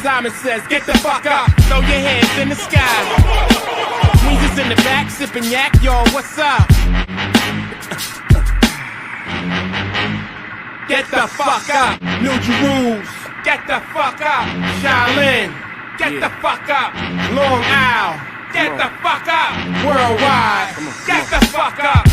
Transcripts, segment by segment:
Simon says, get the fuck up, throw your hands in the sky. Weezer's in the back, sipping yak, yo, what's up? Get the fuck up, New Jerusalem. Get the fuck up, Shaolin. Get the fuck up, Long Isle. Get the fuck up, worldwide. Get the fuck up.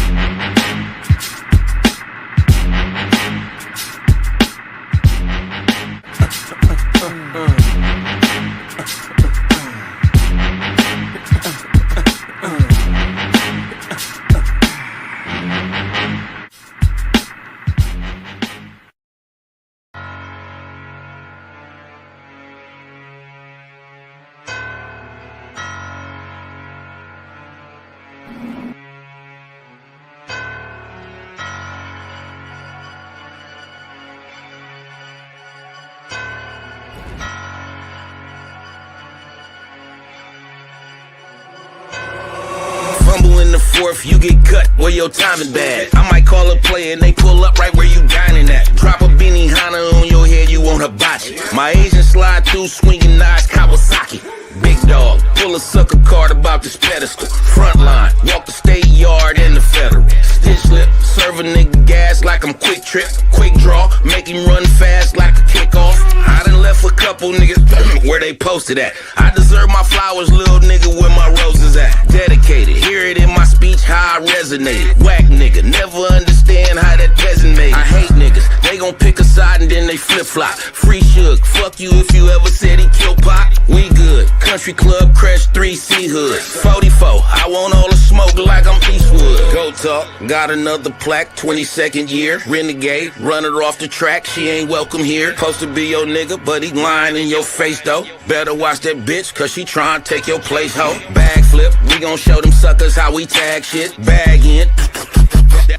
Fourth, you get cut where your timing bad. I might call a player and they pull up right where you dining at. Drop a beanie Hana on your head, you want hibachi. My Asian slide through swinging knives, Kawasaki. Big dog, pull a sucker card about this pedestal. Frontline, walk the state yard and the federal. Stitch lip, serve a nigga gas like I'm quick trip. Quick draw, make him run fast like a kickoff. I done left a couple niggas where they posted at. I deserve my flowers, little nigga, where my roses at. Dedicated, hear it in my speech, how I resonated. Whack nigga, never understand how that peasant made it. I hate niggas, they gon' pick a side and then they flip-flop. Free Suge, fuck you if you ever said he killed Pop. We good, country club, crash 3C hood. 44, I want all the smoke like I'm Eastwood. Go talk, got another plaque, 22nd year. Renegade, run her off the track, she ain't welcome here. Supposed to be your nigga, but he lying in your face though. Better watch that bitch, cause she tryna take your place, ho. Bag flip, we gon' show them suckers how we tag shit. Bag in,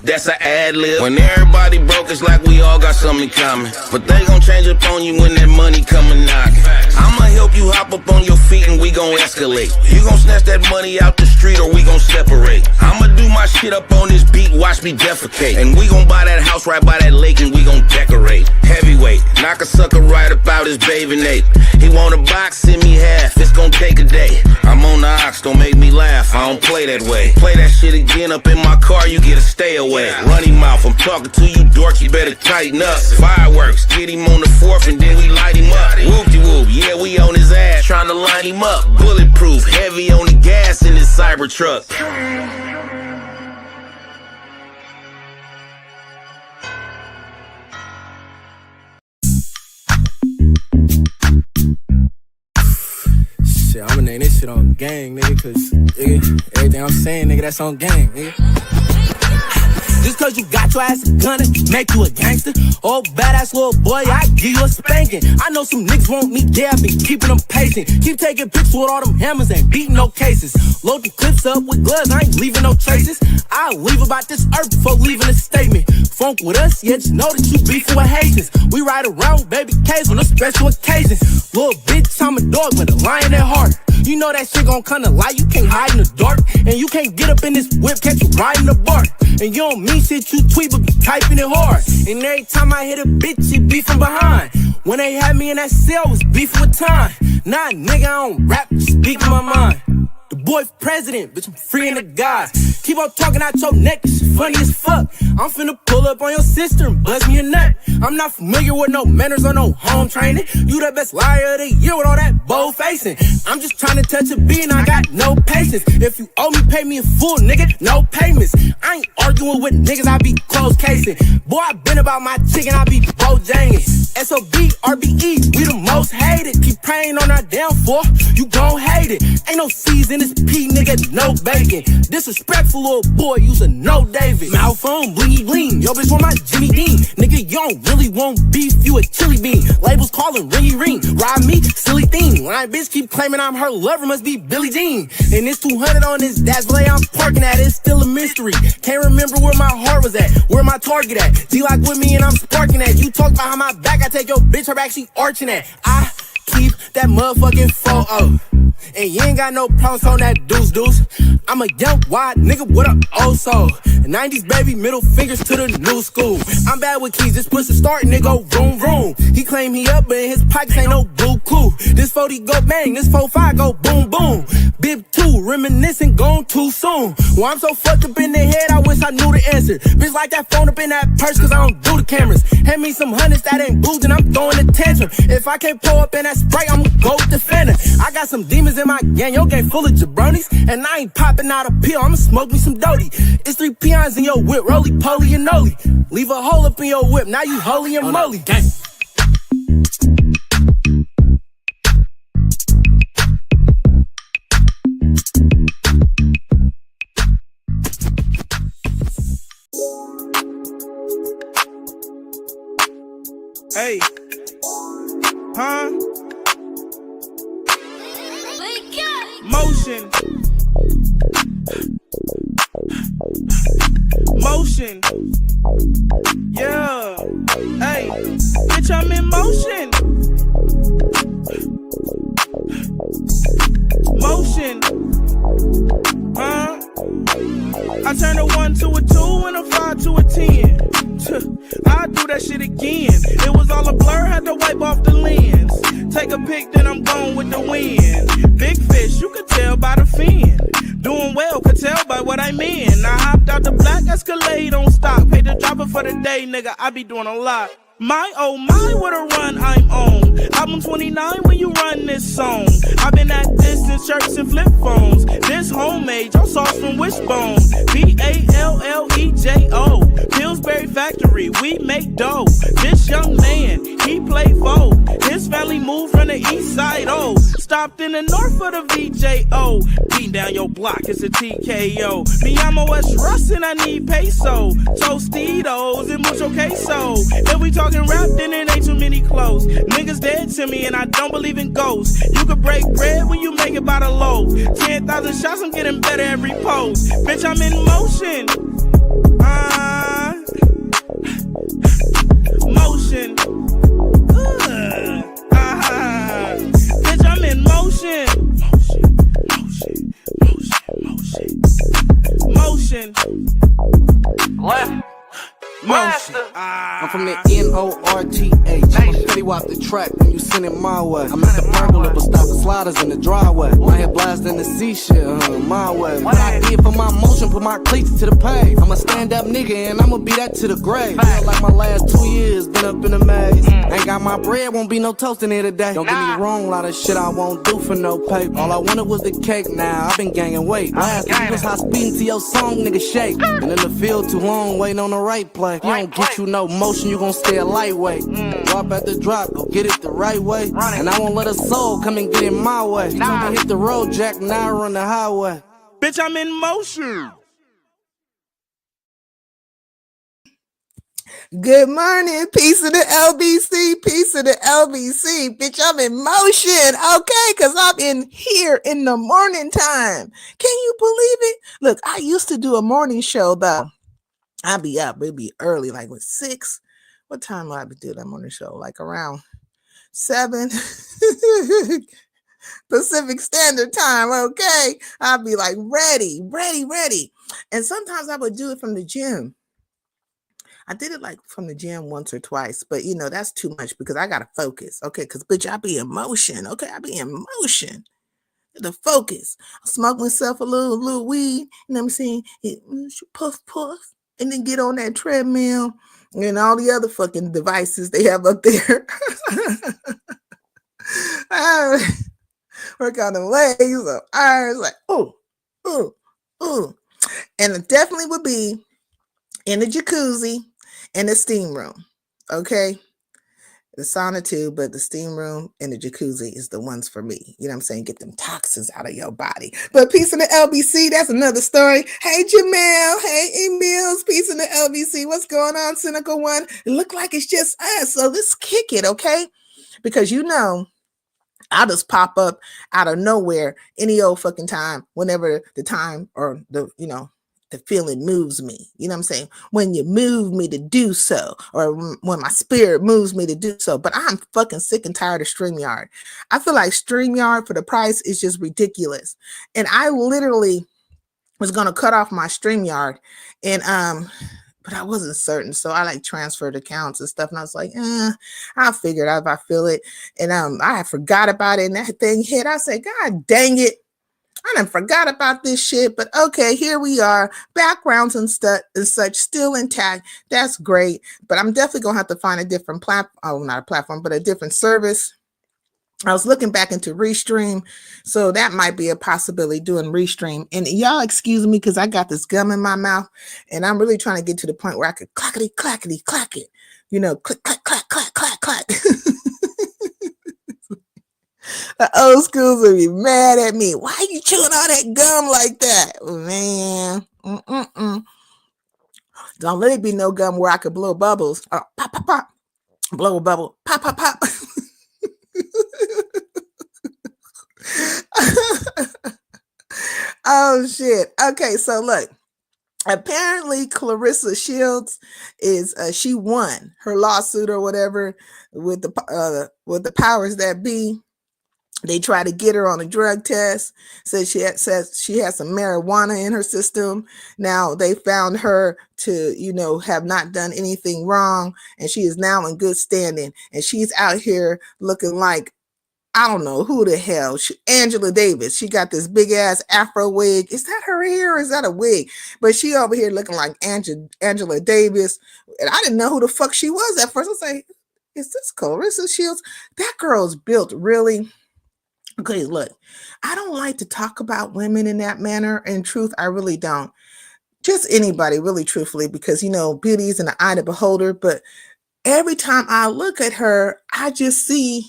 that's an ad lib. When everybody broke, it's like we all got something in common. But they gon' change up on you when that money coming knocking. I'ma help you hop up on your feet and we gon' escalate. You gon' snatch that money out the street or we gon' separate. I'ma do my shit up on this beat, watch me defecate. And we gon' buy that house right by that lake and we gon' decorate. Heavyweight, knock a sucker right about his bathing ape. He want a box, send me half, it's gon' take a day. I'm on the ox, don't make me laugh, I don't play that way. Play that shit again up in my car, you get a stay away. Runny mouth, I'm talking to you dork, you better tighten up. Fireworks, get him on the 4th and then we light him up. Whoop-de-whoop, yeah, we on his ass, trying to line him up. Bulletproof, heavy on the gas in his cyber truck. Shit, I'ma name this shit on gang, nigga, cause nigga, everything I'm saying, nigga, that's on gang, nigga. Just cause you got your ass a gun and make you a gangster. Oh, badass little boy, I give you a spanking. I know some niggas want me there, I been keeping them patient. Keep taking pictures with all them hammers, ain't beating no cases. Load the clips up with gloves, I ain't leaving no traces. I'll leave about this earth before leaving a statement. Funk with us, yeah, just know that you beefing with Haitians. We ride around with baby K's on a special occasions. Little bitch, I'm a dog with a lion at heart. You know that shit gon' come to light, you can't hide in the dark. And you can't get up in this whip, catch you riding the bark. And you don't mean shit, you tweet, but be typing it hard. And every time I hit a bitch, she beef from behind. When they had me in that cell, was beefing with time. Nah, nigga, I don't rap, speaking my mind. The boy president, bitch, I'm freeing the guys. Keep on talking out your neck, this shit funny as fuck. I'm finna pull up on your sister and buzz me a nut. I'm not familiar with no manners or no home training. You the best liar of the year with all that bold facing. I'm just trying to touch a beat and I got no patience. If you owe me, pay me in full, nigga, no payments. I ain't arguing with niggas, I be close casing. Boy, I been about my chicken, I be bojanging. SOB, RBE, we the most hated. Keep praying on our downfall, you gon' hate it. Ain't no C's in this P, nigga, no bacon. Disrespectful little boy, use a no David. Mouth on, blingy bling, yo bitch want my Jimmy Dean. Nigga, you don't really want beef, you a chili bean. Labels calling ringy ring, ride me, silly thing. When I bitch keep claiming I'm her lover, must be Billie Jean. And it's 200 on this Dazzle I'm parking at, it's still a mystery. Can't remember where my heart was at, where my target at. D-Lock with me and I'm sparking at. You talk behind my back, I take your bitch, her back, she arching at. I keep that motherfucking photo. And you ain't got no problems on that deuce. I'm a young, wide nigga with a old soul. 90s baby, middle fingers to the new school. I'm bad with keys, just push the start and it go vroom vroom. He claim he up, but in his pockets ain't no blue clue. This 40 go bang, this 45 go boom boom. Bib 2, reminiscing, gone too soon. Well, I'm so fucked up in the head, I wish I knew the answer. Bitch like that phone up in that purse, cause I don't do the cameras. Hand me some hundreds that ain't blues, and I'm throwing a tantrum. If I can't pull up in that Sprite, I'ma go with the Fender. I got some demons in my gang, your gang full of jabronis. And I ain't popping out a pill, I'ma smoke me some Doty. It's 3 peons in your whip, roly poly and noli. Leave a hole up in your whip, now you holy and moly. Hey, huh? Motion. Motion. Yeah. Hey, bitch, I'm in motion. Motion. Huh? I turn a 1 to a 2 and a 5 to a 10. I do that shit again. It was all a blur, had to wipe off the lens. Take a pic, then I'm gone with the wind. Big fish, you could tell by the fin. Doing well, could tell by what I mean. I hopped out the black Escalade on stock. Paid the driver for the day, nigga, I be doing a lot. My oh my, what a run I'm on. Album 29 when you run this song. I've been at distance, shirts and flip phones. This homemade, your sauce from Wishbone. Ballejo, Pillsbury Factory, we make dough. This young man, he play foe. His family moved from the east side, oh. Stopped in the north for the VJO. Beating down your block, it's a TKO. Me, I'm a West Russ and I need peso. Tostitos and mucho queso. If we talking rap, then it ain't too many clothes. Niggas dead to me and I don't believe in ghosts. You could break bread when you make it by the loaf. 10,000 shots, I'm getting better every pose. Bitch, I'm in motion. Motion. Bitch, I'm in motion. Motion. Left. Motion. I'm from the N-O-R-T-H. I'm a petty wop the track when you send it my way. I'm at the pergola, but stop the sliders in the driveway. My head blasting the sea shit, my way. What I did for my motion, put my cleats to the pave. I'm a stand-up nigga and I'ma be that to the grave. Feel like my last 2 years been up in the maze. Ain't got my bread, won't be no toast in here today. Don't get me wrong, a lot of shit I won't do for no paper. All I wanted was the cake, now I've been gaining weight. Last week was high speeding to your song, nigga shake. And in the field too long, waiting on the right play. If you don't get you no motion, you gon' stay a lightweight. Drop at the drop, go get it the right way. And I won't let a soul come and get in my way. You told me hit the road, Jack, now I run the highway. Bitch, I'm in motion. Good morning, peace of the LBC, peace of the LBC. Bitch, I'm in motion, okay? Because I'm in here in the morning time. Can you believe it? Look, I used to do a morning show, though. I'd be up, it'd be early, like with 6. What time would I be doing that morning show? Like around 7 Pacific Standard Time, okay? I'd be like ready. And sometimes I would do it from the gym. I did it like from the gym once or twice, but you know, that's too much because I got to focus, okay? Because bitch, I be in motion, okay? I be in motion. The focus. I smoke myself a little weed, you know what I'm saying? Puff, and then get on that treadmill and all the other fucking devices they have up there. Work on the legs, the arms, like, ooh. And it definitely would be in the jacuzzi in the steam room, okay? the sauna too, but the steam room and the jacuzzi is the ones for me. You know what I'm saying? Get them toxins out of your body. But peace in the LBC, that's another story. Hey, Jamel. Hey, Emils. Peace in the LBC. What's going on, Cynical One? It look like it's just us. So let's kick it, okay? Because I'll just pop up out of nowhere any old fucking time, whenever the time or the feeling moves me. You know what I'm saying? When you move me to do so, or when my spirit moves me to do so. But I'm fucking sick and tired of StreamYard. I feel like StreamYard for the price is just ridiculous. And I literally was gonna cut off my StreamYard, and but I wasn't certain, so I like transferred accounts and stuff, and I was like, I'll figure it out if I feel it. And I forgot about it, and that thing hit. I said, God dang it, I done forgot about this shit. But okay, here we are, backgrounds and stuff and such still intact. That's great, but I'm definitely gonna have to find a different not a platform, but a different service. I was looking back into Restream, so that might be a possibility, doing Restream. And y'all excuse me because I got this gum in my mouth, and I'm really trying to get to the point where I could clackety, clackety, clack it. Click, clack, clack, clack, clack, clack. The old schools will be mad at me. Why are you chewing all that gum like that? Man. Don't let it be no gum where I could blow bubbles. Pop, pop, pop. Blow a bubble. Pop, pop, pop. Oh shit. Okay, so look, apparently Clarissa Shields is she won her lawsuit or whatever with the powers that be. They try to get her on a drug test. Says she has some marijuana in her system. Now they found her to have not done anything wrong, and she is now in good standing, and she's out here looking like, I don't know who the hell. Angela Davis. She got this big ass afro wig. Is that her hair or is that a wig? But she over here looking like Angela Davis. And I didn't know who the fuck she was at first. I was like, is this Clarissa Shields? That girl's built really. Okay, look, I don't like to talk about women in that manner. In truth, I really don't. Just anybody, really truthfully, because beauty is in the eye of the beholder. But every time I look at her, I just see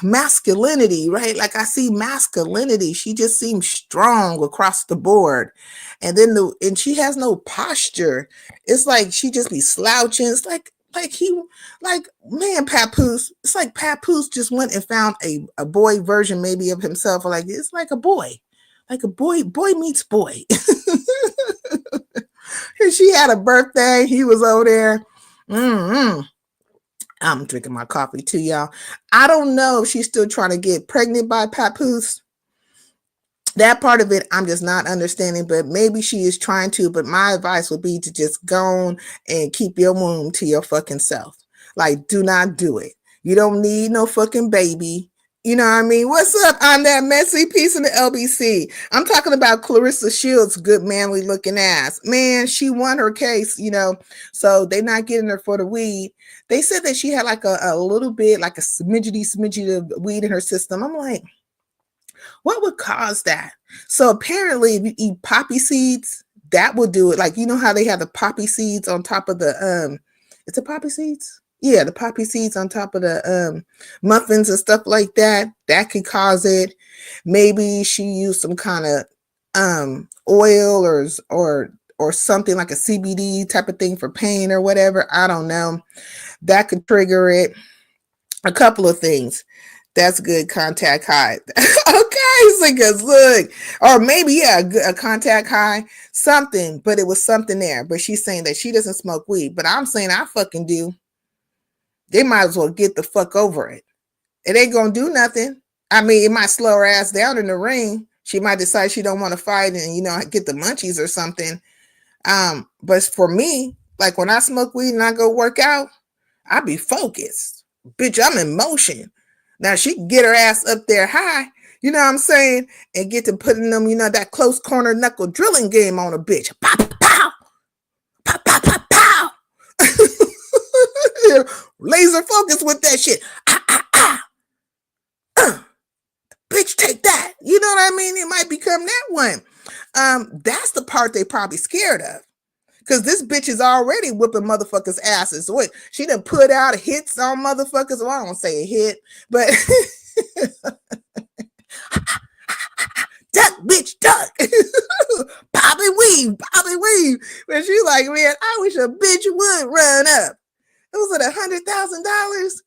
masculinity, right? Like I see masculinity. She just seems strong across the board. And then she has no posture. It's like she just be slouching. It's like man, Papoose. It's like Papoose just went and found a boy version maybe of himself. Like it's like a boy meets boy. And she had a birthday. He was over there. I'm drinking my coffee too, y'all. I don't know if she's still trying to get pregnant by Papoose. That part of it, I'm just not understanding, but maybe she is trying to. But my advice would be to just go on and keep your womb to your fucking self. Like, do not do it. You don't need no fucking baby. You know what I mean? What's up? I'm that messy piece in the LBC. I'm talking about Clarissa Shields' good manly looking ass. Man, she won her case, so they're not getting her for the weed. They said that she had like a little bit, like a smidgety of weed in her system. I'm like, what would cause that? So apparently if you eat poppy seeds, that will do it. Like, how they have the poppy seeds on top of the, it's a poppy seeds? Yeah, the poppy seeds on top of the muffins and stuff like that. That could cause it. Maybe she used some kind of oil or something like a CBD type of thing for pain or whatever. I don't know. That could trigger it. A couple of things. That's good. Contact high. Okay, because look, or maybe a contact high, something, but it was something there. But she's saying that she doesn't smoke weed, but I'm saying I fucking do. They might as well get the fuck over it. It ain't gonna do nothing. I mean, it might slow her ass down in the ring. She might decide she don't want to fight and get the munchies or something. But for me, like when I smoke weed and I go work out, I be focused. Bitch, I'm in motion. Now she can get her ass up there high, you know what I'm saying, and get to putting them, that close corner knuckle drilling game on a bitch. Pow, pow, pow, pow, pow, pow, pow. Laser focus with that shit. Bitch, take that. You know what I mean? It might become that one. That's the part they probably scared of. Cause this bitch is already whipping motherfuckers' asses. So what? She done put out hits on motherfuckers. Well, I don't say a hit, but duck, bitch, duck. Bobby weave. But she's like, man, I wish a bitch would run up. It was at $100,000.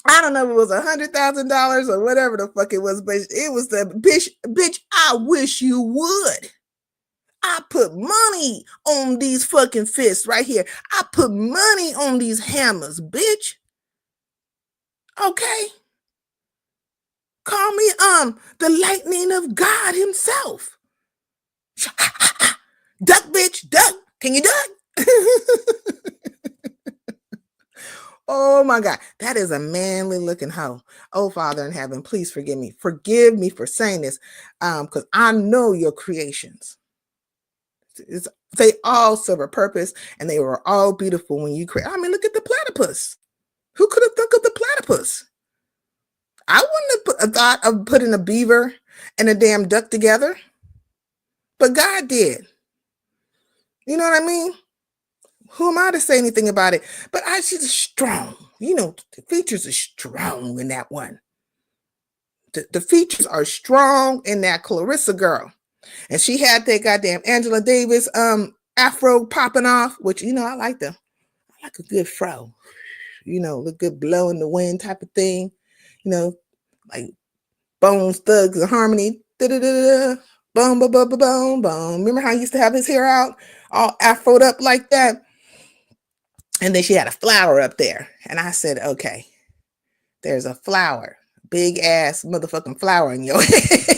I don't know if it was $100,000 or whatever the fuck it was, but it was the bitch, I wish you would. I put money on these fucking fists right here. I put money on these hammers, bitch. Okay. Call me the lightning of God himself. Duck, bitch, duck. Can you duck? Oh my God, that is a manly looking hoe. Oh, Father in heaven, please forgive me. Forgive me for saying this, because I know your creations. They all serve a purpose, and they were all beautiful when you create. I mean, look at the platypus. Who could have thought of the platypus? I wouldn't have thought of putting a beaver and a damn duck together, but God did. You know what I mean? Who am I to say anything about it? But she's strong. You know, the features are strong in that one. The features are strong in that Clarissa girl. And she had that goddamn Angela Davis afro popping off, which, you know, I like them. I like a good fro. You know, the good blow in the wind type of thing. You know, like Bones, Thugs, and Harmony. Da-da-da-da. Boom, boom, boom, boom, boom, boom. Remember how he used to have his hair out all afroed up like that? And then she had a flower up there. And I said, okay, there's a flower. Big ass motherfucking flower in your head.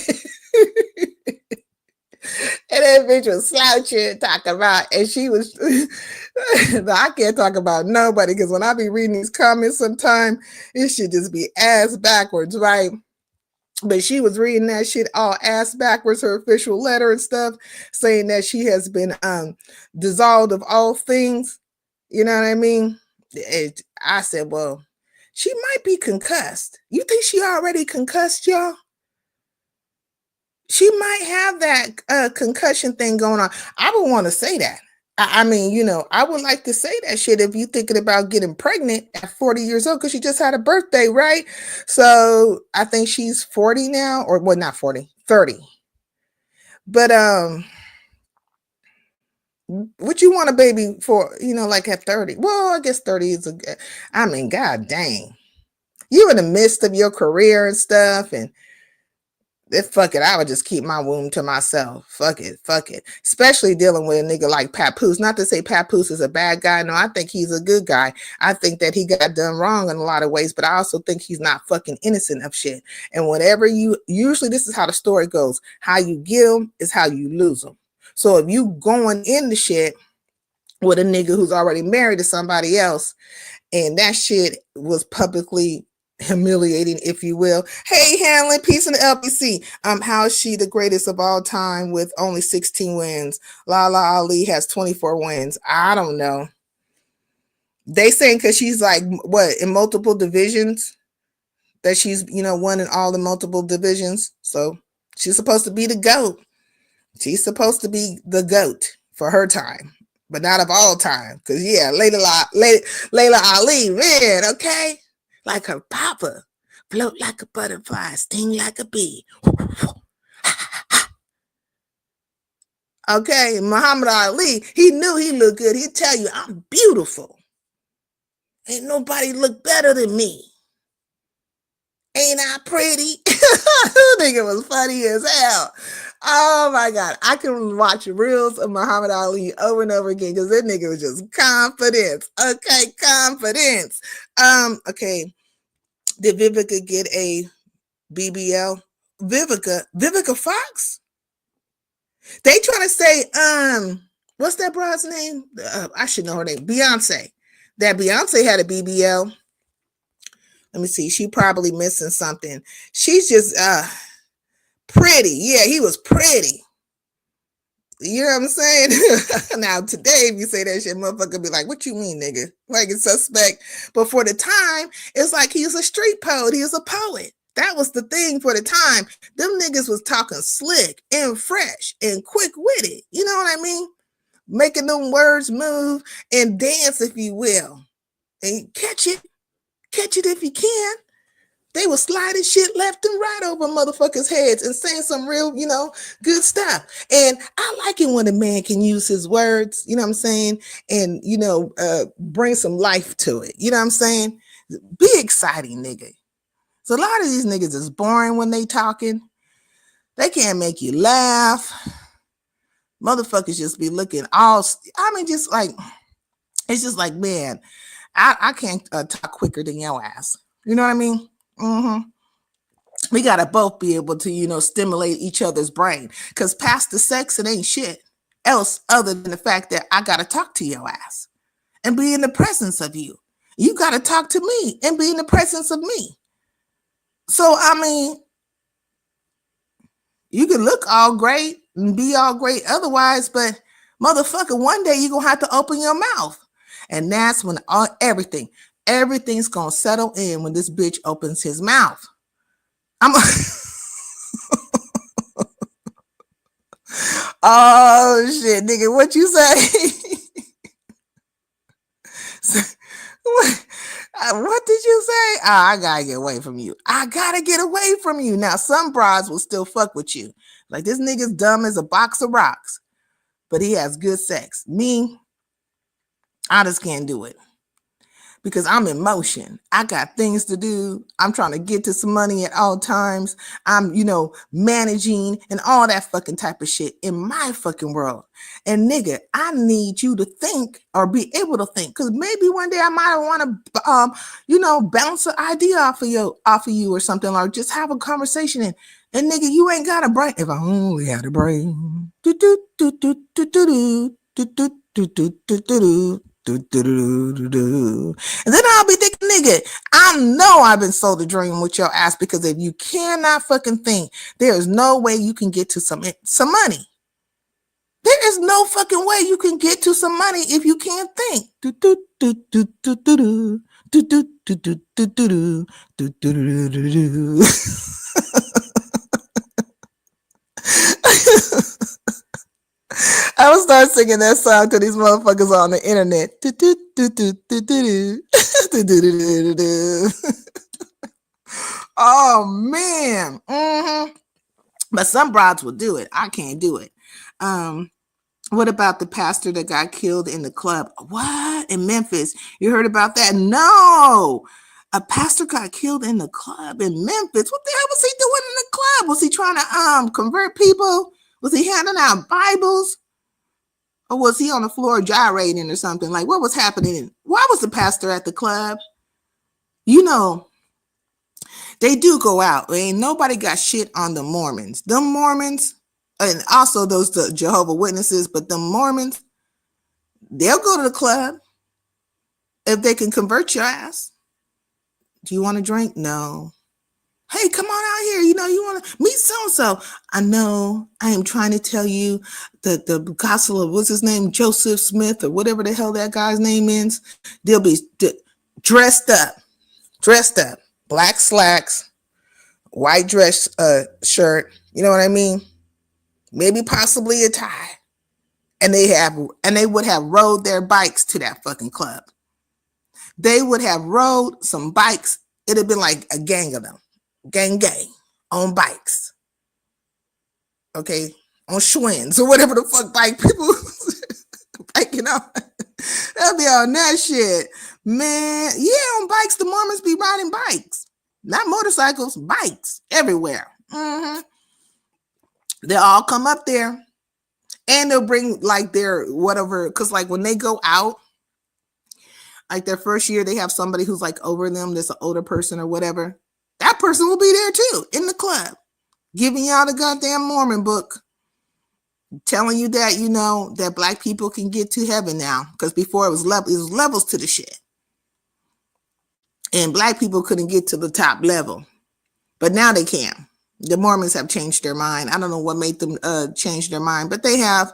And that bitch was slouching, talking about, and she was, I can't talk about nobody, because when I be reading these comments sometime, it should just be ass backwards, right? But she was reading that shit all ass backwards, her official letter and stuff, saying that she has been dissolved of all things. You know what I mean? I said, well, she might be concussed. You think she already concussed, y'all? She might have that concussion thing going on. I would want to say that. I mean, you know, I would like to say that shit if you're thinking about getting pregnant at 40 years old, because she just had a birthday, right? So I think she's 40 now, or well, not 40, 30. But what you want a baby for, you know, like at 30? Well, I guess 30 is I mean, god dang. You in the midst of your career and stuff, and fuck it, I would just keep my womb to myself. Fuck it. Especially dealing with a nigga like Papoose. Not to say Papoose is a bad guy. No, I think he's a good guy. I think that he got done wrong in a lot of ways, but I also think he's not fucking innocent of shit. And whatever usually this is how the story goes. How you get them is how you lose them. So if you going into shit with a nigga who's already married to somebody else, and that shit was publicly humiliating, if you will. Hey, Hanlon, peace in the LPC. How is she the greatest of all time with only 16 wins? Lala Ali has 24 wins. I don't know. They saying because she's like, what, in multiple divisions? That she's, you know, won in all the multiple divisions. So she's supposed to be the GOAT. She's supposed to be the GOAT for her time, but not of all time. Because, yeah, Layla Ali, man, okay? Like her papa, float like a butterfly, sting like a bee. Okay, Muhammad Ali, he knew he looked good. He'd tell you, I'm beautiful. Ain't nobody look better than me. Ain't I pretty? I think it was funny as hell. Oh my God. I can watch reels of Muhammad Ali over and over again because that nigga was just confidence. Okay, confidence. Okay. Did Vivica get a BBL? Vivica Fox? They trying to say, what's that broad's name? I should know her name. Beyonce. That Beyonce had a BBL. Let me see. She probably missing something. She's just pretty. Yeah, he was pretty. You know what I'm saying? Now, today, if you say that shit, motherfucker be like, what you mean, nigga? Like it's suspect. But for the time, it's like he's a street poet. He was a poet. That was the thing for the time. Them niggas was talking slick and fresh and quick-witted. You know what I mean? making them words move and dance, if you will. And catch it if you can. They were sliding shit left and right over motherfuckers' heads and saying some real, good stuff. And I like it when a man can use his words, you know what I'm saying? And, bring some life to it. You know what I'm saying? Be exciting, nigga. So a lot of these niggas is boring when they talking. They can't make you laugh. Motherfuckers just be looking just like, it's just like, man, I can't talk quicker than your ass. You know what I mean? Mm-hmm. We gotta both be able to, stimulate each other's brain. Because past the sex, it ain't shit else other than the fact that I gotta talk to your ass and be in the presence of you. You gotta talk to me and be in the presence of me. So, you can look all great and be all great otherwise, but motherfucker, one day you're gonna have to open your mouth. And that's when everything's gonna settle in when this bitch opens his mouth. Oh shit, nigga, what you say? What did you say? Oh, I gotta get away from you. I gotta get away from you. Now, some brides will still fuck with you. Like, this nigga's dumb as a box of rocks, but he has good sex. Me, I just can't do it. Because I'm in motion. I got things to do. I'm trying to get to some money at all times. I'm, managing and all that fucking type of shit in my fucking world. And nigga, I need you to think or be able to think. Because maybe one day I might want to, bounce an idea off of you or something, or just have a conversation. And nigga, you ain't got a brain. If I only had a brain. Do do do do do do do do do do do do. And then I'll be thinking, nigga, I know I've been sold a dream with your ass, because if you cannot fucking think, there is no way you can get to some money. There is no fucking way you can get to some money if you can't think. I will start singing that song to these motherfuckers on the internet. Oh man. Mm-hmm. But some brides will do it. I can't do it. What about the pastor that got killed in the club? What? In Memphis? You heard about that? No. A pastor got killed in the club in Memphis. What the hell was he doing in the club? Was he trying to convert people? Was he handing out Bibles? Or was he on the floor gyrating or something? Like, what was happening? Why was the pastor at the club? They do go out. Ain't nobody got shit on the Mormons. The Mormons, and also the Jehovah's Witnesses, but the Mormons, they'll go to the club if they can convert your ass. Do you want to drink? No. Hey, come on out here. You want to meet so-and-so. I know. I am trying to tell you the gospel of, what's his name? Joseph Smith or whatever the hell that guy's name is. They'll be dressed up. Black slacks, white dress shirt. You know what I mean? Maybe possibly a tie. And they would have rode their bikes to that fucking club. They would have rode some bikes. It'd have been like a gang of them. Gang on bikes. Okay, on Schwinn's or whatever the fuck bike people biking on. They'll be on that shit. Man, yeah, on bikes, the Mormons be riding bikes. Not motorcycles, bikes everywhere. Mm-hmm. They'll all come up there and they'll bring like their whatever, because like when they go out, like their first year, they have somebody who's like over them, that's an older person or whatever. That person will be there too, in the club, giving y'all the goddamn Mormon book, telling you that, that black people can get to heaven now. Because before it was levels to the shit. And black people couldn't get to the top level. But now they can. The Mormons have changed their mind. I don't know what made them change their mind, but they have,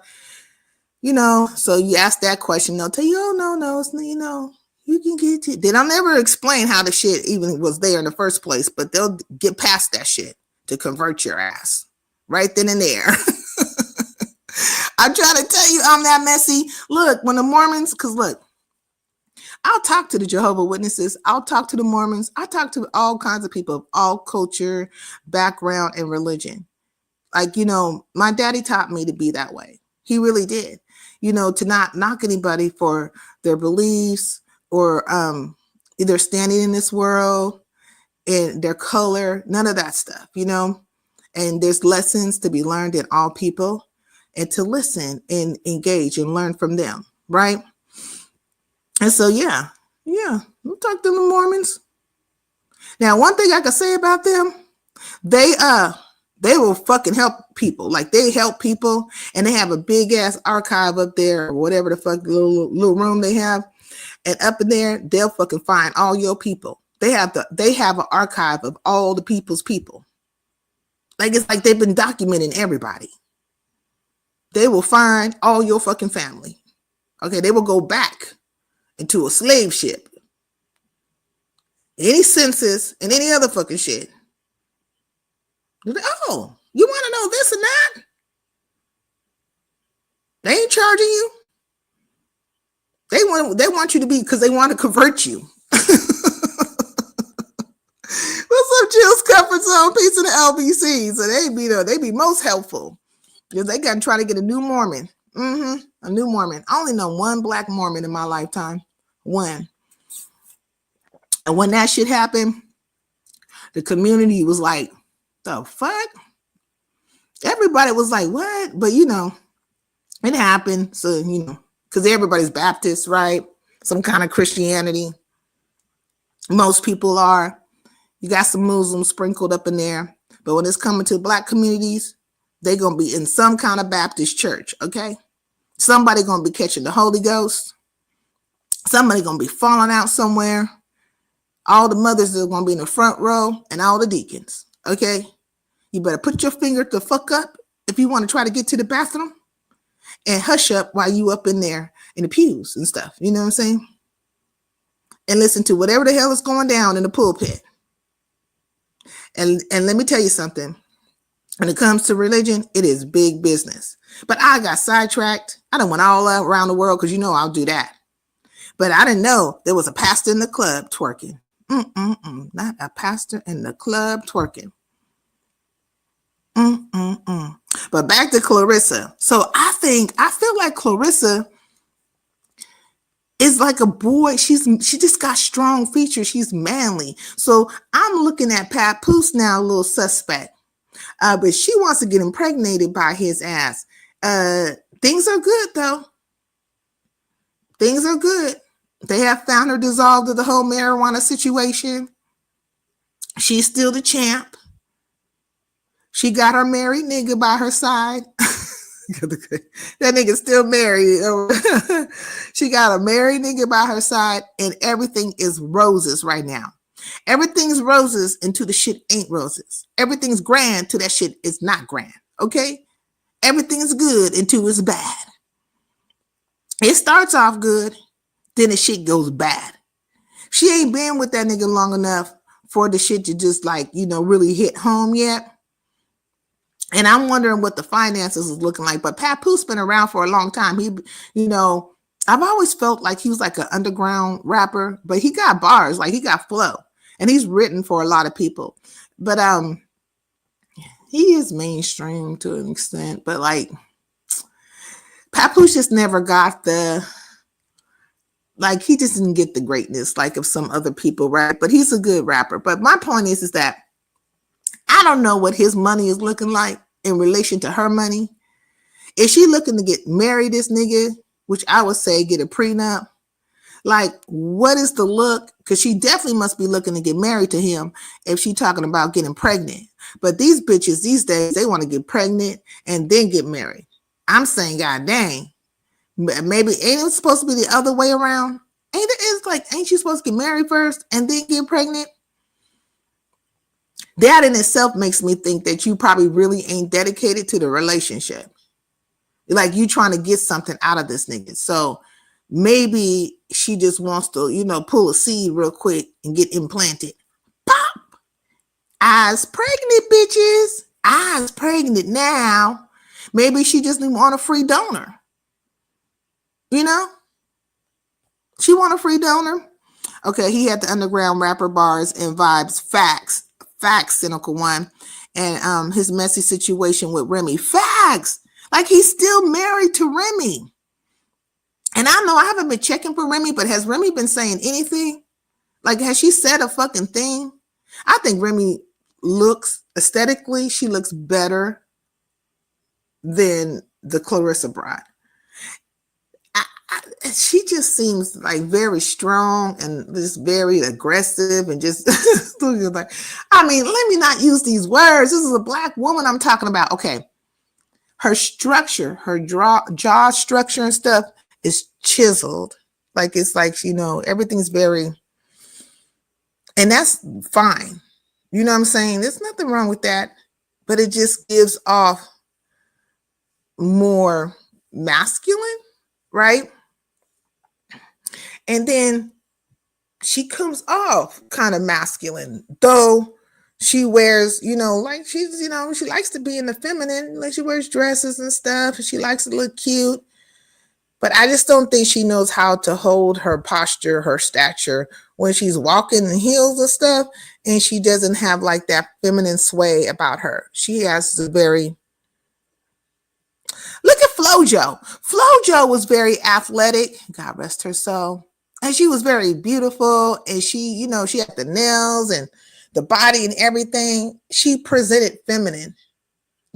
so you ask that question, they'll tell you, oh, no, it's, you can get to. They don't ever explain how the shit even was there in the first place, but they'll get past that shit to convert your ass right then and there. I'm trying to tell you I'm that messy. Look, when the Mormons, because look, I'll talk to the Jehovah Witnesses. I'll talk to the Mormons. I talk to all kinds of people of all culture, background, and religion. Like, my daddy taught me to be that way. He really did. To not knock anybody for their beliefs or either standing in this world and their color, none of that stuff, And there's lessons to be learned in all people and to listen and engage and learn from them, right? And so, yeah, we'll talk to the Mormons. Now, one thing I can say about them, they will fucking help people. Like, they help people, and they have a big ass archive up there, or whatever the fuck little room they have. And up in there, they'll fucking find all your people. They have an archive of all the people's people. Like, it's like they've been documenting everybody. They will find all your fucking family. Okay, they will go back into a slave ship. Any census and any other fucking shit. Oh, you want to know this and that? They ain't charging you. They want you to be, because they want to convert you. What's up, Jill's Comfort Zone? Peace in the LBC. So they be most helpful because they got to try to get a new Mormon. A new Mormon. I only know one black Mormon in my lifetime. One. And when that shit happened, the community was like, the fuck? Everybody was like, what? But it happened. So, because everybody's Baptist, right? Some kind of Christianity. Most people are. You got some Muslims sprinkled up in there. But when it's coming to black communities, they're going to be in some kind of Baptist church, okay? Somebody going to be catching the Holy Ghost. Somebody going to be falling out somewhere. All the mothers are going to be in the front row and all the deacons, okay? You better put your finger the fuck up if you want to try to get to the bathroom and hush up while you up in there in the pews and stuff. You know what I'm saying? And listen to whatever the hell is going down in the pulpit. And let me tell you something. When it comes to religion, it is big business. But I got sidetracked. I done went all around the world because I'll do that. But I didn't know there was a pastor in the club twerking. Not a pastor in the club twerking. But back to Clarissa. So I feel like Clarissa is like a boy. She just got strong features. She's manly. So I'm looking at Papoose now, a little suspect. But she wants to get impregnated by his ass. Things are good though. Things are good. They have found her dissolved of the whole marijuana situation. She's still the champ. She got her married nigga by her side. That nigga's still married. She got a married nigga by her side, and everything is roses right now. Everything's roses until the shit ain't roses. Everything's grand till that shit is not grand. Okay? Everything's good until it's bad. It starts off good, then the shit goes bad. She ain't been with that nigga long enough for the shit to just really hit home yet. And I'm wondering what the finances is looking like. But Papoose been around for a long time. I've always felt like he was like an underground rapper, but he got bars, like he got flow. And he's written for a lot of people. But he is mainstream to an extent. But Papoose just never got he just didn't get the greatness of some other people, right? But he's a good rapper. But my point is that I don't know what his money is looking like in relation to her money. Is she looking to get married this nigga, which I would say get a prenup? What is the look? Because she definitely must be looking to get married to him if she's talking about getting pregnant. But these bitches these days, they want to get pregnant and then get married. I'm saying, God dang. Maybe ain't it supposed to be the other way around? Ain't you supposed to get married first and then get pregnant? That in itself makes me think that you probably really ain't dedicated to the relationship. You trying to get something out of this nigga. So maybe she just wants to, pull a seed real quick and get implanted. Pop! I's pregnant, bitches. I's pregnant now. Maybe she just didn't want a free donor. You know? She want a free donor. Okay, he had the underground rapper bars and vibes. Facts, cynical one. And his messy situation with Remy. Facts. Like he's still married to Remy. And I know I haven't been checking for Remy, but has Remy been saying anything? Like, has she said a fucking thing? I think Remy looks, aesthetically, she looks better than the Clarissa bride. She just seems like very strong and just very aggressive and just like, I mean, let me not use these words. This is a black woman I'm talking about. Okay. Her structure, her jaw structure and stuff is chiseled. Like, it's like, you know, everything's very, and that's fine. You know what I'm saying? There's nothing wrong with that, but it just gives off more masculine, right? And then she comes off kind of masculine, though she wears, you know, like she's, you know, she likes to be in the feminine, like she wears dresses and stuff, and she likes to look cute. But I just don't think she knows how to hold her posture, her stature when she's walking in heels and stuff, and she doesn't have like that feminine sway about her. She has a very, look at Flojo. Flojo was very athletic, God rest her soul. And she was very beautiful, and she, you know, she had the nails and the body and everything. She presented feminine.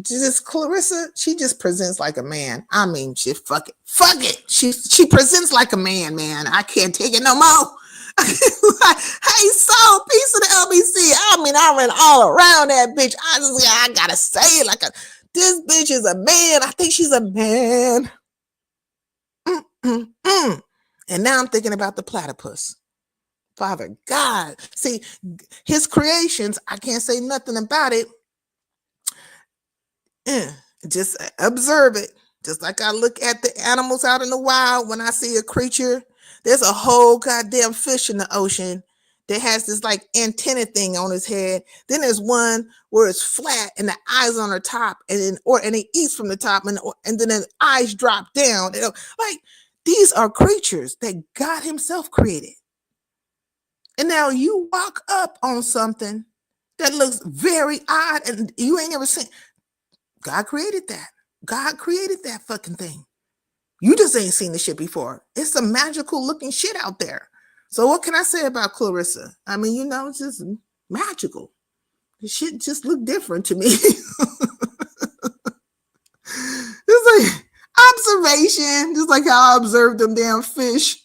Just Clarissa, she just presents like a man. I mean, fuck it. She presents like a man, man. I can't take it no more. Hey, so piece of the LBC. I mean, I ran all around that bitch. Honestly, I gotta say it like this bitch is a man. I think she's a man. And now I'm thinking about the platypus. Father God. See, his creations, I can't say nothing about it. Just observe it. Just like I look at the animals out in the wild when I see a creature. There's a whole goddamn fish in the ocean that has this like antenna thing on his head. Then there's one where it's flat and the eyes on the top, and it eats from the top, and then the eyes drop down. Like, these are creatures that God himself created. And now you walk up on something that looks very odd and you ain't ever seen. God created that. God created that fucking thing. You just ain't seen the shit before. It's some magical looking shit out there. So what can I say about Clarissa? I mean, you know, it's just magical. The shit just look different to me. It's like observation, just like how I observed them damn fish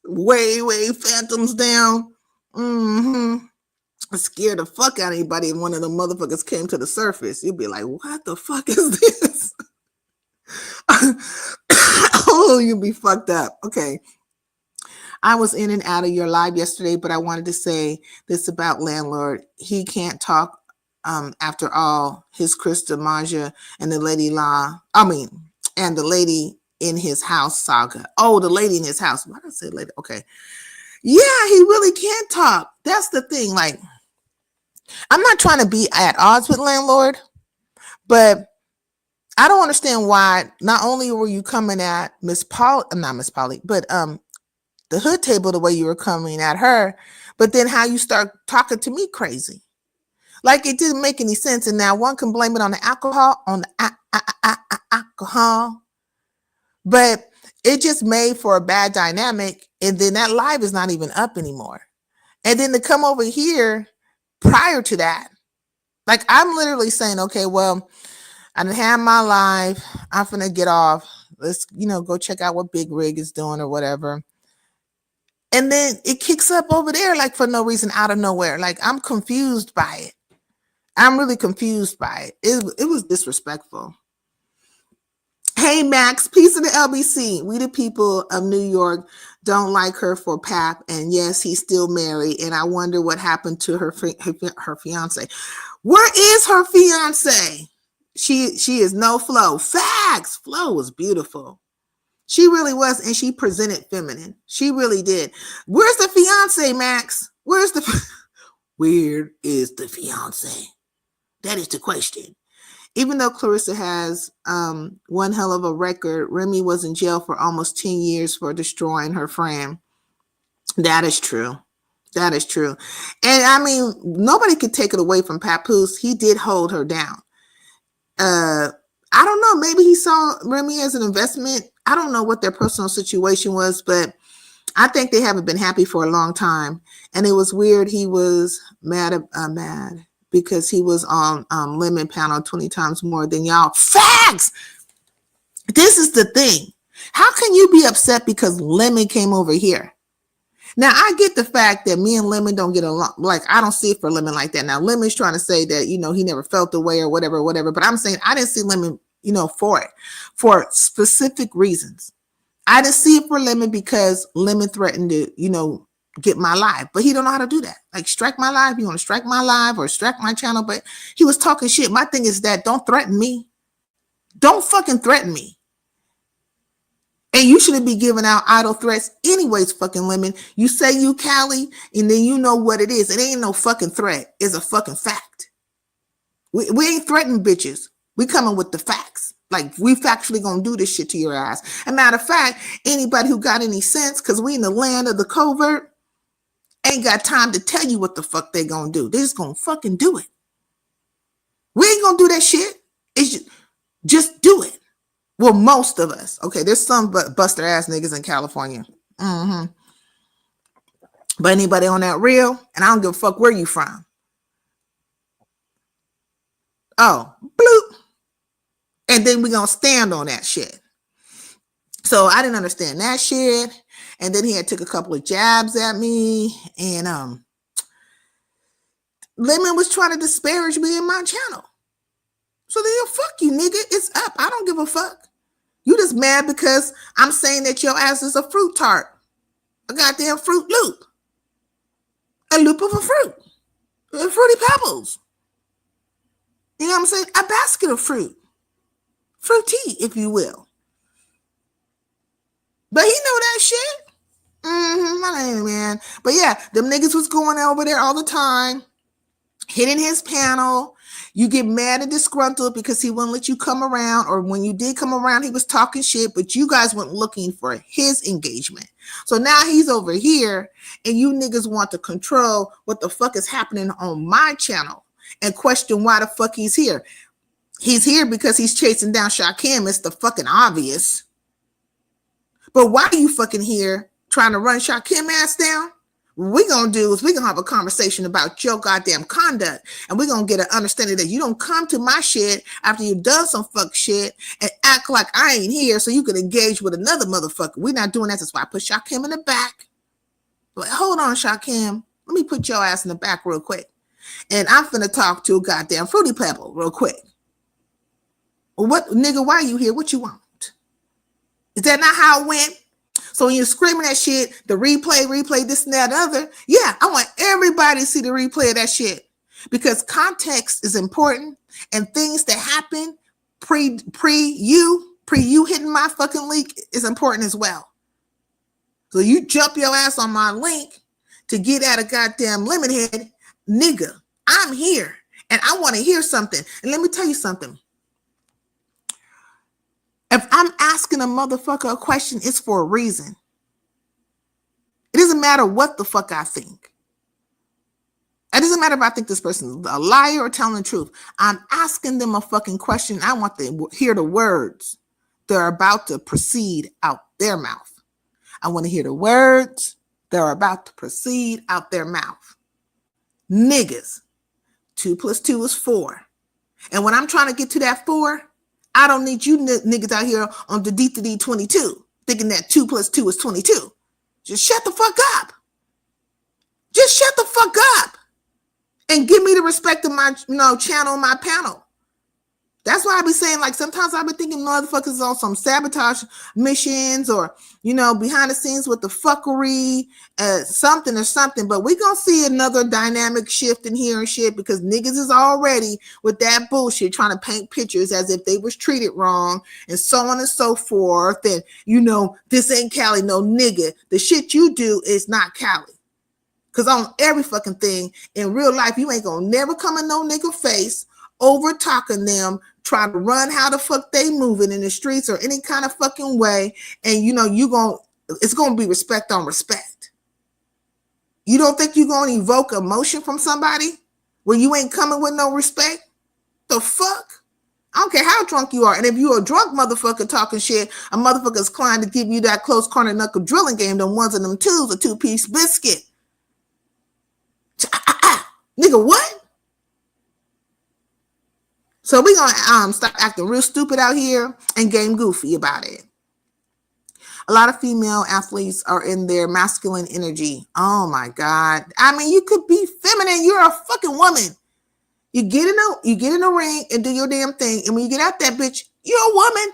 way phantoms down. I scared the fuck out of anybody if one of them motherfuckers came to the surface. You'd be like, what the fuck is this? Oh, you'd be fucked up. Okay. I was in and out of your live yesterday, but I wanted to say this about Landlord. He can't talk after all his Krista Maja and the and the lady in his house saga. Oh, the lady in his house. Why did I say lady? Okay. Yeah, he really can't talk. That's the thing. Like, I'm not trying to be at odds with Landlord, but I don't understand why not only were you coming at not Miss Polly, but the hood table the way you were coming at her, but then how you start talking to me crazy. Like, it didn't make any sense. And now one can blame it on the alcohol, alcohol, but it just made for a bad dynamic. And then that live is not even up anymore. And then to come over here prior to that, like, I'm literally saying, okay, well, I didn't have my live. I'm finna get off. Let's, go check out what Big Rig is doing or whatever. And then it kicks up over there, like, for no reason, out of nowhere. Like, I'm confused by it. I'm really confused by it. It was disrespectful. Hey, Max, piece of the LBC. We the people of New York don't like her for pap. And yes, he's still married. And I wonder what happened to her fiance. Where is her fiance? She is no Flo. Facts. Flo was beautiful. She really was. And she presented feminine. She really did. Where's the fiance, Max? Where is the fiance? That is the question. Even though Clarissa has one hell of a record, Remy was in jail for almost 10 years for destroying her friend. That is true. That is true. And I mean, nobody could take it away from Papoose. He did hold her down. I don't know. Maybe he saw Remy as an investment. I don't know what their personal situation was, but I think they haven't been happy for a long time. And it was weird. He was mad because he was on Lemon panel 20 times more than y'all. Facts! This is the thing. How can you be upset because Lemon came over here? Now, I get the fact that me and Lemon don't get along. Like, I don't see it for Lemon like that. Now, Lemon's trying to say that, he never felt the way or whatever. But I'm saying I didn't see Lemon, for it, for specific reasons. I didn't see it for Lemon because Lemon threatened to, get my live. But he don't know how to do that. Like, strike my live. You want to strike my live or strike my channel? But he was talking shit. My thing is that don't threaten me. Don't fucking threaten me. And you shouldn't be giving out idle threats anyways, fucking Lemon. You say you Cali, and then you know what it is. It ain't no fucking threat. It's a fucking fact. We ain't threatening bitches. We coming with the facts. Like, we factually gonna do this shit to your ass. And matter of fact, anybody who got any sense, because we in the land of the covert, ain't got time to tell you what the fuck they gonna do. They just gonna fucking do it. We ain't gonna do that shit. It's just do it. Well, most of us. Okay, there's some buster ass niggas in California. But anybody on that real, and I don't give a fuck where you from. Oh, bloop. And then we gonna stand on that shit. So I didn't understand that shit. And then he had took a couple of jabs at me. And Lemon was trying to disparage me in my channel. So then, fuck you, nigga. It's up. I don't give a fuck. You just mad because I'm saying that your ass is a fruit tart. A goddamn Fruit Loop. A loop of a fruit. Fruity Pebbles. You know what I'm saying? A basket of fruit. Fruity, if you will. But he know that shit. Man. But yeah, them niggas was going over there all the time. Hitting his panel. You get mad and disgruntled because he wouldn't let you come around, or when you did come around, he was talking shit, but you guys weren't looking for his engagement. So now he's over here and you niggas want to control what the fuck is happening on my channel and question why the fuck he's here. He's here because he's chasing down Shakim. It's the fucking obvious. But why are you fucking here trying to run Shakim ass down? What we're going to do is we're going to have a conversation about your goddamn conduct. And we're going to get an understanding that you don't come to my shit after you've done some fuck shit and act like I ain't here so you can engage with another motherfucker. We're not doing that. That's why I put Shakim in the back. Like, hold on, Shakim. Let me put your ass in the back real quick. And I'm finna talk to a goddamn Fruity Pebble real quick. What, nigga, why are you here? What you want? Is that not how it went? So when you're screaming that shit, the replay, this and that, and other, yeah, I want everybody to see the replay of that shit because context is important and things that happen pre you hitting my fucking link is important as well. So you jump your ass on my link to get at a goddamn Lemonhead, nigga, I'm here and I want to hear something. And let me tell you something. If I'm asking a motherfucker a question, it's for a reason. It doesn't matter what the fuck I think. It doesn't matter if I think this person is a liar or telling the truth. I'm asking them a fucking question. I want to hear the words that are about to proceed out their mouth. I want to hear the words that are about to proceed out their mouth. Niggas, 2 + 2 is 4. And when I'm trying to get to that 4, I don't need you niggas out here on the D22 thinking that 2 + 2 is 22. Just shut the fuck up. Just shut the fuck up and give me the respect of my channel, my panel. That's why I be saying, like, sometimes I be thinking motherfuckers on some sabotage missions or, behind the scenes with the fuckery, something or something. But we gonna see another dynamic shift in here and shit because niggas is already with that bullshit trying to paint pictures as if they was treated wrong and so on and so forth. And, this ain't Cali, no nigga. The shit you do is not Cali. Because on every fucking thing in real life, you ain't gonna never come in no nigga face over talking them, try to run how the fuck they moving in the streets or any kind of fucking way, and you know it's gonna be respect on respect. You don't think you're gonna evoke emotion from somebody when you ain't coming with no respect? The fuck? I don't care how drunk you are. And if you're a drunk motherfucker talking shit, a motherfucker's inclined to give you that close corner knuckle drilling game, them ones and them twos, a 2-piece biscuit. Nigga, what? So we're gonna stop acting real stupid out here and game goofy about it. A lot of female athletes are in their masculine energy. Oh my God. I mean, you could be feminine. You're a fucking woman. You get in a ring and do your damn thing. And when you get out that bitch, you're a woman.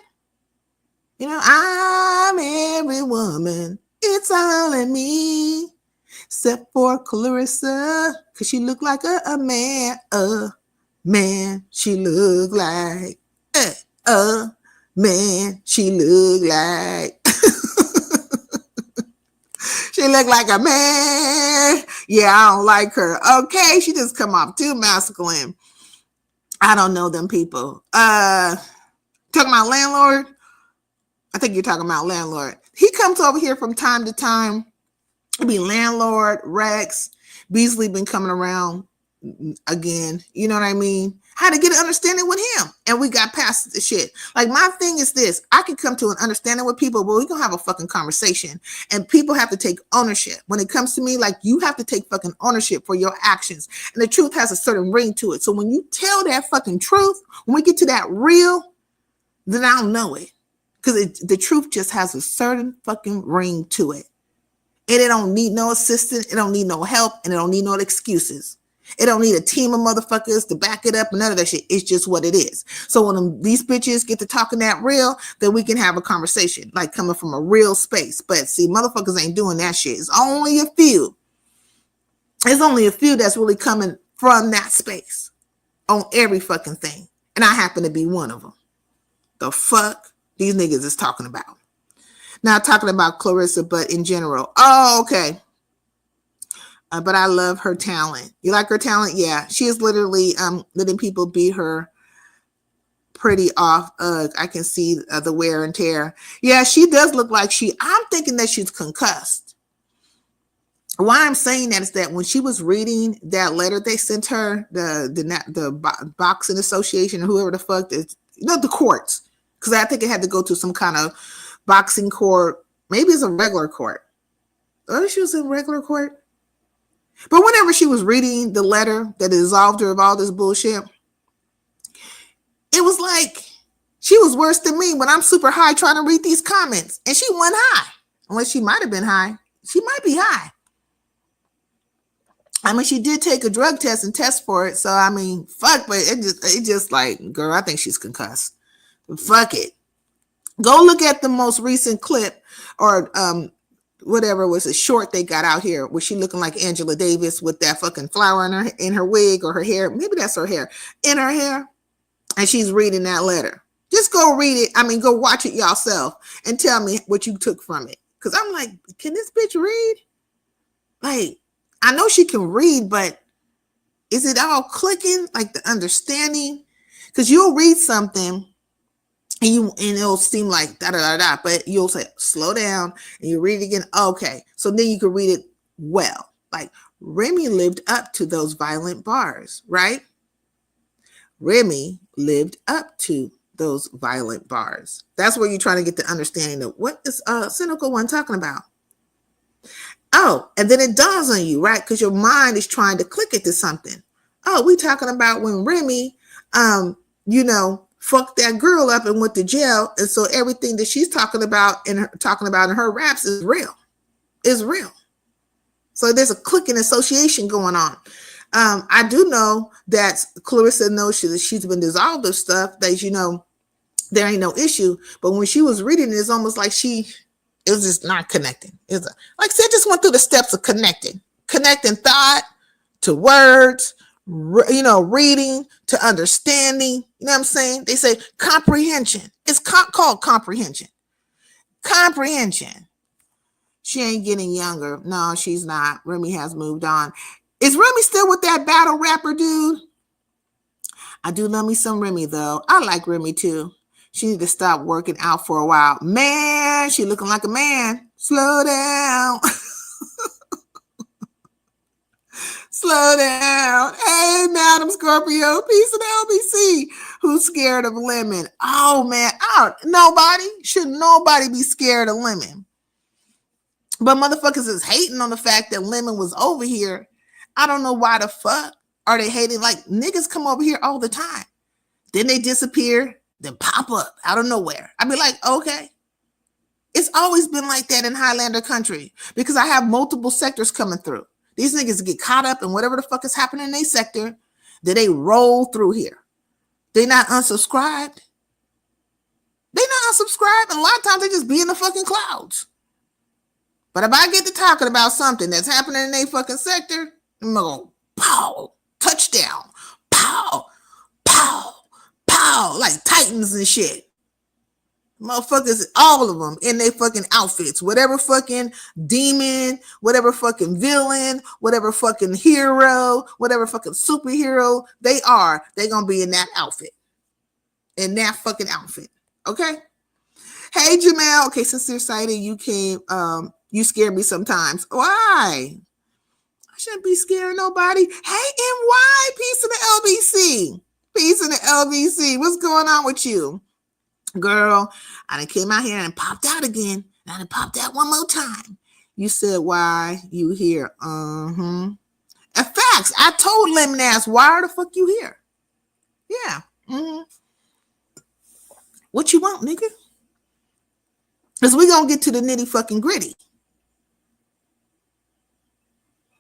You know, I'm every woman. It's all in me. Except for Clarissa. Because she look like a man. Man, she look like. Man, she look like. She look like a man. Yeah, I don't like her. Okay, she just come off too masculine. I don't know them people. Talking about landlord? I think you're talking about landlord. He comes over here from time to time. It'd be landlord, Rex. Beasley been coming around again. You know what I mean? How to get an understanding with him. And we got past the shit. Like, my thing is this. I can come to an understanding with people, but we're going to have a fucking conversation. And people have to take ownership. When it comes to me, like, you have to take fucking ownership for your actions. And the truth has a certain ring to it. So when you tell that fucking truth, when we get to that real, then I'll know it. Because the truth just has a certain fucking ring to it. And it don't need no assistance. It don't need no help. And it don't need no excuses. It don't need a team of motherfuckers to back it up and none of that shit. It's just what it is. So when these bitches get to talking that real, then we can have a conversation, like coming from a real space. But see, motherfuckers ain't doing that shit. It's only a few. It's only a few that's really coming from that space on every fucking thing. And I happen to be one of them. The fuck these niggas is talking about. Not talking about Clarissa, but in general. Oh, okay. But I love her talent. You like her talent? Yeah. She is literally letting people beat her pretty off. I can see the wear and tear. Yeah, she does look like I'm thinking that she's concussed. Why I'm saying that is that when she was reading that letter they sent her, the boxing association or whoever the fuck, the courts, because I think it had to go to some kind of boxing court. Maybe it's a regular court. Oh, she was in regular court. But whenever she was reading the letter that absolved her of all this bullshit, it was like she was worse than me when I'm super high trying to read these comments. And she wasn't high. Unless she might have been high. She might be high. I mean, she did take a drug test and test for it. So, I mean, fuck, but it just like, girl, I think she's concussed. Fuck it. Go look at the most recent clip or whatever was a short they got out here where she looking like Angela Davis with that fucking flower in her wig or her hair. Maybe that's her hair. In her hair. And she's reading that letter. Just go read it. I mean, go watch it yourself and tell me what you took from it. Because I'm like, can this bitch read? Like, I know she can read, but is it all clicking? Like the understanding? Because you'll read something and it'll seem like da da da da, but you'll say slow down and you read it again. Okay, so then you can read it well. Like Remy lived up to those violent bars, right? Remy lived up to those violent bars. That's where you're trying to get the understanding of what is Cynical One talking about. Oh, and then it dawns on you, right? Because your mind is trying to click it to something. Oh, we talking about when Remy, fucked that girl up and went to jail, and so everything that she's talking about in her raps is real. Is real. So there's a clicking association going on. I do know that Clarissa knows she's been dissolved of stuff that there ain't no issue. But when she was reading it, it's almost like it was just not connecting. Like I said, just went through the steps of connecting thought to words, reading to understanding. You know what I'm saying? They say comprehension. It's called comprehension. Comprehension. She ain't getting younger. No, she's not. Remy has moved on. Is Remy still with that battle rapper dude? I do love me some Remy though. I like Remy too. She need to stop working out for a while. Man, she looking like a man. Slow down. Slow down. Hey, Madam Scorpio, peace of the LBC. Who's scared of Lemon? Oh, man. Should nobody be scared of Lemon. But motherfuckers is hating on the fact that Lemon was over here. I don't know why the fuck are they hating. Like, niggas come over here all the time. Then they disappear, then pop up out of nowhere. I be like, okay. It's always been like that in Highlander country because I have multiple sectors coming through. These niggas get caught up in whatever the fuck is happening in their sector. Then they roll through here. They not unsubscribed. They not unsubscribed. And a lot of times they just be in the fucking clouds. But if I get to talking about something that's happening in their fucking sector, I'm gonna go, pow, touchdown, pow, pow, pow, like Titans and shit. Motherfuckers, all of them in their fucking outfits, whatever fucking demon, whatever fucking villain, whatever fucking hero, whatever fucking superhero they gonna be in that outfit. In that fucking outfit. Okay? Hey, Jamel. Okay, Sincere Sighted, you came, you scare me sometimes. Why? I shouldn't be scaring nobody. Hey, NY, peace in the LBC. Peace in the LBC. What's going on with you? Girl, I done came out here and popped out again. And I done popped out one more time. You said, why you here? And facts, I told Lemon ass, why the fuck you here? Yeah. What you want, nigga? Because we gonna get to the nitty fucking gritty.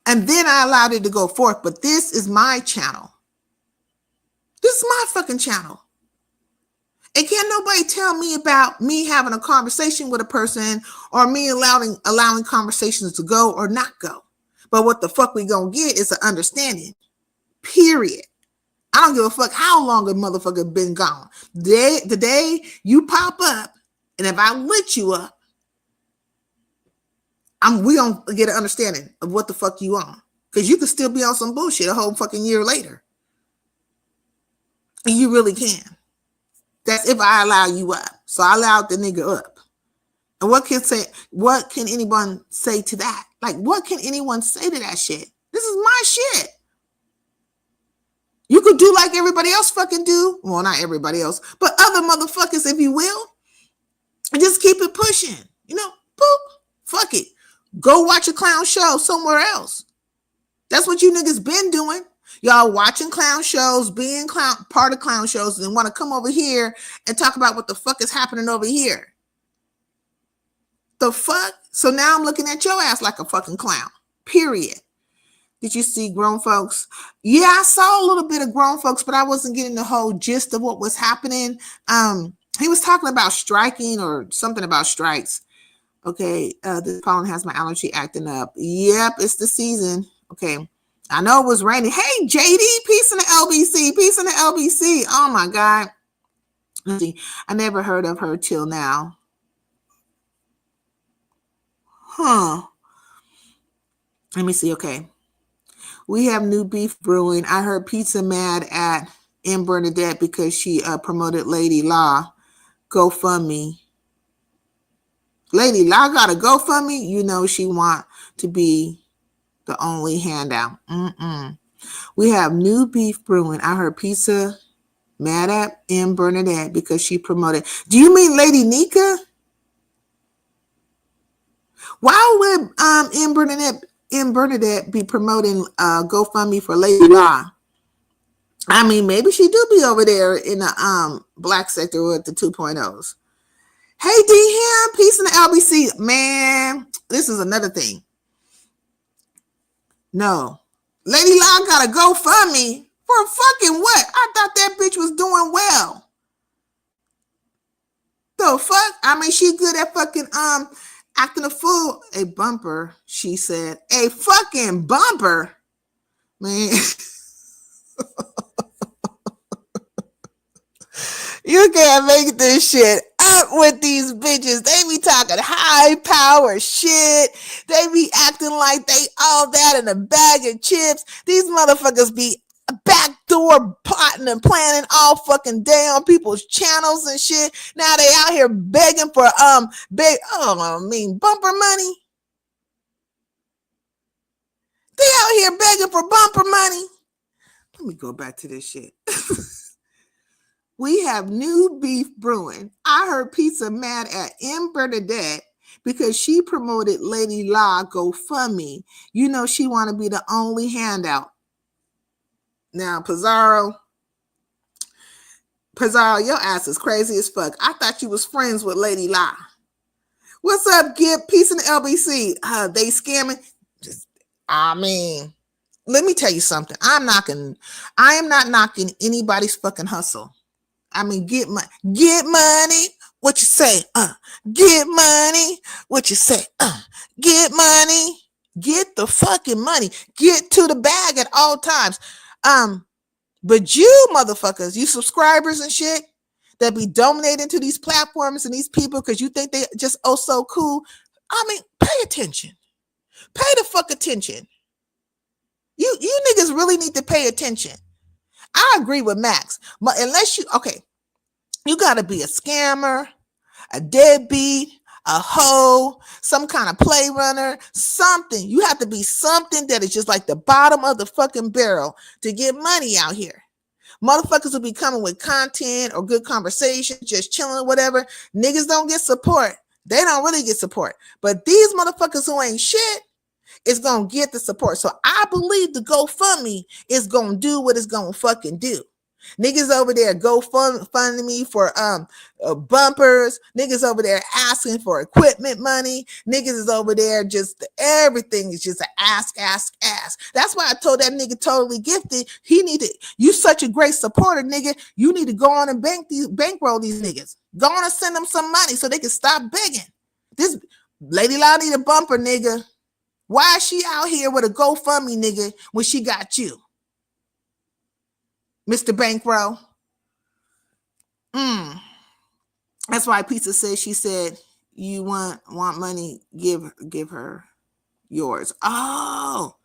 And then I allowed it to go forth. But this is my channel. This is my fucking channel. And can't nobody tell me about me having a conversation with a person or me allowing conversations to go or not go. But what the fuck we gonna get is an understanding. Period. I don't give a fuck how long a motherfucker been gone. The day you pop up, and if I lit you up, we gonna get an understanding of what the fuck you on. Because you could still be on some bullshit a whole fucking year later. And you really can. That's if I allow you up. So I allowed the nigga up. And what can anyone say to that? Like, what can anyone say to that shit? This is my shit. You could do like everybody else fucking do. Well, not everybody else, but other motherfuckers, if you will. And just keep it pushing. You know, boop, fuck it. Go watch a clown show somewhere else. That's what you niggas been doing. Y'all watching clown shows, being part of clown shows, and want to come over here and talk about what the fuck is happening over here. The fuck? So now I'm looking at your ass like a fucking clown. Period. Did you see Grown Folks? Yeah, I saw a little bit of Grown Folks, but I wasn't getting the whole gist of what was happening. He was talking about striking or something about strikes. Okay, this pollen has my allergy acting up. Yep, it's the season. Okay. I know it was raining. Hey, JD, peace in the LBC. Peace in the LBC. Oh, my God. Let's see. I never heard of her till now. Huh. Let me see. Okay. We have new beef brewing. I heard Pizza mad at M. Bernadette because she promoted Lady Law. GoFundMe. Lady Law got a GoFundMe? You know she want to be the only handout. We have new beef brewing. I heard Pizza mad at M. Bernadette because she promoted. Do you mean Lady Nika? Why would M. Bernadette be promoting GoFundMe for Lady Law? I mean, maybe she do be over there in the black sector with the 2.0s. Hey, D-Ham, peace in the LBC. Man, this is another thing. No. Lady Law got a GoFundMe for fucking what? I thought that bitch was doing well. The fuck? I mean, she good at fucking acting a fool. A bumper, she said. A fucking bumper? Man. You can't make this shit up with these bitches. They be talking high power shit. They be acting like they all that in a bag of chips. These motherfuckers be back store plotting and planning all fucking day on people's channels and shit. Now they out here begging for bumper money. They out here begging for bumper money. Let me go back to this shit. We have new beef brewing. I heard Pizza mad at M. Bernadette because she promoted Lady La GoFundMe. You know she want to be the only handout. Now, Pizarro, your ass is crazy as fuck. I thought you was friends with Lady La. What's up, Gib? Peace in the LBC. They scamming. Let me tell you something. I am not knocking anybody's fucking hustle. Get money. What you say? Get money. What you say? Get money. Get the fucking money. Get to the bag at all times. But you motherfuckers, you subscribers and shit that be donating to these platforms and these people because you think they just so cool. Pay attention. Pay the fuck attention. You niggas really need to pay attention. I agree with Max. Unless you gotta be a scammer, a deadbeat, a hoe, some kind of play runner, something. You have to be something that is just like the bottom of the fucking barrel to get money out here. Motherfuckers will be coming with content or good conversation, just chilling or whatever. Niggas don't get support. They don't really get support. But these motherfuckers who ain't shit is going to get the support. So I believe the GoFundMe is going to do what it's going to fucking do. Niggas over there funding me for bumpers. Niggas over there asking for equipment money. Niggas is over there just everything is just an ask. That's why I told that nigga Totally Gifted you such a great supporter, nigga. You need to go on and bankroll these niggas. Go on and send them some money so they can stop begging. This Lady La need a bumper, nigga. Why is she out here with a GoFundMe, nigga, when she got you? Mr. Bankroll. That's why Pizza said, she said, you want money, give her yours. Oh,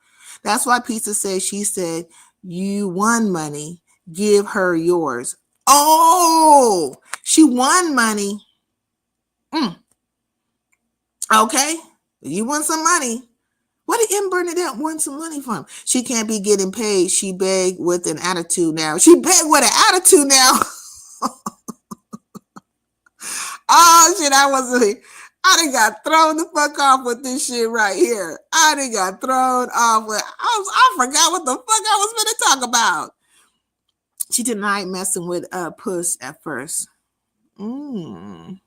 that's why Pizza said, she said, you won money, give her yours. Oh, she won money. Okay, you want some money. What did M. Bernadette want some money from? She can't be getting paid. She begged with an attitude now. Oh, shit, I done got thrown the fuck off with this shit right here. I done got thrown off with, I forgot what the fuck I was going to talk about. She denied messing with Puss at first. JD,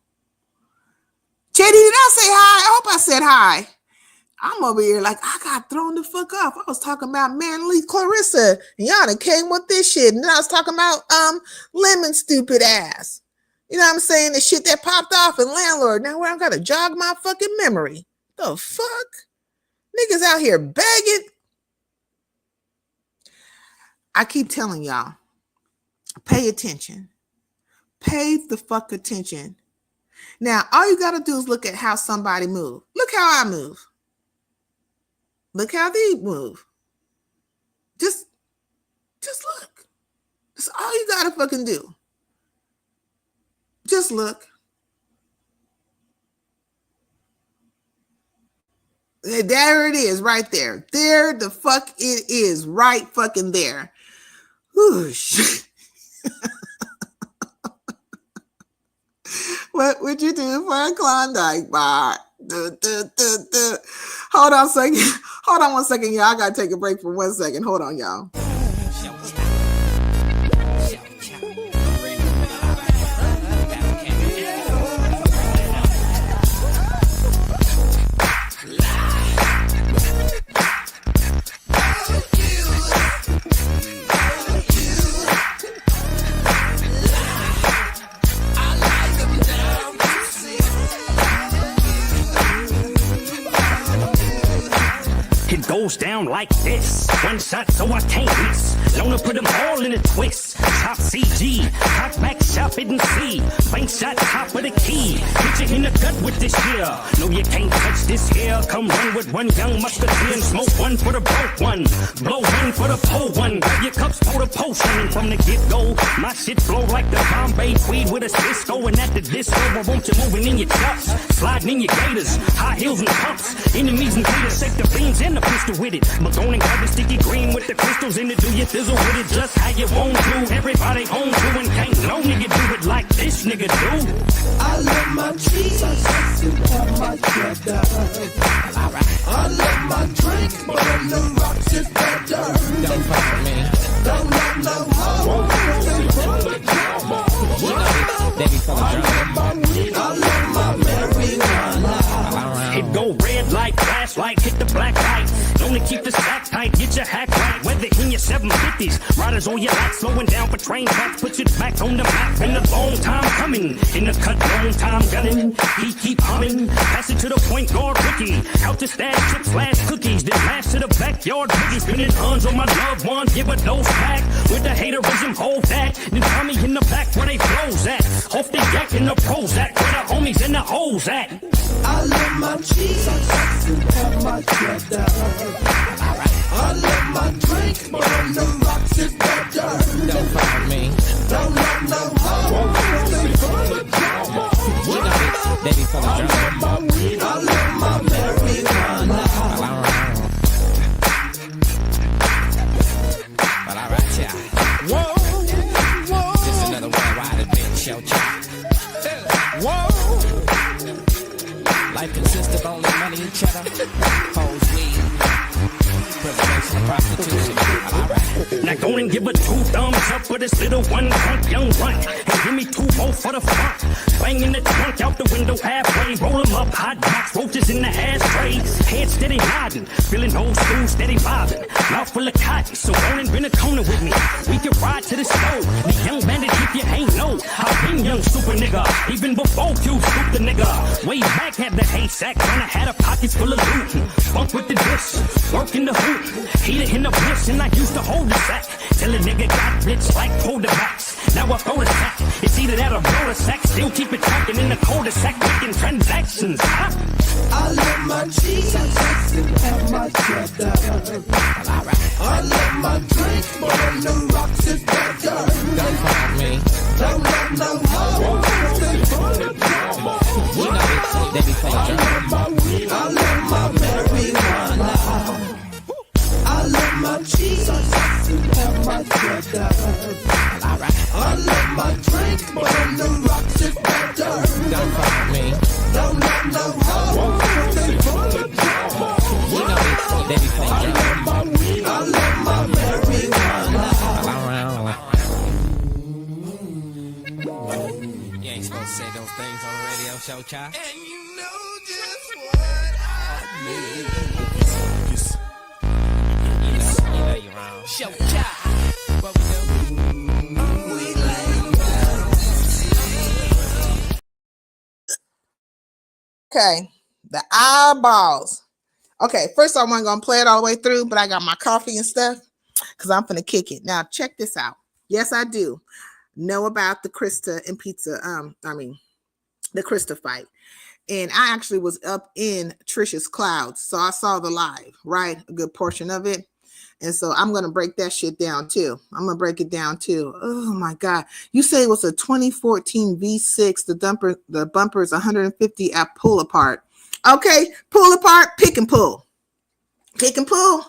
did I say hi? I hope I said hi. I'm over here like I got thrown the fuck off. I was talking about Manly Clarissa. And y'all done came with this shit. And then I was talking about Lemon stupid ass. You know what I'm saying? The shit that popped off in Landlord. Now where I gotta jog my fucking memory. The fuck? Niggas out here begging. I keep telling y'all, pay attention. Pay the fuck attention. Now, all you gotta do is look at how somebody move. Look how I move. Look how they move. Just look. That's all you gotta fucking do. Just look. There it is, right there. There the fuck it is, right fucking there. Ooh, shit. What would you do for a Klondike bar? Hold on a second. Hold on 1 second, y'all. I gotta take a break for 1 second. Hold on, y'all. goes down like this. One shot, so I can't miss. Loner put them all in a twist. Top CG, hot back, shop it and see. Bank shot, top of the key. Hit you in the gut with this here. No, you can't touch this here. Come run with one young musketeer and smoke one for the broke one. Blow one for the pole one. Grab your cups, pour the potion. And from the get-go, my shit flow like the Bombay Tweed with a Cisco. And at the disco, I want you moving in your cups. Sliding in your gators, high heels and pumps. Enemies and haters, shake the beans and the pistol with it. But go and grab the sticky green with the crystals in it. Do you thizzle with it just how you want to? Everybody on to and can't no nigga do it like this nigga do. I love my cheese and my cheddar. I love my drink, but on the rocks is better. Don't fuck with me. Don't let no hoe take from the drama. They be full of drama. I love my marijuana. It go red light, flashlight, hit the black light. Only keep the stack tight, get your hack right. Whether in your 750s, riders on your back, slowing down for train tracks, put it back on the map. Been a long time coming, in the cut, long time gunning. He keep humming, pass it to the point guard rookie. Out to stash chips, flash cookies, then pass to the backyard boogie. Spinning tons on my loved ones, give a dose back. With the haterism, hold that. Then Tommy in the back where they flows at. Off the yak in the Prozac, where the homies in the hoes at. I love my cheese and my cheddar. I love my drink, but on the rocks is better. Don't fuck with me. Don't let no hoe take from the drama. They be full of drama. I love my marijuana. But alright, yeah. Whoa. Just another worldwide adventure show, child. Whoa. Life consists of only money and cheddar. Hoes, weed, privilege, and prostitution. Alright. Now go and give a 2 thumbs up for this little one drunk young runt. And give me 2 more for the front. Banging the trunk out the window halfway. Roll 'em up, hot box, roaches in the ashtray. Head steady nodding, feeling old school, steady vibing. Mouth full of cotton, so go and bring a corner with me. We can ride to the stove. The young bandit, if you ain't know, I've been young super nigga. Even before Q scooped the nigga. Way back had the hay sack, when I had a pockets full of loot. Funk with the dish, work in the hoop. Heater in the bliss, and I used to hold the sack. Till a nigga got blitzed like quarterbacks. Now I throw the sack. It's either that or blow the sack. Still keep it tracking in the cul-de-sac, making transactions. Huh? I love my cheese and my cheddar. I love my drink, but on the rocks is better. Don't fuck with me. Don't let no hoe take from the drama. They be full of drama. I love my marijuana. I love my cheese and my cheddar. I love my drink, but on the rocks is better. Don't fuck with me. Don't let no hoe take from the drama. They be full of drama. I love my marijuana. You ain't supposed to say those things on the radio show, child. And you know just what I mean. You know you're wrong. Show, child. What we do? Okay, the eyeballs. Okay, first I wasn't gonna play it all the way through, but I got my coffee and stuff because I'm gonna kick it. Now check this out. Yes, I do know about the Krista and Pizza. The Krista fight, and I actually was up in Trisha's clouds, so I saw the live, right, a good portion of it. And so I'm gonna break that shit down too. I'm gonna break it down too. Oh my God! You say it was a 2014 V6. The bumper is 150 at pull apart. Okay, pull apart, pick and pull, pick and pull.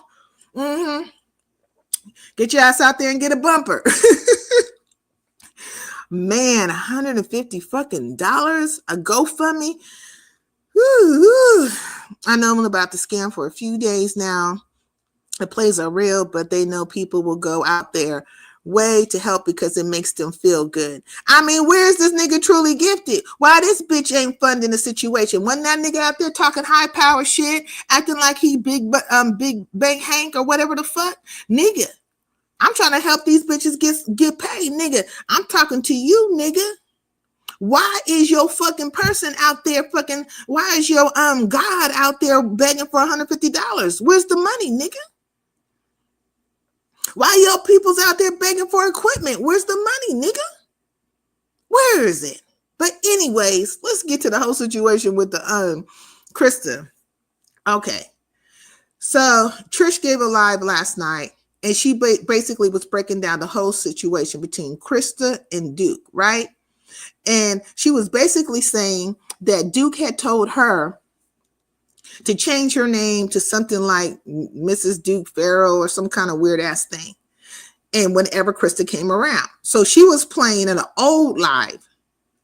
Get your ass out there and get a bumper. Man, $150 fucking dollars a GoFundMe. Woo. I know I'm about to scam for a few days now. The plays are real, but they know people will go out there way to help because it makes them feel good. I mean, where's this nigga truly gifted? Why this bitch ain't funding the situation? Wasn't that nigga out there talking high power shit, acting like he big bank Hank or whatever the fuck? Nigga, I'm trying to help these bitches get paid, nigga. I'm talking to you, nigga. Why is your fucking person out there fucking, why is your God out there begging for $150? Where's the money, nigga? Why your people's out there begging for equipment? Where's the money, nigga? Where is it? But anyways, let's get to the whole situation with the Krista. Okay. So Trish gave a live last night, and she basically was breaking down the whole situation between Krista and Duke, right? And she was basically saying that Duke had told her to change her name to something like Mrs. Duke Farrow or some kind of weird ass thing. And whenever Krista came around. So she was playing an old live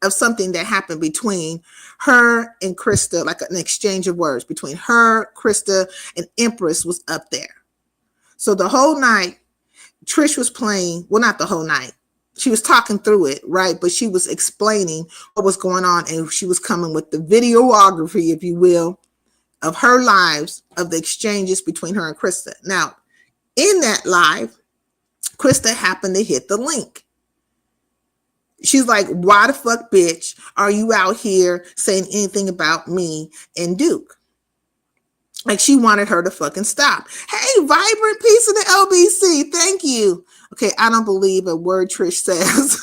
of something that happened between her and Krista, like an exchange of words between her, Krista, and Empress was up there. So the whole night, Trish was playing, well, not the whole night. She was talking through it, right? But she was explaining what was going on, and she was coming with the videography, if you will, of her lives, of the exchanges between her and Krista. Now, in that live, Krista happened to hit the link. She's like, why the fuck, bitch, are you out here saying anything about me and Duke? Like, she wanted her to fucking stop. Hey, vibrant piece of the LBC. Thank you. Okay, I don't believe a word Trish says.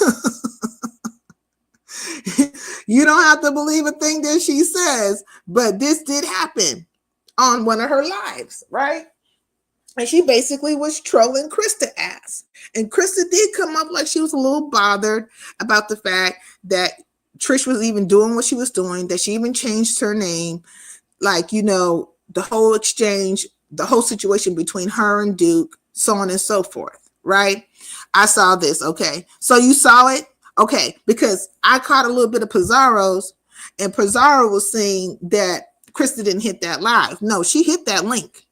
You don't have to believe a thing that she says, but this did happen on one of her lives, right? And she basically was trolling Krista ass. And Krista did come up like she was a little bothered about the fact that Trish was even doing what she was doing, that she even changed her name. Like, you know, the whole exchange, the whole situation between her and Duke, so on and so forth, right? I saw this, okay. So you saw it? Okay, because I caught a little bit of Pizarro's, and Pizarro was saying that Krista didn't hit that live. No, she hit that link.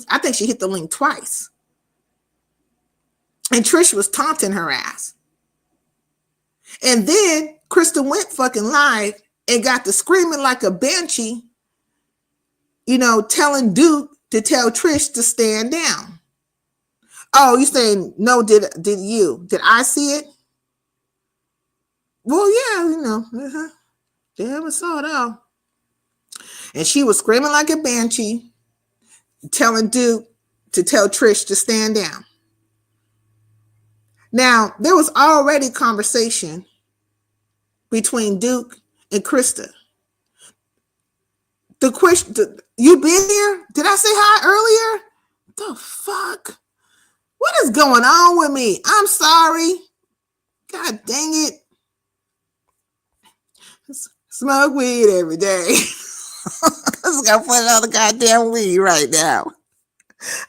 I think she hit the link twice. And Trish was taunting her ass. And then Krista went fucking live and got to screaming like a banshee, you know, telling Duke to tell Trish to stand down. Oh, you saying, no, did you? Did I see it? Well, yeah, you know. Damn, I saw it all. And she was screaming like a banshee, telling Duke to tell Trish to stand down. Now, there was already conversation between Duke and Krista. The question, you been here? Did I say hi earlier? The fuck? What is going on with me? I'm sorry. God dang it. Smoke weed every day. I just got to put on the goddamn weed right now.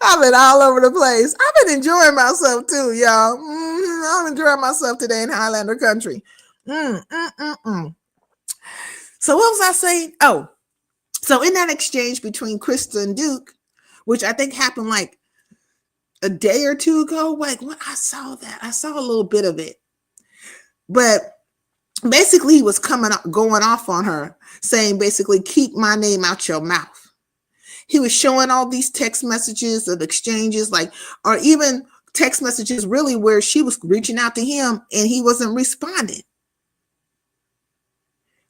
I've been all over the place. I've been enjoying myself too, y'all. I'm enjoying myself today in Highlander country. So what was I saying? Oh, so in that exchange between Krista and Duke, which I think happened like a day or two ago, like what I saw a little bit of it, but basically he was going off on her, saying basically, keep my name out your mouth. He was showing all these text messages of exchanges, like, or even text messages really where she was reaching out to him and he wasn't responding.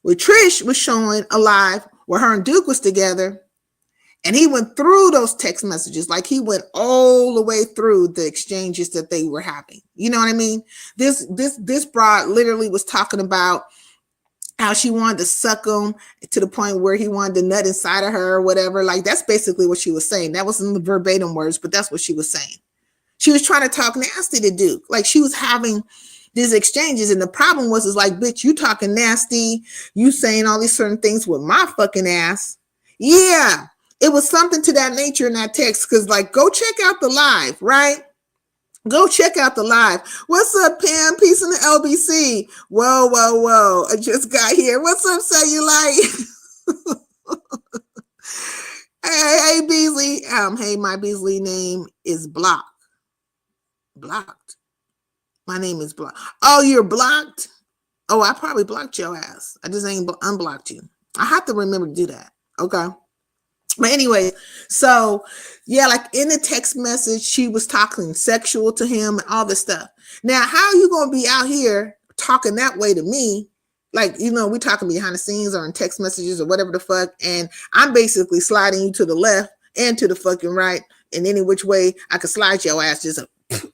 Well, Trish was showing a live where her and Duke was together, and he went through those text messages, like he went all the way through the exchanges that they were having. You know what I mean? This broad literally was talking about how she wanted to suck him to the point where he wanted to nut inside of her or whatever. Like, that's basically what she was saying. That wasn't the verbatim words, but that's what she was saying. She was trying to talk nasty to Duke. Like, she was having these exchanges, and the problem was, is like, bitch, you talking nasty, you saying all these certain things with my fucking ass. Yeah, it was something to that nature in that text, because, like, go check out the live, right? Go check out the live. What's up, Pam? Peace in the LBC. Whoa. I just got here. What's up, Cellulite? hey, Beasley. Hey, my Beasley name is Blocked. My name is Blocked. Oh, you're blocked? Oh, I probably blocked your ass. I just ain't unblocked you. I have to remember to do that. Okay. But anyway, so yeah, like in the text message, she was talking sexual to him and all this stuff. Now, how are you going to be out here talking that way to me? like, you know, we talking behind the scenes or in text messages or whatever the fuck, and I'm basically sliding you to the left and to the fucking right in any which way I could slide your ass. Just a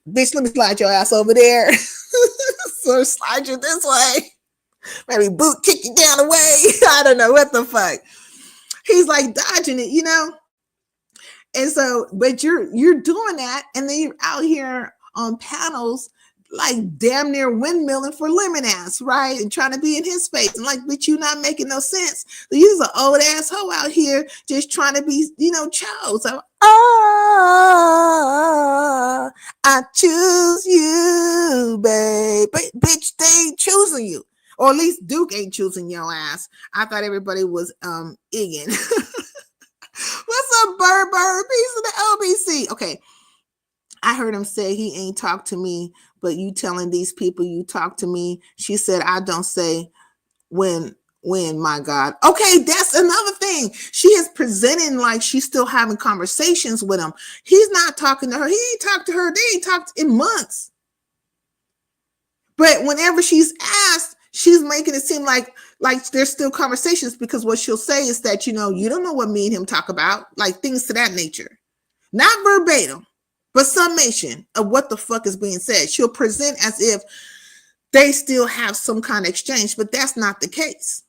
bitch, let me slide your ass over there. So slide you this way. Maybe boot kick you down the way. I don't know what the fuck. He's like dodging it, you know? And so, but you're doing that, and then you're out here on panels like damn near windmilling for lemon ass, right? And trying to be in his face. And like, bitch, you not making no sense. So you's an old ass hoe out here just trying to be, you know, chose. So, oh, I choose you, babe. But bitch, they ain't choosing you. Or at least Duke ain't choosing your ass. I thought everybody was egging. What's up, Bird? Piece of the LBC. Okay. I heard him say he ain't talked to me, but you telling these people you talk to me. She said, I don't say when, my God. Okay, that's another thing. She is presenting like she's still having conversations with him. He's not talking to her. He ain't talked to her. They ain't talked in months. But whenever she's asked, she's making it seem like there's still conversations, because what she'll say is that, you know, you don't know what me and him talk about, like things to that nature. Not verbatim, but summation of what the fuck is being said. She'll present as if they still have some kind of exchange, but that's not the case.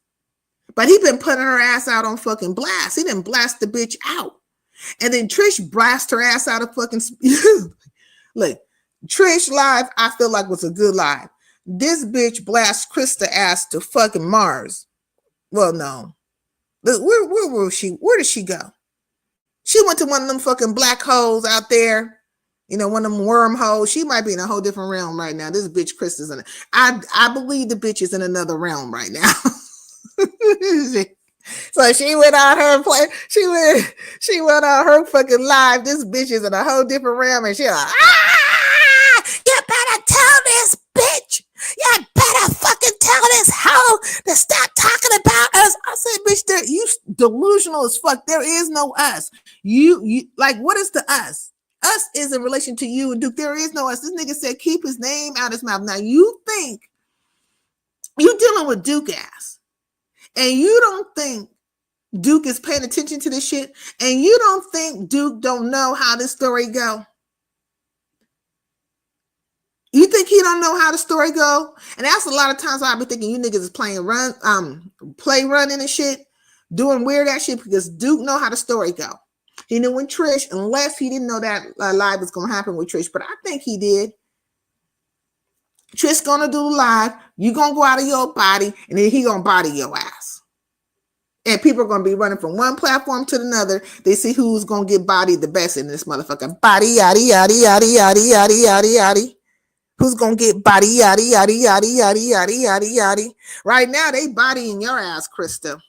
But he been putting her ass out on fucking blast. He didn't blast the bitch out. And then Trish blast her ass out of fucking... Look, Trish live, I feel like was a good live. This bitch blast Krista ass to fucking Mars. Well, no. Where was she? Where did she go? She went to one of them fucking black holes out there. You know, one of them wormholes. She might be in a whole different realm right now. This bitch Krista's in it. I believe the bitch is in another realm right now. So she went on her play. She went on her fucking live. This bitch is in a whole different realm, and she like, you better tell this bitch. You better fucking tell this hoe to stop talking about us. I said, bitch, you delusional as fuck. There is no us. You like, what is the us? Us is in relation to you and Duke. There is no us. This nigga said keep his name out his mouth. Now you think you dealing with Duke ass, and you don't think Duke is paying attention to this shit, and you don't think Duke don't know how this story go. You think he don't know how the story go? And that's a lot of times I be thinking you niggas is playing play running and shit, doing weird ass shit, because Duke know how the story go. He knew when Trish, unless he didn't know that live was gonna happen with Trish, but I think he did. Trish gonna do the live. You gonna go out of your body, and then he gonna body your ass. And people are gonna be running from one platform to another. They see who's gonna get bodied the best in this motherfucker. Body yaddy yaddy yaddy yaddy yaddy yaddy yaddy. Who's gonna get body yaddy yaddy yaddy yaddy yaddy yaddy yaddy? Right now they bodying your ass, Krista.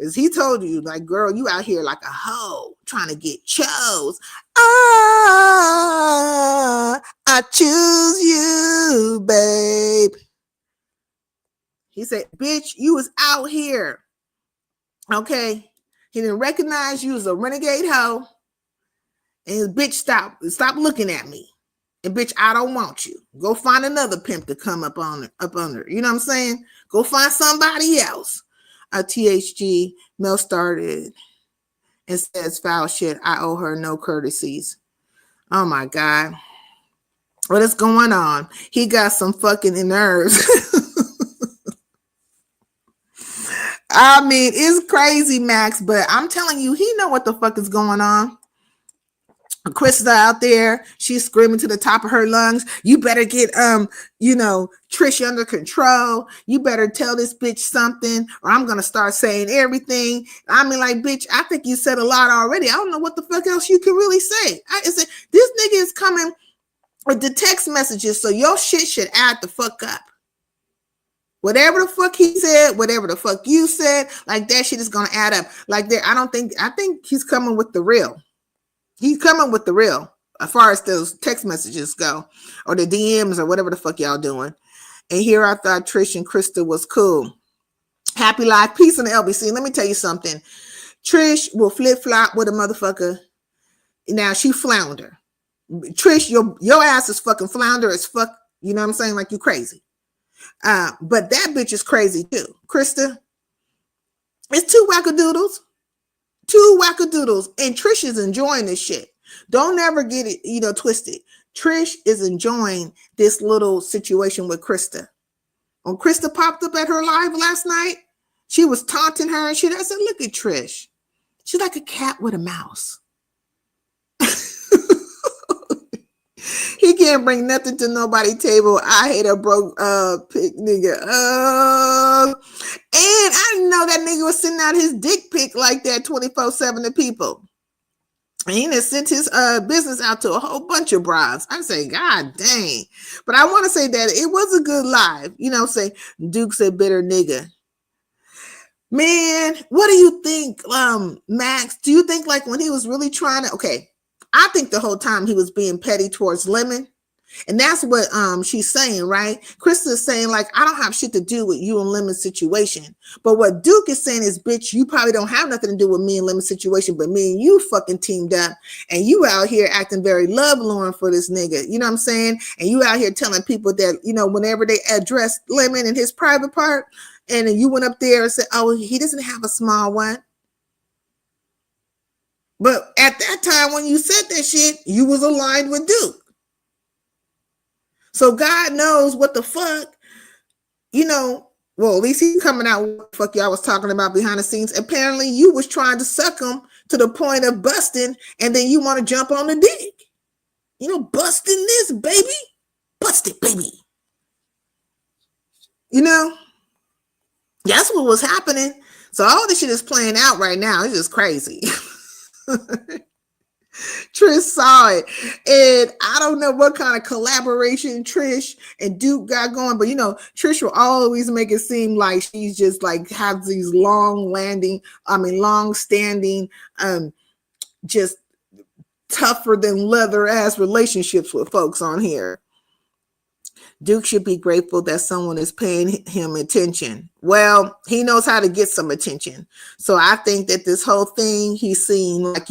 As he told you, like, girl, you out here like a hoe trying to get chose. I choose you, babe. He said, bitch, you was out here. Okay. He didn't recognize you as a renegade hoe. And bitch, stop looking at me. And bitch, I don't want you. Go find another pimp to come up on her. You know what I'm saying? Go find somebody else. THG Mel started and says foul shit. I owe her no courtesies. Oh my God. What is going on? He got some fucking nerves. I mean, it's crazy, Max, but I'm telling you, he know what the fuck is going on. Krista out there, she's screaming to the top of her lungs. You better get Trish under control. You better tell this bitch something, or I'm gonna start saying everything. I mean, like, bitch, I think you said a lot already. I don't know what the fuck else you can really say. This nigga is coming with the text messages, so your shit should add the fuck up. Whatever the fuck he said, whatever the fuck you said, like that shit is gonna add up. Like there, I think he's coming with the real. He's coming with the real as far as those text messages go, or the DMs, or whatever the fuck y'all doing. And here I thought Trish and Krista was cool. Happy life, peace in the LBC. Let me tell you something. Trish will flip-flop with a motherfucker. Now she flounder. Trish, your ass is fucking flounder as fuck. You know what I'm saying? Like you crazy. But that bitch is crazy too. Krista, it's two wackadoodles. Two wackadoodles. And Trish is enjoying this shit. Don't ever get it, twisted. Trish is enjoying this little situation with Krista. When Krista popped up at her live last night, she was taunting her and shit. I said, look at Trish. She's like a cat with a mouse. He can't bring nothing to nobody's table. I hate a broke pick nigga. And I didn't know that nigga was sending out his dick pic like that 24/7 to people. And he just sent his business out to a whole bunch of brides. I say, God dang. But I want to say that it was a good live. Say Duke's a bitter nigga. Man, what do you think, Max? Do you think like when he was really trying to, okay, I think the whole time he was being petty towards Lemon. And that's what she's saying, right? Krista is saying, like, I don't have shit to do with you and Lemon's situation. But what Duke is saying is, bitch, you probably don't have nothing to do with me and Lemon's situation, but me and you fucking teamed up. And you out here acting very lovelorn for this nigga. You know what I'm saying? And you out here telling people that, whenever they address Lemon in his private part, and then you went up there and said, oh, he doesn't have a small one. But at that time when you said that shit, you was aligned with Duke. So God knows what the fuck, well, at least he's coming out what the fuck y'all was talking about behind the scenes. Apparently you was trying to suck him to the point of busting, and then you want to jump on the dick. Busting this, baby. Bust it, baby. That's what was happening. So all this shit is playing out right now. It's just crazy. Trish saw it, and I don't know what kind of collaboration Trish and Duke got going, but Trish will always make it seem like she's just like has these long-standing, just tougher than leather ass relationships with folks on here. Duke should be grateful that someone is paying him attention. Well, he knows how to get some attention. So I think that this whole thing he's seen, like,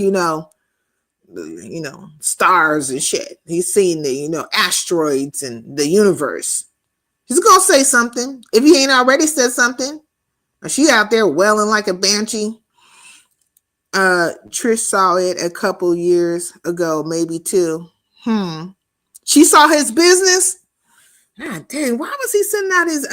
stars and shit. He's seen the, asteroids and the universe. He's going to say something. If he ain't already said something. She out there wailing like a banshee. Trish saw it a couple years ago, maybe two. She saw his business. God dang, why was he sending out his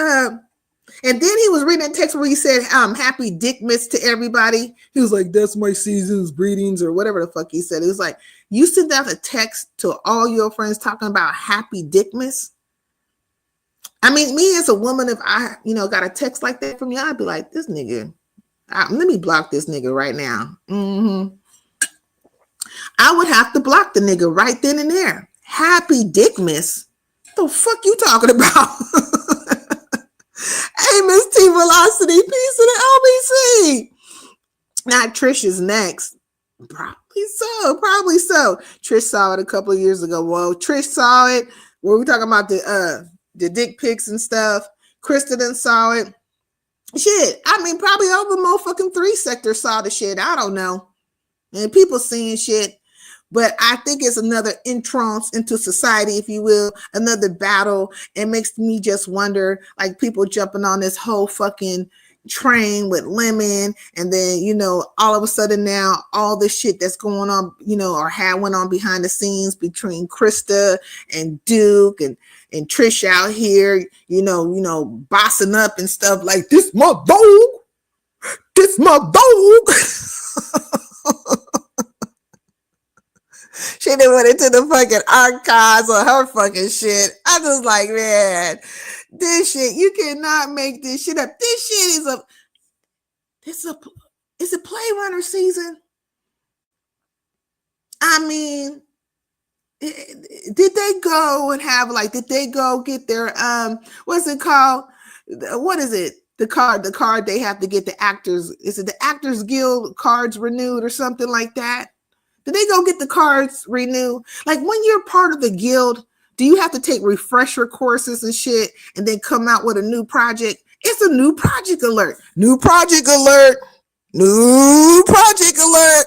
and then he was reading a text where he said happy Dickmas to everybody. He was like, that's my season's greetings, or whatever the fuck he said. It was like, you sent out a text to all your friends talking about happy Dickmas. I mean, me as a woman, if I got a text like that from you, I'd be like, this nigga, let me block this nigga right now. I would have to block the nigga right then and there. Happy Dickmas. The fuck you talking about? Hey, Miss T Velocity, peace to the LBC. Now Trish is next. Probably so. Trish saw it a couple of years ago. Well, Trish saw it. Were we talking about the dick pics and stuff? Krista done saw it. Shit, I mean, probably all the motherfucking 3 sectors saw the shit. I don't know. And people seeing shit. But I think it's another entrance into society, if you will, another battle. It makes me just wonder, like, people jumping on this whole fucking train with Lemon, and then, all of a sudden now, all this shit that's going on, or went on behind the scenes between Krista and Duke and Trish out here, bossing up and stuff like, this my dog. She done went into the fucking archives of her fucking shit. I just like, man, this shit, you cannot make this shit up. This shit is a Play Runner season. I mean, did they go and have did they go get their, what's it called? What is it? The card they have to get the actors. Is it the Actors Guild cards renewed or something like that? Did they go get the cards renewed? Like, when you're part of the guild, do you have to take refresher courses and shit and then come out with a new project? It's a new project alert. New project alert. New project alert.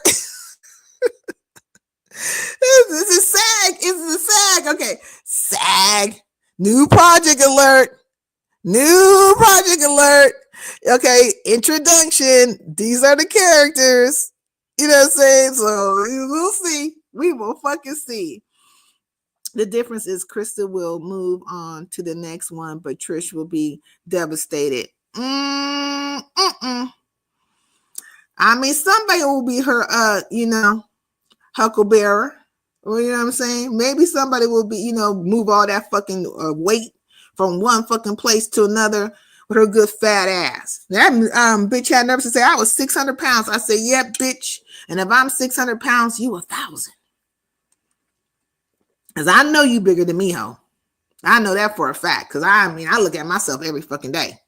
This is SAG. It's a SAG. Okay. SAG. New project alert. New project alert. Okay, introduction. These are the characters. You know what I'm saying? So we'll see. We will fucking see. The difference is Krista will move on to the next one, but Trish will be devastated. I mean, somebody will be her, hucklebearer. Well, you know what I'm saying? Maybe somebody will be, move all that fucking weight from one fucking place to another with her good fat ass. That bitch had nerves to say I was 600 pounds. I said, yep, bitch. And if I'm 600 pounds, you 1,000. Because I know you bigger than me, ho. I know that for a fact. Because I look at myself every fucking day.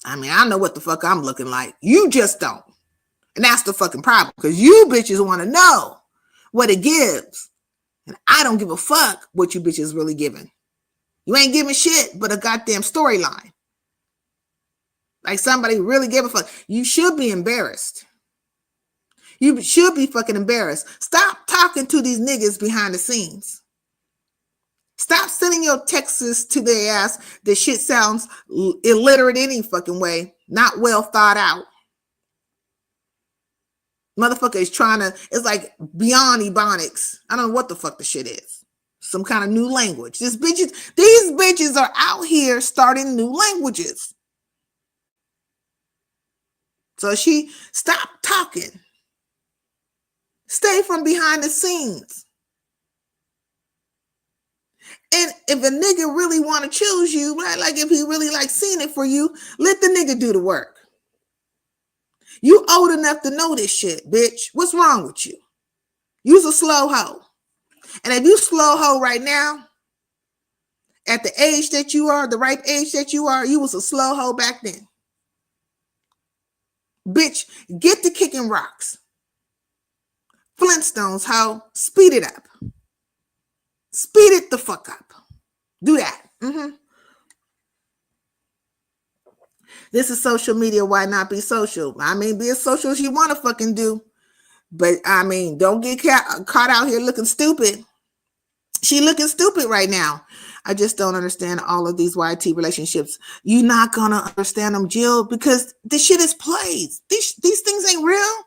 I mean, I know what the fuck I'm looking like. You just don't. And that's the fucking problem. Because you bitches want to know what it gives. And I don't give a fuck what you bitches really giving. You ain't giving shit but a goddamn storyline. Like somebody really gave a fuck. You should be embarrassed. You should be fucking embarrassed. Stop talking to these niggas behind the scenes. Stop sending your texts to their ass. This shit sounds illiterate any fucking way. Not well thought out. Motherfucker is trying to, it's like beyond ebonics. I don't know what the fuck the shit is. Some kind of new language. These bitches are out here starting new languages. So stop talking. Stay from behind the scenes. And if a nigga really want to choose you, right? Like if he really like seeing it for you, let the nigga do the work. You old enough to know this shit, bitch. What's wrong with you? You's a slow hoe. And if you slow hoe right now, at the age that you are, the ripe age that you are, you was a slow hoe back then. Bitch, get to kicking rocks. Flintstones, hoe. Speed it up. Speed it the fuck up. Do that. This is social media. Why not be social? I mean, be as social as you want to fucking do. But, I mean, don't get caught out here looking stupid. She looking stupid right now. I just don't understand all of these YT relationships. You're not going to understand them, Jill, because this shit is plays. These things ain't real.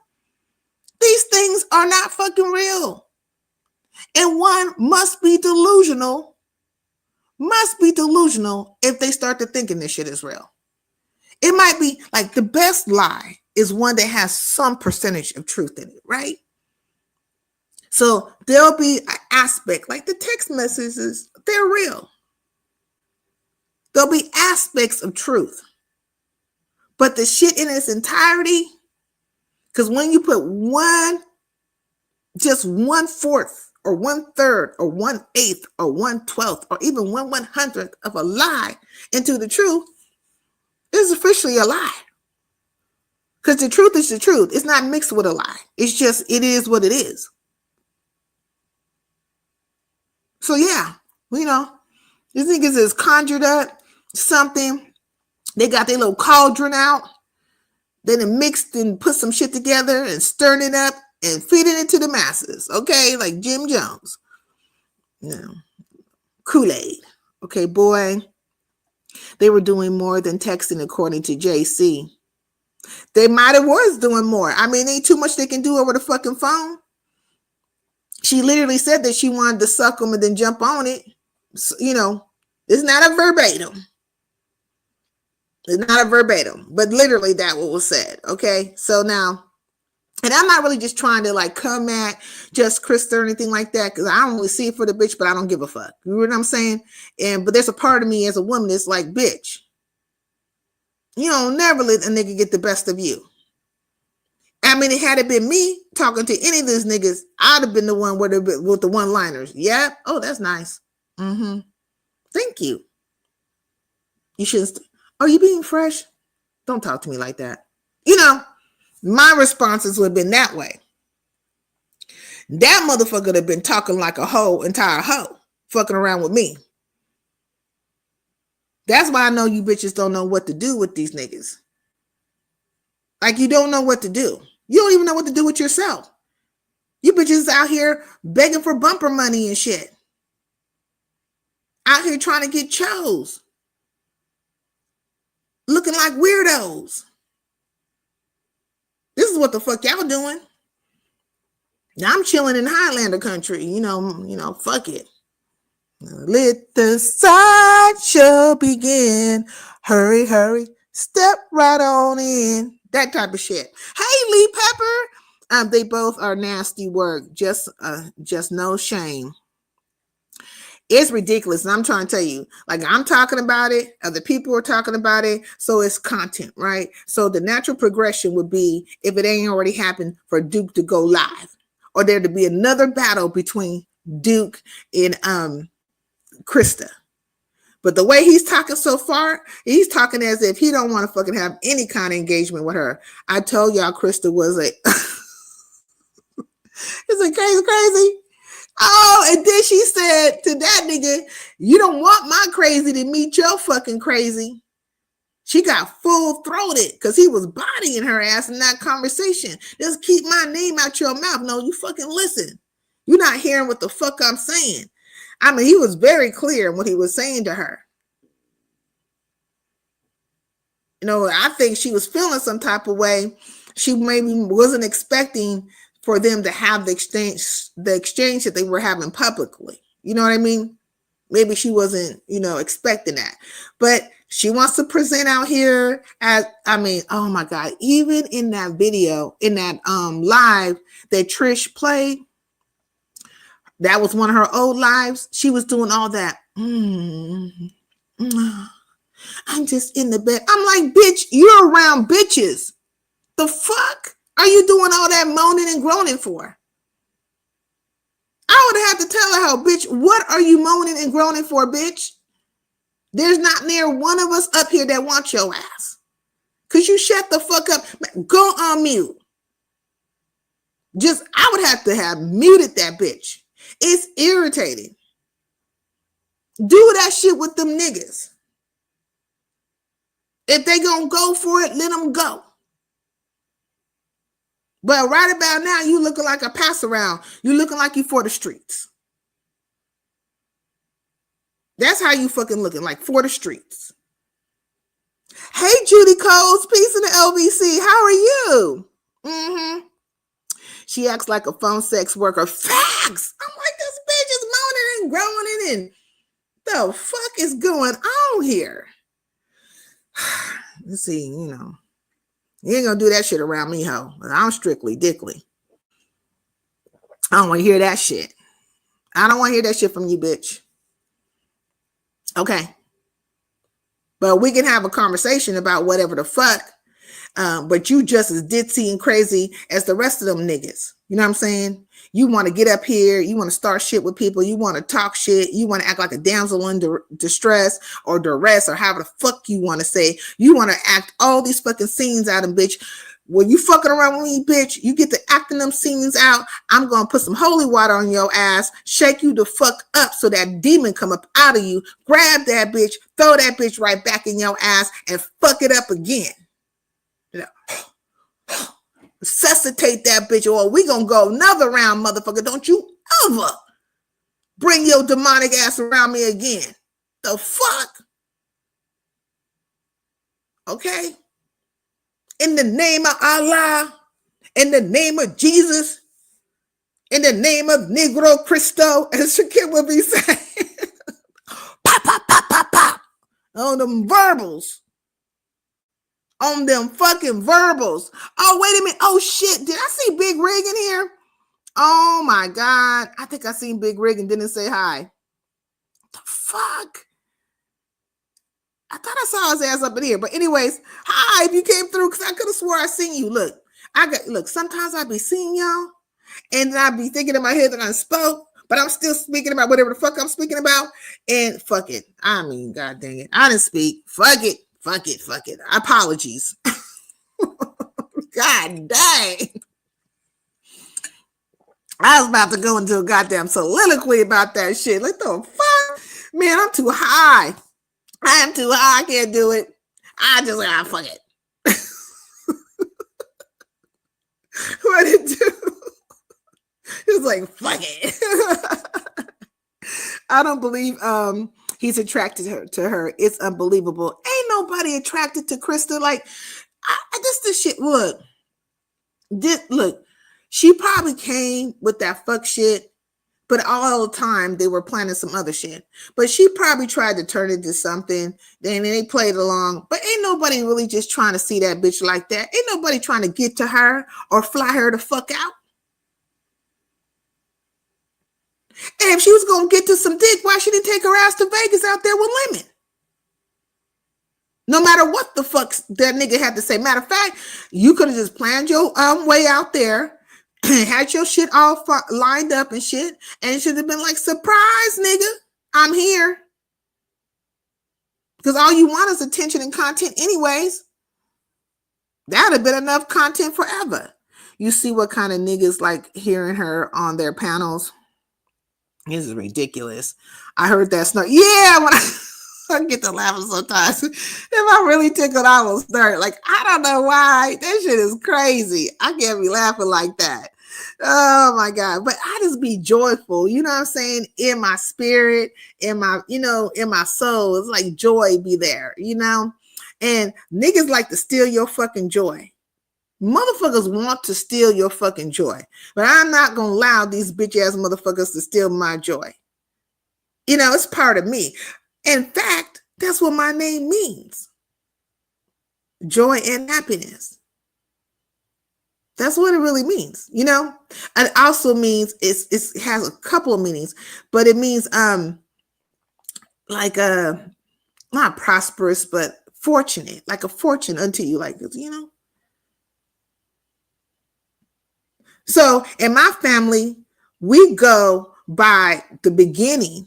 These things are not fucking real. And one must be delusional if they start to thinking this shit is real. It might be like the best lie is one that has some percentage of truth in it, right? So there'll be an aspect, like the text messages, they're real. There'll be aspects of truth. But the shit in its entirety, because when you put just 1/4 or 1/3 or 1/8 or 1/12 or even 1/100th of a lie into the truth, it's officially a lie. Because the truth is the truth. It's not mixed with a lie. It's just, it is what it is. So yeah, these niggas is conjured up something. They got their little cauldron out. They done mixed and put some shit together and stirred it up and feeding it to the masses. Okay, like Jim Jones. Kool-Aid. Okay, boy. They were doing more than texting, according to JC. They might have was doing more. I mean, ain't too much they can do over the fucking phone. She literally said that she wanted to suck them and then jump on it. So, it's not a verbatim. It's not a verbatim, but literally that what was said. Okay, so now, and I'm not really just trying to like come at just Krista or anything like that, because I don't really see it for the bitch, but I don't give a fuck. You know what I'm saying? But there's a part of me as a woman that's like, bitch, you don't never let a nigga get the best of you. I mean, it had it been me talking to any of these niggas, I'd have been the one with the one-liners. Yeah. Oh, that's nice. Thank you. You shouldn't. Are you being fresh? Don't talk to me like that. My responses would have been that way. That motherfucker would have been talking like a entire hoe, fucking around with me. That's why I know you bitches don't know what to do with these niggas. Like, you don't know what to do. You don't even know what to do with yourself. You bitches out here begging for bumper money and shit. Out here trying to get chose. looking like weirdos. This is what the fuck y'all doing. Now I'm chilling in Highlander country, fuck it. Let the sideshow begin. Hurry, hurry, step right on in. That type of shit. Hey, Lee Pepper. They both are nasty work. Just no shame. It's ridiculous. And I'm trying to tell you, like, I'm talking about it, other people are talking about it, so it's content, right? So the natural progression would be, if it ain't already happened, for Duke to go live, or there to be another battle between Duke and Krista. But the way he's talking so far, he's talking as if he don't want to fucking have any kind of engagement with her. I told y'all Krista was a it's a crazy. Oh, and then she said to that nigga, you don't want my crazy to meet your fucking crazy. She got full-throated because he was bodying her ass in that conversation. Just keep my name out your mouth. No, you fucking listen. You're not hearing what the fuck I'm saying. I mean, he was very clear in what he was saying to her. I think she was feeling some type of way. She maybe wasn't expecting for them to have the exchange that they were having publicly. You know what I mean? Maybe she wasn't, expecting that. But she wants to present out here as, oh my God, even in that video, in that live that Trish played, that was one of her old lives. She was doing all that. I'm just in the bed. I'm like, bitch, you're around bitches. The fuck are you doing all that moaning and groaning for? I would have to tell her, bitch, what are you moaning and groaning for, bitch? There's not near one of us up here that wants your ass. Cause you shut the fuck up. Go on mute. I would have to have muted that bitch. It's irritating. Do that shit with them niggas. If they gonna go for it, let them go. But right about now, you looking like a pass around. You looking like you for the streets. That's how you fucking looking, like for the streets. Hey, Judy Coles, peace in the LBC. How are you? She acts like a phone sex worker. Facts. I'm like, this bitch is moaning and groaning and the fuck is going on here? Let's see, you ain't gonna do that shit around me, ho. I'm strictly dickly. I don't want to hear that shit. I don't want to hear that shit from you, bitch. Okay. But we can have a conversation about whatever the fuck. But you just as ditzy and crazy as the rest of them niggas. You know what I'm saying? You want to get up here. You want to start shit with people. You want to talk shit. You want to act like a damsel in distress or duress or however the fuck you want to say. You want to act all these fucking scenes out of bitch. When you fucking around with me, bitch, you get to acting them scenes out. I'm going to put some holy water on your ass, shake you the fuck up so that demon come up out of you, grab that bitch, throw that bitch right back in your ass and fuck it up again. Resuscitate that bitch, or we gonna go another round, motherfucker. Don't you ever bring your demonic ass around me again. The fuck? Okay? In the name of Allah, in the name of Jesus, in the name of Negro Cristo, as Shakir would be saying. Pop, pop, pop, pop, pop. On them verbals. On them fucking verbals. Oh, wait a minute. Oh, shit. Did I see Big Rig in here? Oh, my God. I think I seen Big Rig and didn't say hi. The fuck? I thought I saw his ass up in here. But anyways, hi, if you came through, because I could have swore I seen you. Look, sometimes I be seeing y'all, and then I be thinking in my head that I spoke, but I'm still speaking about whatever the fuck I'm speaking about. And fuck it. I mean, God dang it. I didn't speak. Fuck it. Fuck it. Apologies. God dang. I was about to go into a goddamn soliloquy about that shit. Like the fuck? Man, I'm too high. I am too high. I can't do it. I just fuck it. What did it do? It was like, fuck it. I don't believe He's attracted to her. It's unbelievable. Ain't nobody attracted to Krista. Like, this shit. Look, she probably came with that fuck shit, but all the time they were planning some other shit. But she probably tried to turn it into something. Then they played along. But ain't nobody really just trying to see that bitch like that. Ain't nobody trying to get to her or fly her the fuck out. And if she was going to get to some dick, why she didn't take her ass to Vegas out there with Lemon? No matter what the fuck that nigga had to say. Matter of fact, you could have just planned your way out there, had your shit all lined up and shit, and it should have been like, surprise, nigga, I'm here. Because all you want is attention and content anyways. That would have been enough content forever. You see what kind of niggas like hearing her on their panels? This is ridiculous. I heard that snort. Yeah, when I get to laughing sometimes. If I really tickled, I will start. Like, I don't know why. That shit is crazy. I can't be laughing like that. Oh my God. But I just be joyful. You know what I'm saying? In my spirit, in my, in my soul. It's like joy be there, And niggas like to steal your fucking joy. Motherfuckers want to steal your fucking joy. But I'm not going to allow these bitch ass motherfuckers to steal my joy. It's part of me. In fact, that's what my name means. Joy and happiness. That's what it really means, And it also means it has a couple of meanings, but it means like not prosperous, but fortunate, like a fortune unto you, like this, So in my family, we go by the beginning.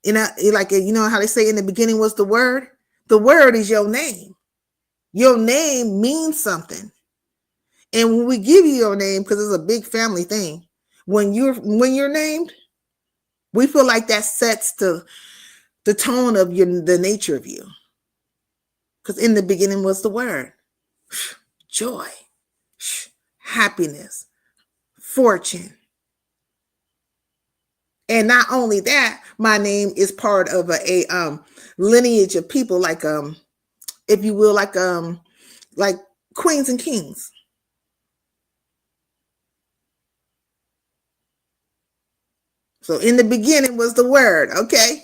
Like, how they say in the beginning was the word? The word is your name. Your name means something. And when we give you your name, because it's a big family thing, when you're named, we feel like that sets the tone of the nature of you. Because in the beginning was the word. Joy, happiness, fortune. And not only that, my name is part of a lineage of people like if you will, like queens and kings. So in the beginning was the word, okay?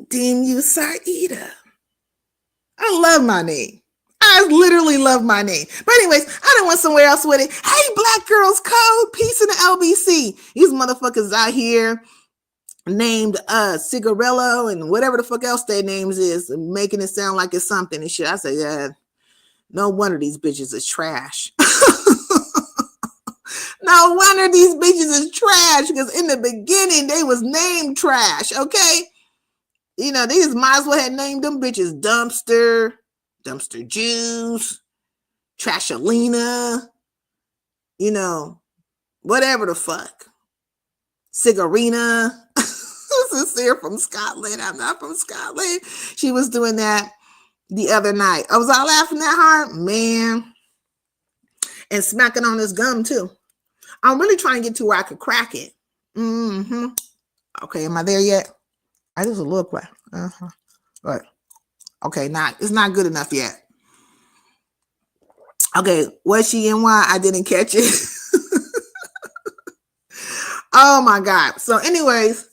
Deem you Saida. I love my name. I literally love my name. But anyways, I done went somewhere else with it. Hey, Black Girls Code, peace in the LBC. These motherfuckers out here named Cigarello and whatever the fuck else their names is, making it sound like it's something and shit. I say, yeah, no wonder these bitches is trash. No wonder these bitches is trash, because in the beginning they was named trash, okay? These might as well have named them bitches Dumpster Juice, Trashalina, whatever the fuck. Cigarina. Sincere from Scotland. I'm not from Scotland. She was doing that the other night. I was all laughing that hard, man. And smacking on this gum too. I'm really trying to get to where I could crack it. Okay, am I there yet? I just look like. But okay, it's not good enough yet. Okay, was she in why? I didn't catch it. Oh my God. So anyways,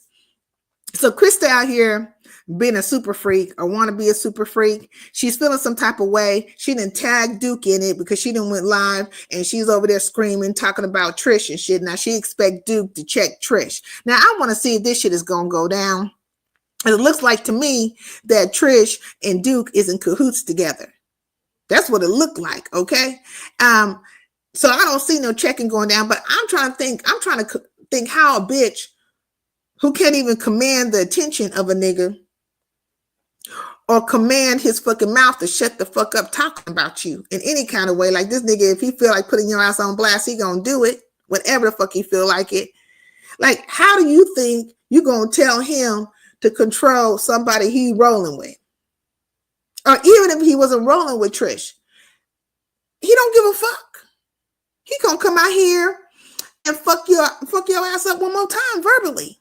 so Krista out here being a super freak or want to be a super freak. She's feeling some type of way. She didn't tag Duke in it because she didn't went live and she's over there screaming, talking about Trish and shit. Now she expect Duke to check Trish. Now I want to see if this shit is going to go down. It looks like to me that Trish and Duke is in cahoots together. That's what it looked like. Okay. So I don't see no checking going down, but I'm trying to think how a bitch who can't even command the attention of a nigga or command his fucking mouth to shut the fuck up talking about you in any kind of way. Like this nigga, if he feel like putting your ass on blast, he gonna do it whenever the fuck he feel like it. Like, how do you think you gonna tell him to control somebody he rolling with? Or even if he wasn't rolling with Trish, he don't give a fuck. He gonna come out here and fuck your ass up one more time verbally.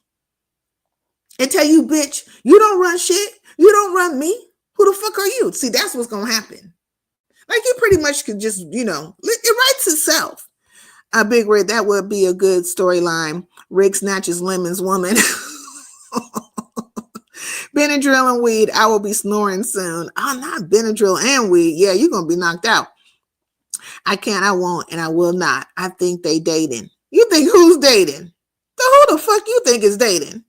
and tell you, bitch, you don't run shit. You don't run me. Who the fuck are you? See, that's what's going to happen. Like, you pretty much could just, it writes itself. A Big Rig, that would be a good storyline. Rig snatches lemons, woman. Benadryl and weed. I will be snoring soon. Oh, not Benadryl and weed. Yeah, you're going to be knocked out. I can't, I won't, and I will not. I think they dating. You think who's dating? Who the fuck you think is dating?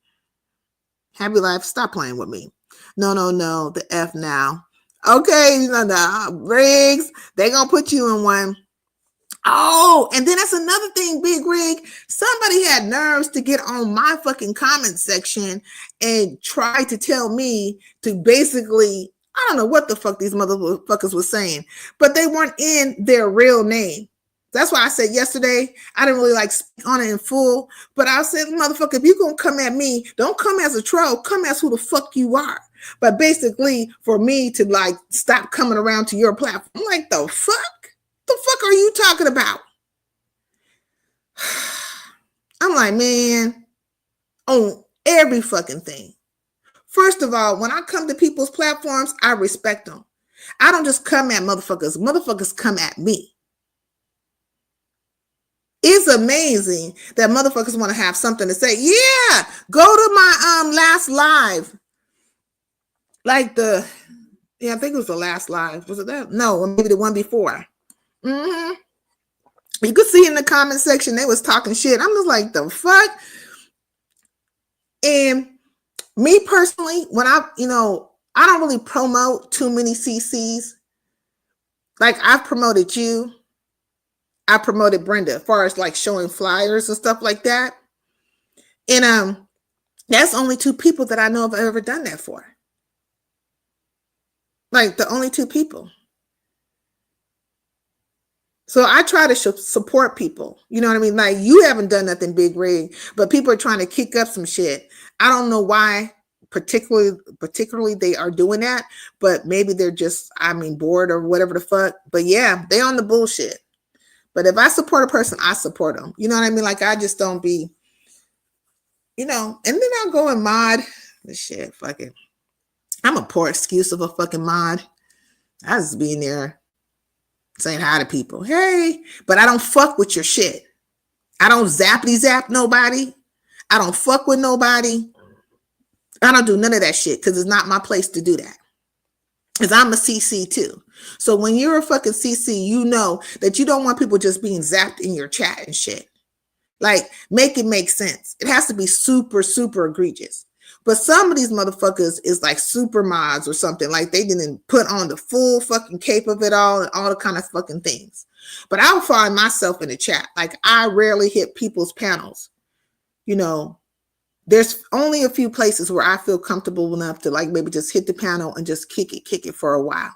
Happy life, stop playing with me. No, the F now. Okay, no, Riggs, they gonna put you in one. Oh, and then that's another thing, Big Rig. Somebody had nerves to get on my fucking comment section and try to tell me to basically, I don't know what the fuck these motherfuckers was saying, but they weren't in their real name. That's why I said yesterday, I didn't really like speak on it in full, but I said, motherfucker, if you're going to come at me, don't come as a troll, come as who the fuck you are. But basically, for me to like stop coming around to your platform, I'm like, the fuck? The fuck are you talking about? I'm like, man, on every fucking thing. First of all, when I come to people's platforms, I respect them. I don't just come at motherfuckers. Motherfuckers come at me. It's amazing that motherfuckers want to have something to say. Yeah, go to my last live. Like I think it was the last live. Was it that? No, maybe the one before. You could see in the comment section, they was talking shit. I'm just like, the fuck? And me personally, when I don't really promote too many CCs. Like, I've promoted you. I promoted Brenda as far as like showing flyers and stuff like that. And that's only 2 people that I know I've ever done that for. Like, the only 2 people. So I try to support people. You know what I mean? Like, you haven't done nothing, Big Rig, but people are trying to kick up some shit. I don't know why particularly they are doing that, but maybe they're just, bored or whatever the fuck. But yeah, they on the bullshit. But if I support a person, I support them. You know what I mean? Like, I just don't be, and then I'll go and mod the shit. Fuck it. I'm a poor excuse of a fucking mod. I just be in there saying hi to people. Hey, but I don't fuck with your shit. I don't zappity zap nobody. I don't fuck with nobody. I don't do none of that shit because it's not my place to do that. Because I'm a CC too. So when you're a fucking CC, you know that you don't want people just being zapped in your chat and shit. Like, make it make sense. It has to be super, super egregious. But some of these motherfuckers is like super mods or something. Like, they didn't put on the full fucking cape of it all and all the kind of fucking things. But I'll find myself in the chat. Like, I rarely hit people's panels. There's only a few places where I feel comfortable enough to like maybe just hit the panel and just kick it for a while.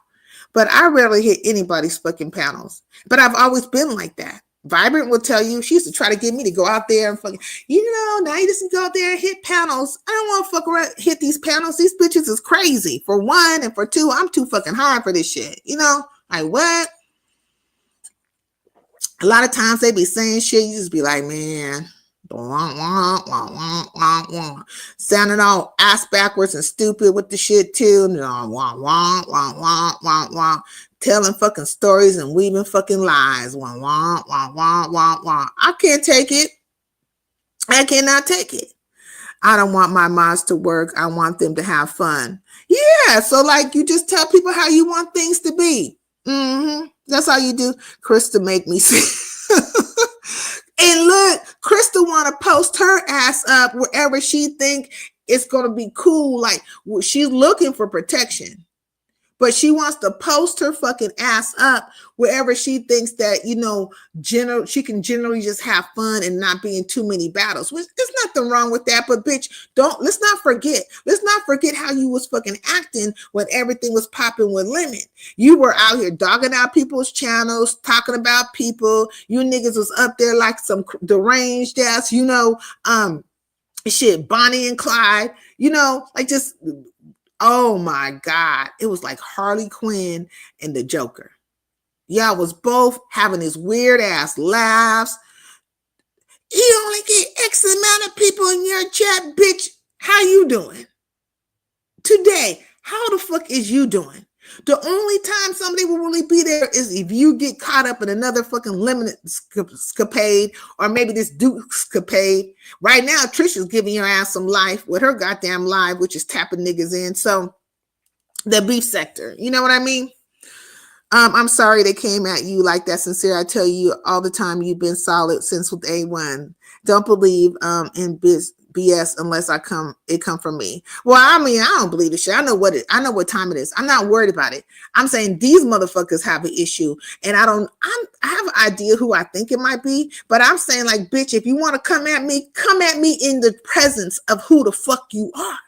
But I rarely hit anybody's fucking panels. But I've always been like that. Vibrant will tell you, she used to try to get me to go out there and fucking, now you just go out there and hit panels. I don't want to fuck around, hit these panels. These bitches is crazy. For 1, and for 2, I'm too fucking high for this shit. Like, what? A lot of times they be saying shit, you just be like, man, sounding all ass backwards and stupid with the shit too. Telling fucking stories and weaving fucking lies. I can't take it. I cannot take it. I don't want my mods to work. I want them to have fun. Yeah, so like, you just tell people how you want things to be. That's how you do. Krista make me see. And look, Krista want to post her ass up wherever she think it's going to be cool. Like, she's looking for protection. But she wants to post her fucking ass up wherever she thinks that, she can generally just have fun and not be in too many battles. Which, there's nothing wrong with that. But bitch, let's not forget how you was fucking acting when everything was popping with Lemon. You were out here dogging out people's channels, talking about people. You niggas was up there like some deranged ass, shit, Bonnie and Clyde, like just... Oh my God. It was like Harley Quinn and the Joker. Y'all was both having these weird ass laughs. You only get X amount of people in your chat, bitch. How you doing? Today, how the fuck is you doing? The only time somebody will really be there is if you get caught up in another fucking limited escapade, or maybe this Duke escapade. Right now, Trisha's giving your ass some life with her goddamn live, which is tapping niggas in. So the beef sector, you know what I mean? I'm sorry they came at you like that, Sincere. I tell you all the time, you've been solid since with A1. Don't believe in BS unless it come from me. Well, I mean, I don't believe the shit. I know what time it is. I'm not worried about it. I'm saying these motherfuckers have an issue, and I have an idea who I think it might be, but I'm saying, like, bitch, if you want to come at me in the presence of who the fuck you are,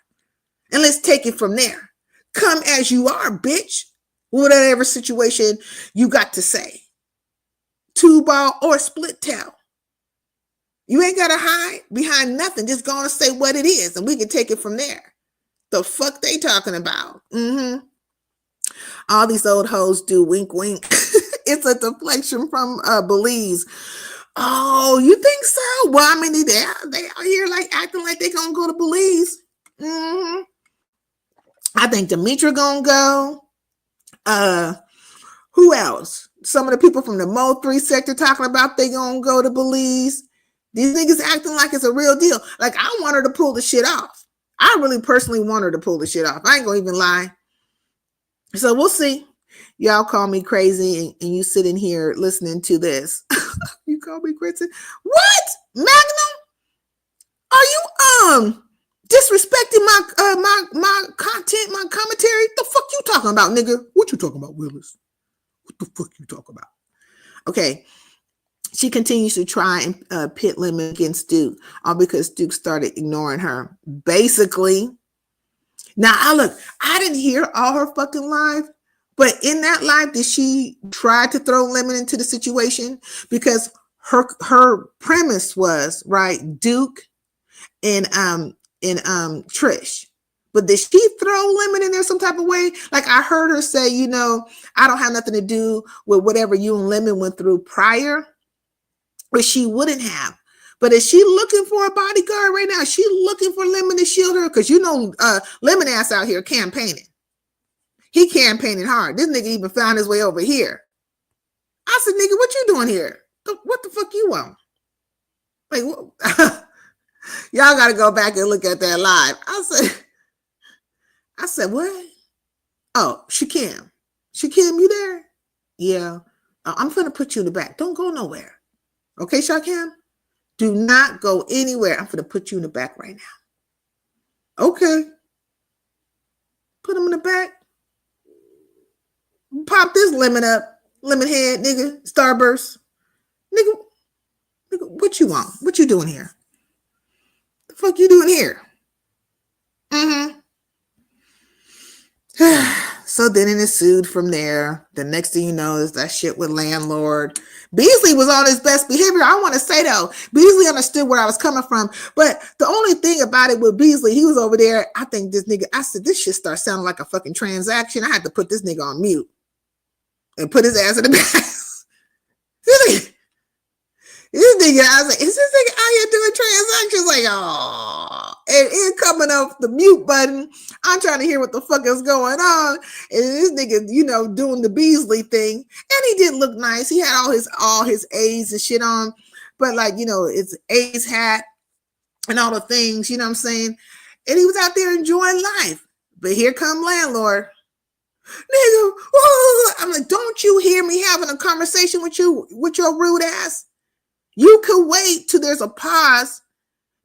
and let's take it from there. Come as you are, bitch. Whatever situation you got to say. 2-ball or split tail. You ain't got to hide behind nothing. Just go and say what it is, and we can take it from there. The fuck they talking about? All these old hoes do wink, wink. It's a deflection from Belize. Oh, you think so? Well, I mean, they out here like acting like they gonna go to Belize. I think Demetra gonna go. Who else? Some of the people from the Mo 3 sector talking about they gonna go to Belize. These niggas acting like it's a real deal. Like, I want her to pull the shit off. I really personally want her to pull the shit off. I ain't gonna even lie. So we'll see. Y'all call me crazy, and you sitting here listening to this. You call me crazy? What? Magnum? Are you disrespecting my content, my commentary? The fuck you talking about, nigga? What you talking about, Willis? What the fuck you talking about? Okay. She continues to try and pit Lemon against Duke, all because Duke started ignoring her. Basically. Now, I didn't hear all her fucking live, but in that live, did she try to throw Lemon into the situation? Because her premise was, right, Duke and Trish. But did she throw Lemon in there some type of way? Like, I heard her say, I don't have nothing to do with whatever you and Lemon went through prior, but she wouldn't have. But is she looking for a bodyguard right now? Is she looking for Lemon to shield her? Because Lemon ass out here campaigning. He campaigning hard. This nigga even found his way over here. I said, nigga, what you doing here? What the fuck you want? Like, y'all got to go back and look at that live. I said, what? Oh, Shakim. Shakim, you there? Yeah. I'm going to put you in the back. Don't go nowhere. Okay, Shakim? Do not go anywhere. I'm going to put you in the back right now. Okay. Put him in the back. Pop this lemon up. Lemon head, nigga. Starburst. Nigga, what you want? What you doing here? The fuck you doing here? So then it ensued from there. The next thing you know is that shit with landlord. Beasley was on his best behavior. I want to say, though, Beasley understood where I was coming from. But the only thing about it with Beasley, he was over there. I think this nigga, I said, this shit starts sounding like a fucking transaction. I had to put this nigga on mute and put his ass in the back. This nigga, I was like, is this nigga out here doing transactions? Like, oh, and it coming off the mute button. I'm trying to hear what the fuck is going on. And this nigga, doing the Beasley thing. And he did look nice. He had all his A's and shit on. But it's A's hat and all the things, you know what I'm saying? And he was out there enjoying life. But here come landlord. Nigga, I'm like, don't you hear me having a conversation with you, with your rude ass? You could wait till there's a pause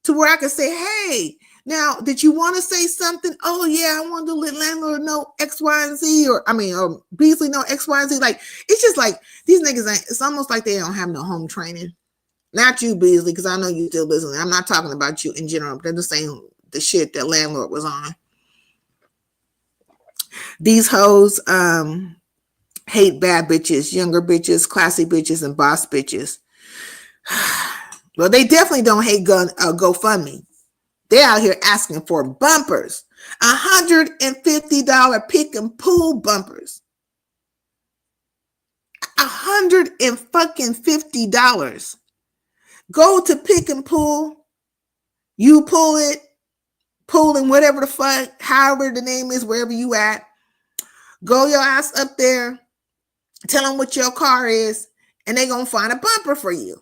to where I can say, hey, now, did you want to say something? Oh, yeah, I wanted to let landlord know X, Y, and Z, or Beasley know X, Y, and Z. Like, it's just like these niggas, it's almost like they don't have no home training. Not you, Beasley, because I know you still listening. I'm not talking about you in general, but I'm just saying the shit that landlord was on. These hoes hate bad bitches, younger bitches, classy bitches, and boss bitches. Well, they definitely don't hate GoFundMe. They're out here asking for bumpers, $150 pick and pull bumpers. $150. Go to pick and pull. You pull it. pooling, whatever the fuck, however the name is, wherever you at. Go your ass up there, tell them what your car is, and they're going to find a bumper for you.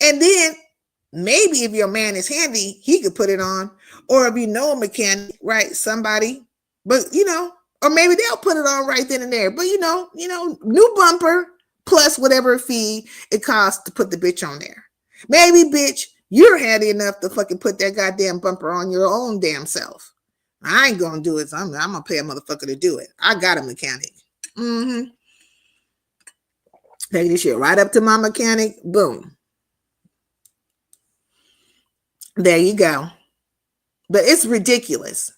And then maybe if your man is handy, he could put it on. Or if you know a mechanic, right, somebody, but or maybe they'll put it on right then and there. But new bumper plus whatever fee it costs to put the bitch on there. Maybe, bitch, you're handy enough to fucking put that goddamn bumper on your own damn self. I ain't gonna do it. So I'm gonna pay a motherfucker to do it. I got a mechanic. Take this shit right up to my mechanic. Boom. There you go. But it's ridiculous.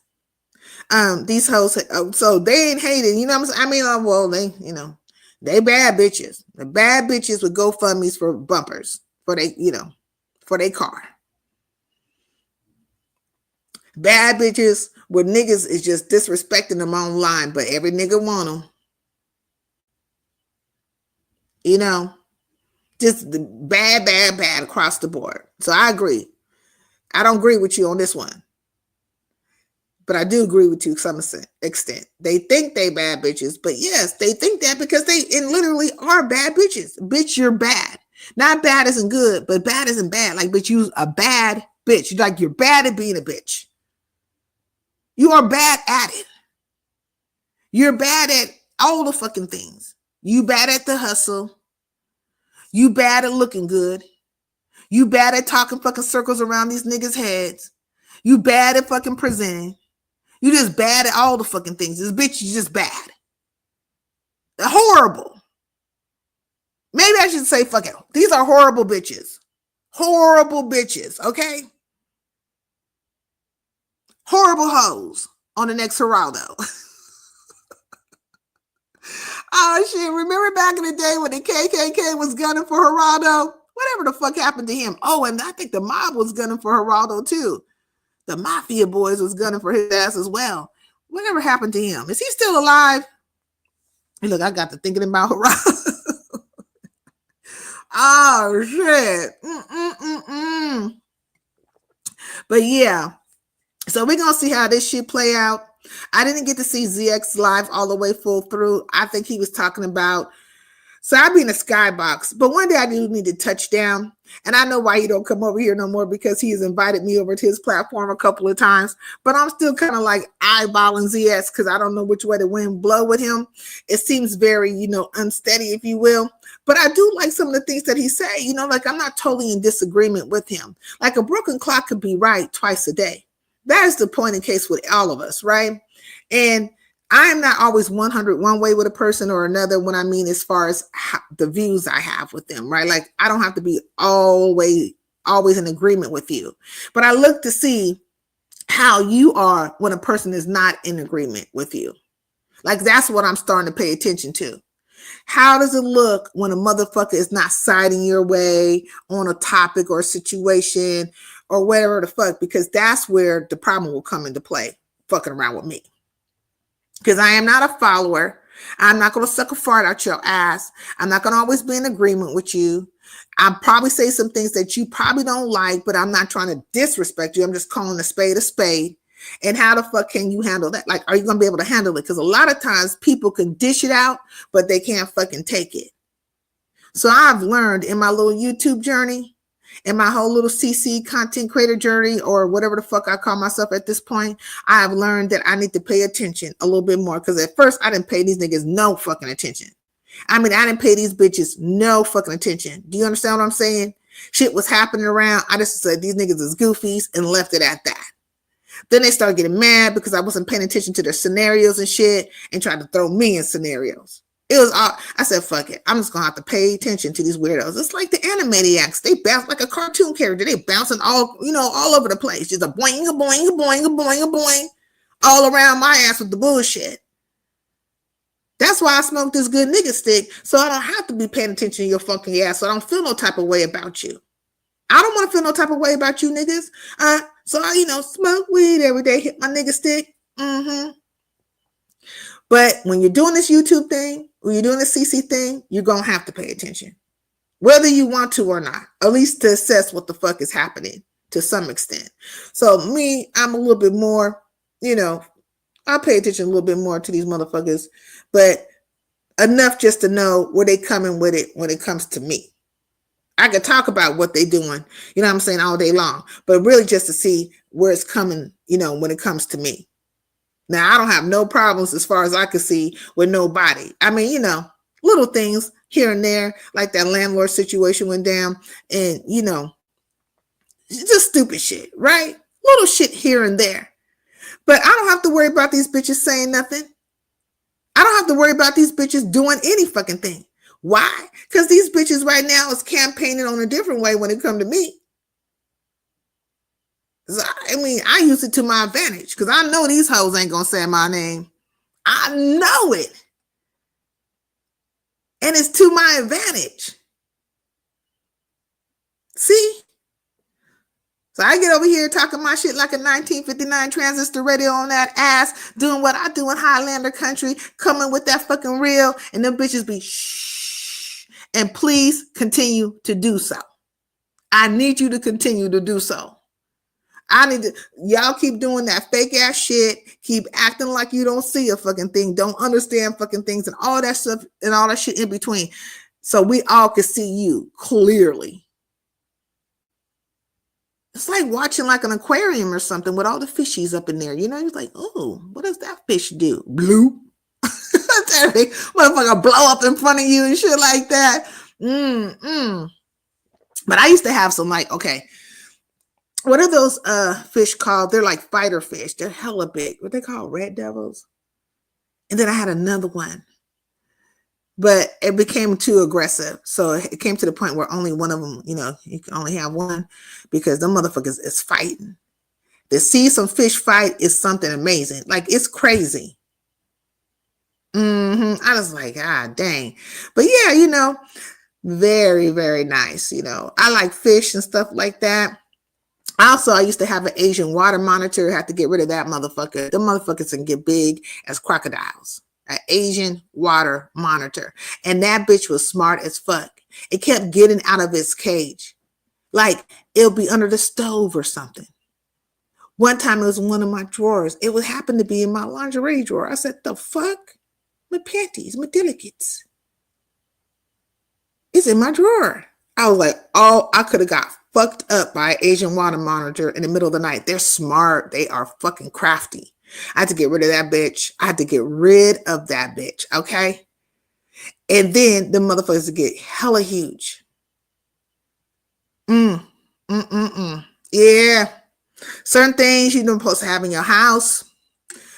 These hoes, so they ain't hating. You know what I'm saying? I mean, well, they bad bitches. The bad bitches with GoFundMe's for bumpers for their car. Bad bitches where niggas is just disrespecting them online, but every nigga want them. Just the bad across the board. So I agree. I don't agree with you on this one. But I do agree with you to some extent. They think they bad bitches, but yes, they think that because they literally are bad bitches. Bitch, you're bad. Not bad isn't good, but bad isn't bad. Like, bitch, you're a bad bitch. Like, you're bad at being a bitch. You are bad at it. You're bad at all the fucking things. You bad at the hustle. You bad at looking good. You bad at talking fucking circles around these niggas' heads. You bad at fucking presenting. You just bad at all the fucking things. This bitch is just bad. Horrible. Maybe I should say fuck it. These are horrible bitches. Horrible bitches, okay? Horrible hoes on the next Geraldo. Oh shit, remember back in the day when the KKK was gunning for Geraldo? Whatever the fuck happened to him? Oh, and I think the mob was gunning for Geraldo too. The mafia boys was gunning for his ass as well. Whatever happened to him? Is he still alive? Hey, look, I got to thinking about Geraldo. Oh shit. But yeah. So we're going to see how this shit play out. I didn't get to see ZX live all the way full through. I think he was talking about, so I'd be in a skybox, but one day I do need to touch down. And I know why he don't come over here no more, because he has invited me over to his platform a couple of times, but I'm still kind of like eyeballing ZX because I don't know which way the wind blow with him. It seems very, unsteady, if you will. But I do like some of the things that he say, like I'm not totally in disagreement with him. Like a broken clock could be right twice a day. That is the point in case with all of us, right? And I am not always 100 one way with a person or another when I mean as far as the views I have with them, right? Like I don't have to be always in agreement with you. But I look to see how you are when a person is not in agreement with you. Like that's what I'm starting to pay attention to. How does it look when a motherfucker is not siding your way on a topic or a situation or whatever the fuck? Because that's where the problem will come into play, fucking around with me. Because I am not a follower. I'm not going to suck a fart out your ass. I'm not going to always be in agreement with you. I'll probably say some things that you probably don't like, but I'm not trying to disrespect you. I'm just calling a spade a spade. And how the fuck can you handle that? Like, are you going to be able to handle it? Because a lot of times people can dish it out, but they can't fucking take it. So I've learned in my little YouTube journey, in my whole little CC content creator journey, or whatever the fuck I call myself at this point, I have learned that I need to pay attention a little bit more. Because at first I didn't pay these niggas no fucking attention. I mean, I didn't pay these bitches no fucking attention. Do you understand what I'm saying? Shit was happening around. I just said these niggas is goofies and left it at that. Then they started getting mad because I wasn't paying attention to their scenarios and shit and tried to throw me in scenarios. It was all, I said, fuck it. I'm just going to have to pay attention to these weirdos. It's like the Animaniacs. They bounce like a cartoon character. They bouncing all over the place. Just a boing, a boing, a boing, a boing, a boing, all around my ass with the bullshit. That's why I smoke this good nigga stick, so I don't have to be paying attention to your fucking ass, so I don't feel no type of way about you. I don't want to feel no type of way about you niggas. So I, smoke weed every day, hit my nigga stick. But when you're doing this YouTube thing, when you're doing the CC thing, you're going to have to pay attention. Whether you want to or not, at least to assess what the fuck is happening. to some extent. So me, I'm a little bit more, I'll pay attention a little bit more to these motherfuckers, but enough just to know where they coming with it when it comes to me. I could talk about what they doing, you know what I'm saying, all day long, but really just to see where it's coming, when it comes to me. Now, I don't have no problems as far as I can see with nobody. I mean, little things here and there, like that landlord situation went down, and, just stupid shit, right? Little shit here and there. But I don't have to worry about these bitches saying nothing. I don't have to worry about these bitches doing any fucking thing. Why? Because these bitches right now is campaigning on a different way when it comes to me. So, I use it to my advantage because I know these hoes ain't going to say my name. I know it. And it's to my advantage. See? So I get over here talking my shit like a 1959 transistor radio on that ass, doing what I do in Highlander country, coming with that fucking real, and them bitches be shh. And please continue to do so. I need you to continue to do so. Y'all keep doing that fake ass shit, keep acting like you don't see a fucking thing, don't understand fucking things and all that stuff and all that shit in between. So we all can see you clearly. It's like watching like an aquarium or something with all the fishies up in there. You're like, oh, what does that fish do? Bloop. Motherfucker blow up in front of you and shit like that. But I used to have some okay, what are those fish called? They're like fighter fish. They're hella big. What they call red devils? And then I had another one. But it became too aggressive. So it came to the point where only one of them, you can only have one because the motherfuckers is fighting. To see some fish fight is something amazing. Like, it's crazy. I was like, ah, dang. But yeah, very, very nice. I like fish and stuff like that. Also, I used to have an Asian water monitor. Had to get rid of that motherfucker. The motherfuckers can get big as crocodiles. An Asian water monitor. And that bitch was smart as fuck. It kept getting out of its cage. Like, it'll be under the stove or something. One time it was in one of my drawers. It would happen to be in my lingerie drawer. I said, the fuck? My panties, my delicates. It's in my drawer. I was like, oh, I could have got fucked up by an Asian water monitor in the middle of the night. They're smart. They are fucking crafty. I had to get rid of that bitch. I had to get rid of that bitch, okay? And then the motherfuckers get hella huge. Yeah. Certain things you're supposed to have in your house.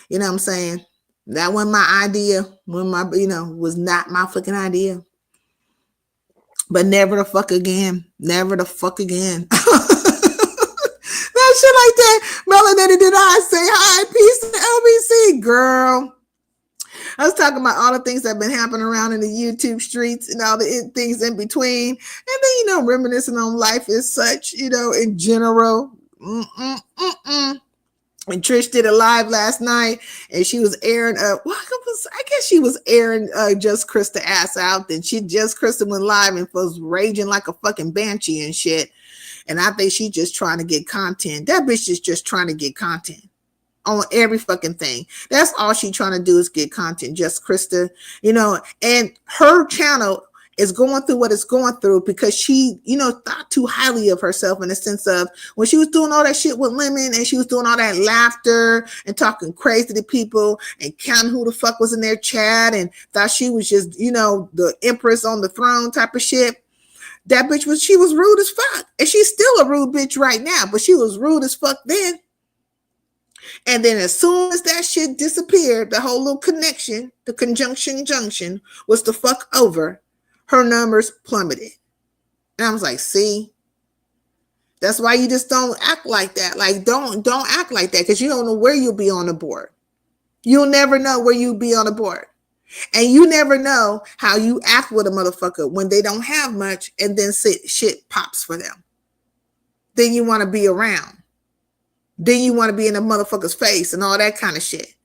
You know what I'm saying? That wasn't my idea. Was not my fucking idea. But never the fuck again. Never the fuck again. That shit like that. Melanated did I say hi, peace to LBC, girl. I was talking about all the things that have been happening around in the YouTube streets and all the things in between. And then, reminiscing on life as such, in general. And Trish did a live last night and she was airing I guess she was airing Just Krista ass out. Then Just Krista went live and was raging like a fucking banshee and shit. And I think she's just trying to get content. That bitch is just trying to get content on every fucking thing. That's all she's trying to do is get content. Just Krista, and her channel is going through what it's going through because she, thought too highly of herself in the sense of when she was doing all that shit with Lemon and she was doing all that laughter and talking crazy to people and counting who the fuck was in their chat and thought she was just, the empress on the throne type of shit. That bitch she was rude as fuck. And she's still a rude bitch right now, but she was rude as fuck then. And then as soon as that shit disappeared, the whole little connection, the junction was the fuck over. Her numbers plummeted. And I was like, see, that's why you just don't act like that. Like, don't act like that because you don't know where you'll be on the board. You'll never know where you'll be on the board. And you never know how you act with a motherfucker when they don't have much and then shit pops for them. Then you want to be around. Then you want to be in a motherfucker's face and all that kind of shit.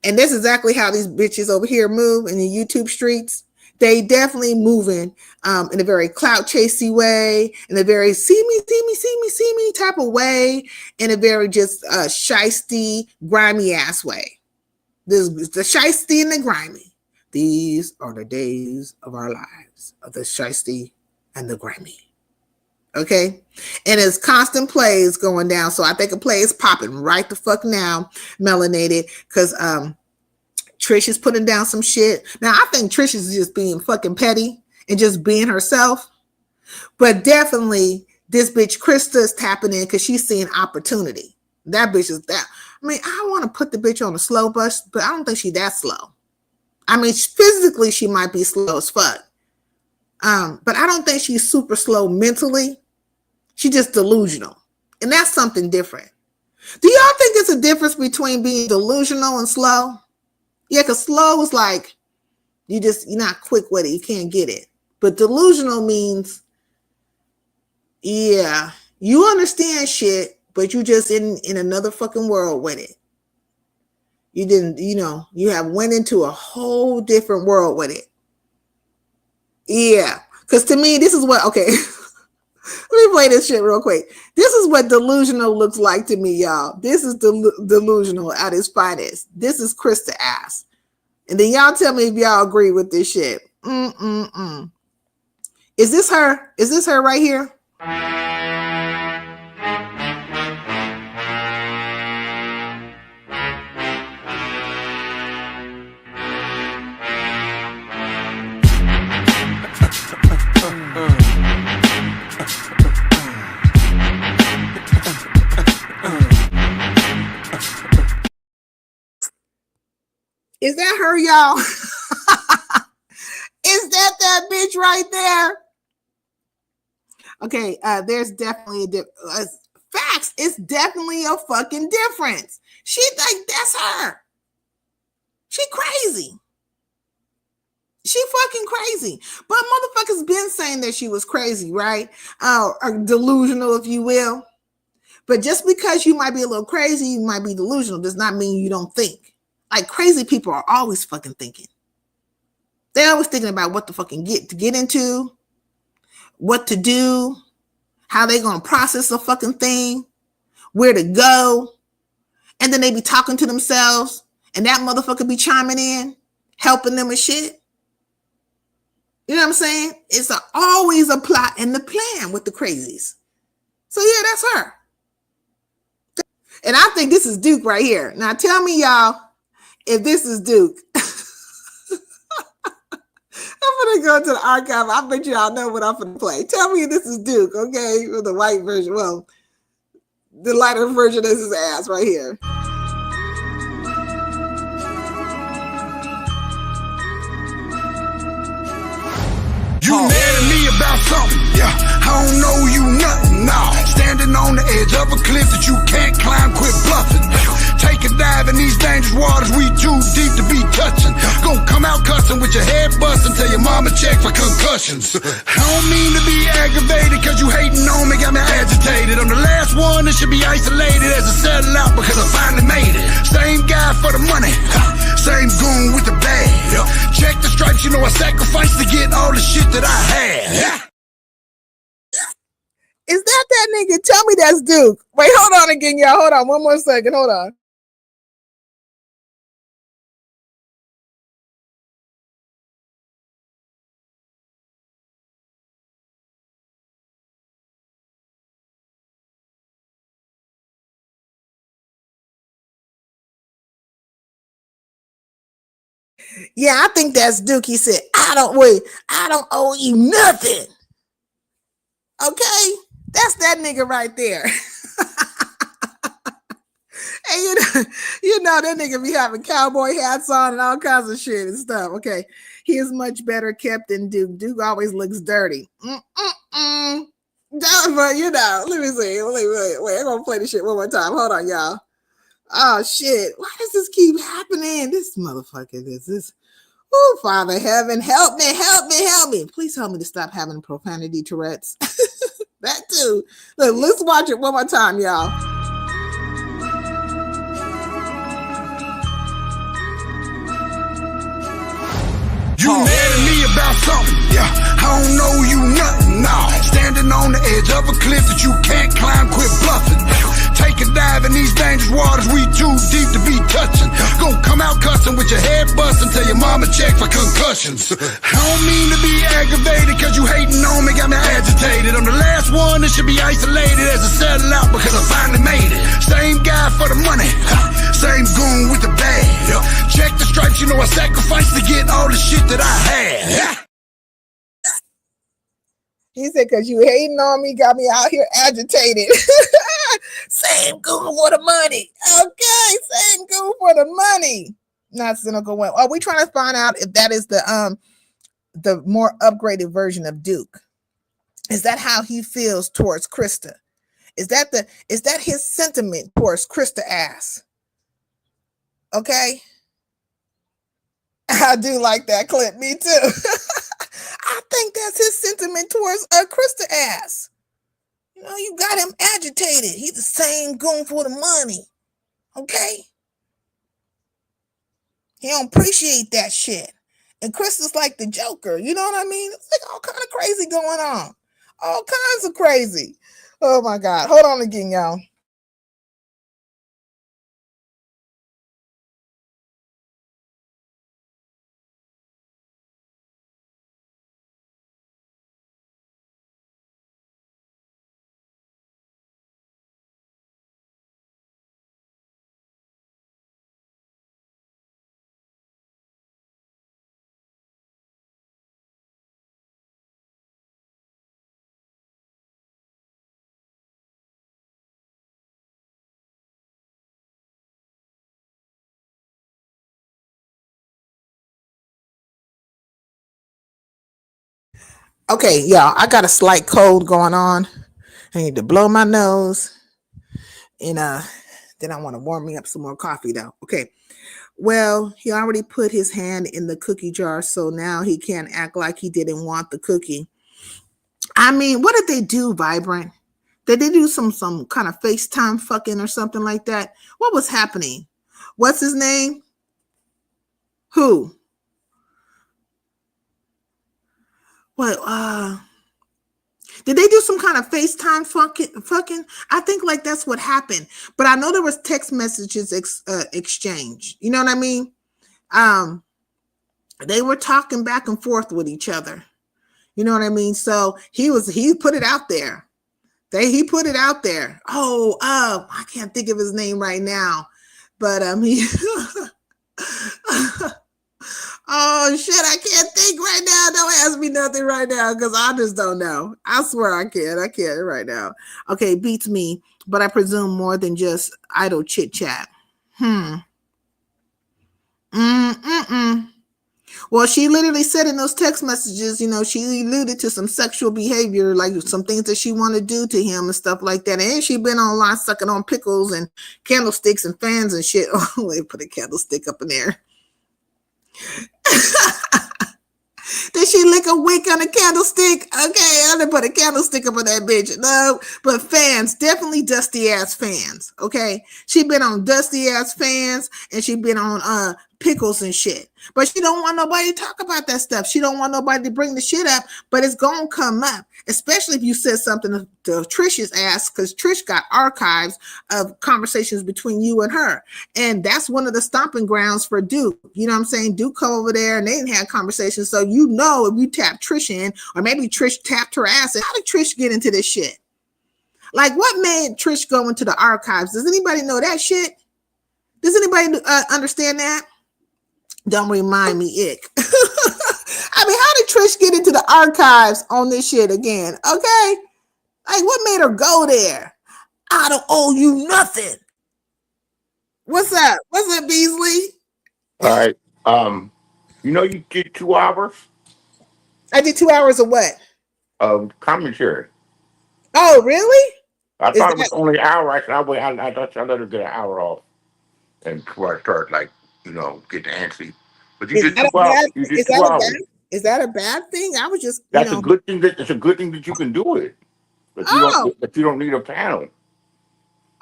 And that's exactly how these bitches over here move in the YouTube streets. They definitely moving in a very clout chasey way, in a very see me type of way, in a very just shisty, grimy ass way. This is the shisty and the grimy. These are the days of our lives, of the shisty and the grimy. Okay, and it's constant plays going down. So I think a play is popping right the fuck now, melanated, because Trish is putting down some shit. Now I think Trish is just being fucking petty and just being herself, but definitely this bitch Krista is tapping in because she's seeing opportunity. That bitch is that. I mean, I want to put the bitch on a slow bus, but I don't think she's that slow. I mean, physically she might be slow as fuck, but I don't think she's super slow mentally. She's just delusional. And that's something different. Do y'all think it's a difference between being delusional and slow? Yeah, because slow is like, you're not quick with it. You can't get it. But delusional means, yeah, you understand shit, but you just in another fucking world with it. You didn't, you have went into a whole different world with it. Yeah. Because to me, this is what, okay. Let me play this shit real quick. This is what delusional looks like to me, y'all. This is delusional at its finest. This is Krista ass. And then y'all tell me if y'all agree with this shit. Is this her? Is this her right here? Is that her, y'all? Is that bitch right there? Okay, there's definitely facts. It's definitely a fucking difference. She like that's her. She crazy. She fucking crazy. But motherfuckers been saying that she was crazy, right? Or delusional, if you will. But just because you might be a little crazy, you might be delusional, does not mean you don't think. Like crazy people are always fucking thinking. They're always thinking about what to fucking get into, what to do, how they gonna process a fucking thing, where to go. And then they be talking to themselves and that motherfucker be chiming in, helping them and shit. You know what I'm saying? It's always a plot and the plan with the crazies. So yeah, that's her. And I think this is Duke right here. Now tell me y'all, if this is Duke, I'm gonna go to the archive. I bet y'all know what I'm gonna play. Tell me if this is Duke, okay? With the white version. Well, the lighter version is his ass right here. You mad at me about something? Yeah, I don't know you nothing. No, standing on the edge of a cliff that you can't climb. Quit bluffing. Take a dive in these dangerous waters. We too deep to be touching. Gonna come out cussing with your head busting till your mama check for concussions. I don't mean to be aggravated cause you hating on me, got me agitated. I'm the last one that should be isolated as a sellout because I finally made it. Same guy for the money, same goon with the bag. Check the stripes, you know I sacrificed to get all the shit that I had. Is that nigga? Tell me that's Duke. Wait, hold on again, y'all. Hold on, one more second. Hold on. Yeah, I think that's Duke. He said, I don't owe you nothing. Okay, that's that nigga right there. And you know that nigga be having cowboy hats on and all kinds of shit and stuff. Okay, he is much better kept than Duke. Duke always looks dirty. But you know, let me see. Wait, I'm gonna play this shit one more time. Hold on, y'all. Oh shit! Why does this keep happening? This motherfucker. This. Oh, Father Heaven, help me. Please help me to stop having profanity Tourette's. That too. Look, let's watch it one more time, y'all. You mad at me me about something. Yeah, I don't know you nothing. Nah, standing on the edge of a cliff that you can't climb, quit bluffing. Take a dive in these dangerous waters, we too deep to be touching. Gonna come out cussing with your head busting till your mama check for concussions. I don't mean to be aggravated, cause you hating on me, got me agitated. I'm the last one that should be isolated as a sellout because I finally made it. Same guy for the money, same goon with the bag. Check the stripes, you know I sacrificed to get all the shit that I had. He said, because you hating on me, got me out here agitated. Same goon for the money. Okay, same goon for the money. Not cynical one. Are we trying to find out if that is the more upgraded version of Duke? Is that how he feels towards Krista? Is that his sentiment towards Krista ass? Okay. I do like that clip. Me too. I think that's his sentiment towards Krista ass. You know, you got him agitated. He's the same goon for the money. Okay. He don't appreciate that shit. And Krista's like the Joker. You know what I mean? It's like all kind of crazy going on. All kinds of crazy. Oh my God. Hold on again, y'all. Okay, y'all, I got a slight cold going on. I need to blow my nose. And then I want to warm me up some more coffee though. Okay. Well, he already put his hand in the cookie jar, so now he can't act like he didn't want the cookie. I mean, what did they do, Vibrant? Did they do some kind of FaceTime fucking or something like that? What was happening? What's his name? Who? What? Did they do some kind of FaceTime fucking? I think like that's what happened. But I know there was text messages exchanged. You know what I mean? They were talking back and forth with each other. You know what I mean? So he put it out there. He put it out there. Oh, I can't think of his name right now. But he oh shit, I can't think right now. Don't ask me nothing right now because I just don't know. I swear I can't right now. Okay, beats me, but I presume more than just idle chit chat. Well, she literally said in those text messages, you know, she alluded to some sexual behavior, like some things that she wanted to do to him and stuff like that. And she been online sucking on pickles and candlesticks and fans and shit. Oh, they put a candlestick up in there. Did she lick a wick on a candlestick? Okay, I'm gonna put a candlestick up on that bitch. No, but fans, definitely dusty ass fans. Okay, she been on dusty ass fans and she been on pickles and shit. But she don't want nobody to talk about that stuff. She don't want nobody to bring the shit up, but it's gonna come up, especially if you said something to Trish's ass, because Trish got archives of conversations between you and her. And that's one of the stomping grounds for Duke. You know what I'm saying? Duke come over there and they didn't have conversations. So you know if you tap Trish in, or maybe Trish tapped her ass, and how did Trish get into this shit? Like what made Trish go into the archives? Does anybody know that shit? Does anybody understand that? Don't remind me, ick. I mean, how did Trish get into the archives on this shit again? Okay. Like, what made her go there? I don't owe you nothing. What's up? What's up, Beasley? All right. You know you did 2 hours I did 2 hours of what? of commentary. Oh, really? I Is thought it was that only an hour. I thought I let her get an hour off and before I start, like, get the antsy. But you is did that a 2 hours. bad You did is 2 that a hours. bad is that a bad thing? I was just, That's a good thing. It's a good thing that you can do it. But you oh, don't. But you don't need a panel.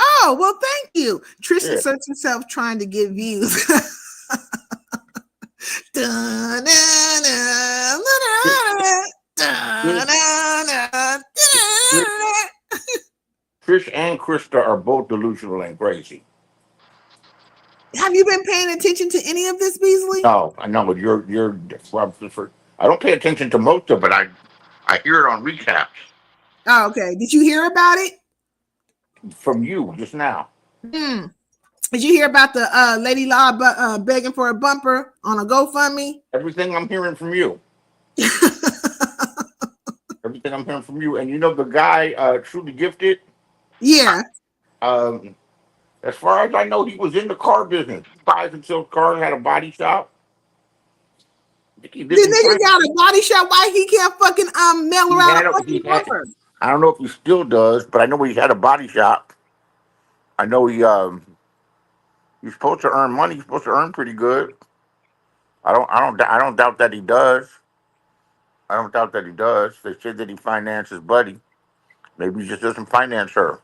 oh, well, thank you. Trish Yeah. inserts herself trying to get views. Trish, Trish, Trish and Krista are both delusional and crazy. Have you been paying attention to any of this, Beasley? No, I know, but you're. Well, I don't pay attention to most of it. I hear it on recaps Oh, okay. Did you hear about it? from you just now. Hmm. Did you hear about the Lady Law begging for a bumper on a GoFundMe? Everything I'm hearing from you. Everything I'm hearing from you. And you know the guy, truly gifted. Yeah. Um, as far as I know, he was in the car business. He buys and sells cars. Had a body shop. I think he The lived in nigga France. got a body shop. Why he can't fucking mail her He out had a a. He fucking had. bumper? I don't know if he still does, but I know he had a body shop. I know he's supposed to earn money. He's supposed to earn pretty good. I don't doubt that he does. I don't doubt that he does. They said that he financed his buddy. Maybe he just doesn't finance her.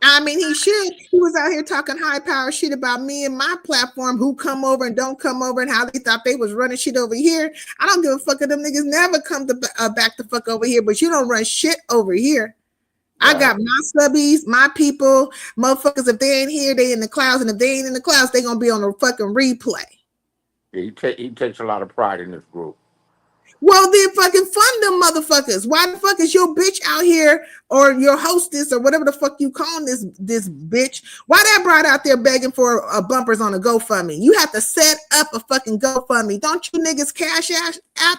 I mean, he should. He was out here talking high power shit about me and my platform, who come over and don't come over, and how they thought they was running shit over here. I don't give a fuck if them niggas never come to back the fuck over here, but you don't run shit over here. I Right. got my subbies, my people, motherfuckers. If they ain't here, they in the clouds, and if they ain't in the clouds, they gonna be on the fucking replay. Yeah, he takes a lot of pride in this group. Well, then fucking fund them motherfuckers. Why the fuck is your bitch out here, or your hostess, or whatever the fuck you call this bitch? Why that broad out there begging for bumpers on a GoFundMe? You have to set up a fucking GoFundMe. Don't you niggas cash at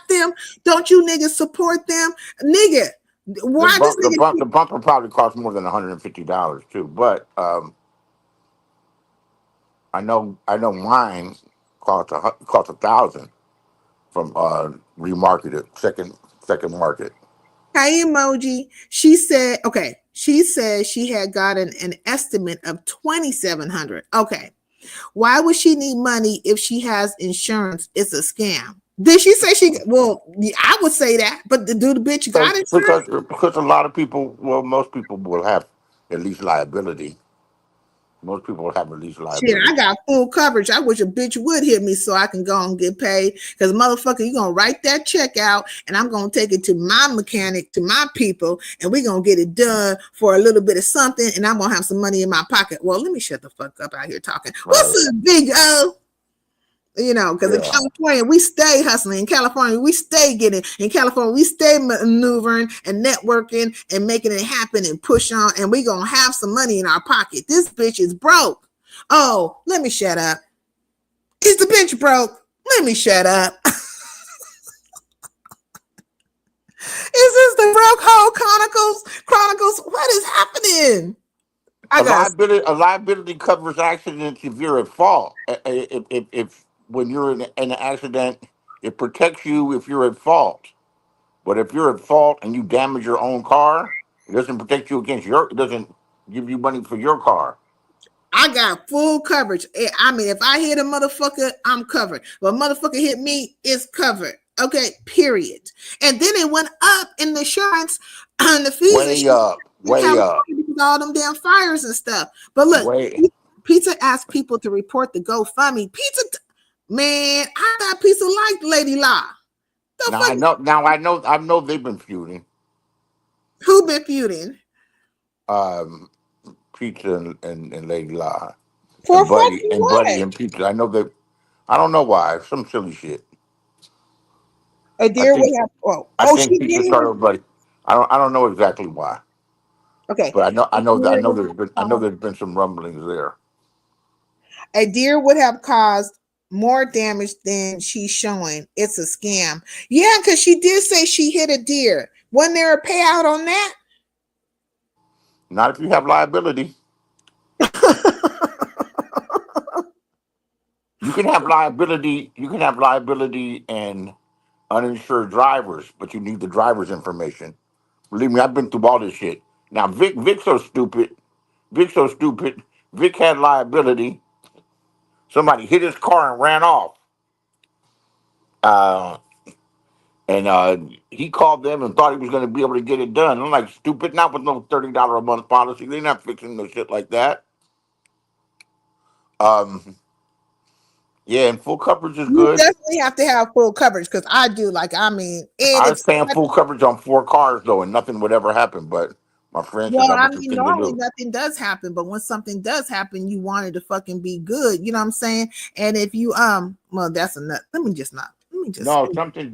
them? Don't you niggas support them? Nigga, The why this bump, the bump, nigga? the bumper probably costs more than $150 too. But I know mine cost 1,000 from remarketed second market. Hey emoji. She said, okay. She said she had gotten an estimate of 2,700. Okay. Why would she need money if she has insurance? It's a scam. Did she say she? Well, I would say that, but do the bitch got Because insurance? because because a lot of people, well, most people will have at least liability. Most people will have at least Shit, I liability. got full coverage. I wish a bitch would hit me so I can go and get paid. Because motherfucker, you gonna write that check out, and I'm gonna take it to my mechanic, to my people, and we gonna get it done for a little bit of something, and I'm gonna have some money in my pocket. Well, let me shut the fuck up out here talking. Right. What's up, Big O? You know, because in Yeah. California, we stay hustling. In California, we stay getting. In California, we stay maneuvering and networking and making it happen and push on. And we gonna have some money in our pocket. This bitch is broke. Oh, let me shut up. Is the bitch broke? Let me shut up. Is this the broke hole chronicles? Chronicles, what is happening? I got A liability covers accidents if you're at fault. If when you're in an accident, it protects you if you're at fault. But if you're at fault and you damage your own car, it doesn't protect you against your. It doesn't give you money for your car. I got full coverage. I mean, if I hit a motherfucker, I'm covered. But motherfucker hit me, it's covered. Okay, period. And then it went up in the insurance and the fees and Way shit up, in way up, California because of all them damn fires and stuff. But look, way. Pizza asked people to report the GoFundMe. Man, I thought Pizza liked Lady Law. The Now fuck, I know. Now I know they've been feuding. who been feuding? Um, Pizza and Lady La For fucking and what? Buddy and Pizza. I know they. I don't know why. Some silly shit. A I deer think would have, I she think Pizza did? started with Buddy. I don't know exactly why, Okay. but I know I A know that I deer know would there's been I know have there's been some rumblings there. A deer would have caused more damage than she's showing. It's a scam. Yeah, because she did say she hit a deer. Wasn't there a payout on that? Not if you have liability. You can have liability. You can have liability and uninsured drivers, but you need the driver's information. Believe me, I've been through all this shit. Now Vic's so stupid. Vic's so stupid. Vic had liability. Somebody hit his car and ran off. Uh, and he called them and thought he was going to be able to get it done. I'm like, stupid, not with no $30 a month policy. They're not fixing no shit like that. Um, Yeah, and full coverage is You good. definitely have to have full coverage because I do. Like, I mean, and I if was paying full coverage on 4 cars though, and nothing would ever happen. But my friend said well, that I was the mean, thing to normally do. nothing does happen, but when something does happen, you want it to fucking be good. You know what I'm saying? And if you well, that's enough. Let me just not. Let me just. No, something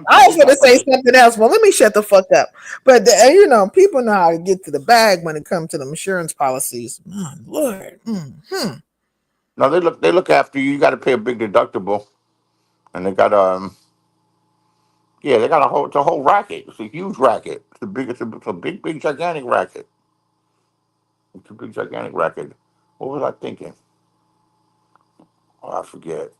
I was did going to say happen. something else. Well, let me shut the fuck up. But you know, people know how to get to the bag when it comes to the insurance policies. My Lord. Hmm. No, they look after you. You got to pay a big deductible, and they got yeah, they got it's a whole racket. It's a huge racket. It's a big gigantic racket. It's a big gigantic racket. What was I thinking? Oh, I forget.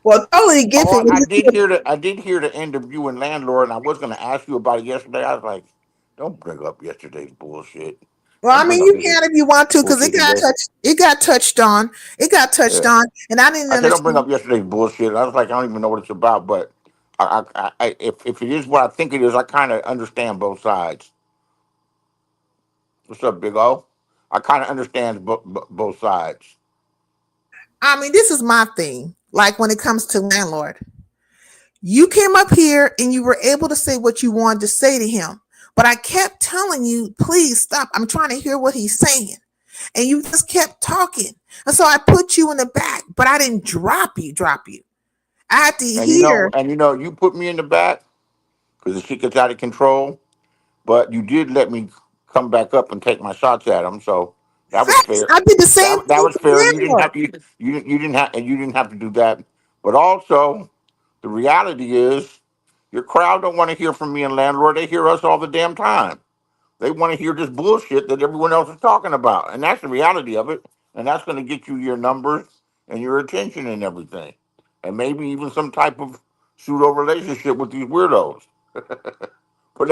Well, totally get Oh, I did it. hear the end of you and landlord, and I was going to ask you about it yesterday. I was like, don't bring up yesterday's bullshit. Well, Don't I bring mean, up you this can if you want to, because bullshit today. it got touched on. It got touched Yeah. on, and I didn't I said, don't bring understand. up yesterday's bullshit. I was like, I don't even know what it's about, but if it is what I think it is, I kind of understand both sides. What's up, Big O? I kind of understand both sides. I mean, this is my thing. Like when it comes to landlord, you came up here and you were able to say what you wanted to say to him, but I kept telling you, please stop. I'm trying to hear what he's saying, and you just kept talking, and so I put you in the back, but I didn't drop you. Drop you. I had to hear. You put me in the back because the shit gets out of control. But you did let me come back up and take my shots at him, so that was Facts. fair. I did the same That thing was to fair, and landlord. you didn't have and you didn't have to do that. But also, the reality is, your crowd don't want to hear from me and landlord. They hear us all the damn time. They want to hear this bullshit that everyone else is talking about, and that's the reality of it. And that's going to get you your numbers and your attention and everything, and maybe even some type of pseudo relationship with these weirdos. But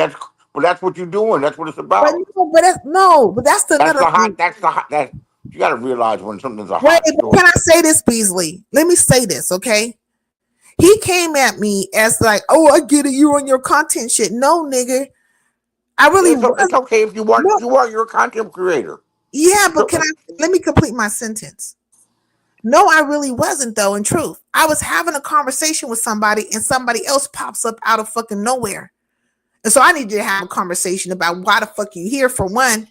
that's what you're doing. That's what it's But about. no, but that's, no, but that's That's another the hot. thing. That's the hot. That you got to realize when something's a Wait, hot but story. can I say this, Beasley? Let me say this, okay? He came at me as like, "Oh, I get it. You on your content shit." No, nigga, I really It's was. okay if you want. No, You're a content creator. yeah, but So can I? Let me complete my sentence. No, I really wasn't though. In truth, I was having a conversation with somebody, and somebody else pops up out of fucking nowhere, and so I needed to have a conversation about why the fuck you here for one,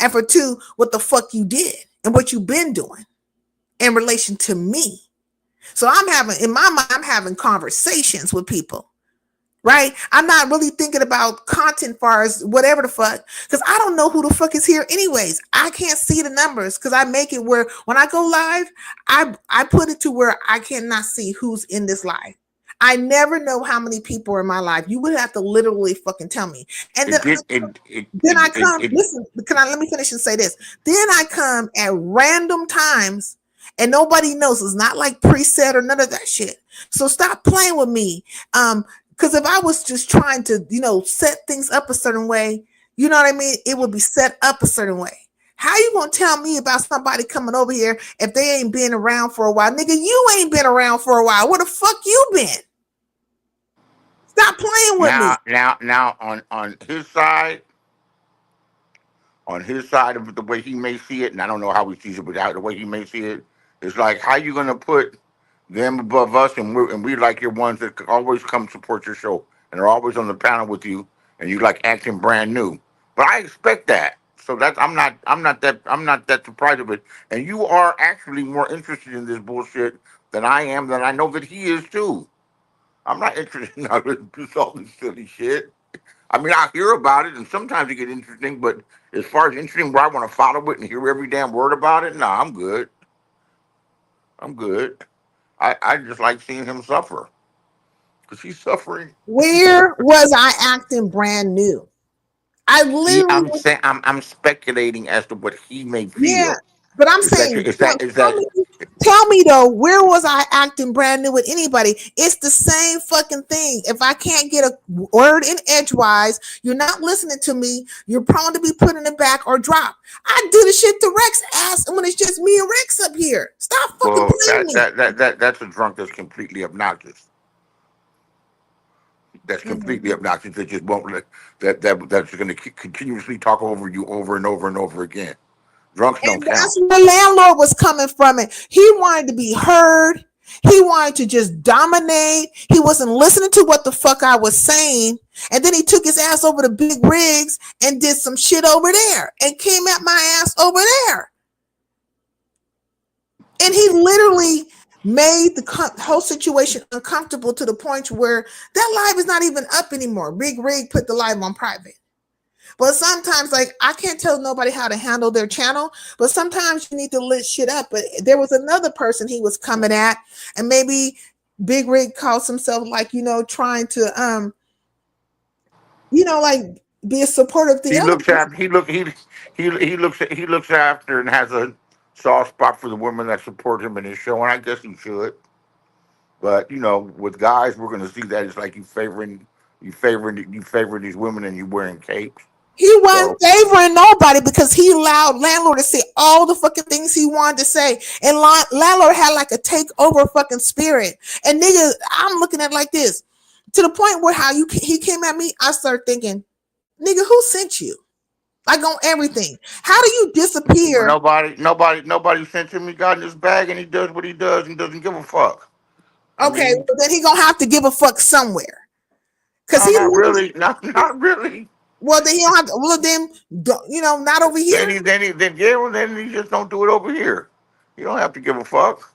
and for two, what the fuck you did and what you've been doing in relation to me. So I'm having, in my mind, I'm having conversations with people, right? I'm not really thinking about content far as whatever the fuck, because I don't know who the fuck is here anyways. I can't see the numbers because I make it where when I go live, I put it to where I cannot see who's in this live. I never know how many people are in my life. You would have to literally fucking tell me. And it did. then I come, listen, let me finish and say this. Then I come at random times and nobody knows. It's not like preset or none of that shit. So stop playing with me. Because if I was just trying to, set things up a certain way, you know what I mean? It would be set up a certain way. How you gonna tell me about somebody coming over here if they ain't been around for a while? Nigga, you ain't been around for a while. Where the fuck you been? Stop playing with me. Now on his side of the way he may see it, and I don't know how he sees it, but the way he may see it, it's like how you gonna put them above us, and we like your ones that always come support your show and are always on the panel with you, and you like acting brand new. But I expect that, so that's I'm not that surprised of it. And you are actually more interested in this bullshit than I am. Than I know that he is too. I'm not interested in all this silly shit. I mean, I hear about it, and sometimes it get interesting. But as far as interesting, where I want to follow it and hear every damn word about it, nah, I'm good. I'm good. I just like seeing him suffer because he's suffering. He's Where was I acting brand new? I literally I'm saying I'm speculating as to what he may yeah, feel. but I'm Is that saying, is that is that tell me though, where was I acting brand new with anybody? It's the same fucking thing. If I can't get a word in edgewise, you're not listening to me. You're prone to be put in the back or drop. I do the shit to Rex ass when it's just me and Rex up here. Stop fucking well playing that me. that that that that's a drunk that's completely obnoxious. That's Mhm. completely obnoxious. That just won't let that's going to continuously talk over you over and over and over again. Drunks don't And count. that's where the landlord was coming from. It. He wanted to be heard. He wanted to just dominate. He wasn't listening to what the fuck I was saying. And then he took his ass over to Big Rigs and did some shit over there and came at my ass over there. And he literally made the whole situation uncomfortable to the point where that live is not even up anymore. Big Rig put the live on private. But sometimes, like, I can't tell nobody how to handle their channel, but sometimes you need to lit shit up. But there was another person he was coming at, and maybe Big Rig calls himself, like, you know, trying to you know, like, be a supporter of the He other looks person. after he looks after and has a soft spot for the women that support him in his show, and I guess he should. But you know, with guys, we're going to see that it's like you favoring these women and you wearing capes. He wasn't So favoring nobody because he allowed Landlord to say all the fucking things he wanted to say. And Landlord had like a takeover fucking spirit. And nigga, I'm looking at it like this. To the point where he came at me, I started thinking, nigga, who sent you? Like on everything. How do you disappear? nobody sent him. He got in his bag and he does what he does and doesn't give a fuck. I Okay, mean, well, then he gonna have to give a fuck somewhere. Cause no, he not really, not really. well then he don't have to you know, not over here. Then he just don't do it over here. You don't have to give a fuck.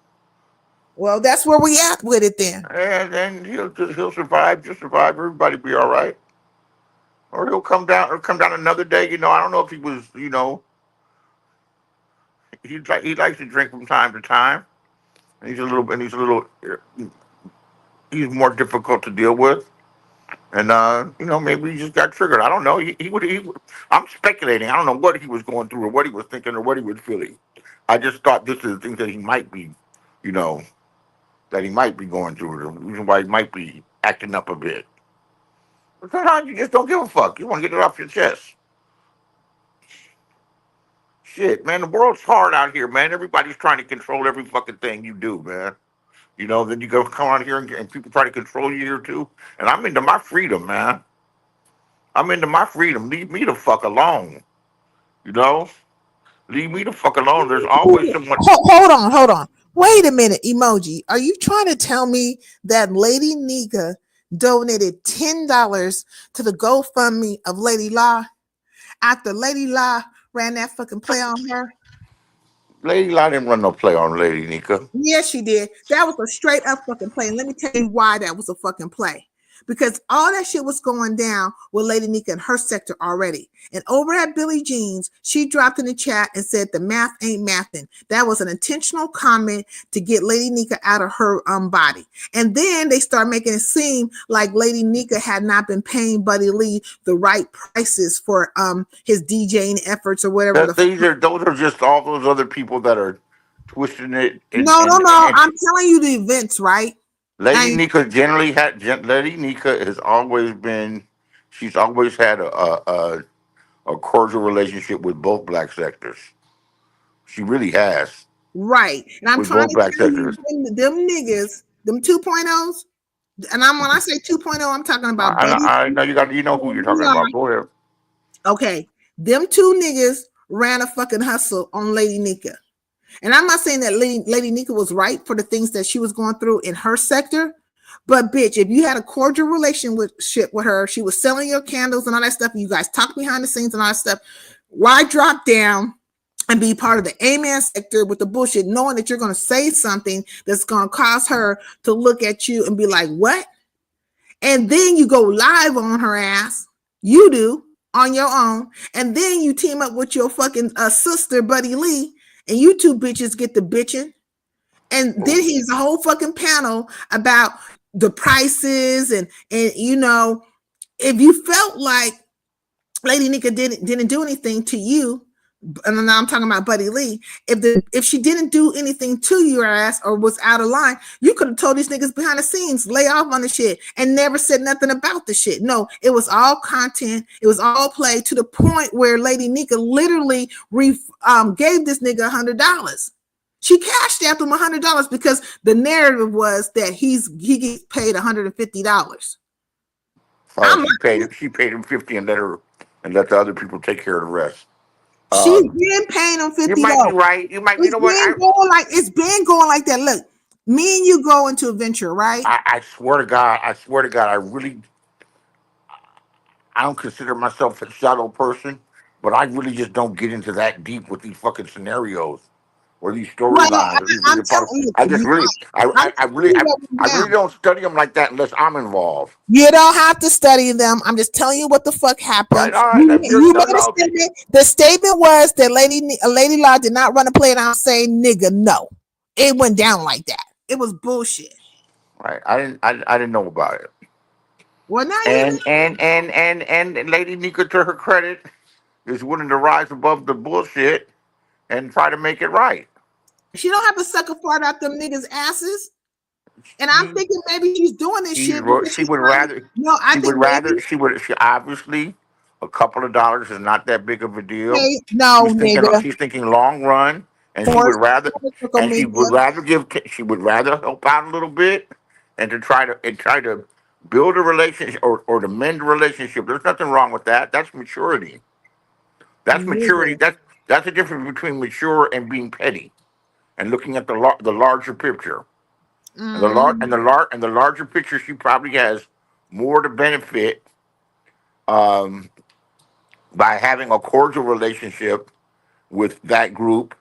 Well, that's where we at with it then. And then he'll survive, just survive. Everybody be all right. Or he'll come down another day. You know, I don't know if he was. You know, he likes to drink from time to time. And he's more difficult to deal with. And you know, maybe he just got triggered. I don't know. I'm speculating. I don't know what he was going through or what he was thinking or what he was feeling. I just thought this is the thing that he might be, you know, that he might be going through. The reason why he might be acting up a bit. But sometimes you just don't give a fuck. You want to get it off your chest. Shit, man, the world's hard out here, man. Everybody's trying to control every fucking thing you do, man. You know, then you go come out here and people try to control you here too. And I'm into my freedom, man. I'm into my freedom. Leave me the fuck alone. You know? Leave me the fuck alone. There's always someone. Hold on. Wait a minute, emoji. Are you trying to tell me that Lady Nika donated $10 to the GoFundMe of Lady Law after Lady Law ran that fucking play on her? Lady Law didn't run no play on Lady Nika. Yes, she did. That was a straight up fucking play. And let me tell you why that was a fucking play. Because all that shit was going down with Lady Nika in her sector already. And over at Billie Jean's, she dropped in the chat and said the math ain't mathing. That was an intentional comment to get Lady Nika out of her body. And then they start making it seem like Lady Nika had not been paying Buddy Lee the right prices for his DJing efforts or whatever. Those are just all those other people that are twisting it. No. I'm telling you the events, right? Lady Nika Lady Nika has always been. She's always had a cordial relationship with both black sectors. She really has. Right. And I'm With trying both to black tell you, sectors. them niggas, them 2.0s, and when I say 2.0, I'm talking about Buddy. I know you know who you're talking about. Go ahead. Okay. Them two niggas ran a fucking hustle on Lady Nika. And I'm not saying that Lady Nika was right for the things that she was going through in her sector. But bitch, if you had a cordial relationship with her, she was selling your candles and all that stuff, and you guys talk behind the scenes and all that stuff, why drop down and be part of the amen sector with the bullshit, knowing that you're going to say something that's going to cause her to look at you and be like, what? And then you go live on her ass. You do on your own. And then you team up with your fucking sister, Buddy Lee, and you two bitches get the bitching. And then he's a whole fucking panel about the prices and you know, if you felt like Lady Nika didn't do anything to you, and now I'm talking about Buddy Lee, if she didn't do anything to your ass or was out of line, you could have told these niggas behind the scenes, lay off on the shit and never said nothing about the shit. No, it was all content. It was all play to the point where Lady Nika literally gave this nigga $100. She cashed after him $100 because the narrative was that he gets paid $150. She paid him 50 and let the other people take care of the rest. She's been paying him $50. You might be right. You might. You know what? It's been going like that. Look, Me and you go into a venture, right? I swear to God, I don't consider myself a shallow person, but I really just don't get into that deep with these fucking scenarios or these Well, storylines or these I'm really parts. telling you, I just really, I'm telling you what went I really down. don't study them like that unless I'm involved. You don't have to study them. I'm just telling you what the fuck Right? happened. All right. You, If you're you no, made a no, okay. statement. The statement was that Lady Law did not run a play down saying nigga. No, it went down like that. It was bullshit. Right. I didn't know about it. Well, now you know. And Lady Nika, to her credit, is willing to rise above the bullshit and try to make it right. She don't have to suck a fart out them niggas' asses. And I'm She, thinking maybe she's doing this shit because she she's would trying. rather No, I think maybe. she obviously a couple of dollars is not that big of a deal. Hey, no, nigga. She's thinking long run, and Force media. she would rather help out a little bit and to try to build a relationship or to mend a relationship. There's nothing wrong with that. That's maturity. That's maturity. Nigga. That's the difference between mature and being petty and looking at the larger picture. And Mhm. the larger picture, she probably has more to benefit um, by having a cordial relationship with that group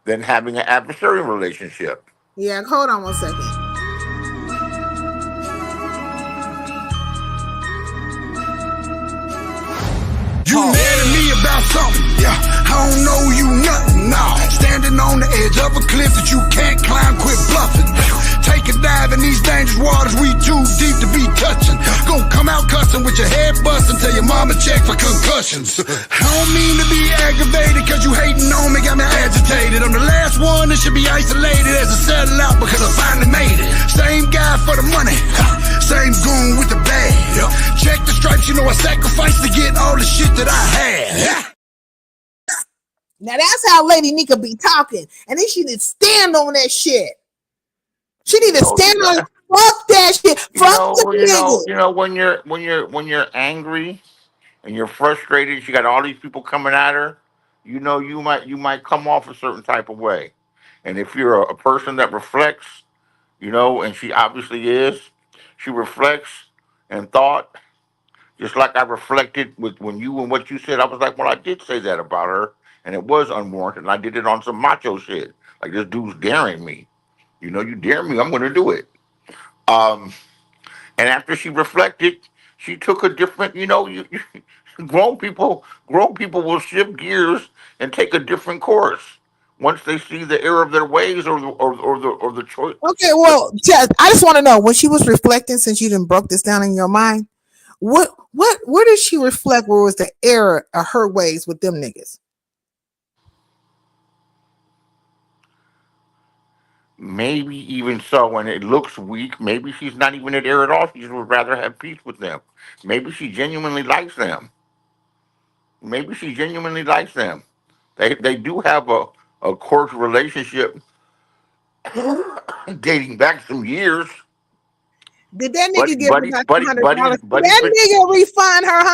than having an adversarial relationship. Yeah, hold on 1 second. You mad at me about something? Yeah, I don't know you nothing. Nah, standing on the edge of a cliff that you can't climb, quit bluffing. Take a dive in these dangerous waters, we too deep to be touching. Gon' come out cussing with your head busting till your mama check for concussions. I don't mean to be aggravated cause you hating on me, got me agitated. I'm the last one that should be isolated as a sellout because I finally made it. Same guy for the money, same goon with the bag. Check the stripes, you know I sacrificed to get all the shit that I had. Now that's how Lady Nika be talking. And then she need to stand on that shit. She need to stand on it. Fuck that shit. Fuck the nigga. When you're angry and you're frustrated, you got all these people coming at her. You might come off a certain type of way. And if you're a person that reflects, and she obviously is, she reflects and thought, just like I reflected with when you and what you said. I was like, well, I did say that about her, and it was unwarranted. And I did it on some macho shit. Like this dude's daring me. You dare me, I'm going to do it. Um, and after she reflected, she took a different. Grown people will shift gears and take a different course once they see the error of their ways or the choice. Okay, well, I just want to know when she was reflecting, since you didn't broke this down in your mind, where did she reflect where was the error of her ways with them niggas? Maybe even so, and it looks weak. Maybe she's not even at air at all. She just would rather have peace with them. Maybe she genuinely likes them. Maybe she genuinely likes them. They do have a cordial relationship dating back some years. Did that nigga Buddy, give her buddy, back buddy, buddy, $100? Did buddy's that been nigga refund her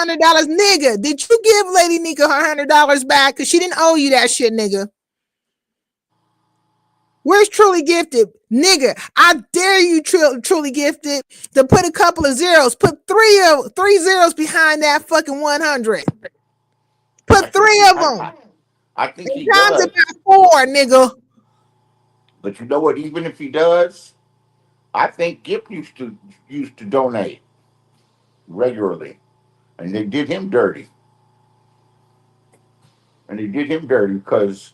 $100? Nigga, did you give Lady Nika her $100 back? Because she didn't owe you that shit, nigga. Where's Truly Gifted? Nigga, I dare you, Truly Gifted, to put a couple of zeros. Put three zeros behind that fucking 100. Put three of them. I think he Times does. it by 4, nigga. But you know what? Even if he does, I think Gip used to donate regularly, and they did him dirty. And they did him dirty because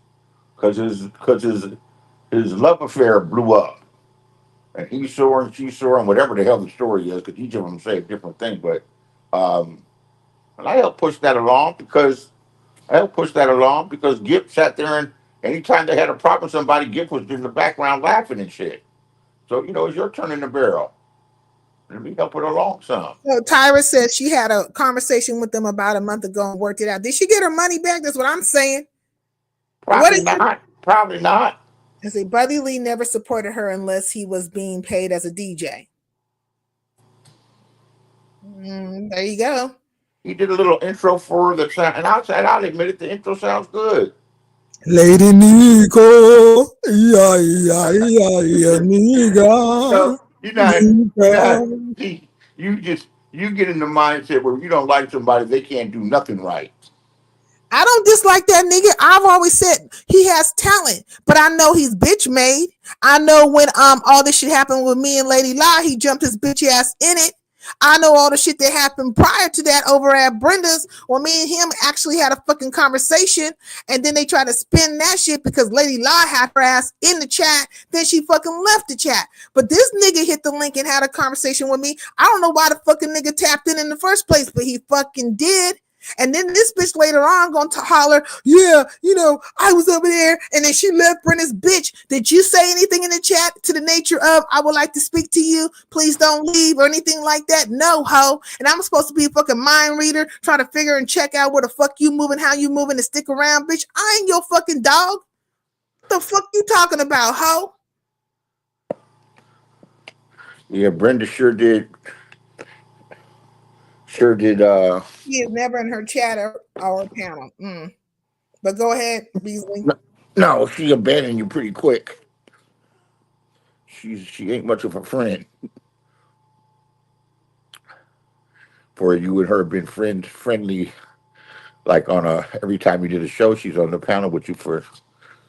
his love affair blew up, and he saw and she saw and whatever the hell the story is, because each of them say a different thing. But and I helped push that along because Gip sat there and anytime they had a problem with somebody, Gip was in the background laughing and shit. So it's your turn in the barrel. Let me help it along some. So Tyra says she had a conversation with them about a month ago and worked it out. Did she get her money back? That's what I'm saying. What Probably is it? not. Probably not. I say Buddy Lee never supported her unless he was being paid as a DJ. There you go. He did a little intro for the sound, and I'll admit it. The intro sounds good. Lady Nico, yeah, nigga, So see, you get in the mindset where you don't like somebody, they can't do nothing right. I don't dislike that nigga. I've always said he has talent, but I know he's bitch made. I know when all this shit happened with me and Lady La, he jumped his bitch ass in it. I know all the shit that happened prior to that over at Brenda's when me and him actually had a fucking conversation, and then they tried to spin that shit because Lady La had her ass in the chat. Then she fucking left the chat. But this nigga hit the link and had a conversation with me. I don't know why the fucking nigga tapped in the first place, but he fucking did. And then this bitch later on going to holler, yeah, I was over there. And then she left Brenda's bitch. Did you say anything in the chat to the nature of, I would like to speak to you. Please don't leave or anything like that? No, ho. And I'm supposed to be a fucking mind reader, trying to figure and check out where the fuck you moving, how you moving, and stick around, bitch. I ain't your fucking dog. What the fuck you talking about, ho? Yeah, Brenda sure did. Sure did. She is never in her chat or panel. But go ahead, Beasley. No, she abandoned you pretty quick. She ain't much of a friend. For you and her been friendly, like on a every time you did a show, she's on the panel with you for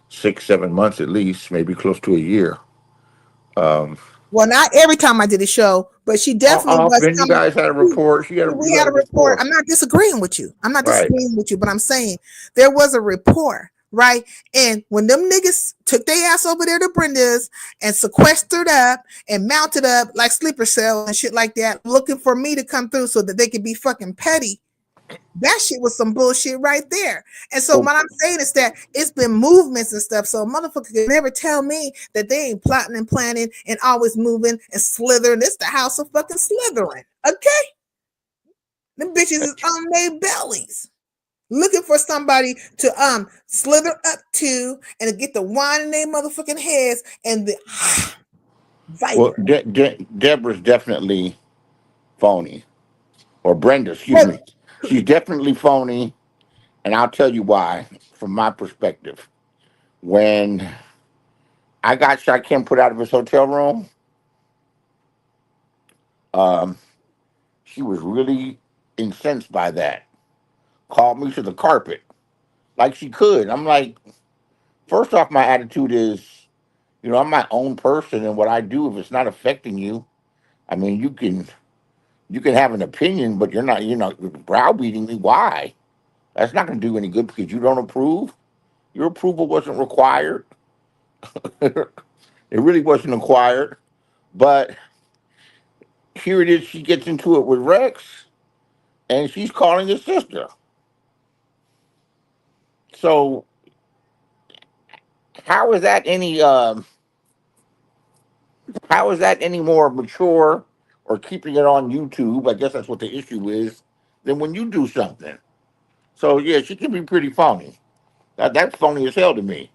6, 7 months at least, maybe close to a year. Well, not every time I did a show, but she definitely was Then you coming. guys had a report. We You had had a a report. report, I'm not disagreeing with you. I'm not right? disagreeing with you, but I'm saying there was a report, right? And when them niggas took their ass over there to Brenda's and sequestered up and mounted up like sleeper cells and shit like that, looking for me to come through so that they could be fucking petty. That shit was some bullshit right there. And so Well, what I'm saying is that it's been movements and stuff. So a motherfucker can never tell me that they ain't plotting and planning and always moving and slithering. It's the house of fucking slithering. Okay? Them bitches is on their bellies. Looking for somebody to slither up to and to get the wine in their motherfucking heads and the well, viper. Deborah's definitely phony, or Brenda, excuse But me. She's definitely phony, and I'll tell you why. From my perspective, when I got shot, Kim put out of his hotel room, um, she was really incensed by that. Called me to the carpet like she could. I'm like, first off, my attitude is, I'm my own person, and what I do, if it's not affecting you, I mean, you can have an opinion, but you're not browbeating me. Why? That's not going to do any good because you don't approve. Your approval wasn't required. It really wasn't required. But here it is. She gets into it with Rex, and she's calling his sister. So how is that any? How is that any more mature or keeping it on YouTube? I guess that's what the issue is. Than when you do something. So yeah, she can be pretty phony. That's phony as hell to me.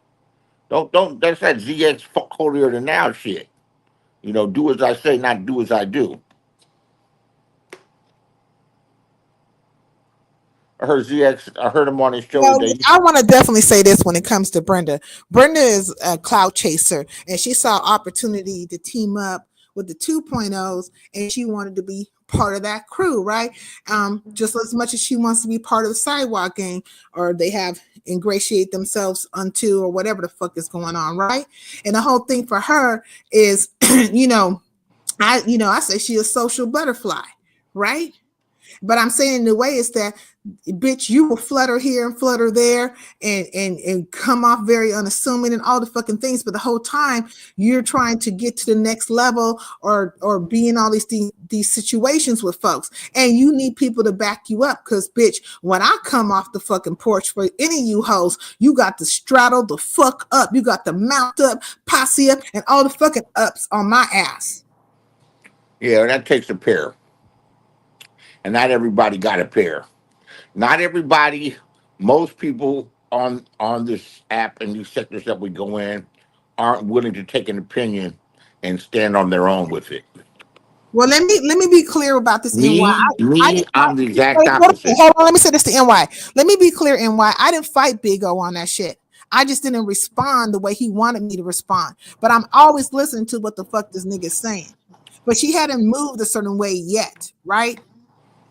Don't. That's that ZX holier than now shit. Do as I say, not do as I do. I heard ZX. I heard him on his show well, today. I want to definitely say this when it comes to Brenda. Brenda is a cloud chaser, and she saw opportunity to team up with the 2.0s, and she wanted to be part of that crew, right? Just as much as she wants to be part of the sidewalk gang, or they have ingratiate themselves unto, or whatever the fuck is going on, right? And the whole thing for her is, I say she a social butterfly, right? But I'm saying in the way is that, bitch, you will flutter here and flutter there and come off very unassuming and all the fucking things. But the whole time you're trying to get to the next level or be in all these situations with folks. And you need people to back you up. Cause bitch, when I come off the fucking porch for any of you hoes, you got to straddle the fuck up. You got to mount up, posse up, and all the fucking ups on my ass. Yeah, that takes a pair, and not everybody got a pair. Not everybody. Most people on this app and these sectors that we go in aren't willing to take an opinion and stand on their own with it. Well, let me be clear about this NY. I'm the exact Wait, opposite. hold on. Let me say this to NY. Let me be clear, NY. I didn't fight Big O on that shit. I just didn't respond the way he wanted me to respond. But I'm always listening to what the fuck this nigga's saying. But she hadn't moved a certain way yet, right?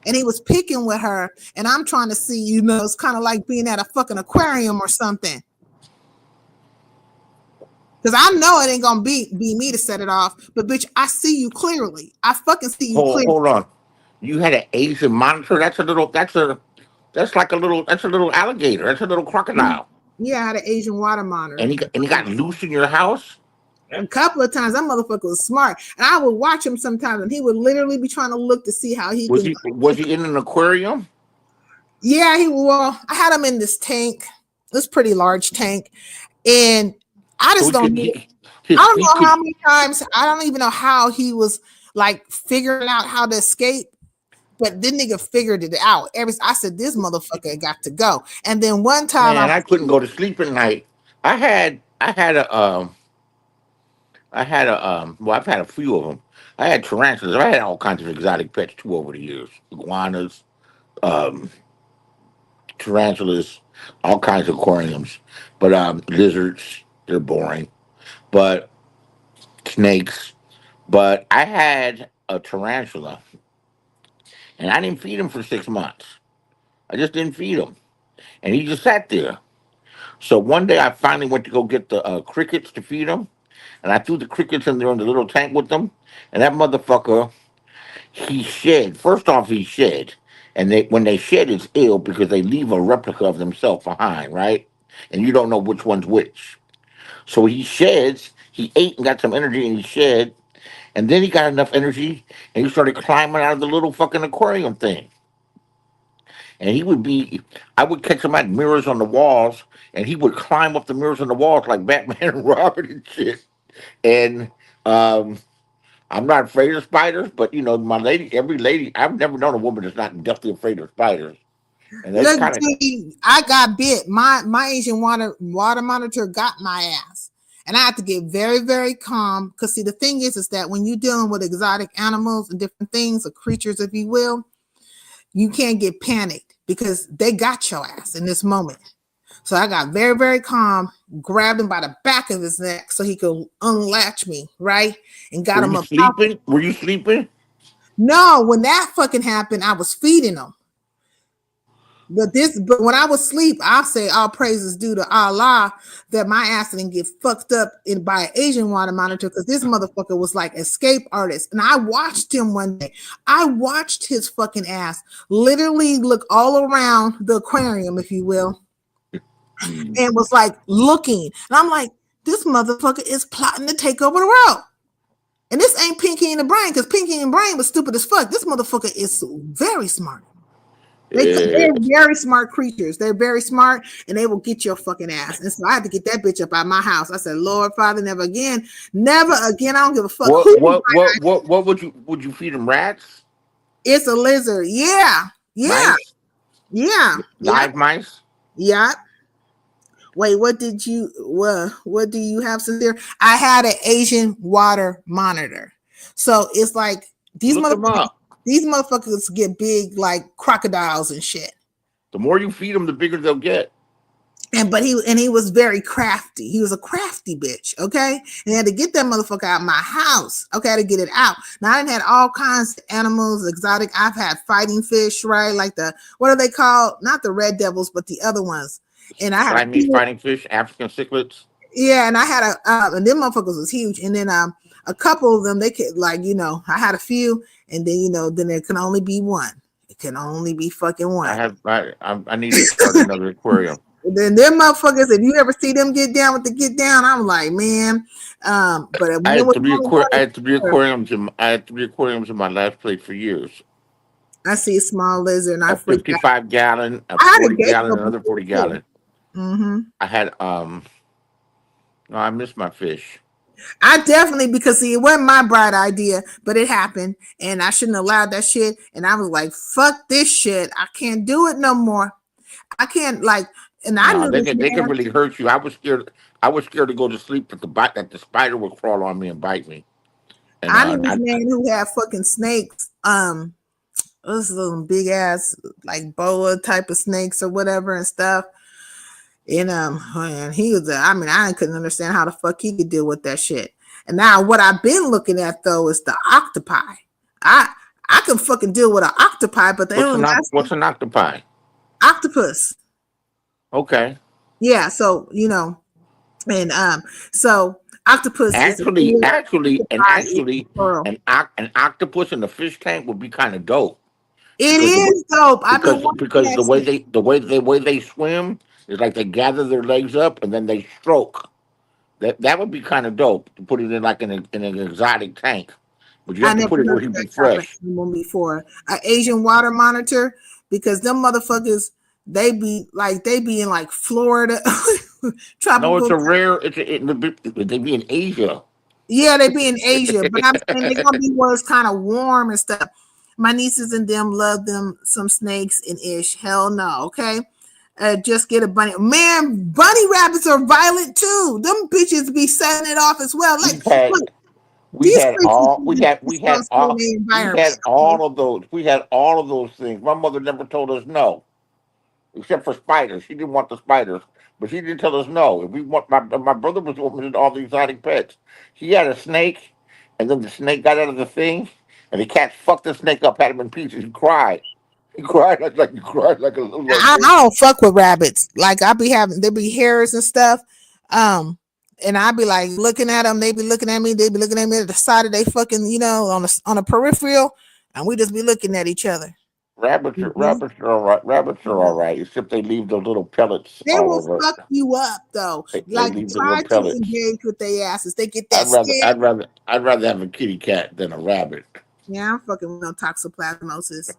And he was picking with her, and I'm trying to see, it's kind of like being at a fucking aquarium or something. Because I know it ain't gonna be me to set it off, but bitch, I see you clearly. I fucking see you clearly. Hold on. You had an Asian monitor. That's like a little alligator. That's a little crocodile. Yeah, I had an Asian water monitor. And he got loose in your house. A couple of times, that motherfucker was smart, and I would watch him sometimes, and he would literally be trying to look to see how he was he in an aquarium? Yeah, I had him in this tank, this pretty large tank, and I just don't know. I don't know how many times. I don't even know how he was like figuring out how to escape. But this nigga figured it out. I said, this motherfucker got to go. And then one time, I couldn't go to sleep at night. I've had a few of them. I had tarantulas. I had all kinds of exotic pets too over the years. Iguanas, tarantulas, all kinds of aquariums. But lizards, they're boring. But snakes. But I had a tarantula, and I didn't feed him for 6 months. I just didn't feed him, and he just sat there. So one day I finally went to go get the crickets to feed him, and I threw the crickets in there in the little tank with them, and that motherfucker, he shed. First off, he shed, and when they shed, it's ill because they leave a replica of themselves behind, right? And you don't know which one's which. So he sheds. He ate and got some energy, and he shed, and then he got enough energy, and he started climbing out of the little fucking aquarium thing. And I would catch him at mirrors on the walls, and he would climb up the mirrors on the walls like Batman and Robin and shit. And I'm not afraid of spiders, but every lady, I've never known a woman that's not deathly afraid of spiders. And that's look, I got bit. My Asian water monitor got my ass. And I have to get very, very calm. Because see, the thing is that when you're dealing with exotic animals and different things or creatures, if you will, you can't get panicked because they got your ass in this moment. So I got very, very calm, grabbed him by the back of his neck so he could unlatch me, right? And got him up. Were you sleeping? No, when that fucking happened, I was feeding him. But when I was asleep, I say all praises due to Allah that my ass didn't get fucked up by an Asian water monitor because this motherfucker was like escape artist. And I watched him one day. I watched his fucking ass literally look all around the aquarium, if you will, and was like looking. And I'm like, this motherfucker is plotting to take over the world. And this ain't Pinky and the Brain because Pinky and the Brain was stupid as fuck. This motherfucker is very smart. They're very smart creatures. They're very smart, and they will get your fucking ass. And so I had to get that bitch up out of my house. I said, Lord, Father, never again. Never again. I don't give a fuck. What would you feed them? Rats? It's a lizard. Yeah. Mice? Yeah. Live mice? Yeah. Wait, what do you have, Sincere? I had an Asian water monitor. So it's like these motherfuckers get big like crocodiles and shit. The more you feed them, the bigger they'll get. But he was very crafty. He was a crafty bitch, okay? And I had to get that motherfucker out of my house, okay, to get it out. Now, I done had all kinds of animals, exotic. I've had fighting fish, right? Like what are they called? Not the red devils, but the other ones. And I had fighting fish, African cichlids. Yeah, and I had and them motherfuckers was huge. And then a couple of them, they could I had a few, and then then there can only be one. It can only be fucking one. I need to start another aquarium. And then them motherfuckers, if you ever see them get down with the get down, I'm like, man. But I had to be aquariums in my last place for years. I see a small lizard, and I 55 gallon, a 40 gallon, another 40 gallon. Mm-hmm. I had no, I missed my fish. I definitely, because see, it wasn't my bright idea, but it happened, and I shouldn't have allowed that shit. And I was like, fuck this shit. I can't do it no more. I can't I knew they can really hurt you. I was scared to go to sleep that the spider would crawl on me and bite me. And, I knew this man who had fucking snakes. Those little big ass like boa type of snakes or whatever and stuff. And he was, I mean, I couldn't understand how the fuck he could deal with that shit. And now what I've been looking at though is the octopi. I I can fucking deal with an octopi, but they don't last. What's an octopi? Octopus. Okay. Yeah, so and so octopus is a Actually, pearl. an octopus in the fish tank would be kind of dope It because is dope. I've been watching that shit. the way they swim is like they gather their legs up and then they stroke. That would be kind of dope to put it in like in an exotic tank, but you I have to never put it heard where of he that be type of fresh. animal before. An Asian water monitor, because them motherfuckers, they be in like Florida, No, it's tropical. a rare. They be in Asia. Yeah, they be in Asia, but I'm saying they're gonna be where it's kind of warm and stuff. My nieces and them love them some snakes and ish. Hell no, okay. Just get a bunny. Man, bunny rabbits are violent too. Them bitches be setting it off as well. Like, We've had look, these creatures be responsible in the we environment. had Okay? all of those. We had all of those things. My mother never told us no, except for spiders. She didn't want the spiders, but she didn't tell us no. If we want, my brother was opening all the exotic pets. He had a snake, and then the snake got out of the thing, and the cat fucked the snake up, had him in pieces. He cried. He cried like a little like baby. I don't fuck with rabbits. Like I be having, there be hairs and stuff. Um, and I be like looking at them. They be looking at me. They be looking at me at the side of they fucking, on a peripheral, and we just be looking at each other. Mhm. Rabbits are all right. Rabbits are all right, except they leave those little pellets They all will over. fuck you up though. They Like leave the little try to pellets. engage with their asses. They get that scared. I'd rather have a kitty cat than a rabbit. Yeah, I'm fucking with no toxoplasmosis.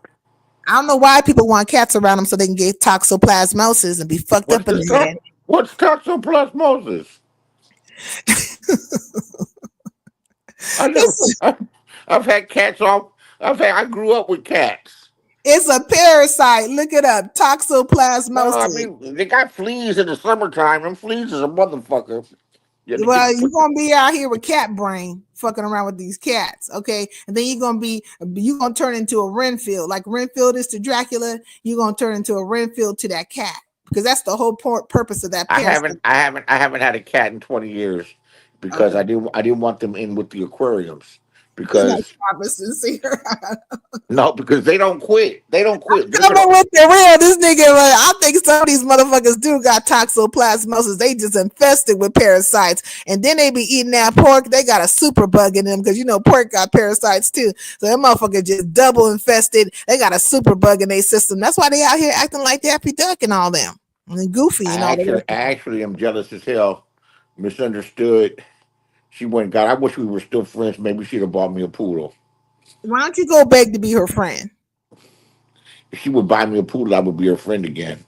I don't know why people want cats around them so they can get toxoplasmosis and be fucked What's up in this the talk? head. What's toxoplasmosis? I never. It's I've had cats all. I grew up with cats. It's a parasite. Look it up. No, I Toxoplasmosis. mean they got fleas in the summertime. Them fleas is a motherfucker. You have to Well, get you're put. gonna be out here with cat brain, fucking around with these cats, okay? And then you're gonna turn into a Renfield, like Renfield is to Dracula. You're gonna turn into a Renfield to that cat because that's the whole purpose of that parasite. I haven't had a cat in 20 years because Okay, I didn't want them in with the aquariums you're not because promises here. no, because they don't quit. They don't quit. They're gonna. Coming with the real, this nigga. I think some of these motherfuckers do got toxoplasmosis. They just infested with parasites, and then they be eating that pork. They got a super bug in them because pork got parasites too. So that motherfucker just double infested. They got a super bug in their system. That's why they out here acting like Daffy Duck and all them, and Goofy and all the rest I of them. actually am jealous as hell. Misunderstood. She went and got. I wish we were still friends. Maybe she'd have bought me a poodle. Why don't you go beg to be her friend? If she would buy me a poodle, I would be her friend again.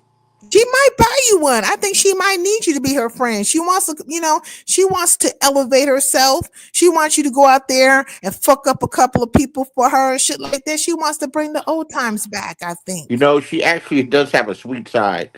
She might buy you one. I think she might need you to be her friend. She wants to elevate herself. She wants you to go out there and fuck up a couple of people for her and shit like that. She wants to bring the old times back, I You think. know, she actually does have a sweet side.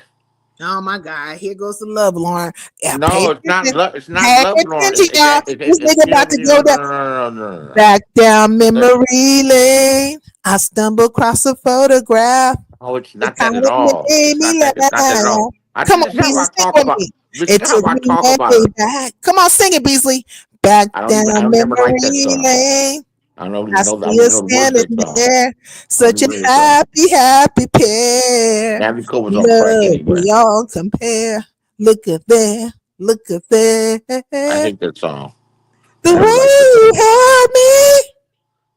Oh my God, here goes the love, Lauren. Yeah, pay No, it's not attention. love. It's not Pay love, Lauren. attention, y'all. This nigga about to go down. No. Back down That- memory lane. I stumbled across a photograph. No, it's The not that time at it all. made me It's not that at all. laugh. Come This on, is how Beasley, I sing talk with about. me. This It is how took I me talk that about way her. back. Come on, sing it, Beasley. Back I down don't even like that memory song. lane. I don't I even know. I see don't you even know the words to standing that song. there. I don't Such a even know the song. happy, happy pair. Natalie Cole was on crack Love anyway. beyond compare. Look at there. Look at there. I The hate that song. way I never liked that you song. held me.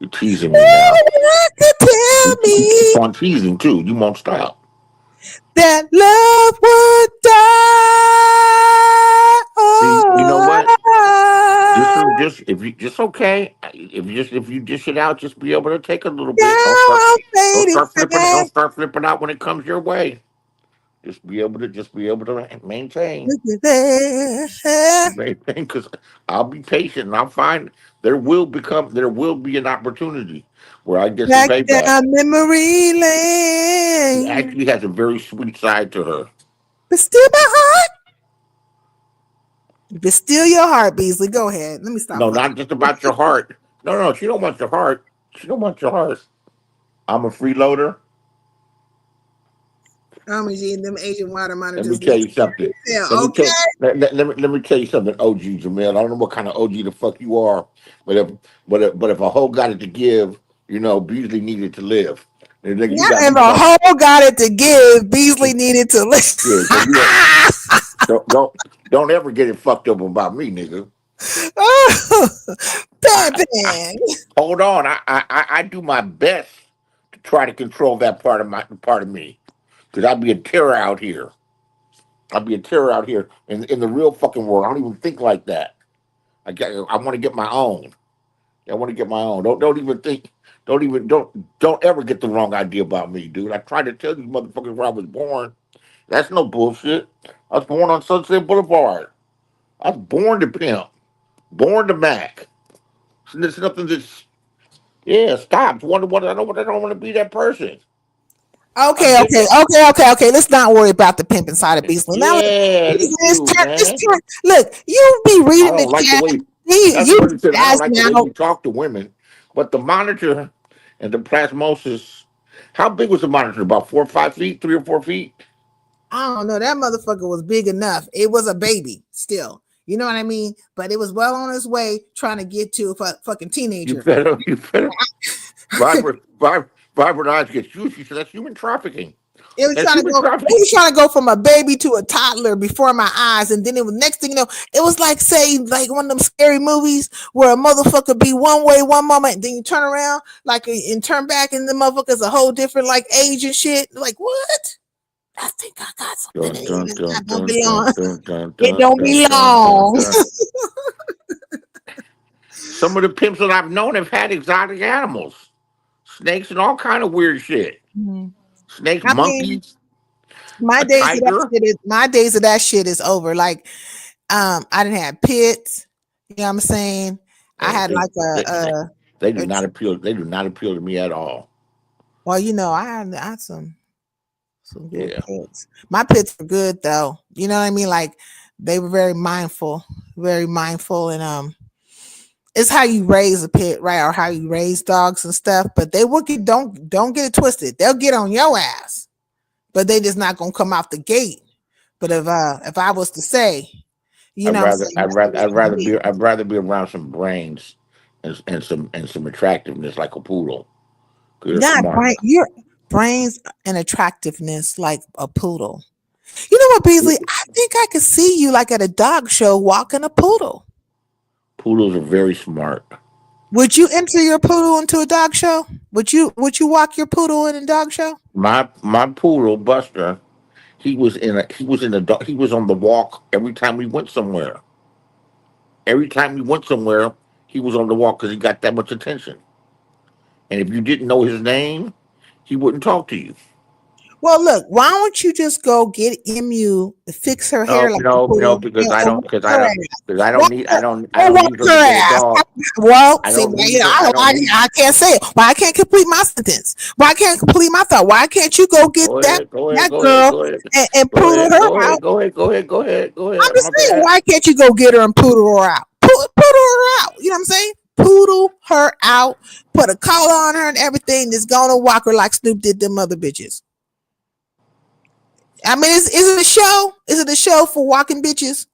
You're teasing me now. You could tell You keep me on teasing too. You won't stop. that love would die. See, you know what? Oh, If you just okay. If you dish it out, just be able to take a little bit. now I'm fading Don't fast. start flipping out when it comes your way. Just be able to maintain. Look at there. Maintain because I'll be patient and I'll find there will be an opportunity where I get some Back payback. down memory She lane. actually has a very sweet side to her. But still my heart. But still your heart, Beasley. Go ahead. Let me stop No, fucking. not just about your heart. No, she don't want your heart. She don't want your heart. I'm a freeloader. Oh my God, them Asian water Let me monitors. tell you something. Let me Okay. tell let me tell you something, OG Jamel. I don't know what kind of OG the fuck you are, but if a hoe got it to give, Beasley needed to live. And then you Not got if me a talking. hoe got it to give, Beasley needed to Yeah, listen. so you don't ever get it fucked up about me, nigga. Pan I, pan. hold on. I do my best to try to control that part of me, because I'd be a terror out here. I'd be a terror out here in the real fucking world. I don't even think like that. I want to get my own. I want to get my own. Don't even think. Don't ever get the wrong idea about me, dude. I tried to tell you motherfuckers where I was born. That's no bullshit. I was born on Sunset Boulevard. I was born to pimp, born to Mac. So there's nothing that's yeah. Stop. What I don't want to be that person. I Okay, get okay, it. okay, okay, okay. Let's not worry about the pimp inside of Beasley. Now, look, Yeah, this this dude, turn, this man. turn. Look, you be I reading the don't like the chat. way. That's You what he said. I don't guys like the way now. you talk to women. But the monitor and the plasmosis. How big was the monitor? About 4 or 5 feet, 3 or 4 feet. I don't know. That motherfucker was big enough. It was a baby still. You know what I mean? But it was well on its way trying to get to a fucking You teenager. better, you better. Vibrant eyes get you. She said that's human trafficking. It was That's trying to human go. It trafficking. was trying to go from a baby to a toddler before my eyes, and then it was next thing you know, it was like say like one of them scary movies where a motherfucker be one way one moment, and then you turn around like and turn back, and the motherfucker's a whole different like age and shit. Like what? I think I got something Dun, in here dun, that's dun, not gonna dun, dun, belong. dun, dun, It dun, don't dun, dun, dun, belong. dun. Some of the pimps that I've known have had exotic animals, snakes and all kind of weird shit. Mhm. Snakes, I mean, monkeys, a tiger. my days of that shit is over. Like, I didn't have pits. You know what I'm saying? I They, had they, like they, they do a not appeal. They do not appeal to me at all. well, you know, I had some good Yeah. pits. My pits were good though. You know what I mean? Like they were very mindful, and it's how you raise a pit, right? Or how you raise dogs and stuff. But they will get don't get it twisted. They'll get on your ass, but they just not gonna come out the gate. But if I was to say, you know what I'm saying, that's the way it's gonna be. I'd rather be around some brains and some attractiveness like a poodle. Cause they're Not smart. brain, your brains and attractiveness like a poodle. You know what, Beasley? I think I could see you like at a dog show walking a poodle. Poodles are very smart. Would you enter your poodle into a dog show? Would you walk your poodle in a dog show? My poodle Buster. He was on the walk every time we went somewhere. Every time we went somewhere, he was on the walk because he got that much attention. And if you didn't know his name, he wouldn't talk to you. Well, look, why don't you just go get Emu to fix her hair No, like a no, no, poodle because and walk her ass? Walk her, I go don't walk need her to her be a ass. dog. Well, I see, don't well, you need know, her. I don't need. I can't say it. Why I can't complete my sentence? Why I can't complete my thought? Why can't you go get Go that ahead, go ahead, that go ahead, girl go ahead, and go poodle ahead, her go out? ahead, go ahead, go ahead, go ahead, go I'm ahead. just My saying, bad. why can't you go get her and poodle her out? Poodle her out. You know what I'm saying? Poodle her out. Put a collar on her and everything. Just gonna walk her like Snoop did them other bitches. I mean, is it a show? Is it a show for walking bitches?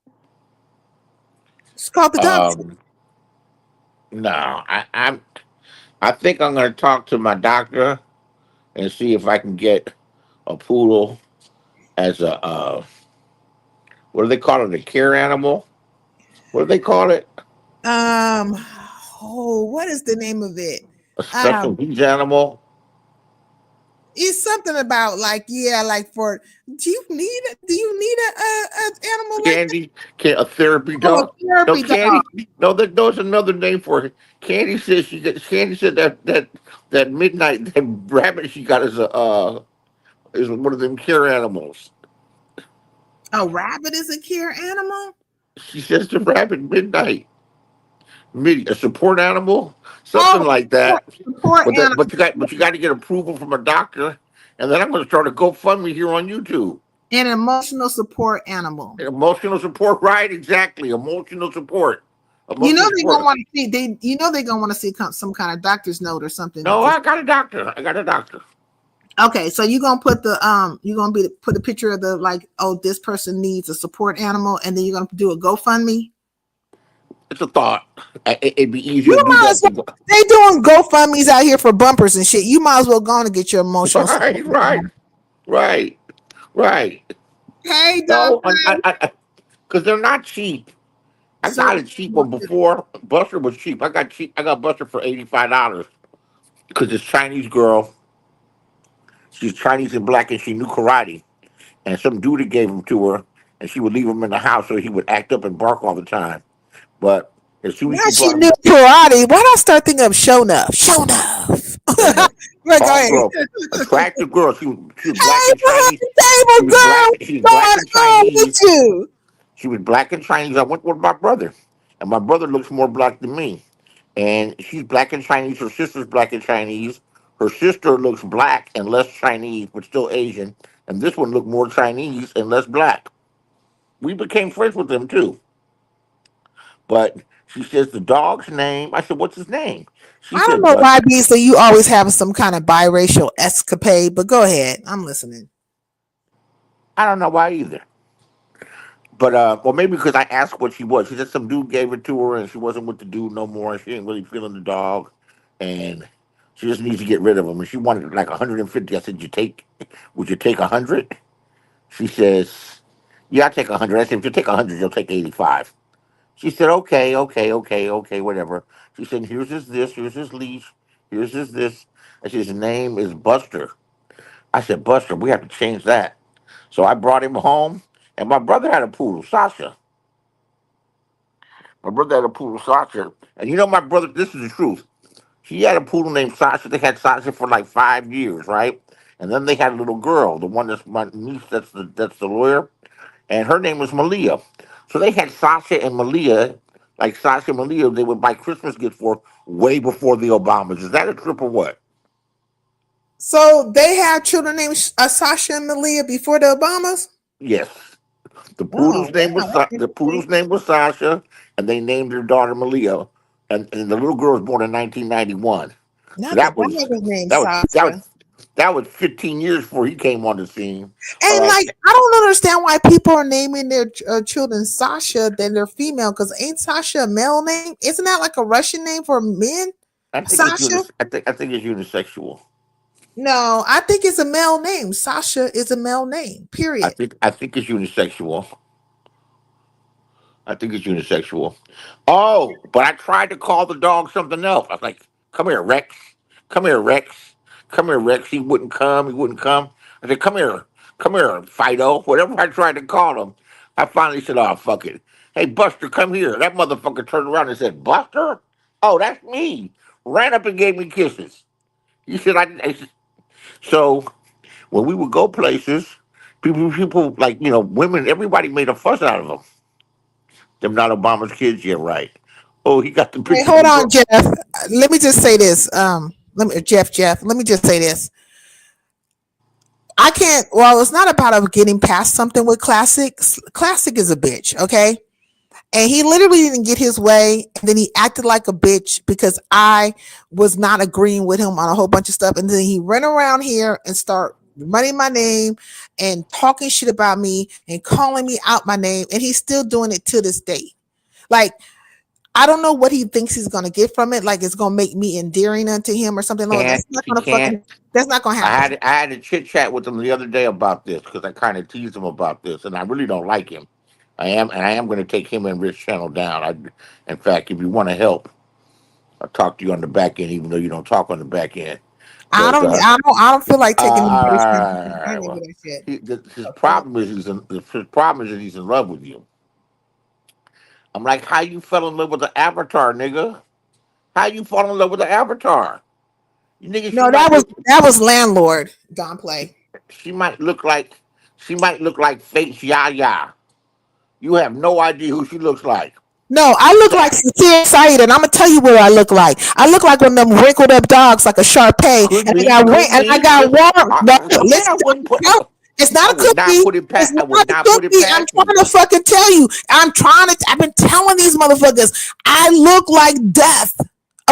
It's called the dog show. Um, no, I think I'm gonna talk to my doctor and see if I can get a poodle as a what do they call it? A care animal? What do they call it? Um, what is the name of it? A special Um, needs animal? it's something about like yeah, like for do you need a animal like that? Candy? Can a therapy Oh, dog? a No, therapy dog. Candy. No, there's another name for it. Candy said that midnight that rabbit she got is one of them care animals. A rabbit is a care animal. She says the rabbit midnight, a support animal, Oh, something like support, that. support animal. But you got to get approval from a doctor, and then I'm going to start a GoFundMe here on YouTube. An emotional support animal. Emotional support, right? Exactly, emotional support. You know Emotional they're gonna support. want to see some kind of doctor's note or something. No, I got a doctor. I got a doctor. Okay, so you're gonna put the put a picture of the like, oh, this person needs a support animal, and then you're gonna do a GoFundMe. It's a thought. It'd be easier You to do might that as well. than They doing GoFundMes out here for bumpers and shit. You might as well go on and get your emotional support. right, right, right, right. Hey, Don. No, because they're not cheap. I So got a cheap one before. Buster was cheap. I got cheap. I got Buster for $85 because this Chinese girl. She's Chinese and black, and she knew karate. And some dude had gave him to her, and she would leave him in the house so he would act up and bark all the time. But as soon as now she she brought him, knew karate. Why don't I start thinking of show enough? Show enough. no, no, Like, go tall ahead. girl, attractive girl. She was black Hey, and Chinese. She table was girl, black. what's She was black and going on with Chinese. you? She was black and Chinese. I went with my brother, and my brother looks more black than me. And she's black and Chinese. Her sister's black and Chinese. Her sister looks black and less Chinese, but still Asian. And this one looked more Chinese and less black. We became friends with them too. But she says the dog's name. I said, "What's his name?" She I don't said, know why, "Buster." Beasley, you always have some kind of biracial escapade, but go ahead. I'm listening. I don't know why either. But well, maybe because I asked what she was. She said some dude gave it to her, and she wasn't with the dude no more. And she ain't really feeling the dog, and she just needs to get rid of him. And she wanted like 150. I said, would you take 100?" She says, "Yeah, I take 100." I said, "If you take 100, you'll take 85." She said, "Okay, okay, okay, okay, whatever." She said, "Here's his this, here's his leash, here's his this." I said, "His name is Buster." I said, "Buster, we have to change that." So I brought him home, and my brother had a poodle, Sasha. My brother had a poodle, Sasha. And you know, my brother, this is the truth. He had a poodle named Sasha. They had Sasha for like 5 years, right? And then they had a little girl, the one that's my niece, that's the lawyer, and her name was Malia. So they had Sasha and Malia, like Sasha and Malia, they would buy Christmas gifts for way before the Obamas. Is that a trip or what? So they have children named Sasha and Malia before the Obamas? Yes. Oh, wow, that's The interesting. poodle's name was Sasha, and they named their daughter Malia, and the little girl was born in 1991. So Not the dog was named that was that Sasha. was that was 15 years before he came on the scene. All And right, like, I don't understand why people are naming their children Sasha than they're female. Because ain't Sasha a male name? Isn't that like a Russian name for men? Sasha? I think it's unisexual. No, I think it's a male name. Sasha is a male name. Period. I think it's unisexual. I think it's unisexual. Oh, but I tried to call the dog something else. I was like, "Come here, Rex. Come here, Rex. Come here, Rex." He wouldn't come. He wouldn't come. I said, come here, Fido." Whatever I tried to call him, I finally said, "Oh, fuck it. Hey, Buster, come here." That motherfucker turned around and said, "Buster? Oh, that's me." Ran up and gave me kisses. He said, So when we would go places, people like, women, everybody made a fuss out of them. Them not Obama's kids yet, right? Oh, he got the Hey, picture of hold the on, girl. Jeff. Let me just say this. Jeff. Let me just say this. I can't. Well, it's not about getting past something with Classic. Classic is a bitch, okay? And he literally didn't get his way, and then he acted like a bitch because I was not agreeing with him on a whole bunch of stuff, and then he ran around here and start running my name and talking shit about me and calling me out my name, and he's still doing it to this day. Like, I don't know what he thinks he's gonna get from it. Like, it's gonna make me endearing unto him or something. No, Can't that's not she gonna can't? fucking. That's not gonna happen. I had a chit chat with him the other day about this because I kind of teased him about this, and I really don't like him. I am going to take him and Rich Channel down. In fact, if you want to help, I'll talk to you on the back end, even though you don't talk on the back end. I But don't. I don't. I don't feel like taking nobody's time. I all ain't right, gonna do well, that shit. his The fuck? problem is his problem is that he's in love with you. I'm like, how you fell in love with the Avatar, nigga? How you fall in love with the Avatar? You nigga, No, that was landlord. Don't play. she might look like she might look like Fate's Yaya. You have no idea who she looks like. No, I look like sincere Saeed, and I'm gonna tell you what I look like. I look like one of them wrinkled up dogs, like a Shar Could be, could and I be. got warm. No, Again, listen. No, it's not a cookie. It's I would not a not put it cookie. I'm past you. trying to fucking tell you. I've been telling these motherfuckers. I look like death.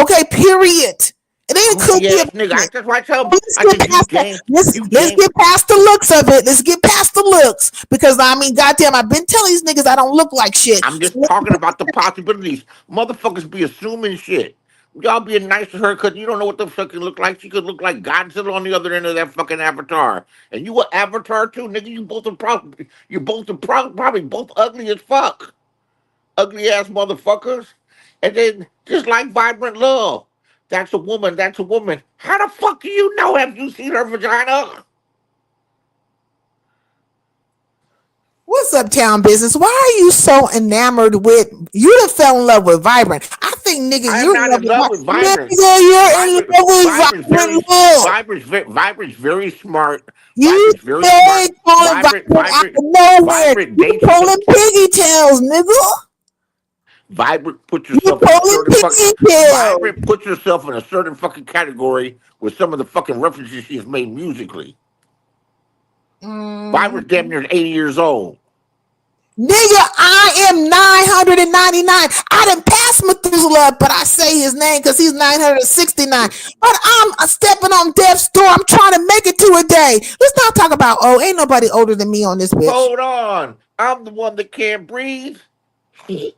Okay, period. It could Goofy be a ass nigga. business. That's why I tell him. Let's I get said you past that. game. Let's You let's game. get past the looks of it. Let's get past the looks because I mean, goddamn, I've been telling these niggas I don't look like shit. I'm So just talking about the possibilities. Motherfuckers be assuming shit. Y'all being nice to her because you don't know what the fuck it look like. She could look like Godzilla on the other end of that fucking avatar. And you an avatar too, nigga. You both are probably both ugly as fuck. Ugly ass motherfuckers. And then just like Vibrant Love. That's a woman. That's a woman. How the fuck do you know? Have you seen her vagina? what's up, town business? Why are you so enamored with you? Done fell in love with Vibrant. I think, nigga, I am you're in not love in with love with Vibrant. nigga. You're in Vibrant, love with Vibrant's very, Vibrant Love. Vibrant's very smart. You Vibrant's very stay smart. calling Vibrant, Vibrant out Vibrant, of nowhere. Vibrant You dates. pulling piggy tails, nigga. Vibrant puts You herself in a pulling certain fucking. piggy tails. Vibrant puts herself in a certain fucking category with some of the fucking references she's made musically. Vibrant's damn near 80 years old. Nigga, I am 999. I didn't pass Methuselah, but I say his name because he's 969. But I'm stepping on death's door. I'm trying to make it to a day. Let's not talk about ain't nobody older than me on this bitch. Hold on. I'm the one that can't breathe. What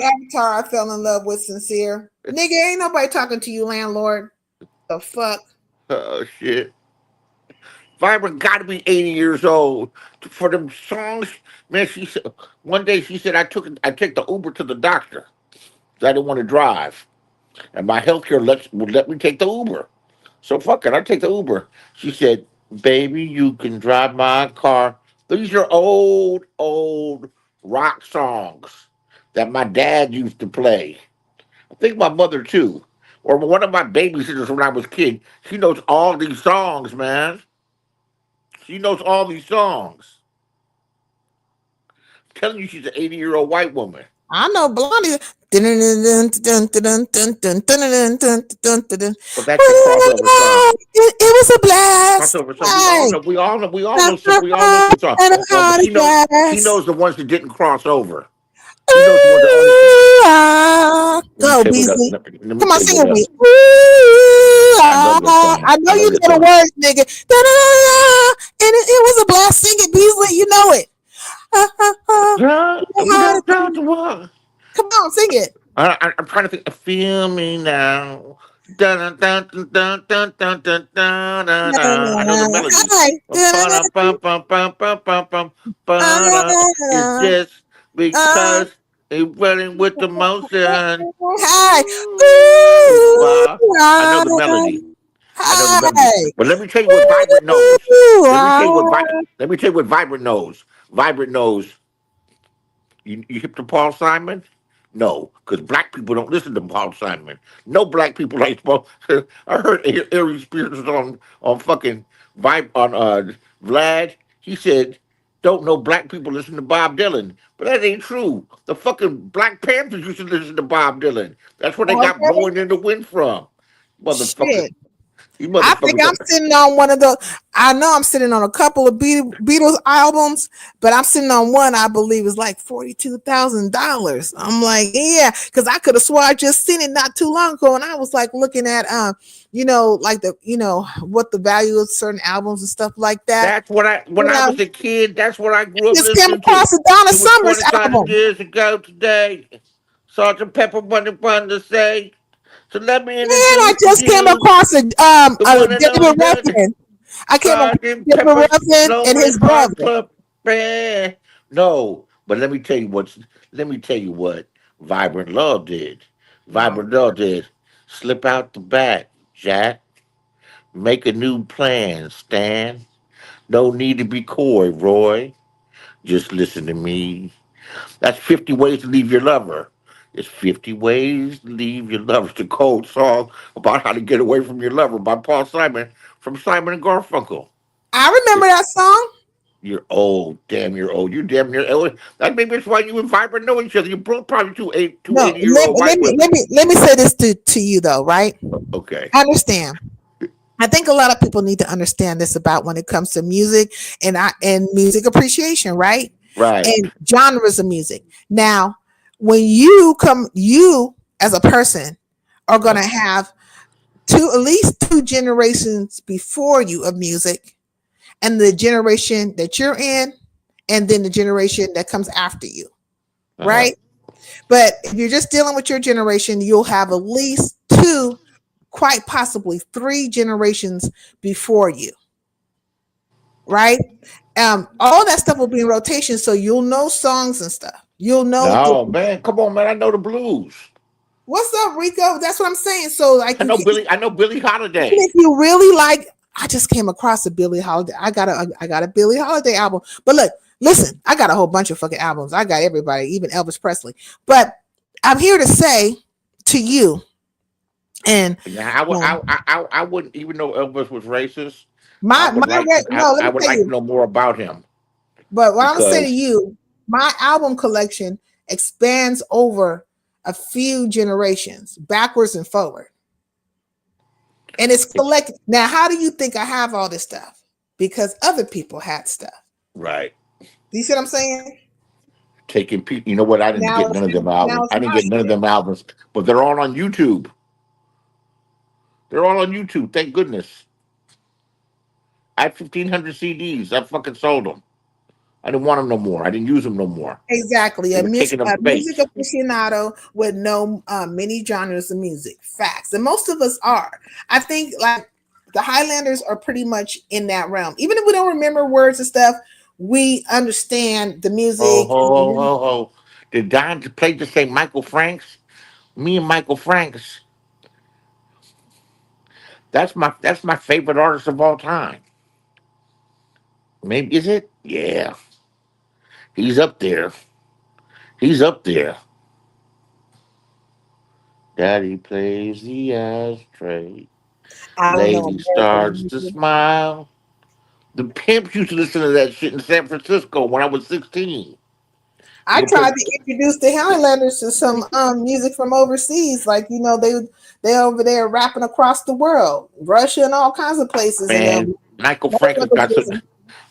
avatar I fell in love with, sincere? Nigga, ain't nobody talking to you, landlord. The fuck? Oh, shit. Vibrant got to be 80 years old for them songs. Man, she said one day she said I take the Uber to the doctor. 'Cause I didn't want to drive, and my healthcare would let me take the Uber. So fuck it, I take the Uber. She said, "Baby, you can drive my car." These are old rock songs that my dad used to play. I think my mother too, or one of my babysitters when I was a kid. She knows all these songs, man. She knows all these songs. I'm telling you, she's an 80-year-old white woman. I know Blondie. It But that's your crossover song. was a blast. Crossover song. Hey. We all know some songs. And a No, but party she blast. knows the ones that didn't cross over. She knows the ones that only. Let me Go, tell you what. Beasley. Let me Come on, tell you sing what it with me. else. I love this song. I know I you love know this the song. words, nigga. And it was a blast. Sing it, Beasley. You know it. We don't have to walk. Come on, sing it. I'm trying to think. Feel me now. Dun, dun, dun, dun, dun, dun, dun, dun, dun, dun. I know the melody. Hi. It's just because he's running with the motion. Hi. I know the melody. I know the melody. Hi. But let me tell you what Vibrant knows. Let me tell you what Vibrant knows. Vibrant knows. You hip to Paul Simon? No, because black people don't listen to Paul Simon. No black people like Paul. I heard Ari Spears on fucking Vibe on Vlad. He said, "Don't know black people listen to Bob Dylan," but that ain't true. The fucking Black Panthers used to listen to Bob Dylan. That's where they got Okay. blowing in the wind from. Motherfuckers, Shit. you I think motherfuckers. I'm sitting on one of the. I know I'm sitting on a couple of Beatles albums, but I'm sitting on one I believe is like $42,000. I'm like, yeah, because I could have swore I just seen it not too long ago, and I was like looking at, like what the value of certain albums and stuff like that. That's what when I was a kid. That's what I grew up Just came listening to. across a Donna It was Summers 25 album. years ago today. Sergeant Pepper wanted to say. So let me And I introduce just to came you across a the one and David only Ruffin. I came across Sergeant David Pepper's Ruffin and Lonely his Heart brother. Club Band. No, but let me tell you what Vibrant Love did. No. Vibrant Love did. Slip out the back, Jack. Make a new plan, Stan. No need to be coy, Roy. Just listen to me. That's 50 ways to leave your lover. It's 50 ways to leave your lover. It's a cold song about how to get away from your lover by Paul Simon from Simon and Garfunkel. I You're, remember that song. you're old. Damn, you're old. You're damn near old. That maybe that's why you and Vibrant know each other. You're both probably two No, 80-year-old white women. let me say this to you though, right? Okay. I understand. I think a lot of people need to understand this about when it comes to music and music appreciation, right? Right. And genres of music. Now, when you as a person are going to have at least two generations before you of music, and the generation that you're in, and then the generation that comes after you, Uh-huh. right? But if you're just dealing with your generation, you'll have at least two, quite possibly three generations before you, right? All that stuff will be in rotation, so you'll know songs and stuff. You'll know No, different. man, come on, man. I know the blues. What's up, Rico? That's what I'm saying. So, like, I you know can, Billy. I know Billie even Holiday. if you really like, I just came across a Billie Holiday. I got a Billie Holiday album. But look, listen, I got a whole bunch of fucking albums. I got everybody, even Elvis Presley. But I'm here to say to you, and Yeah, um, I wouldn't even know Elvis was racist. I my would like to. no, let I me would tell like to you. know more about him But what I'm gonna say to because you, my album collection expands over a few generations, backwards and forward. And it's it's collected. Now, how do you think I have all this stuff? Because other people had stuff. right. Do you see what I'm saying? Taking people. You know what? I didn't Now get it's none of them now albums. it's I didn't my get none of shit. them albums, but they're all on YouTube. They're all on YouTube. Thank goodness. I had 1,500 CDs. I fucking sold them. I didn't want them no more. I didn't use them no more. Exactly. They were taking A up music space. aficionado with no many genres of music. Facts. And most of us are. I think like the Highlanders are pretty much in that realm. Even if we don't remember words and stuff, we understand the Oh, music. ho, ho, ho, ho. Did Don play to say Michael Franks? Me and Michael Franks. That's my favorite artist of all time. Maybe is it? Yeah, he's up there. He's up there. Daddy plays the ashtray. I don't know Lady American starts to music. smile. The pimps used to listen to that shit in San Francisco when I was 16. I You tried play, to introduce the Highlanders to some music from overseas, like they over there rapping across the world, Russia and all kinds of places, and man. Michael Frank motherfuckers got some. listen.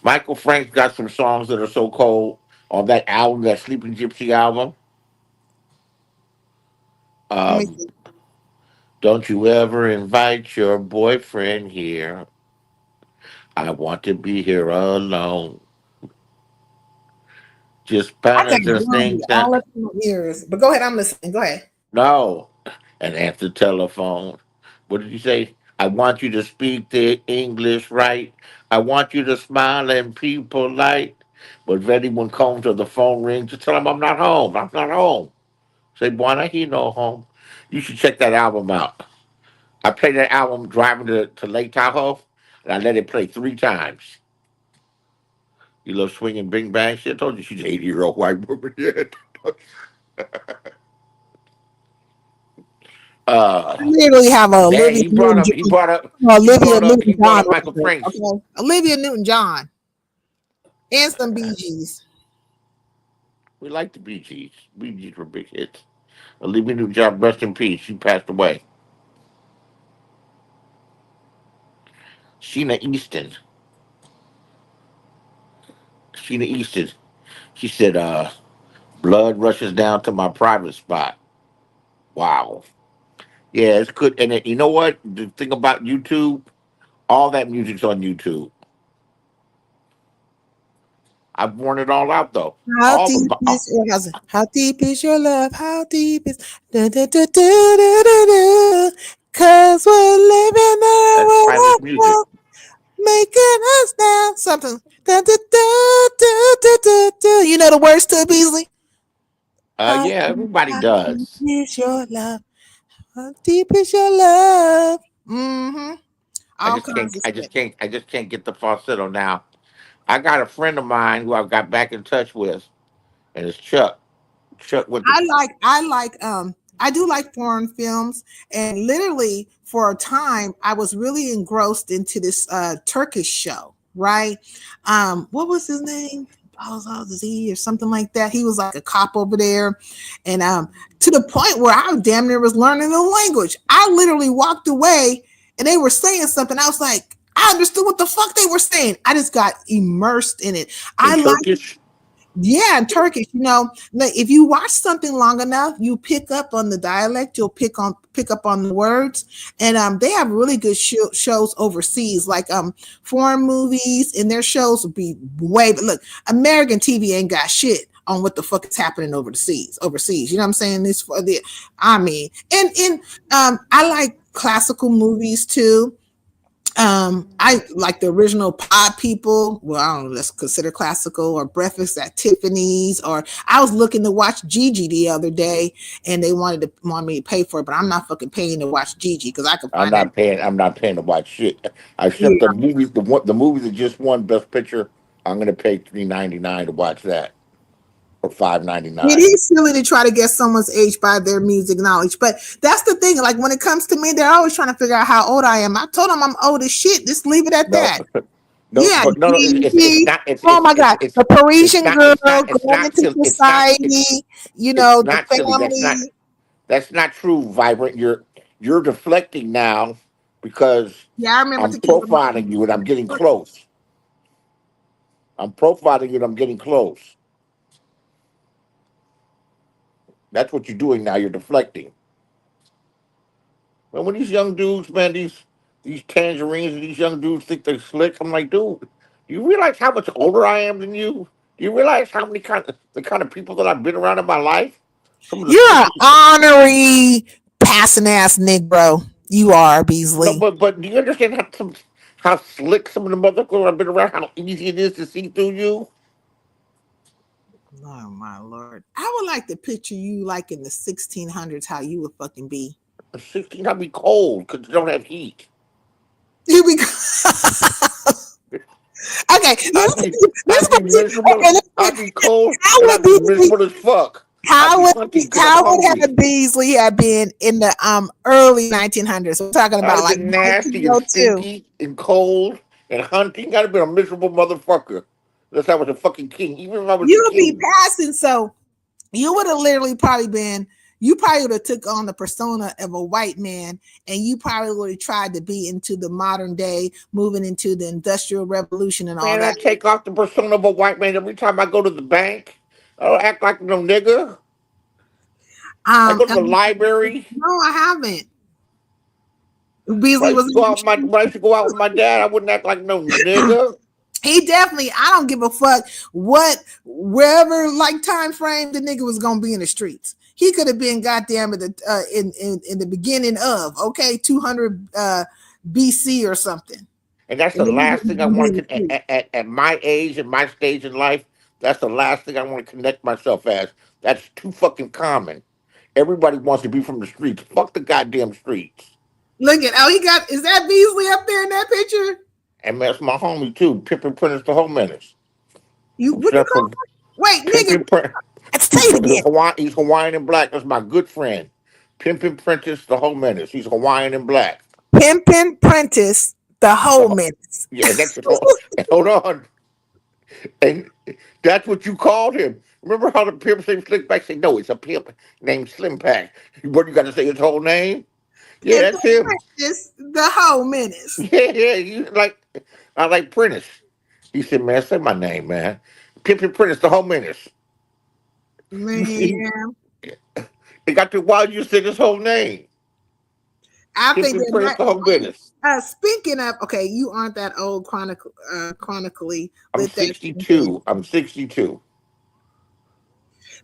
Michael Frank's got some songs that are so cold on that album, that Sleeping Gypsy album. Let me Um, see. don't you ever invite your boyfriend here. I want to be here alone. Just I got just Blondie think all that. up in my ears, but go ahead, I'm listening. Go ahead. No. And answer the telephone. What did you say? I want you to speak the English right. I want you to smile and be polite. But if anyone comes or the phone rings, just tell them I'm not home. I'm not home. Say, boy, I he no home. You should check that album out. I played that album driving to Lake Tahoe, and I let it play 3 times. You love swinging bing bang shit. I told you she's an 80-year-old white woman. Yeah. I uh, literally have a Dang, Olivia Newton John. he brought up Michael Franks. Okay, Olivia Newton John and some Bee Gees. We like the Bee Gees. Bee Gees were big hits. Olivia Newton-John, rest in peace. She passed away. Sheena Easton. Sheena Easton. She said, blood rushes down to my private spot. Wow. Yeah, it's good. And you know what? The thing about YouTube, all that music's on YouTube. I've worn it all out though. How All deep the is your how's it? How deep is your love? How deep is da, da, da, da, da, da, da. Cause we're living in a that's private music. world making us now something. Da, da, da, da, da, da, da. You know the words to it, Beasley? Yeah, everybody How deep does. is your love? How deep is your love? Mm-hmm. All kinds of shit. I just can't get the falsetto now. I got a friend of mine who I got back in touch with, and it's Chuck. Chuck went to I do like foreign films, and literally for a time I was really engrossed into this Turkish show, right? What was his name? Z or something like that. He was like a cop over there, and to the point where I damn near was learning the language. I literally walked away and they were saying something. I was like, I understood what the fuck they were saying. I just got immersed in it. in I like Turkish. Yeah, and Turkish. Like, if you watch something long enough, you pick up on the dialect. You'll pick up on the words, and they have really good shows overseas, like foreign movies, and their shows will be way. But look, American TV ain't got shit on what the fuck is happening overseas. Overseas, you know what I'm saying? This for the, I mean, and I like classical movies too. I like the original Pod People. Well, I don't know, let's consider classical, or Breakfast at Tiffany's, or I was looking to watch Gigi the other day, and they want me to pay for it, but I'm not fucking paying to watch Gigi because I can I'm find that. not paying. I'm not paying to watch shit. Except the Yeah. movies. The movie that just won Best Picture. I'm gonna pay $3.99 to watch that, or It $5.99. is silly to try to get someone's age by their music knowledge, but that's the thing. Like when it comes to me, they're always trying to figure out how old I am. I told them I'm old as shit. Just leave it at No, that. no, Yeah, but no, no. It's Gigi. not. Oh my God, the It's Parisian not. girl It's not. It's going not into silly. society. It's The not silly. family. That's not true, Vibrant. You're deflecting now because Yeah, I remember I'm Tequila. profiling you and I'm getting close. I'm profiling you and I'm getting close. That's what you're doing now. You're deflecting. Well, when these young dudes, man, these tangerines and these young dudes think they're slick, I'm like, dude, do you realize how much older I am than you? Do you realize how many the kind of people that I've been around in my life? Some of the You're an slickest. honorary passing ass Negro. You are No, Beasley. but do you understand how slick some of the motherfuckers I've been around? How easy it is to see through you? Oh my lord! I would like to picture you like in the 1600s, how you would fucking be. 16, I'd be cold because you don't have heat. You be okay. I'd be This I'd be miserable. okay. I'd be cold How and would I'd be Beasley? miserable as fuck. I'd How be would hunting because I'm how would hungry. have Beasley have been in the early 1900s? We're talking I'd about have like been nasty and 1902. stinky and cold and hunting. I'd have been a miserable motherfucker. Unless I was a fucking king. Even if I was the You would be king. passing, so you would have literally probably been. You probably would have took on the persona of a white man, and you probably would have tried to be into the modern day, moving into the industrial revolution and all Man, I that. take off the persona of a white man every time I go to the bank. I don't act like no nigga. I go to the Um, library. no, I haven't. Beasley was. When I used to go out with my dad, I wouldn't act like no nigga. He definitely. I don't give a fuck what wherever like time frame the nigga was gonna be in the streets. He could have been goddamn at the in the beginning of 200 BC or something. And that's And the the nigga last was thing I gonna be want in the to streets. at my age and my stage in life. That's the last thing I want to connect myself as. That's too fucking common. Everybody wants to be from the streets. Fuck the goddamn streets. Look at he got is that Beasley up there in that picture? And that's my homie too, Pippin Prentice the Whole Menace. You From what you call Central him? Wait, nigga, Pimpin Prentice. say it again. He's Hawaiian and black. That's my good friend. Pimpin Prentice the Whole Menace. He's Hawaiian and black. Pimpin' Prentice, the The whole ho- minutes. yeah, that's hold on. And that's what you called him. Remember how the pimp named Slick Back said, no, it's a pimp named Slim Pack. What, you got to say his whole name? Yeah, Pimpin' that's him. Prentice, the whole minutes. Yeah, I like Prentice. He said, man, say my name, man. Pimpin' Prentice, the whole menace. You see, Man, it got to why you said his whole name. I think Pimpin' Prentice, that the whole menace. speaking of, okay, you aren't that old chronically I'm with that. 62. I'm 62.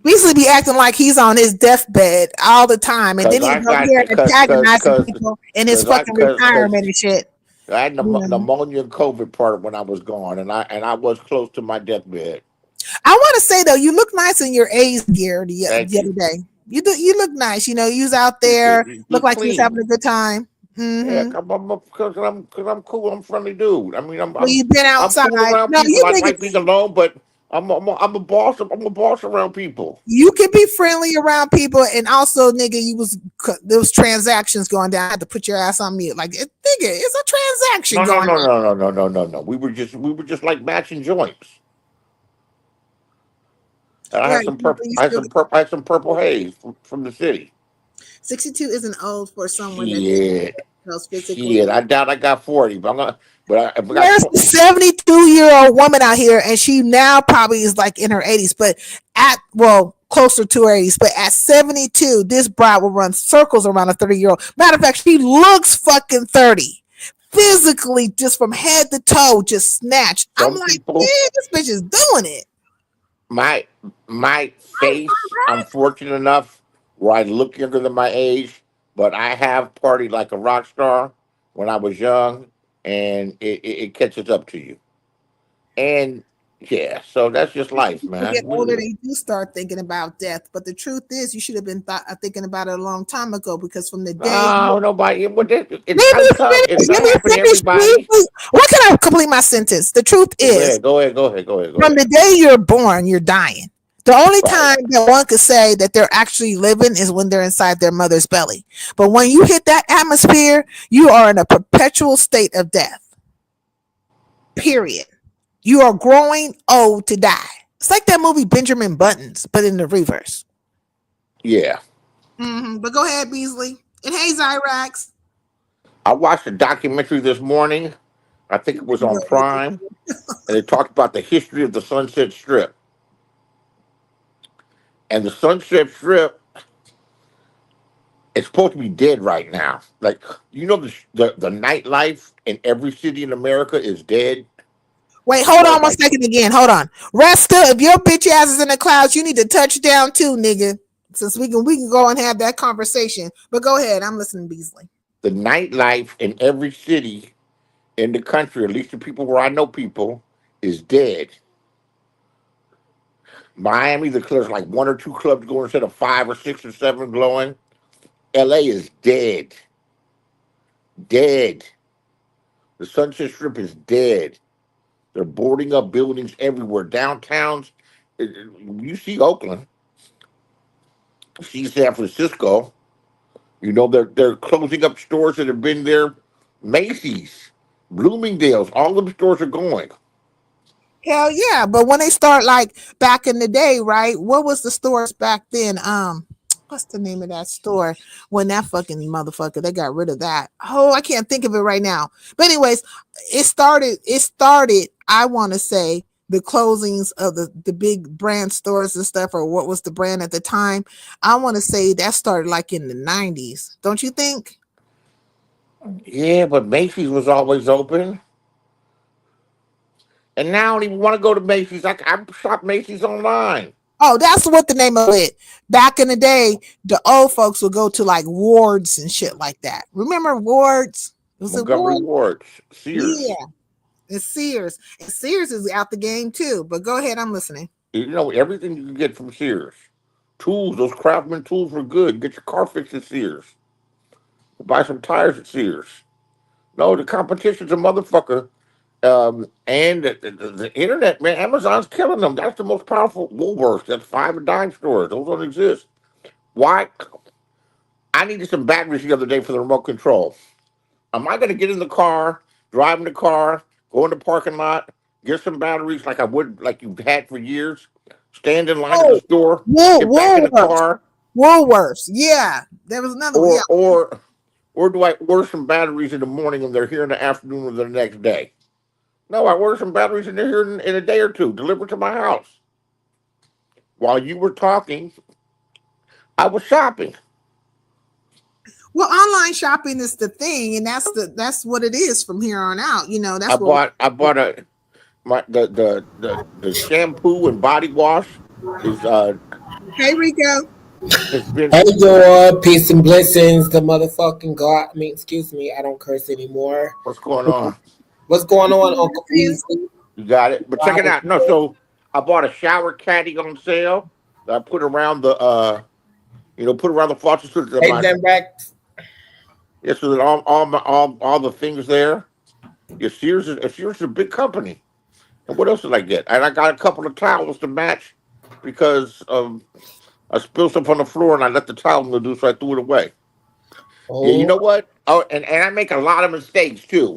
Beasley be acting like he's on his deathbed all the time, and Cause then he's I over got here antagonizing cause people in his cause I fucking retirement and shit. I had You know. pneumonia and COVID part when I was gone, and I was close to my deathbed. I want to say though, you look nice in your A's gear Thank the you. other day. You look nice. You know, you was out Appreciate there, it. You look look like you was having clean. a good time. Yeah, Mm-hmm. cause I'm cool. I'm a friendly dude. I mean, Well, you've been I'm cool outside. around No, people. I like being alone, but I'm a boss. I'm a boss around people. you can be friendly around people, and also, nigga, there was transactions going down. I had to put your ass on mute. Like, nigga, it's a transaction No, no, going no, on. no, no, no, no, no, no. We were just like matching joints. And I had Right. some You purple. you still I had some purple haze from the city. 62 isn't old for someone that Shit. themselves physically. Shit, I doubt I got 40, but if I got There's a 72-year-old woman out here, and she now probably is like in her 80s, but closer to her 80s. But at 72, this bride will run circles around a 30-year-old. Matter of fact, she looks fucking 30. Physically, just from head to toe, just snatched. I'm some like, people, yeah, this bitch is doing it. my face, I'm fortunate enough where I look younger than my age, but I have partied like a rock star when I was young, and it catches up to you. And yeah, so that's just life, People get man. older, they do start thinking about death. But the truth is, you should have been thinking about it a long time ago because from the day. No, nobody. It's Let gonna me come. It's finish. Let gonna me happen to finish, everybody. please. What can I complete my sentence? The truth Go is, ahead. Go ahead. Go ahead. Go ahead. Go from ahead. the day you're born, you're dying. The only Right. time that one could say that they're actually living is when they're inside their mother's belly. But when you hit that atmosphere, you are in a perpetual state of death. Period. You are growing old to die. It's like that movie Benjamin Buttons, but in the reverse. Yeah. But go ahead, Beasley. And hey, Zyrax. I watched a documentary this morning. I think it was on Prime, and it talked about the history of the Sunset Strip. And the Sunset Strip is supposed to be dead right now. Like the nightlife in every city in America is dead. Wait, As hold far on as one like second again. Hold on. Rasta, if your bitch ass is in the clouds, you need to touch down too, nigga. Since we can go and have that conversation. But go ahead. I'm listening, Beasley. the nightlife in every city in the country, at least the people where I know people, is dead. Miami, there's like one or two clubs going instead of five or six or seven glowing. LA is dead. Dead. The Sunset Strip is dead. They're boarding up buildings everywhere. Downtowns, you see Oakland, you see San Francisco. They're closing up stores that have been there. Macy's, Bloomingdale's, all them stores are going. Hell yeah. But when they start like back in the day, right? What was the stores back then? What's the name of that store when that fucking motherfucker they got rid of that? Oh, I can't think of it right now. But anyways, it started, I want to say, the closings of the big brand stores and stuff, or what was the brand at the time. I want to say that started like in the 90s, don't you think? Yeah, but Macy's was always open. And now I don't even want to go to Macy's. I shop Macy's online. Oh, that's what the name of it. Back in the day, the old folks would go to like wards and shit like that. Remember wards? Was it Montgomery wards? Ward, Sears. Yeah, it's Sears. And Sears is out the game too. But go ahead, I'm listening. Everything you can get from Sears. Tools, those Craftsman tools were good. Get your car fixed at Sears. Buy some tires at Sears. No, the competition's a motherfucker. And the internet, man, Amazon's killing them. That's the most powerful. Woolworths, that's five and dime stores. Those don't exist. Why? I needed some batteries the other day for the remote control. Am I going to get in the car, drive in the car, go in the parking lot, get some batteries like I would, like you've had for years, stand in line at the Oh, store, get back in the Woolworths. car, Woolworths. Yeah, there was another one. Yeah. or do I order some batteries in the morning and they're here in the afternoon or the next day? No, I order some batteries and they're here in a day or two, delivered to my house. While you were talking, I was shopping. Well, online shopping is the thing, and that's what it is from here on out. I That's what. bought the shampoo and body wash is Hey, Rico. has been Hey, y'all. Peace and blessings. The motherfucking God. Excuse me. I don't curse anymore. what's going on. What's going on, Uncle Beasley? You got it. But check it out. No, so I bought a shower caddy on sale that I put around put around the faucet so that Hey, them Rex. so that all the things there. Yeah, Sears is a big company. And what else did I get? And I got a couple of towels to match because I spilled stuff on the floor and I let the towel do, so I threw it away. Yeah, you Oh, know what? Oh, and I make a lot of mistakes too.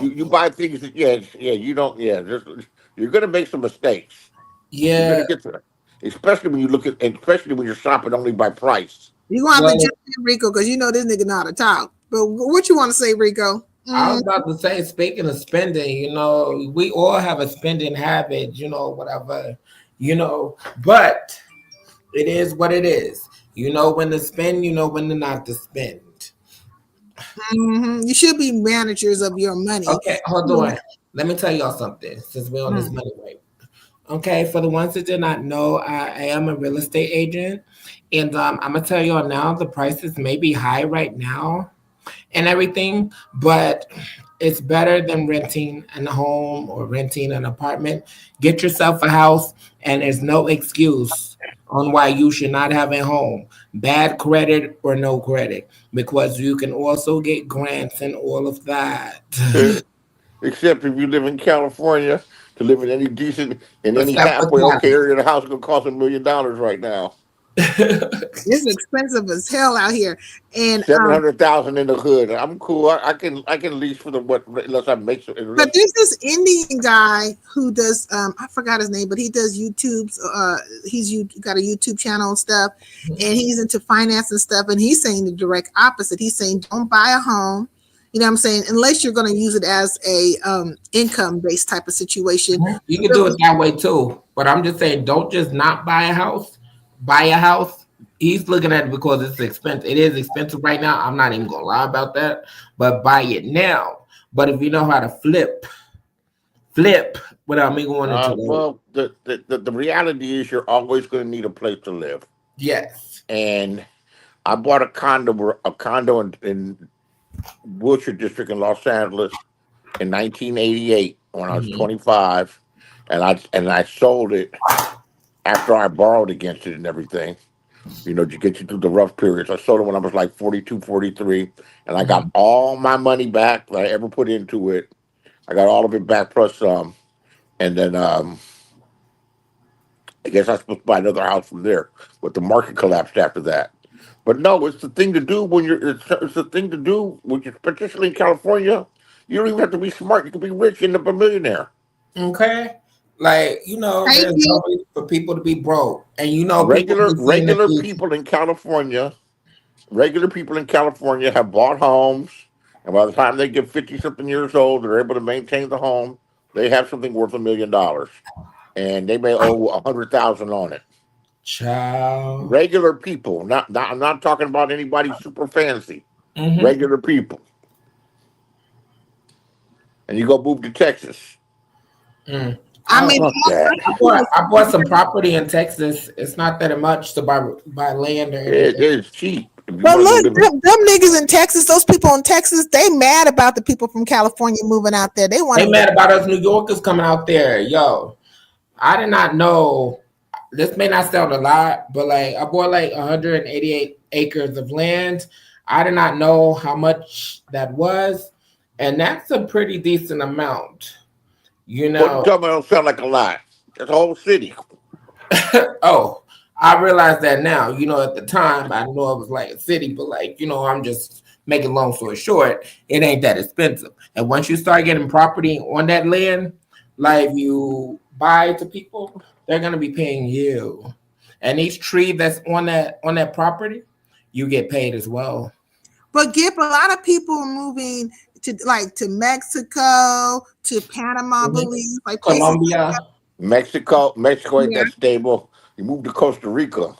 You buy things that you don't you're gonna make some mistakes. You're yeah. gonna get to especially when you look at especially when you're shopping only by price. You gonna have to Well, jump in, Rico, because you know this nigga not a talk. But what you want to say, Rico? I was about to say, speaking of spending, we all have a spending habit, whatever, but it is what it is. You know when to spend, you know when to not to spend. You should be managers of your money. Okay, hold on. Let me tell y'all something since we're on this money right. Okay, for the ones that did not know, I am a real estate agent. And I'm going to tell y'all now, the prices may be high right now and everything, but it's better than renting a home or renting an apartment. Get yourself a house, and there's no excuse on why you should not have a home, bad credit or no credit, because you can also get grants and all of that. Except if you live in California, to live in any decent, in any Except for halfway okay Cali. area, the house is gonna cost $1 million right now. It's expensive as hell out here, and 700,000 in the hood. I'm cool. I can lease for the what unless I make some. but there's this Indian guy who does I forgot his name, but he does YouTube's got a YouTube channel and stuff, and he's into finance and stuff, and he's saying the direct opposite. He's saying don't buy a home, you know what I'm saying, unless you're going to use it as a income based type of situation. You can do it that way too, but I'm just saying don't just not buy a house. Buy a house. He's looking at it because it's expensive. It is expensive right now. I'm not even gonna lie about that. But buy it now. But if you know how to flip without me going into well, the reality is you're always going to need a place to live. Yes. And I bought a condo in Wilshire District in Los Angeles in 1988 when I was 25, and I sold it after I borrowed against it and everything, to get you through the rough periods. I sold it when I was like 42, 43, and I got all my money back that I ever put into it. I got all of it back plus some. And then I guess I was supposed to buy another house from there, but the market collapsed after that. But no, it's the thing to do when it's the thing to do, which is particularly in California. You don't even have to be smart. You can be rich and end up a millionaire. Okay. Like, there's no reason for people to be broke. And regular people in California have bought homes, and by the time they get 50-something years old, they're able to maintain the home. They have something worth $1 million, and they may owe 100,000 on it. Child. Regular people, I'm not talking about anybody super fancy. Regular people, and you go move to Texas. I mean, I bought some property in Texas. It's not that much to buy land or anything. It is cheap. But look, them niggas in Texas, those people in Texas, they mad about the people from California moving out there. They mad about us New Yorkers coming out there. Yo, I did not know. This may not sound a lot, but I bought 188 acres of land. I did not know how much that was, and that's a pretty decent amount. But tell me, don't sound like a lot. That's a whole city. Oh, I realize that now. At the time, I know it was like a city, but I'm just making long story short, it ain't that expensive. And once you start getting property on that land, you buy to people, they're gonna be paying you. And each tree that's on that property, you get paid as well. But Gip, a lot of people are moving to Mexico, to Panama, I believe, Colombia. Mexico ain't that stable. You move to Costa Rica.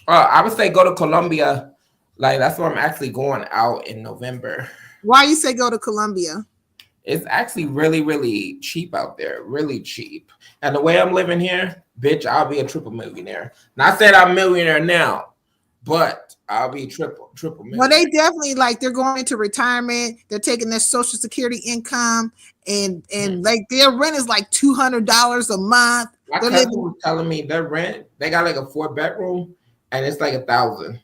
I would say go to Colombia. That's where I'm actually going out in November. Why you say go to Colombia? It's actually really, really cheap out there. Really cheap. And the way I'm living here, bitch, I'll be a triple millionaire. Not that I'm a millionaire now, but I'll be triple millionaire. Well, they definitely they're going into retirement. They're taking their Social Security income, and their rent is $200 a month. My cousin was telling me their rent, they got a 4-bedroom, and it's $1,000,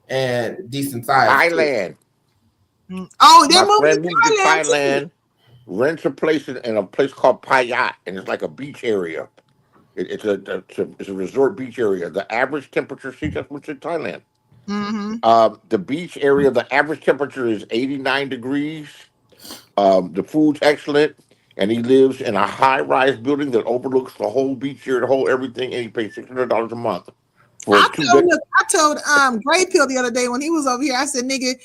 and decent size. Thailand. Oh, they're My friend moving moved to Thailand. Rents a place in a place called Payat, and it's like a beach area. It's a resort beach area. The average temperature, see, that's what's in Thailand. The beach area, the average temperature is 89 degrees. The food's excellent, and he lives in a high-rise building that overlooks the whole beach here, the whole everything, and he pays $600 a month. I told Gray Pill the other day when he was over here, I said, nigga,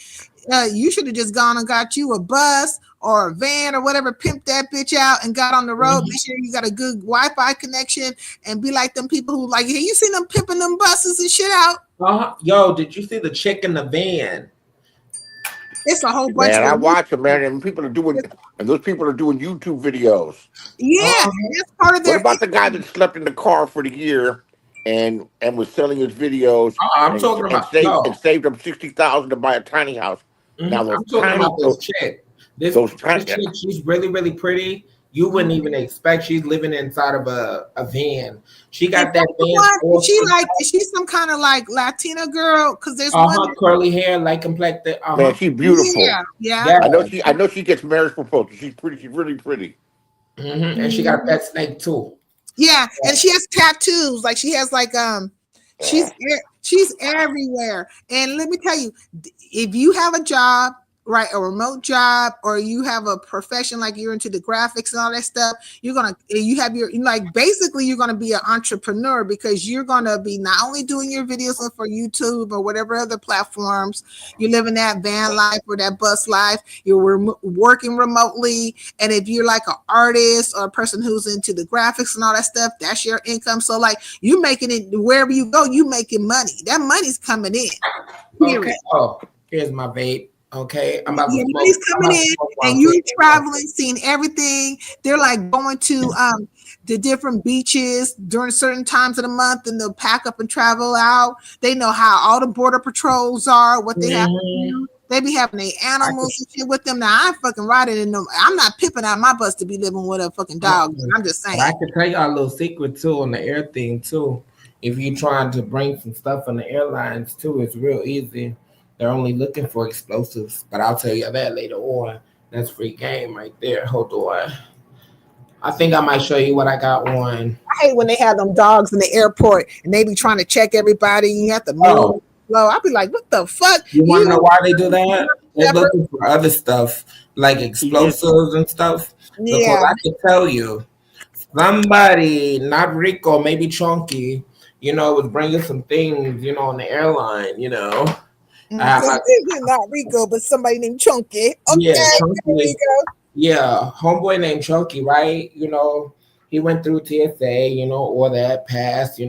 you should have just gone and got you a bus or a van or whatever, pimp that bitch out and got on the road. Make sure you got a good Wi-Fi connection and be like them people who like, hey, you seen them pimping them buses and shit out? Yo, did you see the chick in the van? It's a whole bunch Man, of I watch them, man, and those people are doing YouTube videos. Yeah, that's part of their. What about the guy that slept in the car for the year and was selling his videos I'm talking about and saved him $60,000 to buy a tiny house? Now I'm talking about this chick. This chick, she's really, really pretty. You wouldn't even expect she's living inside of a van. She got that van. Is she some kind of like Latina girl? Because there's one curly hair, light complected. Man, she's beautiful. Yeah. I know she gets marriage proposals. She's pretty. She's really pretty. And she got a pet snake too. Yeah, and she has tattoos. Like she has like she's everywhere. And let me tell you, if you have a job, right, a remote job, or you have a profession like you're into the graphics and all that stuff, you have your, like, basically you're going to be an entrepreneur because you're going to be not only doing your videos for YouTube or whatever other platforms, you're living that van life or that bus life, you're working remotely. And if you're like an artist or a person who's into the graphics and all that stuff, that's your income. So like you making it wherever you go, you making money. That money's coming in. Okay. Oh, here's my vape. Okay, I'm about to money's coming in, and you're traveling, seeing everything. They're like going to the different beaches during certain times of the month, and they'll pack up and travel out. They know how all the border patrols are, what they have to do. They be having their animals and shit with them. Now I'm fucking riding in them. I'm not pimping out my bus to be living with a fucking dog. I'm just saying. I can tell y'all a little secret too on the air thing too. If you're trying to bring some stuff on the airlines too, it's real easy. They're only looking for explosives, but I'll tell you that later on. That's free game right there. Hold on. I think I might show you what I got on. I hate when they have them dogs in the airport and they be trying to check everybody. You have to move slow. I'll be like, what the fuck? You want to know why they do that? They're looking for other stuff like explosives and stuff. Yeah. Because I can tell you, somebody, not Rico, maybe Chunky, was bringing some things, on the airline, not Rico, but somebody named Chunky. Okay, yeah, Chunky, yeah, homeboy named Chunky, right? He went through TSA, all that passed,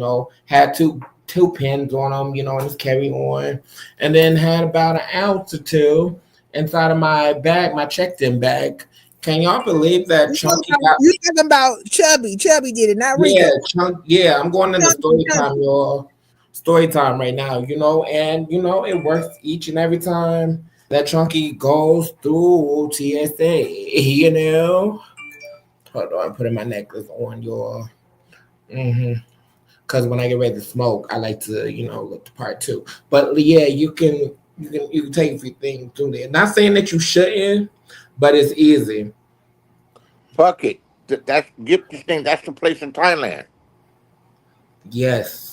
had two pins on him, in his carry-on, and then had about an ounce or two inside of my bag, my checked-in bag. Can y'all believe that Chunky got? You talking about Chubby? Chubby did it, not Rico. Yeah, I'm going into story time, y'all. Story time right now, and it works each and every time that Chunky goes through TSA, Hold on, I'm putting my necklace on, y'all. Because when I get ready to smoke, I like to, look the part too. But yeah, you can take a few things through there. Not saying that you shouldn't, but it's easy. Fuck it. That's the place in Thailand. Yes.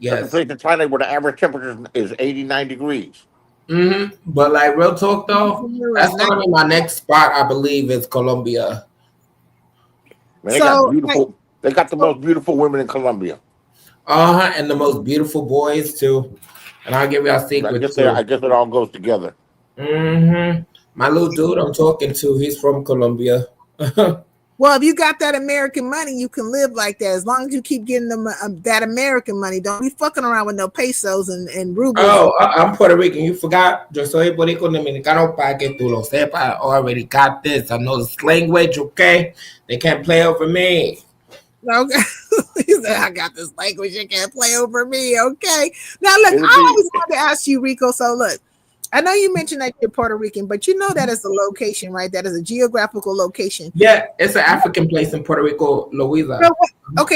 That's the place in Thailand where the average temperature is 89 degrees. But like real talk though, that's gonna be my next spot. I believe is Colombia. Man, they got the most beautiful women in Colombia. And the most beautiful boys too. And I'll give y'all a secret. I guess it all goes together. My little dude I'm talking to, he's from Colombia. Well, if you got that American money, you can live like that. As long as you keep getting them that American money, don't be fucking around with no pesos and rubles. Oh, I'm Puerto Rican. You forgot. Yo soy Puerto Rico Dominicano para que tú lo sepas. I already got this. I know this language, okay? They can't play over me. Okay. He said, I got this language. You can't play over me, okay? Now, look, I always wanted to ask you, Rico, so look. I know you mentioned that you're Puerto Rican, but you know that is a location, right? That is a geographical location. Yeah, it's an African place in Puerto Rico, Louisa.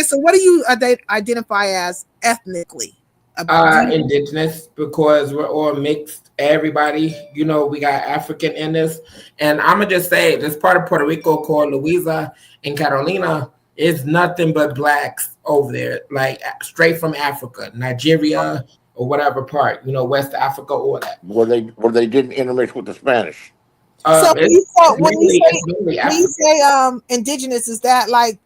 So what do you identify as ethnically? Indigenous, because we're all mixed. Everybody, we got African in this. And I'm going to just say, this part of Puerto Rico called Louisa and Carolina is nothing but blacks over there, like straight from Africa, Nigeria, or whatever part, West Africa, all that. Where they didn't intermix with the Spanish. So when you say indigenous, is that like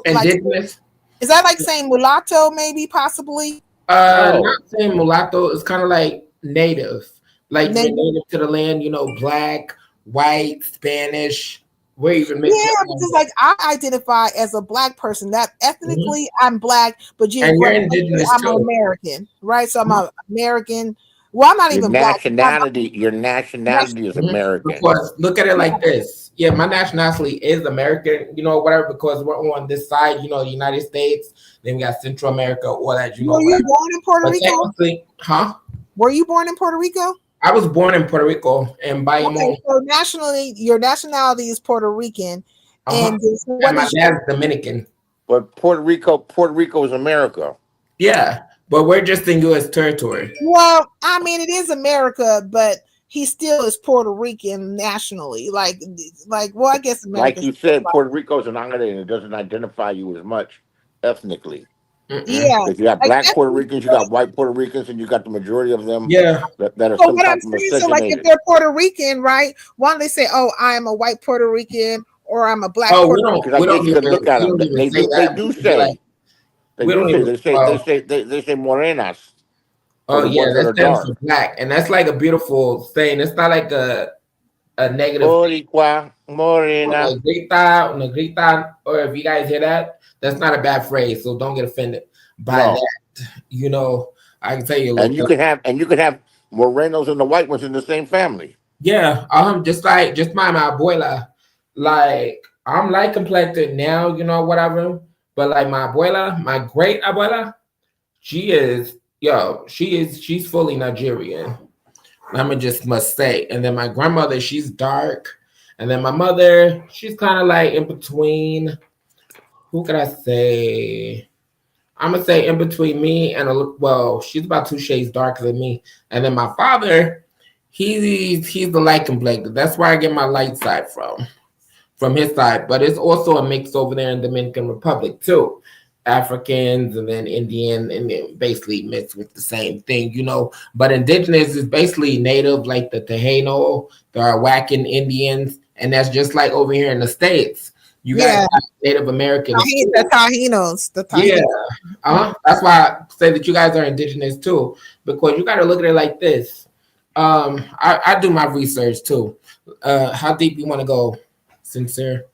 indigenous? Is that like saying mulatto, maybe, possibly? Not saying mulatto. It's kind of like native, Like Native. native to the land, black, white, Spanish. We're even mixed Yeah, up. because like I identify as a black person. That ethnically I'm black, but And you're geographically indigenous I'm too. American, right? So I'm a American. Well, I'm not Your even black. nationality is American. Because look at it like this. Yeah, my nationality is American, whatever, because we're on this side, the United States, then we got Central America, all that, Were you whatever. born in Puerto But Rico? technically, huh? Were you born in Puerto Rico? I was born in Puerto Rico and Bayamon. Okay, so nationally, your nationality is Puerto Rican, and what And my is your dad's Dominican. But Puerto Rico is America. Yeah, but we're just in U.S. territory. well? I mean, it is America, but he still is Puerto Rican nationally. Well, I guess Like America. you said, Puerto Rico is an island and it doesn't identify you as much ethnically. Yeah, If you got like black Puerto Ricans, you got white Puerto Ricans, and you got the majority of them Yeah. that are so some what I'm type of saying, so like if miscegenated. they're Puerto Rican, right? Why don't they say, "Oh, I am a white Puerto Rican" or "I'm a black Oh, Puerto Because I guess you could look at them. They say do. They that. do Because we're like, say. They we do don't say. even. They say morenas for Oh the yeah, ones that that are stands for dark. black, and that's like a beautiful saying. It's not like a negative thing. Boricua, morena. Negrita, or if you guys hear that, that's not a bad phrase. So don't get offended by No, that. I can tell you a and little. you could have morenos and the white ones in the same family. Yeah, just my abuela. Like I'm light complected now, whatever. But like my abuela, my great abuela, she's fully Nigerian. I'm just must say. And then my grandmother, she's dark. And then my mother, she's kind of like in between. Who could I say? I'm gonna say in between me and she's about 2 shades darker than me. And then my father, he's the light complected. That's where I get my light side from his side. But it's also a mix over there in Dominican Republic too. Africans and then Indian and then basically mixed with the same thing, But indigenous is basically native, like the Tejano, the Arawakan Indians, and that's just like over here in the States. You guys have Native Americans. The Tahinos. Yeah. That's why I say that you guys are indigenous too, because you got to look at it like this. I do my research too. How deep you want to go, Sincere?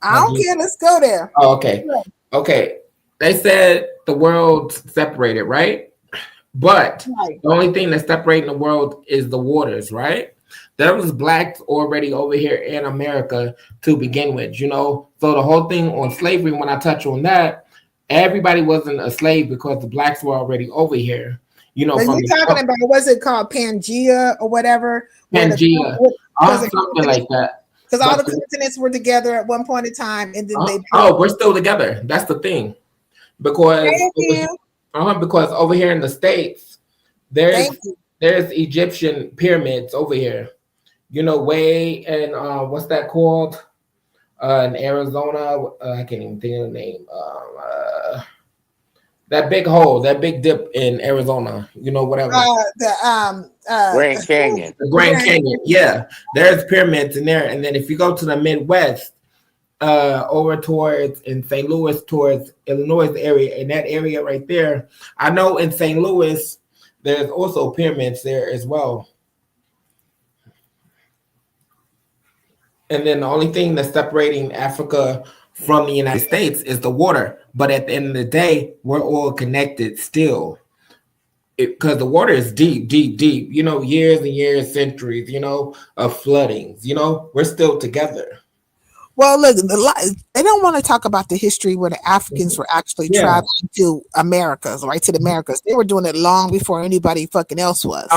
I don't care. Let's go there. Oh, okay. Okay. They said the world separated, right? But the only thing that's separating the world is the waters, right? There was blacks already over here in America to begin with, So the whole thing on slavery, when I touch on that, everybody wasn't a slave because the blacks were already over here. But you're talking about, what's it called, Pangea or whatever? Pangea, something like that. Because all the continents were together at one point in time, and then we're still together. That's the thing, because over here in the States, there's Egyptian pyramids over here. Way and what's that called? In Arizona, I can't even think of the name. That big hole, that big dip in Arizona, whatever. Grand Canyon. The Grand Canyon, yeah. There's pyramids in there. And then if you go to the Midwest, over towards in St. Louis, towards Illinois area, in that area right there, I know in St. Louis, there's also pyramids there as well. And then the only thing that's separating Africa from the United States is the water. But at the end of the day, we're all connected still. Because the water is deep, deep, deep. Years and years, centuries, of floodings. We're still together. Well, look, they don't want to talk about the history where the Africans were actually traveling to Americas, right? To the Americas. They were doing it long before anybody fucking else was.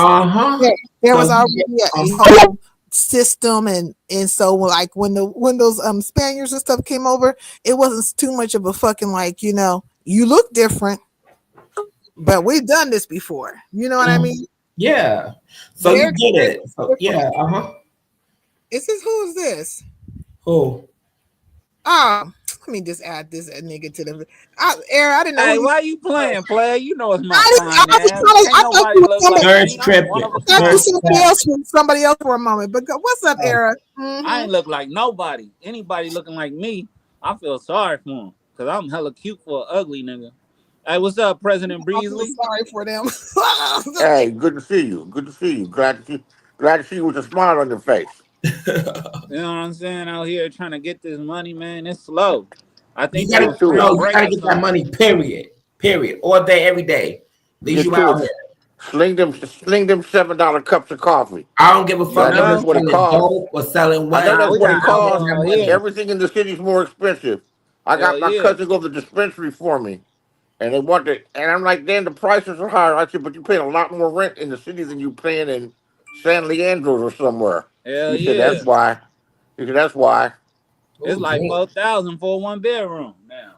There was already a whole system, and so like when those Spaniards and stuff came over, it wasn't too much of a fucking you look different, but we've done this before. You know what I mean? Yeah. So you get it. So, yeah. Who is this? Who? Let me just add this nigga to the. Aaron, I didn't know. Hey, why you playing, player? You know it's my time, man. Somebody else for a moment. But what's up, Aaron? I ain't look like nobody. Anybody looking like me, I feel sorry for him because I'm hella cute for an ugly nigga. Hey, what's up, President I feel Beasley? sorry for them. Hey, good to see you. Good to see you. Glad to see you with a smile on your face. You know what I'm saying? Out here trying to get this money, man. It's slow. I You think they gotta on Get to spring it. no, you break gotta or get that something. money. Period. All day, every day. At least Get you to out it. here. Sling them $7 cups of coffee. I don't give a I fuck You know if that's you know? what it selling costs. dope or selling I what. know Nah, that's we what You it got gotta get costs. that alcohol But here. money. everything in the city's more expensive. I Hell got my yeah. cousin go to the dispensary for me, and they want it. And I'm like, damn, the prices are higher. I said, but you pay a lot more rent in the city than you paying in San Leandro or somewhere. Hell He said, that's yeah. why. He said, that's why. It's Oh, like damn. 4,000 for a 1 bedroom now.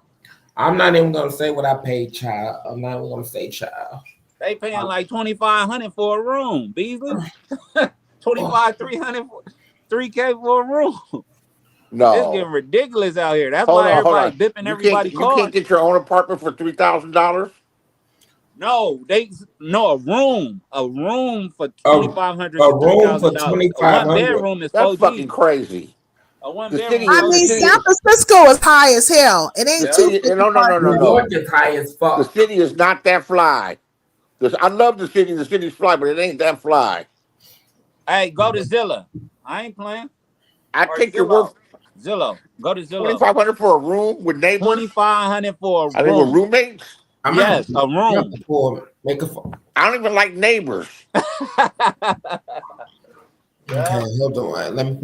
I'm not even gonna say what I paid, child. I'm not even gonna say, child. They paying like 2,500 for a room, Beasley. Oh, 25, 300, 3K for a room. It's getting No. ridiculous out here. That's Hold why on, hold everybody on. bipping You can't everybody you can't cars. get your own apartment for $3,000? No, a room for a, 2,500 a to three room for thousand dollars. A one 2,500. bedroom is That's 4G. fucking crazy. A one The bedroom city is I the mean, 4G. city San Francisco is high as hell. It the ain't Yeah. too city no no no no far. New no. York is high as The fuck. city is not that fly. I love the city. The city's fly, but it ain't that fly. Hey, go to Zillow. I ain't playing. I Or take your word Zillow. Zillow. Go to twenty Zillow. five hundred for a room with neighbors. 2,500 for a I mean, with room. roommates. I'm gonna have Yes, to, a I'm gonna have room. to pull, make a phone. I don't even like neighbors. Yeah. Okay, hold on. Let me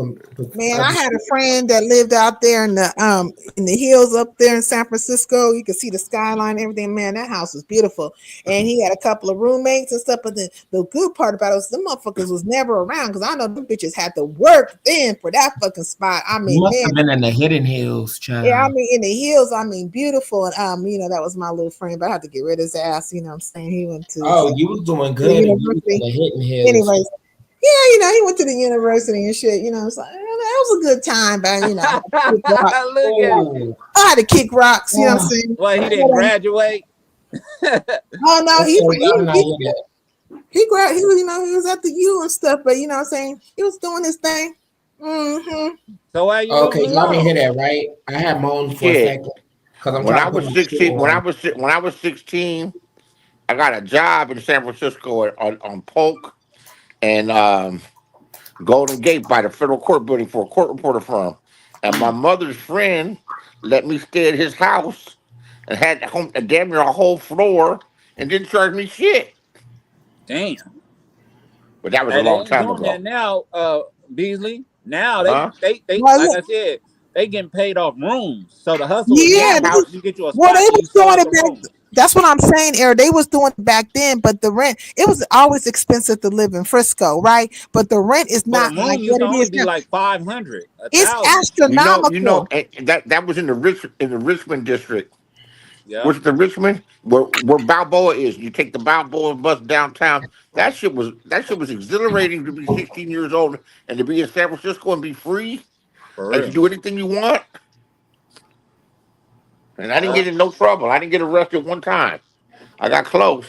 Man, I I just, had a friend that lived out there in the hills up there in San Francisco. You could see the skyline, everything. Man, that house was beautiful. And he had a couple of roommates and stuff. But the good part about it was the motherfuckers was never around because I know them bitches had to work then for that fucking spot. I you mean, must man, have been in the Hidden Hills, yeah, I child. mean in the hills, I mean beautiful. And that was my little friend, but I had to get rid of his ass. You know what I'm saying? He went to Oh, you was doing the good and you was in university. the Hidden Hills. Anyways, yeah, he went to the university and shit. It's like, that was a good time, but Look at him. Oh, I had to kick rocks. You know what I'm oh, saying? Well, he But, didn't graduate. oh no, okay, I'm not with it. he was he was at the U and stuff, but you know what I'm saying, he was doing his thing. Hmm. So why you Okay, moving y'all didn't hear along? that, right? I had moaned for a Shit. second because I'm When trying I to put was my shit 16, on. when I was 16, I got a job in San Francisco on Polk and Golden Gate by the federal court building for a court reporter firm. And my mother's friend let me stay at his house and had damn near a whole floor and didn't charge me shit. Damn. But that was a Hey, they long ain't time doing that ago. now, Beasley. Now Huh? they Well, like look, I said, they getting paid off rooms. So the hustle is yeah, now How you get you a well, spot they and was you sell doing out it the back. room. That's what I'm saying, Eric. They was doing it back then, but the rent, it was always expensive to live in Frisco, right? But the rent is But a not like room used what to it only is be now. like 500, a It's thousand. astronomical. that was in the Richmond district. Yeah, What's the Richmond? Where Balboa is. You take the Balboa bus downtown. That shit was exhilarating to be 16 years old and to be in San Francisco and be free for and to real. do anything you want. And I didn't Yeah. get in no trouble. I didn't get arrested one time. I got close.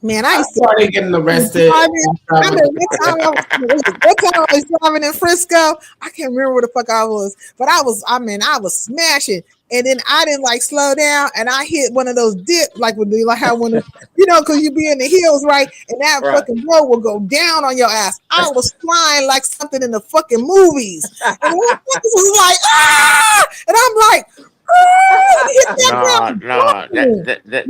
Man, I I used to started getting arrested. driving. I remember one time I was driving in Frisco. I can't remember where the fuck I was, but I was smashing. And then I didn't like slow down, and I hit one of those dips, like when you like how when because you be in the hills, right? And that Right. fucking road will go down on your ass. I was flying like something in the fucking movies, and the motherfuckers was like, ah, and I'm like, ah, hit that Nah, ground, nah.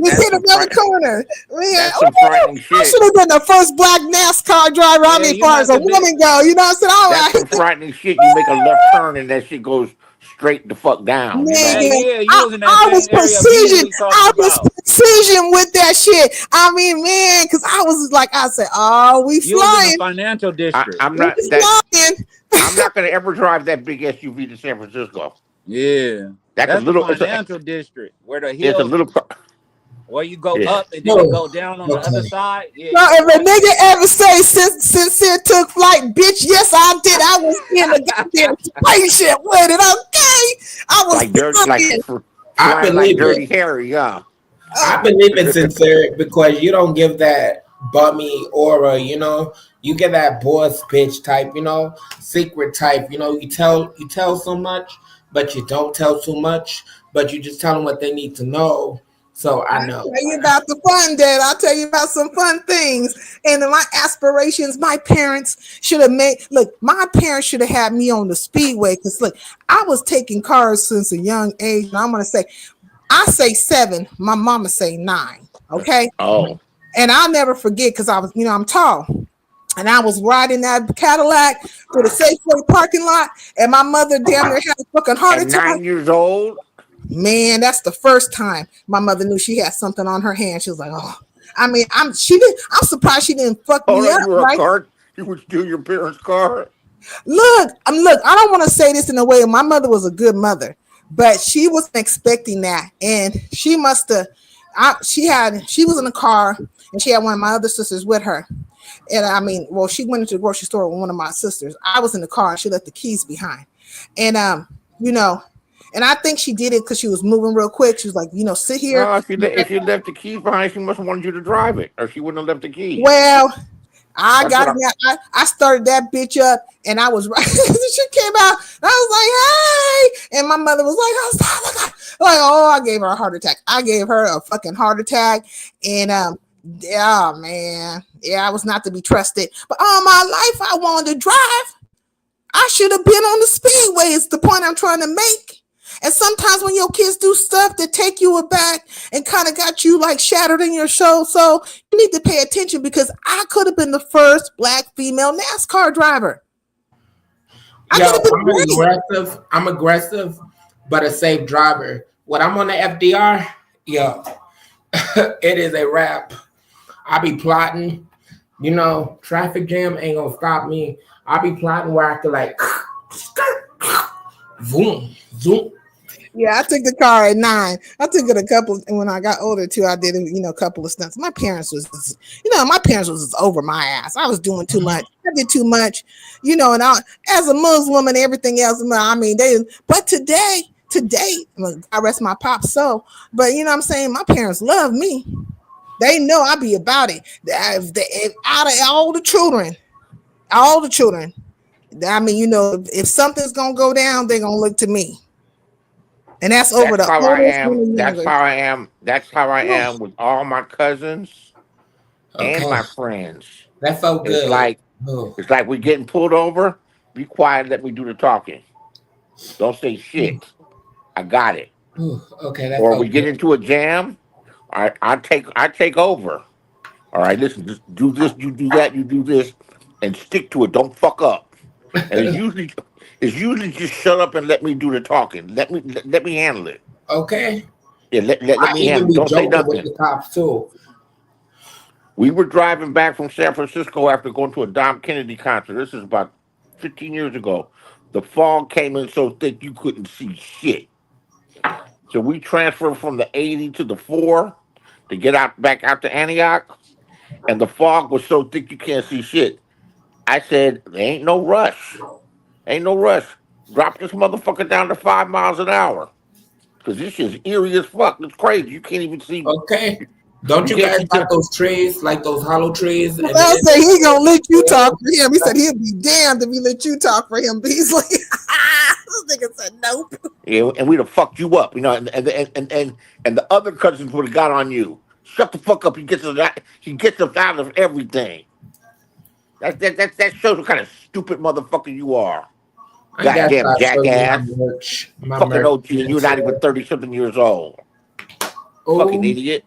just hit another corner. Man, That's some frightening I shit. should have been the first black NASCAR driver. I Yeah, mean, you far as must a have been. woman go, you know what I'm saying? That's some frightening shit. You make a left turn and that shit goes straight the fuck down. You Man, Hey, know. yeah, you was in that I was same area precision. Beasley talking I was about. precision with that shit. I mean, man, because I was like, I said, oh, we You was in the flying. financial district. I'm We not that. flying. I'm not gonna ever drive that big SUV to San Francisco. Yeah, That's a that's the little. financial district where the It's a hills, little. where you go Yeah. up and then it Oh, go down on the other okay. side. Yeah, So you if know a what? nigga ever say sincere took flight, bitch, yes, I did. I was in the goddamn spaceship with it, okay? I was Like dirty, flying. I flying like believe it. Dirty Harry. Yeah. Oh, I believe it's sincere because you don't give that bummy aura, You get that boss bitch type, secret type. You tell so much, but you don't tell too much. But you just tell them what they need to know. So I I'll know. tell you about the fun, Dad. I'll tell you about some fun things. And my aspirations, my parents should have made. Look, my parents should have had me on the speedway because look, I was taking cars since a young age. And I'm gonna say, I say 7. My mama say 9. Okay. Oh. And I'll never forget because I was, I'm tall. And I was riding that Cadillac through the Safeway parking lot, and my mother damn near had a fucking heart At attack. 9 years old? Man, that's the first time my mother knew she had something on her hand. She was like, "Oh, I'm surprised she didn't fuck me up." You were Right? a car. You would steal your parents' car. Look. I don't want to say this in a way. My mother was a good mother, but she wasn't expecting that, and she must have. She was in a car, and she had one of my other sisters with her. And she went into the grocery store with one of my sisters. I was in the car, and she left the keys behind, and And I think she did it because she was moving real quick. She was like, sit here. If you left the keys behind, she must have wanted you to drive it, or she wouldn't have left the keys. Well, I started that bitch up, and I was right. She came out, and I was like, "Hey!" And my mother was like, "Oh, I gave her a heart attack. I gave her a fucking heart attack." And yeah, man, I was not to be trusted. But all my life, I wanted to drive. I should have been on the speedway. Is the point I'm trying to make. And sometimes when your kids do stuff that take you aback and kind of got you like shattered in your soul, so you need to pay attention because I could have been the first Black female NASCAR driver. I'm aggressive, but a safe driver. When I'm on the FDR, it is a wrap. I be plotting, traffic jam ain't gonna stop me. I be plotting where I could like, zoom, zoom. Yeah, I took the car at 9. I took it a couple, and when I got older too, I did a couple of stunts. My parents was just over my ass. I was doing too much. I did too much, and as a Muslim and everything else. But today, I rest my pop's soul. But what I'm saying, my parents love me. They know I be about it. Out of all the children, if something's gonna go down, they're gonna look to me. And that's over the how I am. That's how I am. That's how I am with all my cousins and my friends. That felt good. It's like we're getting pulled over. Be quiet. Let me do the talking. Don't say shit. I got it. Okay. Or we get into a jam. All right, I take over. All right, listen. Just do this. You do that. You do this, and stick to it. Don't fuck up. And it's usually just shut up and let me do the talking. Let me handle it. Okay. Yeah, let me handle it. Don't say nothing. With the cops too. We were driving back from San Francisco after going to a Dom Kennedy concert. This is about 15 years ago. The fog came in so thick you couldn't see shit. So we transferred from the 80 to the 4 to get back out to Antioch. And the fog was so thick you can't see shit. I said, there ain't no rush. Ain't no rush. Drop this motherfucker down to 5 miles an hour. Because this shit's eerie as fuck. It's crazy. You can't even see. Okay. Don't you guys got those trees, like those hollow trees? And I say he gonna let you talk for him. He said he'll be damned if he let you talk for him. Beasley. This nigga said nope. Yeah, and we'd have fucked you up, and the other cousins would have got on you. Shut the fuck up. He gets us out of everything. That shows what kind of stupid motherfucker you are. Goddamn jackass. Fucking OG, and you're not even 30-something years old. Fucking idiot.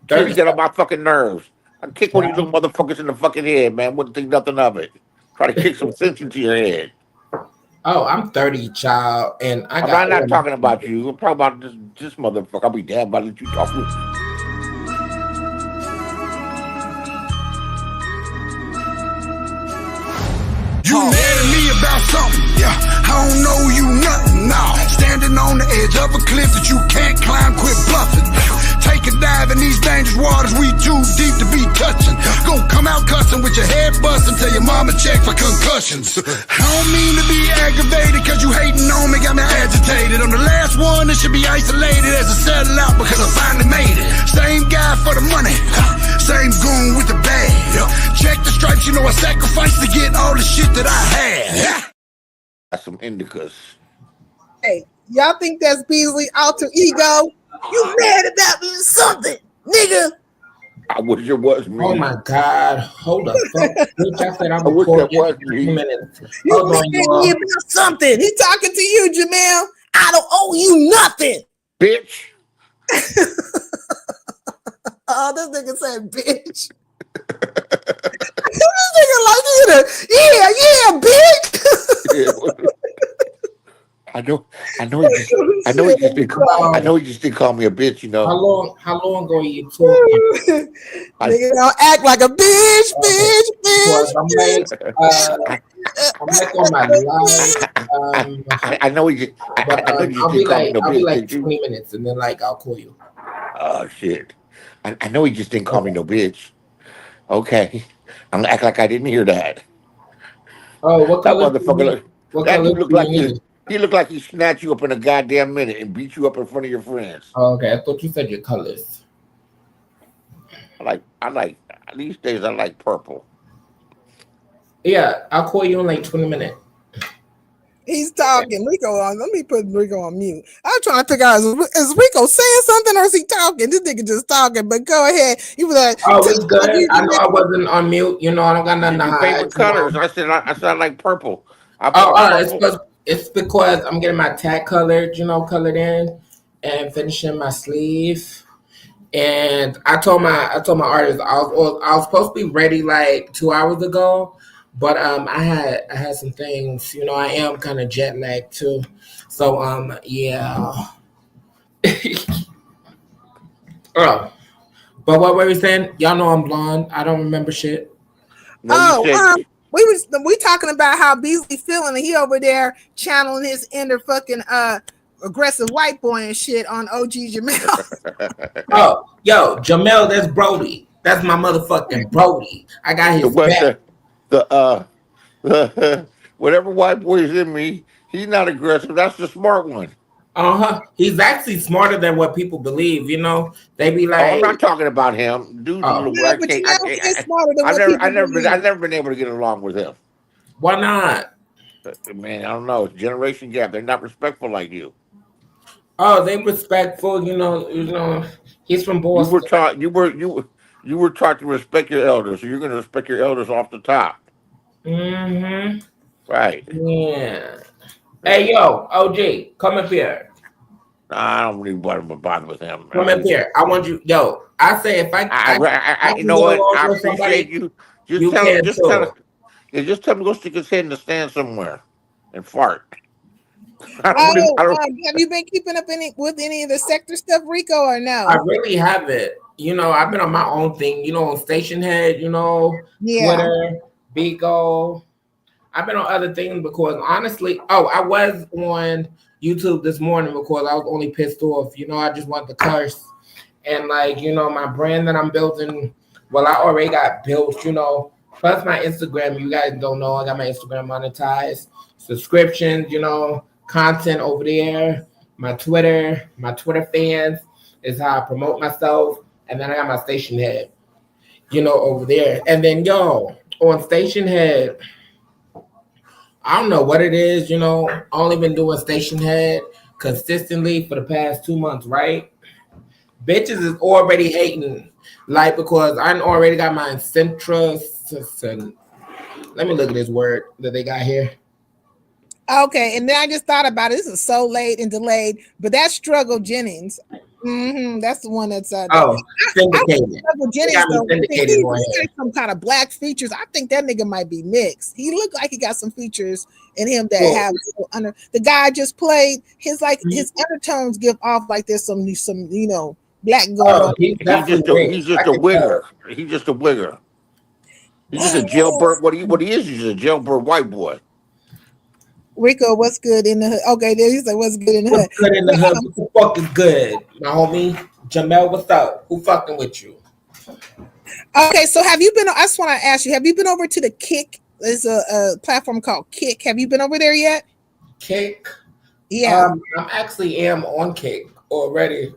Kids get on my fucking nerves. I kick one of you little motherfuckers in the fucking head, man. Wouldn't think nothing of it. Try to kick some sense into your head. Oh, I'm 30, child, and I'm not talking about you. I'm talking about this motherfucker. I'll be damned about let you talk to me. You mad at me about something? Yeah, I don't know you nothing. Nah, standing on the edge of a cliff that you can't climb. Quit bluffing. Take a dive in these dangerous waters. We too deep to be touching. Gonna come out cussing with your head busting. Tell your mama check for concussions. I don't mean to be aggravated cause you hating on me. Got me agitated. I'm the last one that should be isolated as a sellout because I finally made it. Same guy for the money. Same goon with the bag. Check the stripes, you know I sacrificed to get all the shit that I had. That's some indicas. Hey, y'all think that's Beasley alter ego? You mad about something, nigga? I wish it was me. Oh my God. Hold the fuck. Bitch, I said I'm I wish recording that was in me. 2 minutes. You Hold on, mad you at all. me about something? He talking to you, Jamel. I don't owe you nothing. Bitch. Oh, this nigga said, bitch. This nigga like, yeah, bitch. I know he just didn't call me a bitch, you know. How long ago are you talking? Nigga don't act like a bitch. Because I'm like on my live. I know he just I'll didn't call me no be bitch. like Did you? 20 minutes and then like I'll call you. Oh shit. I know he just didn't call me no bitch. Okay. I'm gonna act like I didn't hear that. Oh, what That color do you need? motherfucker What that color dude do looked you like need? he looked like he snatched you up in a goddamn minute and beat you up in front of your friends. Oh, okay, I thought you said your colors. I like these days I like purple. Yeah, I'll call you in like 20 minutes. He's talking. Rico on. Let me put Rico on mute. I'm trying to figure out is Rico saying something or is he talking? This nigga just talking. But go ahead. You was like, Oh, it's good. I know I wasn't on mute. You know, I don't got nothing to Your hide. favorite colors. I said I like purple. I Oh, bought purple. it's because I'm getting my tag colored, colored in, and finishing my sleeve. And I told my artist I was supposed to be ready like 2 hours ago, but I had some things. I am kind of jet lagged too, so yeah. Oh, but what were we saying? Y'all know I'm blonde. I don't remember shit. No, you said we talking about how Beasley feeling, and he over there channeling his inner fucking aggressive white boy and shit on OG Jamel. Oh, yo, Jamel, that's Brody. That's my motherfucking Brody. I got his back. the whatever white boy is in me, he's not aggressive. That's the smart one. He's actually smarter than what people believe. They be like, Oh, I'm not talking about him, dude. Oh. Yeah, but you know he's smarter than what people believe. I've never been able to get along with him. Why not? Man, I don't know. It's generation gap. They're not respectful like you. Oh, they respectful. He's from Boston. You were taught to respect your elders, so you're going to respect your elders off the top. Mm-hmm. Right. Yeah. Hey, yo, OG, come up here. I don't really want to bother with him. Come up here. I want you. Yo, I say if I you know what? I with appreciate somebody, you. you can Just too. tell him to go stick his head in the stand somewhere and fart. I Oh, don't. have you been keeping up with any of the sector stuff, Rico, or no? I really haven't. I've been on my own thing. On Station Head. Yeah. Twitter, Bigo. I've been on other things because honestly, I was on YouTube this morning because I was only pissed off. I just want to curse. And my brand that I'm building, well, I already got built, plus my Instagram, you guys don't know, I got my Instagram monetized, subscriptions, content over there, my Twitter fans is how I promote myself. And then I got my Station Head, over there. And then, on Station Head, I don't know what it is, I only been doing Station Head consistently for the past 2 months, right? Bitches is already hating, because I already got my interest. Let me look at this word that they got here. Okay, and then I just thought about it. This is so late and delayed, but that's Struggle Jennings. That's the one that's syndicated. Struggle Jennings, though, he got some kind of black features. I think that nigga might be mixed. He looked like he got some features in him that have under. The guy I just played his his undertones give off like there's some black going on. He's just a wigger. He's just a wigger. He's just a jailbird. What he is? He's just a jailbird white boy. Rico, what's good in the hood? Okay, there he's like, what's good in the hood? What's good in the hood? What the fuck is good, my homie? Jamel, what's up? Who fucking with you? Okay, so have you been? I just want to ask you, have you been over to the Kick? There's a platform called Kick. Have you been over there yet? Kick? Yeah. I actually am on Kick already.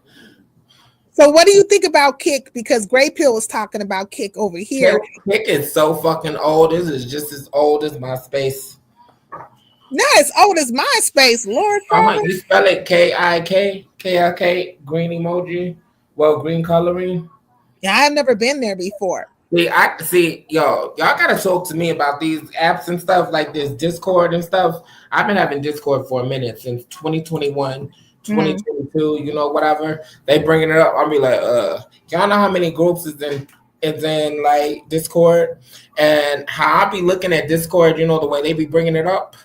So what do you think about Kick? Because Gray Pill was talking about Kick over here. Kick is so fucking old. This is just as old as MySpace. Not as old as MySpace, Lord. You spell it K-I-K? KLK green emoji. Well, green coloring. Yeah, I've never been there before. Y'all gotta talk to me about these apps and stuff like this Discord and stuff. I've been having Discord for a minute since 2021, Mm. 2022, whatever. They bringing it up. I'll be like, y'all know how many groups is in like Discord and how I be looking at Discord, the way they be bringing it up.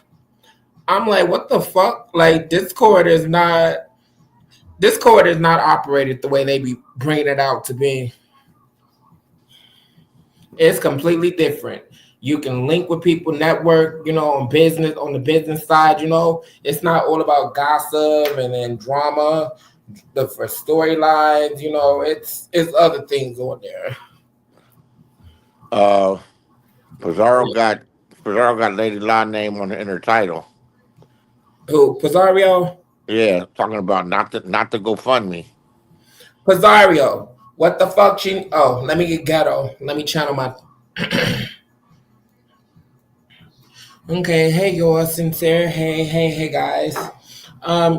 I'm like, what the fuck? Like Discord is not operated the way they be bringing it out to be. It's completely different. You can link with people, network, on the business side, It's not all about gossip and then drama, for storylines, it's other things on there. Uh, Pizarro got Lady La name on the inner title. Who, Pizarro? Yeah, talking about not to GoFundMe. Pizarro. What the fuck let me get ghetto. Let me channel my Okay, hey yours sincere. Hey guys.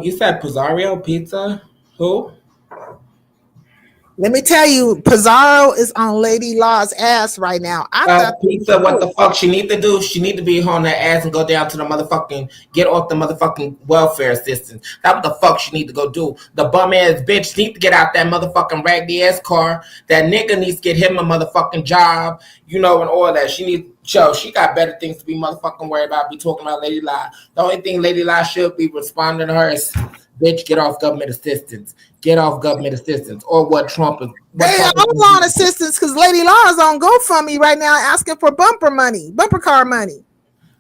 You said Pizarro Pizza? Who? Let me tell you, Pizarro is on Lady Law's ass right now. I thought Pizza, what the fuck she need to do? She need to be on her ass and go down to the motherfucking, get off the motherfucking welfare assistance. That's what the fuck she need to go do. The bum ass bitch need to get out that motherfucking raggedy ass car. That nigga needs to get him a motherfucking job, and all that. She got better things to be motherfucking worried about. Be talking about Lady La. The only thing Lady La should be responding to her is, bitch, get off government assistance. Get off government assistance. Or what Trump is. Hey, I'm on assistance because Lady Law is on GoFundMe right now asking for bumper car money.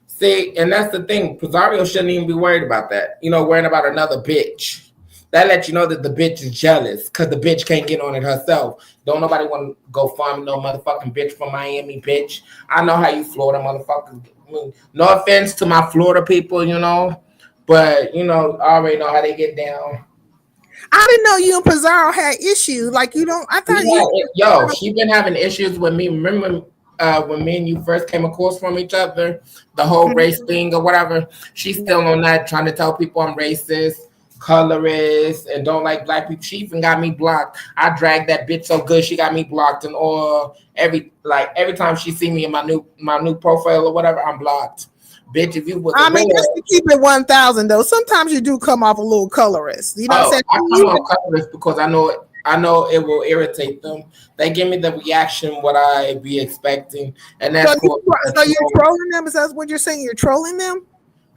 See, and that's the thing. Pizarro shouldn't even be worried about that. Worrying about another bitch. That lets you know that the bitch is jealous because the bitch can't get on it herself. Don't nobody want to go find no motherfucking bitch from Miami, bitch. I know how you Florida motherfuckers. No offense to my Florida people, but, I already know how they get down. I didn't know you and Pizarro had issues. Like, I thought she been having issues with me. Remember when me and you first came across from each other, the whole race thing or whatever? She's still on that, trying to tell people I'm racist, colorist, and don't like black people. She even got me blocked. I dragged that bitch so good she got me blocked, and all every time she see me in my new profile or whatever, I'm blocked. Bitch, if you was just to keep it 1,000 though, sometimes you do come off a little colorist. You know what I'm saying? I come off colorist because I know it will irritate them. They give me the reaction what I be expecting, and that's cool. So you're trolling them? Is that what you're saying? You're trolling them?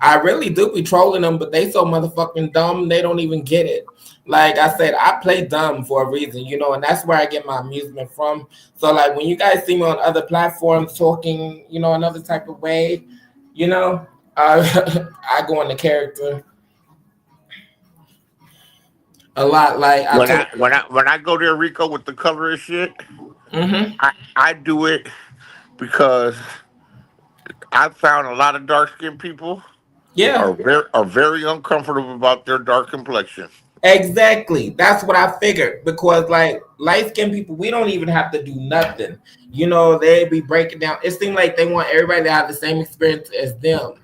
I really do be trolling them, but they so motherfucking dumb, they don't even get it. Like I said, I play dumb for a reason, and that's where I get my amusement from. So like when you guys see me on other platforms talking, another type of way, I go into character a lot. Like when I go there, Rico, with the colorist shit, I do it because I found a lot of dark skinned people are very uncomfortable about their dark complexion. Exactly. That's what I figured, because like light-skinned people, we don't even have to do nothing. They be breaking down. It seems like they want everybody to have the same experience as them,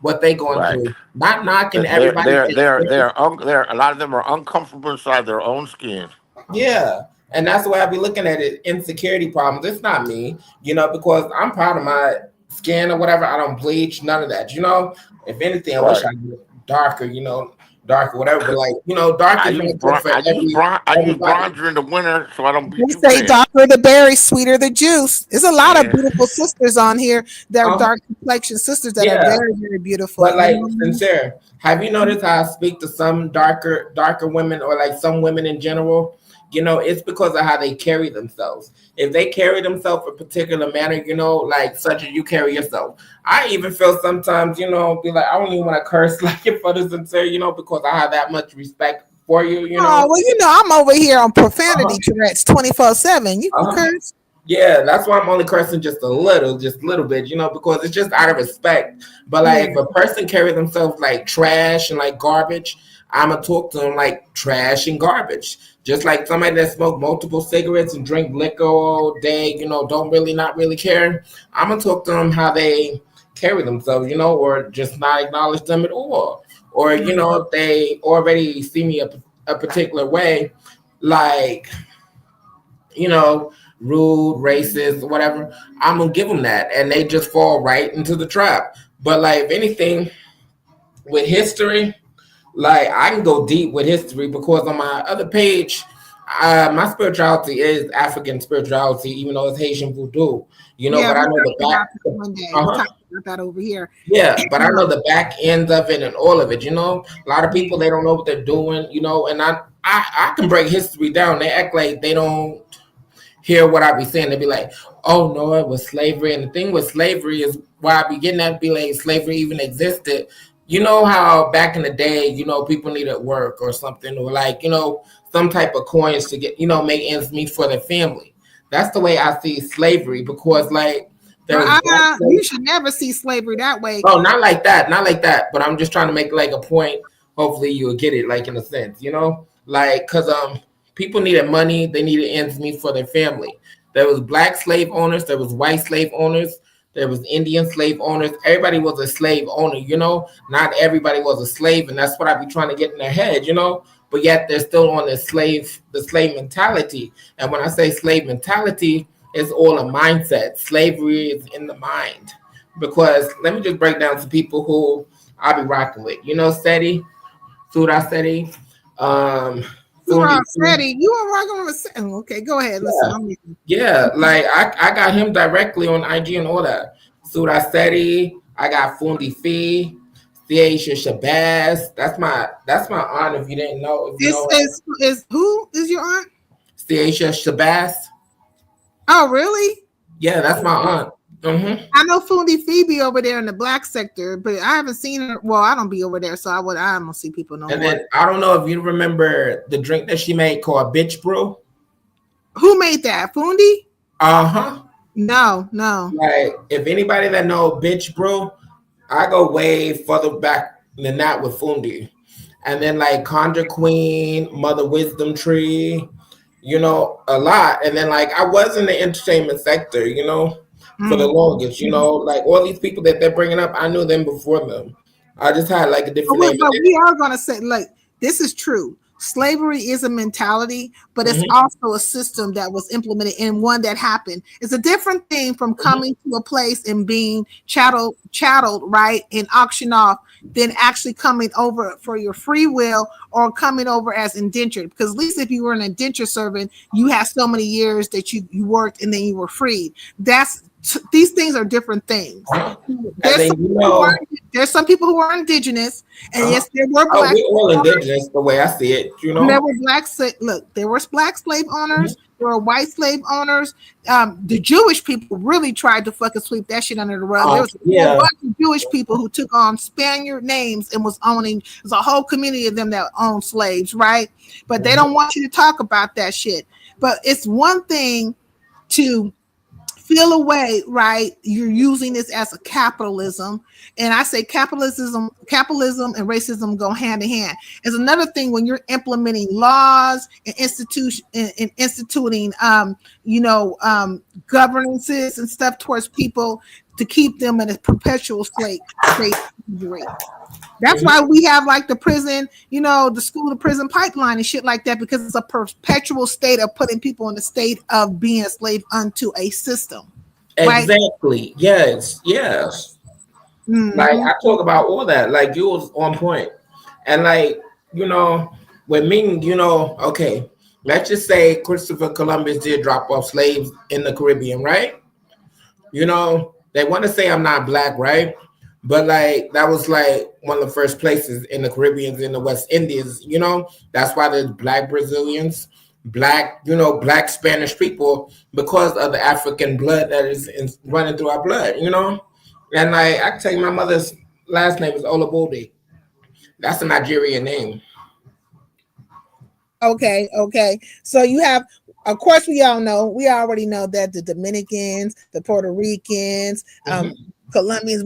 what they going through. Not knocking everybody. They're a lot of them are uncomfortable inside their own skin. Yeah. And that's the way I be looking at it. Insecurity problems. It's not me, because I'm proud of my skin or whatever. I don't bleach, none of that. If anything, I wish I was darker, dark or whatever, but like, dark is I use bronzer in the winter so I don't be too say darker the berry, sweeter the juice. There's a lot of beautiful sisters on here that are dark complexion sisters that are very, very beautiful. But like, sincere, have you noticed how I speak to some darker women, or like some women in general? It's because of how they carry themselves. If they carry themselves a particular manner, like such as you carry yourself. I even feel sometimes, be like, I don't even want to curse like your brothers and say, because I have that much respect for you, Oh, well, I'm over here on profanity Tourette's 24/7. You can curse. Yeah, that's why I'm only cursing just a little bit, because it's just out of respect. But like, if a person carry themselves like trash and like garbage, I'ma talk to them like trash and garbage. Just like somebody that smoke multiple cigarettes and drink liquor all day, don't not really care. I'ma talk to them how they carry themselves, or just not acknowledge them at all. Or, if they already see me a particular way, like, you know, rude, racist, whatever, I'm gonna give them that, and they just fall right into the trap. But like, if anything, with history, like I can go deep with history because on my other page, my spirituality is African spirituality, even though it's Haitian voodoo. You know, Yeah, but we I know the talked back. about this one day. We Uh-huh. talked about that over here. Yeah, but I know the back end of it and all of it. You know, a lot of people, they don't know what they're doing. You know, and I can break history down. They act like they don't hear what I be saying. They be like, "Oh no, it was slavery." And the thing with slavery is why I be getting that, be like, slavery even existed. You know how back in the day, you know, people needed work or something, or like, you know, some type of coins to get, you know, make ends meet for their family. That's the way I see slavery, because like there was black You slaves. should never see slavery that way. Oh, not like that, not like that. But I'm just trying to make like a point. Hopefully, you'll get it, like in a sense, you know, like because people needed money, they needed ends meet for their family. There was black slave owners, there was white slave owners, there was Indian slave owners. Everybody was a slave owner, you know. Not everybody was a slave, and that's what I be trying to get in their head, you know. But yet they're still on the slave mentality. And when I say slave mentality, it's all a mindset. Slavery is in the mind. Because let me just break down some people who I be rocking with. You know, Seti, Surah Seti, um, Fundi. Surah Seti, you are rocking with Seti. Okay, go ahead. Listen, I'm listening. Yeah, like I got him directly on IG and all that. Surah Seti, I got Fundi Fee, Theasia Shabazz. That's my aunt. If you didn't know, if you This know is who is your aunt? Theasia Shabazz. Oh, really? Yeah, that's my aunt. Mm-hmm. I know Fundi Phoebe over there in the black sector, but I haven't seen her. Well, I don't be over there, so I don't see people no And more. then I don't know if you remember the drink that she made called Bitch Brew. Who made that? Fundi? Uh-huh. No. Like, if anybody that know Bitch Brew, I go way further back than that with Fundi. And then like Conjure Queen, Mother Wisdom Tree, you know, a lot. And then like I was in the entertainment sector, you know, for the longest, you know, like all these people that they're bringing up, I knew them before them. I just had like a different name. But we are going to say, like, this is true. Slavery is a mentality, but it's also a system that was implemented and one that happened. It's a different thing from coming to a place and being chatteled, right, and auctioned off than actually coming over for your free will or coming over as indentured. Because at least if you were an indentured servant, you had so many years that you worked and then you were freed. These things are different things. There's some people who are indigenous, and yes, there were black. We're all indigenous, the way I see it, you know. There were there were black slave owners, there were white slave owners. The Jewish people really tried to fucking sweep that shit under the rug. There was a bunch of Jewish people who took on Spaniard names and was owning. There's a whole community of them that owned slaves, right? But they don't want you to talk about that shit. But it's one thing to feel away, right? You're using this as a capitalism. And I say capitalism and racism go hand in hand. It's another thing when you're implementing laws and instituting governances and stuff towards people to keep them in a perpetual state. That's why we have like the prison, the school to prison pipeline and shit like that, because it's a perpetual state of putting people in the state of being a slave unto a system. Exactly. Right? Yes. Like I talk about all that. Like you was on point. And like, with me, okay, let's just say Christopher Columbus did drop off slaves in the Caribbean, right? They want to say I'm not black, right? But like that was like one of the first places in the Caribbean, in the West Indies, that's why there's black Brazilians, black Spanish people, because of the African blood that is running through our blood, And like I can tell you, my mother's last name is Olabode. That's a Nigerian name. Okay. So you have, of course, we already know that the Dominicans, the Puerto Ricans, Colombians,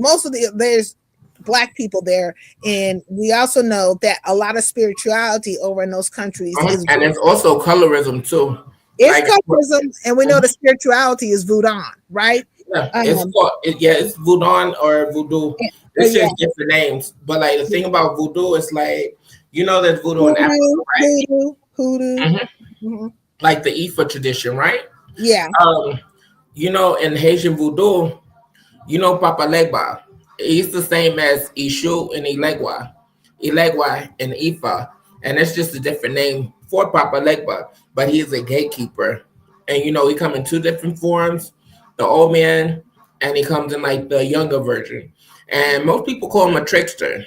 there's black people there, and we also know that a lot of spirituality over in those countries and it's also colorism too. It's colorism, and we know the spirituality is voodoo, right? Yeah, it's voodoo or voodoo. It's just different names. But like the thing about voodoo is like, You know, there's voodoo in Africa, right? Hoodoo. Mm-hmm. Like the Ifa tradition, right? Yeah. You know, in Haitian voodoo, you know, Papa Legba, he's the same as Ishu and Ilegwa and Ifa, and it's just a different name for Papa Legba, but he is a gatekeeper, and you know, he comes in two different forms, the old man, and he comes in like the younger version, and most people call him a trickster,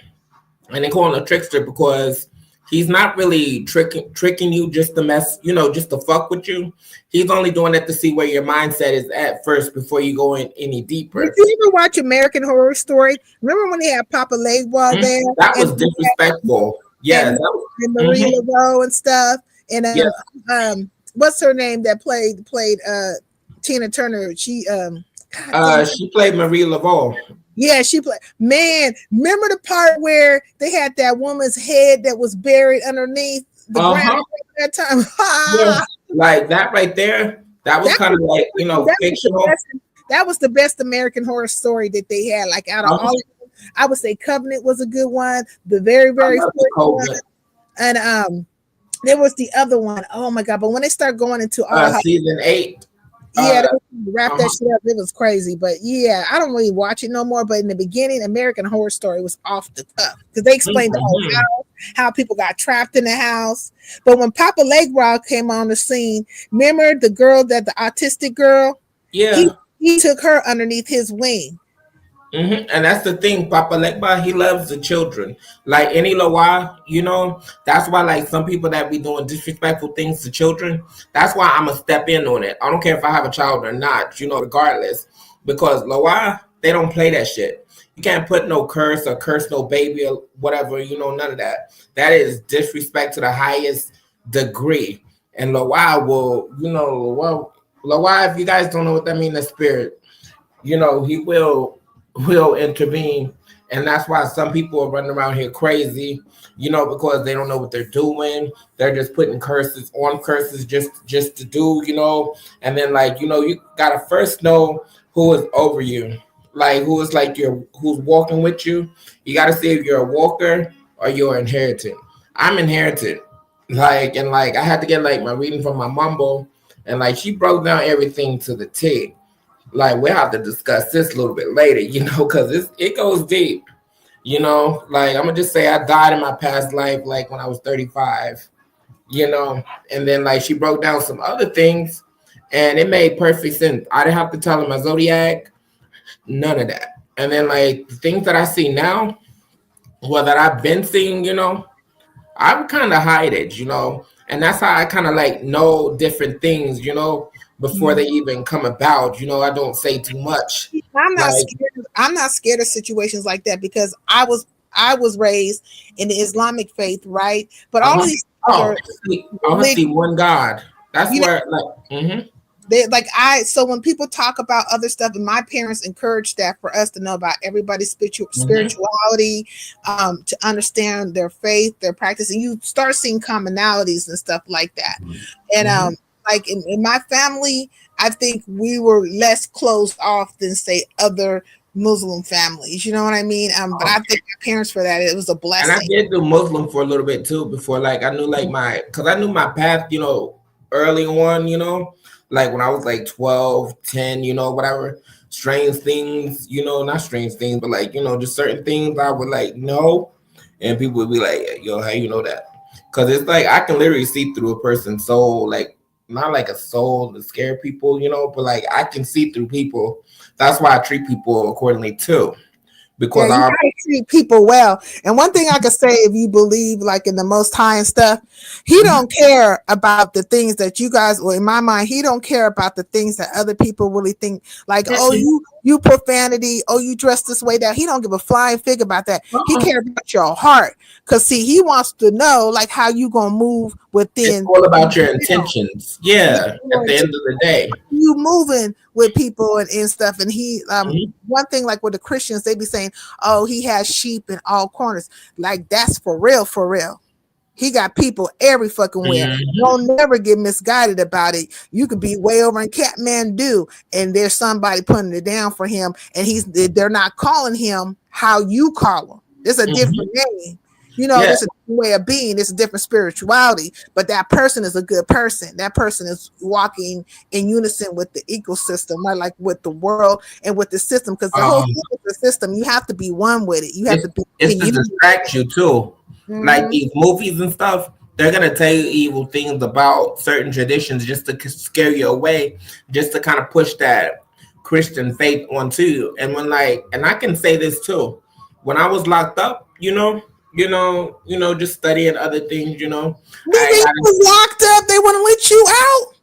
and they call him a trickster because he's not really tricking you just to mess, you know, just to fuck with you. He's only doing it to see where your mindset is at first before you go in any deeper. Did you ever watch American Horror Story? Remember when they had Papa Legba there? That was disrespectful. Yeah, and Marie Laveau and stuff. And what's her name that played Tina Turner? She played Marie Laveau. Yeah, she played. Man, remember the part where they had that woman's head that was buried underneath the ground at that time? Yeah, like that right there. That was kind of like, you know, fictional. That was the best American Horror Story that they had. Like out of all of them, I would say Covenant was a good one. The very first one. And there was the other one. Oh my God! But when they start going into season 8. Yeah, wrap that shit up. It was crazy, but yeah, I don't really watch it no more. But in the beginning, American Horror Story was off the cuff because they explained the whole house, how people got trapped in the house. But when Papa Legba came on the scene, remember the girl, the autistic girl? Yeah, he took her underneath his wing. And that's the thing, Papa Legba, he loves the children. Like any Loa, you know, that's why like some people that be doing disrespectful things to children, that's why I'm gonna step in on it. I don't care if I have a child or not, you know, regardless. Because Loa, they don't play that shit. You can't put no curse or curse no baby or whatever, you know, none of that. That is disrespect to the highest degree. And Loa will, you know, Loa, if you guys don't know what that means, the spirit, you know, he will intervene, and that's why some people are running around here crazy, you know, because they don't know what they're doing. They're just putting curses on curses just to do, you know. And then like, you know, you gotta first know who is over you, like who is like who's walking with you. You gotta see if you're a walker or you're inherited. I'm inherited, like, and like I had to get like my reading from my mumble, and like she broke down everything to the T. Like we'll have to discuss this a little bit later, you know, because it goes deep, you know. Like I'm gonna just say I died in my past life, like when I was 35, you know, and then like she broke down some other things, and it made perfect sense. I didn't have to tell her my zodiac, none of that. And then like the things that I see now, well, that I've been seeing, you know, I would kind of hide it, you know, and that's how I kind of like know different things, you know, before they even come about. You know, I don't say too much. I'm not scared of situations like that because I was raised in the Islamic faith, right? But all of these I see one God. That's where so when people talk about other stuff, and my parents encouraged that for us to know about everybody's spirituality, to understand their faith, their practice, and you start seeing commonalities and stuff like that. And like in my family, I think we were less closed off than say other Muslim families. You know what I mean? But I thank my parents for that. It was a blessing. And I did do Muslim for a little bit too before. Like I knew like because I knew my path, you know, early on, you know, like when I was like 12, 10, you know, whatever, strange things, you know, not strange things, but like, you know, just certain things I would like know. And people would be like, yo, how you know that? Because it's like I can literally see through a person's soul, like not like a soul to scare people, you know, but like I can see through people. That's why I treat people accordingly too. Because I treat people well. And one thing I could say, if you believe like in the Most High and stuff, he don't care about the things that you guys, well, in my mind, he don't care about the things that other people really think. Like, oh, you profanity, oh, you dress this way down. He don't give a flying fig about that. He cares about your heart. Because see, he wants to know like how you gonna move within. It's all about your intentions. Yeah. At the end of the day, you moving with people and stuff. And he one thing like with the Christians, they be saying, oh, he has sheep in all corners. Like that's for real, for real. He got people every fucking where. Don't never get misguided about it. You could be way over in Kathmandu and there's somebody putting it down for him, and they're not calling him how you call him. It's a different name. You know, Yeah, there's a different way of being, there's a different spirituality, but that person is a good person. That person is walking in unison with the ecosystem, right? Like with the world and with the system, because the whole um, thing is the system. You have to be one with it. You have it's to be it's in to unity. distract you too. Like Mm-hmm. these movies and stuff, they're gonna tell you evil things about certain traditions just to scare you away, just to kind of push that Christian faith onto you. And when and I can say this too, when I was locked up, just studying other things, Nigga, you was locked up. They wouldn't let you out.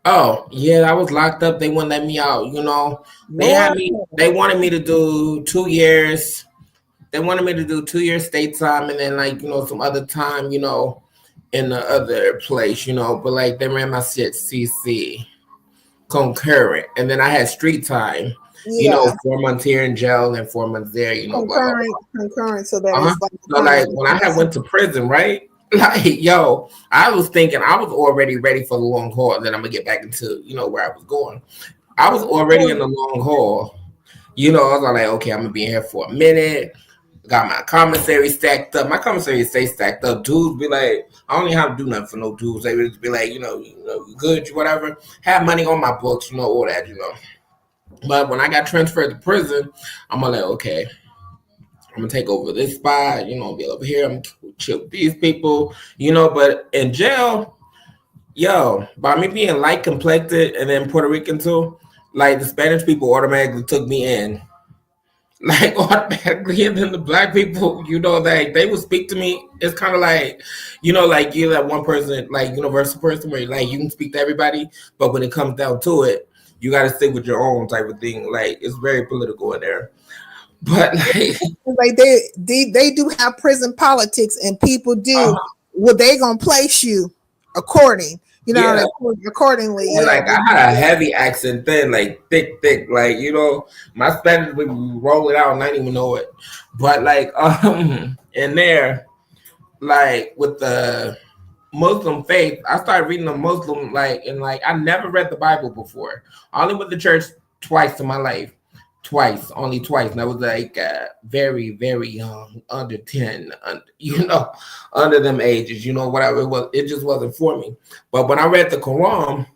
oh yeah, I was locked up. They wouldn't let me out. Lord. They wanted me to do 2 years. They wanted me to do 2 years state time and then some other time, in the other place, but they ran my shit CC concurrent. And then I had street time, Yeah. 4 months here in jail and 4 months there, blah blah Concurrent, so that blah. Uh-huh. it's like So when I had went to prison, right? I was thinking I was already ready for the long haul, and then I'm gonna get back into, where I was going. I was already in the long haul. I was like, okay, I'm gonna be in here for a minute. Got my commissary stacked up. My commissary stay stacked up. Dudes be like, I don't even have to do nothing for no dudes. They would just be like, good, whatever. Have money on my books, all that. But when I got transferred to prison, I'm like, okay, I'm gonna take over this spot. Be over here. I'm gonna chill with these people. But in jail, by me being light complected and then Puerto Rican too, the Spanish people automatically took me in. Automatically, and then the black people, they would speak to me. It's kind of you're that one person, universal person where you can speak to everybody, but when it comes down to it, you got to stick with your own type of thing. It's very political in there, but they do have prison politics, and people do they gonna place you accordingly. And I had a heavy accent then, thick, my Spanish would roll it out and I didn't even know it. But in there, with the Muslim faith, I started reading the Muslim I never read the Bible before. I only went to church twice in my life. Only twice. And I was very, very young, under 10, under them ages, whatever it was. It just wasn't for me. But when I read the Quran,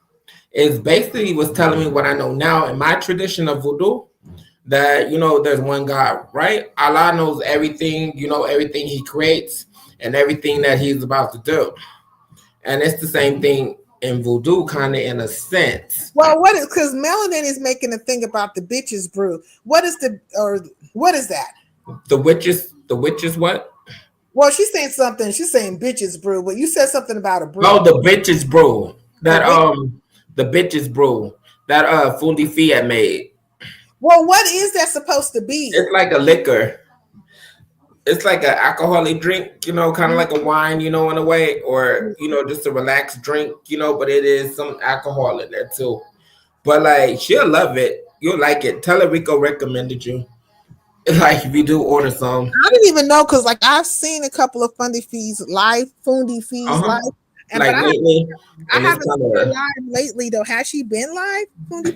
it basically was telling me what I know now in my tradition of voodoo, that, there's one God, right? Allah knows everything, everything he creates and everything that he's about to do. And it's the same thing in voodoo, kind of in a sense. Well, what is, because Melanin is making a thing about the bitches brew. What is that? The witches what? Well, she's saying something. She's saying bitches brew, but you said something about a brew. Oh, the bitches brew. The bitches brew. That Fundi Fiat made. Well, what is that supposed to be? It's like a liquor. It's like an alcoholic drink, kind of like a wine, in a way, or, just a relaxed drink, but it is some alcohol in there too. But she'll love it. You'll like it. Tell her Rico recommended you. If you do order some. I didn't even know, because I've seen a couple of Fundi Fees live, live. And lately, I haven't seen her live lately though. Has she been live?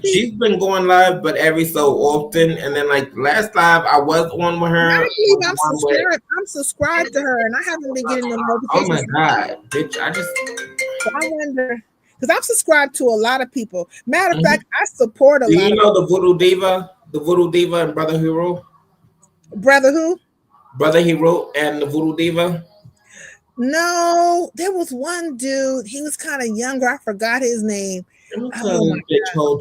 She's been going live, but every so often. And then last live, I was on with her. I'm subscribed to her, and I haven't been getting them notifications. Oh my god, bitch! I wonder, because I'm subscribed to a lot of people. Matter of fact, I support a lot. Do you know the Voodoo Diva and Brother Hero? Brother who? Brother Hero and the Voodoo Diva. No, there was one dude. He was kind of younger. I forgot his name. Hold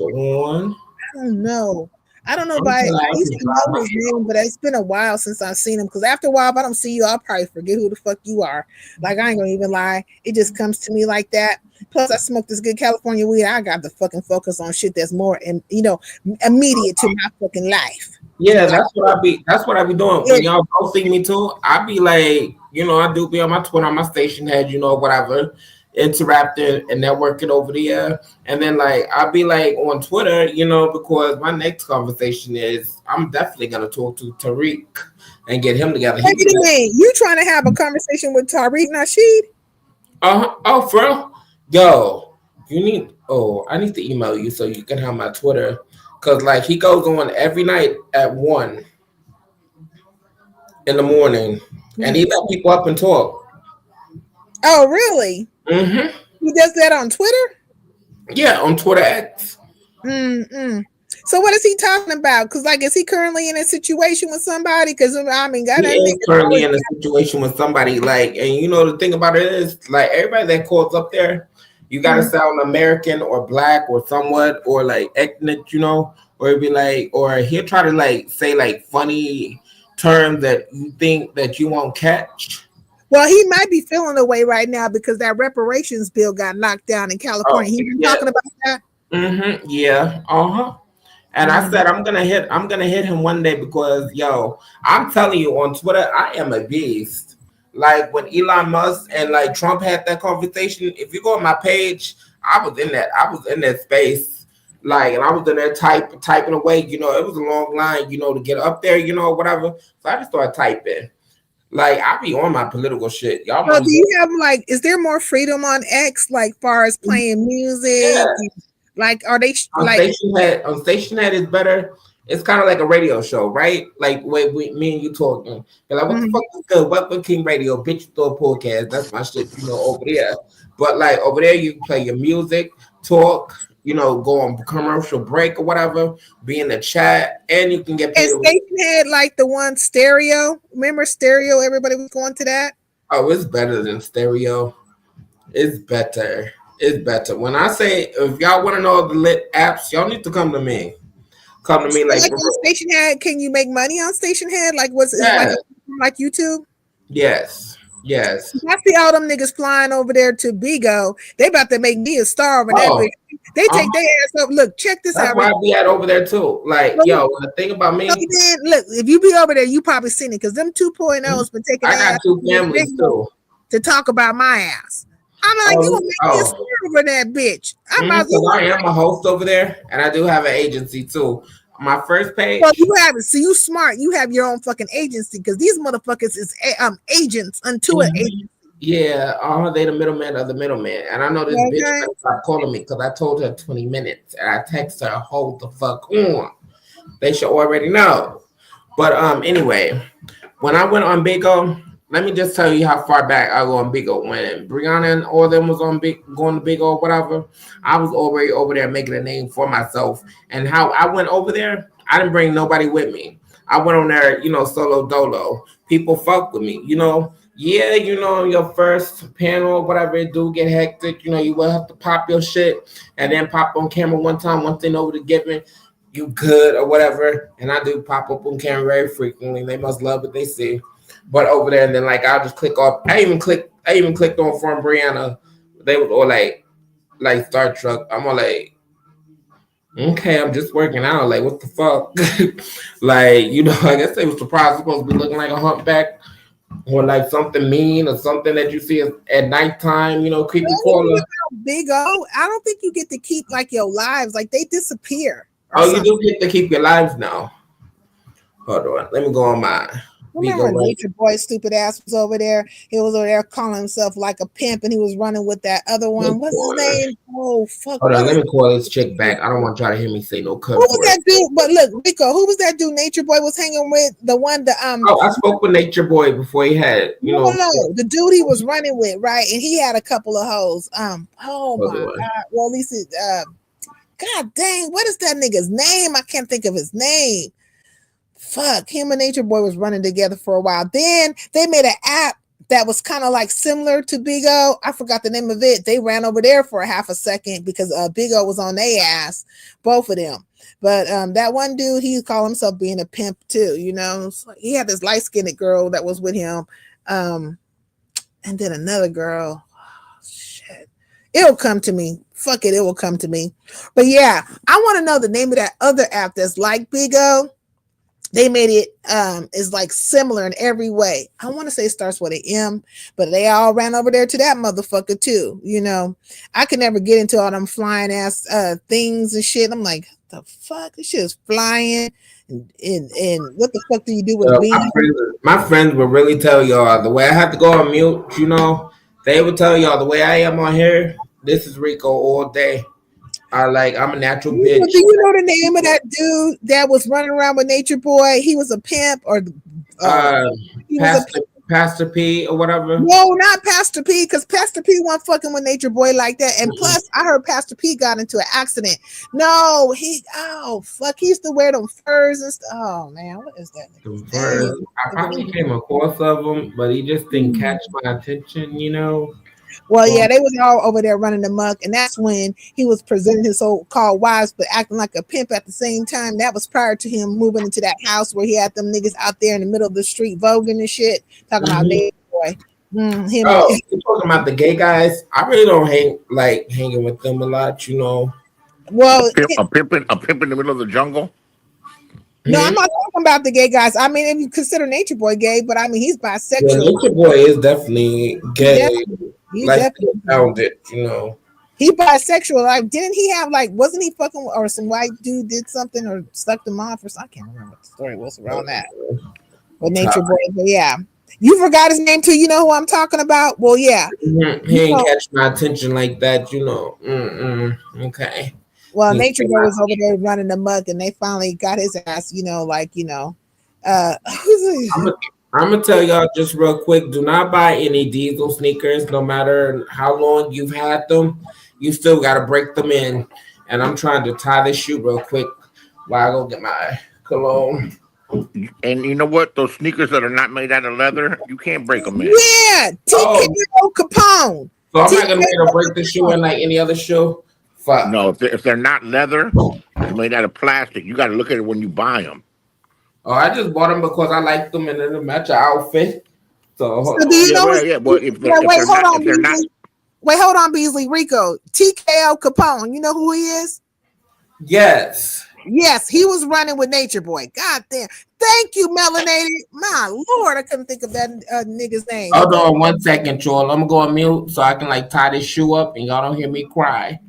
on. I don't know. But I used to know his name, but it's been a while since I've seen him. Because after a while, if I don't see you, I'll probably forget who the fuck you are. I ain't gonna even lie. It just comes to me like that. Plus, I smoke this good California weed. I got to fucking focus on shit that's more, immediate to my fucking life. Yeah, that's what I be doing. When y'all don't see me too, I be I do be on my Twitter, on my station head, whatever, interacting and networking over there. And then I'll be on Twitter, because my next conversation is I'm definitely gonna talk to Tariq and get him together. Wait a minute, you trying to have a conversation with Tariq Nasheed? Oh, for real? Yo, I need to email you so you can have my Twitter. Because he goes on every night at 1 in the morning and he let people up and talk. Oh, really? Mm-hmm. He does that on Twitter? Yeah, on Twitter X. Mm-mm. So what is he talking about? Because like, is he currently in a situation with somebody? Because I mean, God, He that is nigga currently always in a situation with somebody like, and you know the thing about it is like everybody that calls up there, you gotta sound American or black or somewhat or like ethnic, you know, or it'd be like, or he'll try to like say like funny terms that you think that you won't catch. well, he might be feeling away right now because that reparations bill got knocked down in Oh California. He been yeah. talking about that. Mm-hmm. Yeah. Uh-huh. And I said I'm gonna hit him one day because yo, I'm telling you on Twitter, I am a beast. Like when Elon Musk and like Trump had that conversation, if you go on my page, I was in that space. Like and I was in there typing away, you know, it was a long line, you know, to get up there, you know, whatever. So I just started typing. Like I be on my political shit. Y'all So must do you have like, is there more freedom on X, like far as playing music? yeah. Like, are they On like? Station Head is better. It's kind of like a radio show, right? Like when me and you talking. You're like, what the Mhm. fuck is good? What King Radio? Bitch, you throw a podcast. That's my shit, you know, over there. But like over there, you play your music, talk, you know, go on commercial break or whatever, be in the chat, and you can get And paid. Station had like the one stereo. Remember stereo? Everybody was going to that. Oh, it's better than stereo. It's better. It's better. When I say if y'all want to know the lit apps, y'all need to come to me. Come to So me like like for on real. Station Head, can you make money on Station Head? Like, what's is it Yeah. like YouTube? Yes. Yes. I see all them niggas flying over there to Bigo. They about to make me a star over that Oh, bitch. They uh-huh. take their ass up. Look, check this That's out. why I be at over there too. Like, yo, the thing about So me, then, look, if you be over there, you probably seen it because them 2.0's been taking I their got ass two to this families Bigo too. to talk about my ass. I'm like, you Oh, gonna make me a oh, star over that bitch. I'm about because I you. am a host over there, and I do have an agency too. My first Well, page. you have it. See, you smart. You have your own fucking agency because these motherfuckers is agents unto an Mhm. agency. Yeah, they the middleman of the middleman, and I know this bitch Okay. better stop calling me because I told her 20 minutes, and I text her, hold the fuck on. They should already know. But anyway, when I went on Bigo, let me just tell you how far back I go on Bigo. When Brianna and all them was on going to Bigo or whatever, I was already over there making a name for myself. And how I went over there, I didn't bring nobody with me. I went on there, you know, solo dolo. People fuck with me, you know. Yeah, you know, your first panel, whatever it do get hectic, you know, you will have to pop your shit and then pop on camera one time, one thing over the given you good or whatever. And I do pop up on camera very frequently. They must love what they see. But over there, and then like I'll just click off. I even clicked on from Brianna. They was all like Star Trek. I'm all like, okay, I'm just working out. Like, what the fuck? Like, you know, I guess they was surprised I'm supposed to be looking like a humpback or like something mean or something that you see at nighttime, you know, creepy caller. Big O, I don't think you get to keep like your lives. Like they disappear or Oh, you something. do get to keep your lives now. Hold on. Let me go on my Remember Bigo right. Nature Boy stupid ass was over there. He was over there calling himself like a pimp and he was running with that other one. What's his name? Oh fuck. Hold What on, let is me call this chick back. I don't want y'all to hear me say no who cuss was word. that dude? But look, Rico, who was that dude Nature Boy was hanging with? The one the Oh, I spoke with Nature Boy before he had, you no, know. no, the dude he was running with, right? And he had a couple of hoes. Oh Hold my on. god. Well, at least it God dang, what is that nigga's name? I can't think of his name. Fuck, him and Nature Boy was running together for a while. Then they made an app that was kind of like similar to Big O. I forgot the name of it. They ran over there for a half a second because Big O was on their ass, both of them. But that one dude, he called himself being a pimp too. You know, so he had this light skinned girl that was with him, and then another girl. Oh, shit, it'll come to me. Fuck it, it will come to me. But yeah, I want to know the name of that other app that's like Big O. They made it is like similar in every way. I want to say it starts with an M, but they all ran over there to that motherfucker too. You know, I could never get into all them flying ass things and shit. I'm like, the fuck, this shit is flying. And what the fuck do you do with beans? My friends will really tell y'all the way I have to go on mute, you know, they will tell y'all the way I am on here. This is Rico all day. I'm a natural Do bitch. you know the name of that dude that was running around with Nature Boy? He was a pimp, or Uh, he was a Pastor pimp. Pastor P or whatever. No, not Pastor P, because Pastor P wasn't fucking with Nature Boy like that. And plus, I heard Pastor P got into an accident. No, he used to wear them furs and stuff. Oh man, what is that? I probably came across of him, but he just didn't catch my attention, you know. Well, yeah, they was all over there running amok, and that's when he was presenting his so-called wives, but acting like a pimp at the same time. That was prior to him moving into that house where he had them niggas out there in the middle of the street voguing and shit, talking about Nature Boy. You're talking about the gay guys. I really don't hanging with them a lot, you know. Well, a pimp in the middle of the jungle. No, I'm not talking about the gay guys. I mean, if you consider Nature Boy gay, but I mean, he's bisexual. Yeah, Nature Boy is definitely gay. He definitely found it, you know. He bisexual. Like, didn't he have wasn't he fucking or some white dude did something or sucked him off or something? I can't remember what the story was around that. But Nature Boy, but yeah. You forgot his name too. You know who I'm talking about? Well, yeah. He ain't catch my attention like that, you know. Okay. Well, Nature Boy was over there running amok, and they finally got his ass. I'm gonna tell y'all just real quick. Do not buy any diesel sneakers, no matter how long you've had them. You still gotta break them in. And I'm trying to tie this shoe real quick while I go get my cologne. And you know what? Those sneakers that are not made out of leather, you can't break them in. Yeah, TKO Capone. So I'm not gonna be able to break the shoe in like any other shoe. Fuck. No, if they're not leather, it's made out of plastic. You got to look at it when you buy them. Oh, I just bought them because I like them and it'll match your outfit. So do you know? Well, Wait, hold on, Beasley. Rico, TKO Capone. You know who he is? Yes. Yes, he was running with Nature Boy. God damn. Thank you, Melanated. My Lord, I couldn't think of that nigga's name. Hold on 1 second, Joel. I'm going to go on mute so I can tie this shoe up and y'all don't hear me cry.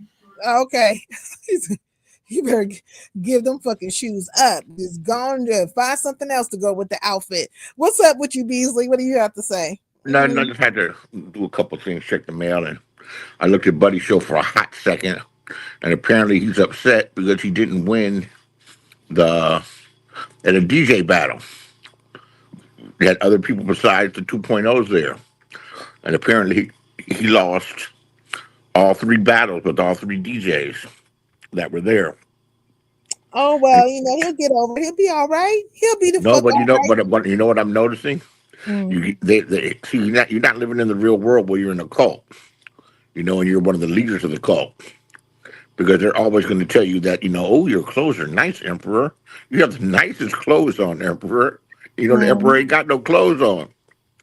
Okay. You better give them fucking shoes up. Just gone to find something else to go with the outfit. What's up with you, Beasley? What do you have to say? No, I just had to do a couple things, check the mail, and I looked at Buddy's show for a hot second, and apparently he's upset because he didn't win at a DJ battle. He had other people besides the 2.0s there, and apparently he lost all 3 battles with all 3 DJs that were there. Oh well, he'll get over it. He'll be all right. He'll be the no, but right. but you know what I'm noticing? You're not living in the real world where you're in a cult, and you're one of the leaders of the cult, because they're always going to tell you that your clothes are nice, Emperor. You have the nicest clothes on, Emperor. The Emperor ain't got no clothes on.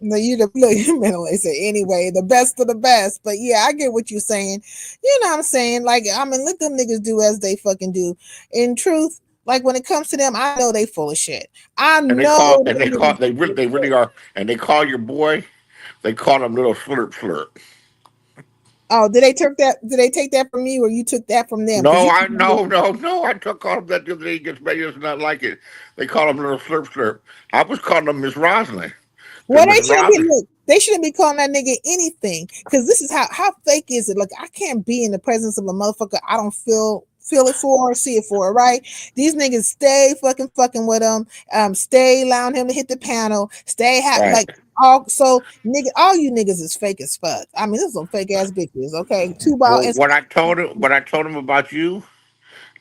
No, you mentally say anyway, the best of the best. But yeah, I get what you're saying. You know what I'm saying? Let them niggas do as they fucking do. In truth, when it comes to them, I know they full of shit. They really are. And they call your boy, they call him little slurp. Oh, did they take that? Did they take that from you, or you took that from them? No. I called him that the other day. He gets ready to not like it. They call him little slurp. I was calling him Miss Roslyn. Well, they shouldn't be calling that nigga anything, because this is how fake is it? I can't be in the presence of a motherfucker I don't feel it for or see it for, right? These niggas stay fucking with him, stay allowing him to hit the panel, stay all you niggas is fake as fuck. I mean, this is some fake ass bitches, okay? What I told him about you,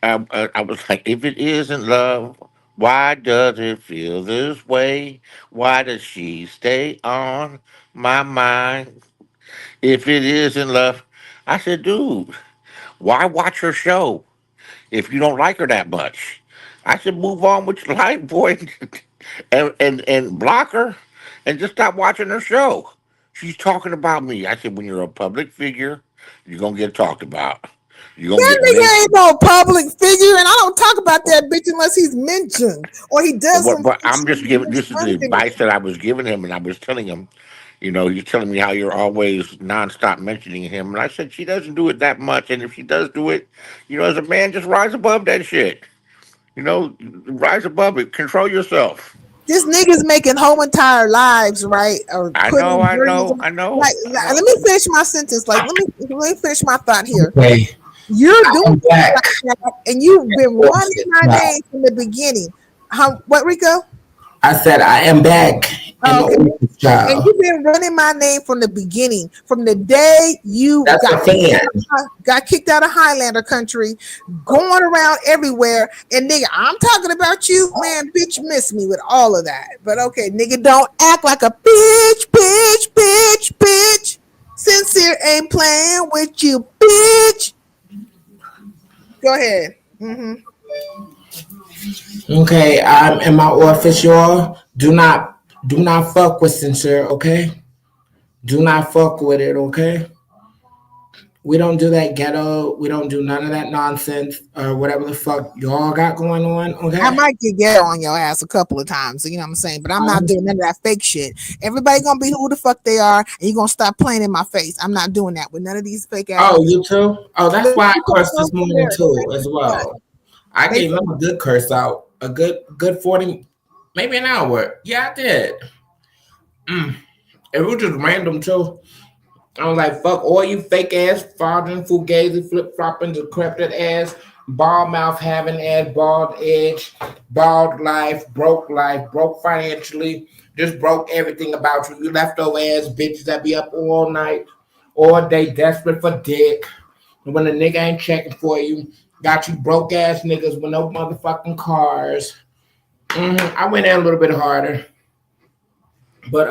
I was like, if it isn't love, why does it feel this way? Why does she stay on my mind? If it isn't love, I said, dude, why watch her show if you don't like her that much? I said, move on with your life, boy, and block her and just stop watching her show. She's talking about me. I said, when you're a public figure, you're going to get talked about. That nigga ain't no public figure, and I don't talk about that bitch unless he's mentioned or he does. But I'm just giving, this is the advice that I was giving him, and I was telling him, he's telling me how you're always nonstop mentioning him, and I said she doesn't do it that much, and if she does do it, as a man, just rise above that shit. Rise above it. Control yourself. This nigga's making whole entire lives, right? I know. Let me finish my sentence. Let me finish my thought here. Okay. You're doing that, and you've been running my name from the beginning. What, Rico? I said I am back. and the Okay. Orphan's And Child. you've been running my name from the beginning, from the day you That's a fan. got kicked out of Highlander country, going around everywhere. And nigga, I'm talking about you, man. Bitch, miss me with all of that. But okay, nigga, don't act like a bitch. Sincere ain't playing with you, bitch. Go ahead. Okay, I'm in my office, y'all. Do not fuck with Sincere, okay? Do not fuck with it, okay? We don't do that ghetto. We don't do none of that nonsense or whatever the fuck y'all got going on, I okay? might get ghetto on your ass a couple of times, you know what I'm saying? But I'm not doing none of that fake shit. Everybody gonna be who the fuck they are, and you gonna stop playing in my face. I'm not doing that with none of these fake ass. Oh, you too? Oh, that's why I cursed this morning too, as They well. I gave them a good curse out. A good 40, maybe an hour. Yeah, I did. It was just random too. I was like, fuck all you fake ass, fraudulent, fugazi, flip flopping, decrepit ass, bald mouth having ass, bald edge, bald life, broke financially, just broke everything about you. You leftover ass bitches that be up all night, all day, desperate for dick. And when the nigga ain't checking for you, got you broke ass niggas with no motherfucking cars. I went in a little bit harder, but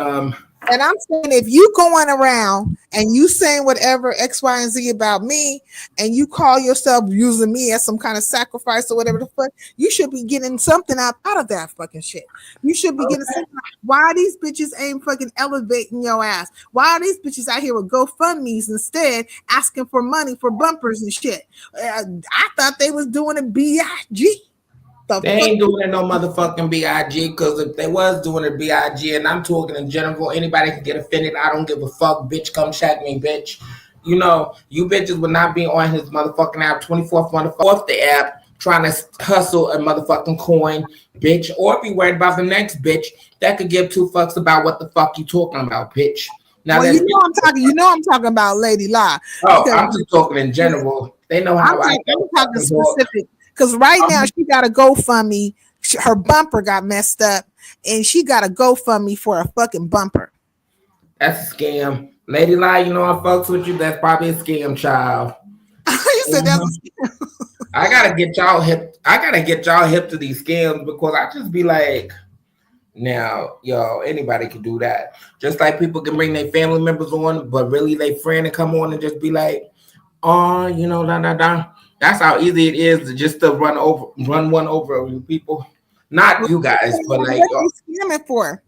And I'm saying, if you going around and you saying whatever X, Y, and Z about me, and you call yourself using me as some kind of sacrifice or whatever the fuck, you should be getting something out of that fucking shit. You should be getting something. Why these bitches ain't fucking elevating your ass? Why are these bitches out here with GoFundMe's instead asking for money for bumpers and shit? I thought they was doing a BIG. They ain't doing it no motherfucking BIG, because if they was doing it BIG, and I'm talking in general, anybody can get offended. I don't give a fuck, bitch. Come check me, bitch. You know, you bitches would not be on his motherfucking app 24th motherfucker off the app trying to hustle a motherfucking coin, bitch, or be worried about the next bitch that could give two fucks about what the fuck you talking about, bitch. Now well, you know I'm talking about Lady Lie. Oh, I'm just talking in general. They know how I'm talking specific. Because right now she got a GoFundMe. Her bumper got messed up, and she got a GoFundMe for a fucking bumper. That's a scam. Lady Lie, you know I fucks with you. That's probably a scam, child. You said that's a scam. I gotta get y'all hip. I gotta get y'all hip to these scams, because I just be like, now, yo, anybody can do that. Just like people can bring their family members on, but really they friend and come on and just be like, oh, you know, da. That's how easy it is to just to run one over you people. Not you guys, but like what you scamming for?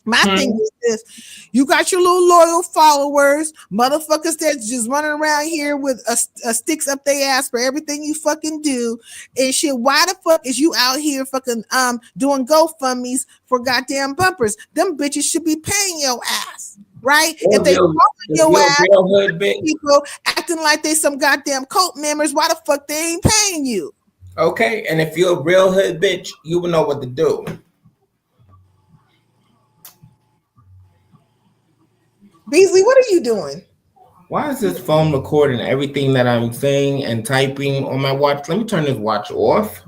My thing is this: you got your little loyal followers, motherfuckers that's just running around here with a sticks up their ass for everything you fucking do and shit. Why the fuck is you out here fucking doing GoFundMes for goddamn bumpers? Them bitches should be paying your ass. Right? If they your ass, people acting like they some goddamn cult members, why the fuck they ain't paying you? Okay, and if you're a real hood bitch, you will know what to do. Beasley, what are you doing? Why is this phone recording everything that I'm saying and typing on my watch? Let me turn this watch off.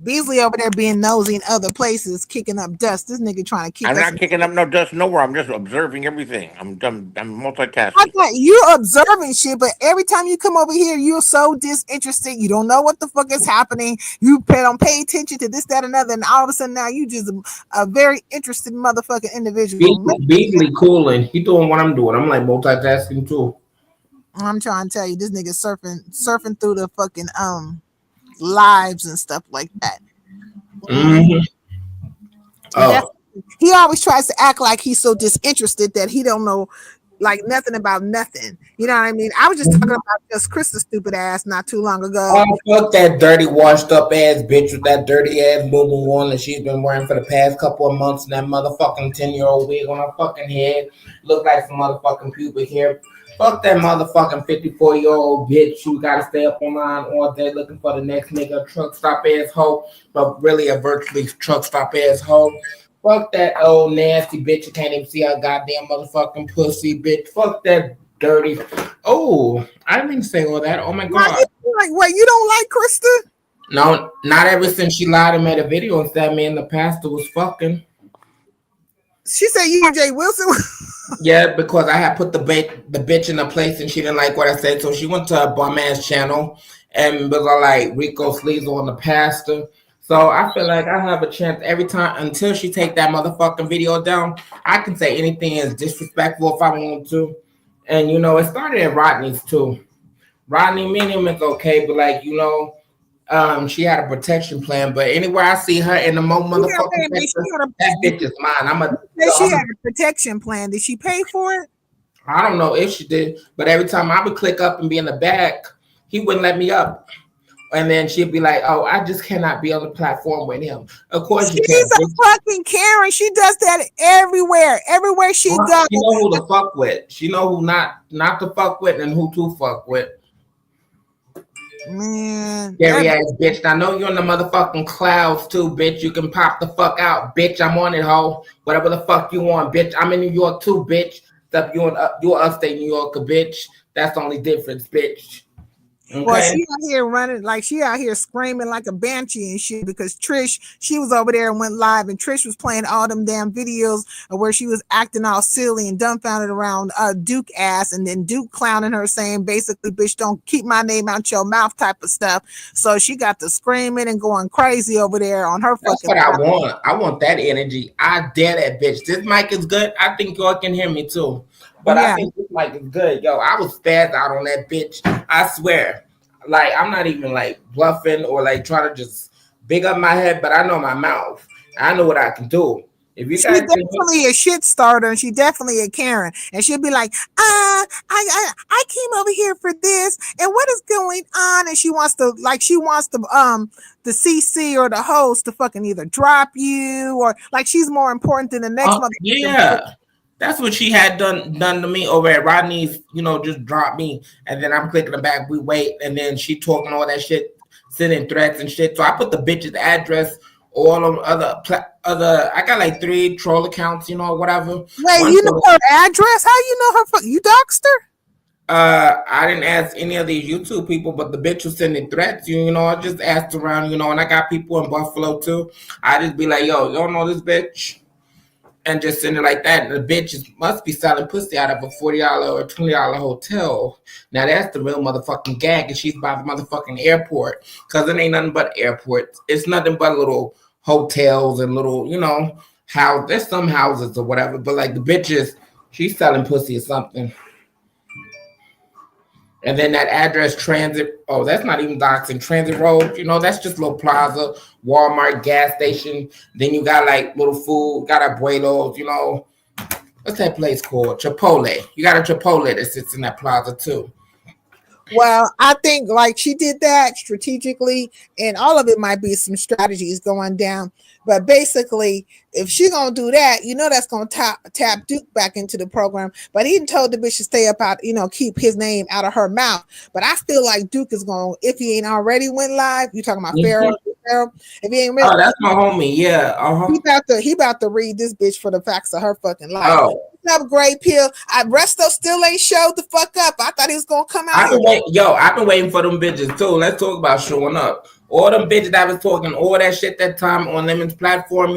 Beasley over there being nosy in other places, kicking up dust. This nigga trying to kick I'm us. not kicking up no dust nowhere. I'm just observing everything. I'm multitasking. I thought you're observing shit, but every time you come over here, you're so disinterested. You don't know what the fuck is happening. You don't pay attention to this, that, and other, and all of a sudden now you just a very interested motherfucking individual. Beasley cooling. He doing what I'm doing. I'm like multitasking too. I'm trying to tell you, this nigga surfing through the fucking lives and stuff like that. Mm-hmm. Oh. He always tries to act like he's so disinterested that he don't know like nothing about nothing. You know what I mean? I was just talking about just Krista's stupid ass not too long ago. Oh, fuck that dirty, washed up ass bitch with that dirty ass moo on that she's been wearing for the past couple of months, and that motherfucking 10-year-old wig on her fucking head. Look like some motherfucking pubic hair. Fuck that motherfucking 54-year-old bitch who gotta stay up online all day looking for the next nigga, truck stop ass hoe, but really a virtually truck stop ass hoe. Fuck that old nasty bitch who can't even see her goddamn motherfucking pussy, bitch. Fuck that dirty. Oh, I didn't mean to say all that. Oh my god. Like, wait, you don't like Krista? No, not ever since she lied and made a video and said me and the pastor was fucking. She said you and Jay Wilson. Yeah, because I had put the bitch in a place and she didn't like what I said, so she went to a bum ass channel and was all like Rico Sleazel on the pastor. So I feel like I have a chance every time until she take that motherfucking video down. I can say anything is disrespectful if I want to, and it started at Rodney's too. Rodney Minium is okay, but she had a protection plan. But anywhere I see her in the motherfucking picture, that bitch is mine. She had a protection plan. Did she pay for it? I don't know if she did, but every time I would click up and be in the back, he wouldn't let me up. And then she'd be like, "Oh, I just cannot be on the platform with him." Of course, you can't. She's a fucking Karen. She does that everywhere. Everywhere she goes. She know who to fuck with. She know who not to fuck with and who to fuck with. Man, scary ass bitch. I know you're in the motherfucking clouds too, bitch. You can pop the fuck out, bitch. I'm on it, ho. Whatever the fuck you want, bitch. I'm in New York too, bitch. Except you're upstate New Yorker, bitch. That's the only difference, bitch. Okay. Well, she out here running like she out here screaming like a banshee and shit because Trish, she was over there and went live and Trish was playing all them damn videos of where she was acting all silly and dumbfounded around Duke ass and then Duke clowning her saying basically, bitch, don't keep my name out your mouth type of stuff. So she got to screaming and going crazy over there on her That's fucking. That's what I want. I want that energy. I dare that bitch. This mic is good. I think y'all can hear me too. But yeah. I think this mic is good. Yo, I was spazzed out on that bitch. I swear. Like, I'm not even like bluffing or like trying to just big up my head, but I know my mouth. I know what I can do. If you She's definitely a shit starter and she definitely a Karen. And she'll be like, I came over here for this and what is going on? And she wants the CC or the host to fucking either drop you or like she's more important than the next motherfucker. Yeah. That's what she had done to me over at Rodney's, just drop me. And then I'm clicking the back, we wait. And then she talking all that shit, sending threats and shit. So I put the bitch's address, all of other, I got like 3 troll accounts, whatever. Wait, you know her address? How you know her? You doxed her? I didn't ask any of these YouTube people, but the bitch was sending threats. I just asked around, and I got people in Buffalo too. I just be like, yo, you don't know this bitch? And just send it like that. And the bitch must be selling pussy out of a $40 or $20 hotel. Now that's the real motherfucking gag. And she's by the motherfucking airport. Because it ain't nothing but airports. It's nothing but little hotels and little, house. There's some houses or whatever. But like the bitches, she's selling pussy or something. And then that address Transit, that's not even doxing. Transit Road, that's just little plaza, Walmart, gas station. Then you got like little food, got abuelos, what's that place called? Chipotle. You got a Chipotle that sits in that plaza too. Well, I think like she did that strategically, and all of it might be some strategies going down. But basically, if she gonna do that, that's gonna tap Duke back into the program. But he told the bitch to stay up out, keep his name out of her mouth. But I feel like Duke is gonna, if he ain't already went live, you talking about Pharaoh? If he ain't really, that's my homie, yeah. He about to read this bitch for the facts of her fucking life. What's up, Great Pill? Resto still ain't showed the fuck up. I thought he was gonna come out. I've been waiting for them bitches too. Let's talk about showing up. All them bitches that was talking all that shit that time on Lemon's platform,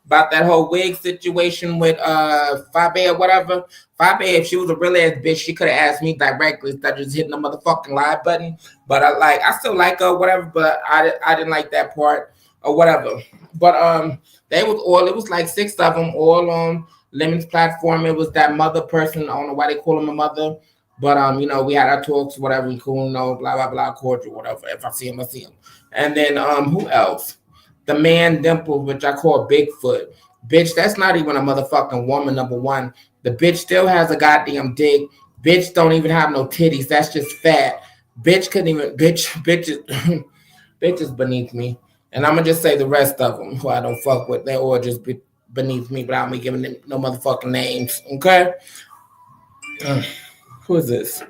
about that whole wig situation with Fabe or whatever. Fabe, if she was a real ass bitch, she could have asked me directly instead of just hitting the motherfucking live button. But I still like her, whatever. But I didn't like that part or whatever. But it was like 6 of them all on Lemon's platform. It was that mother person. I don't know why they call him a mother. But we had our talks, whatever, we cool, blah blah blah, cordial, whatever. If I see him, I see him. And then who else? The man Dimple, which I call Bigfoot. Bitch, that's not even a motherfucking woman, number one. The bitch still has a goddamn dick. Bitch don't even have no titties. That's just fat. Bitch couldn't even bitch is beneath me. And I'm gonna just say the rest of them who I don't fuck with, they're all just beneath me without me giving them no motherfucking names. Okay? Who is this?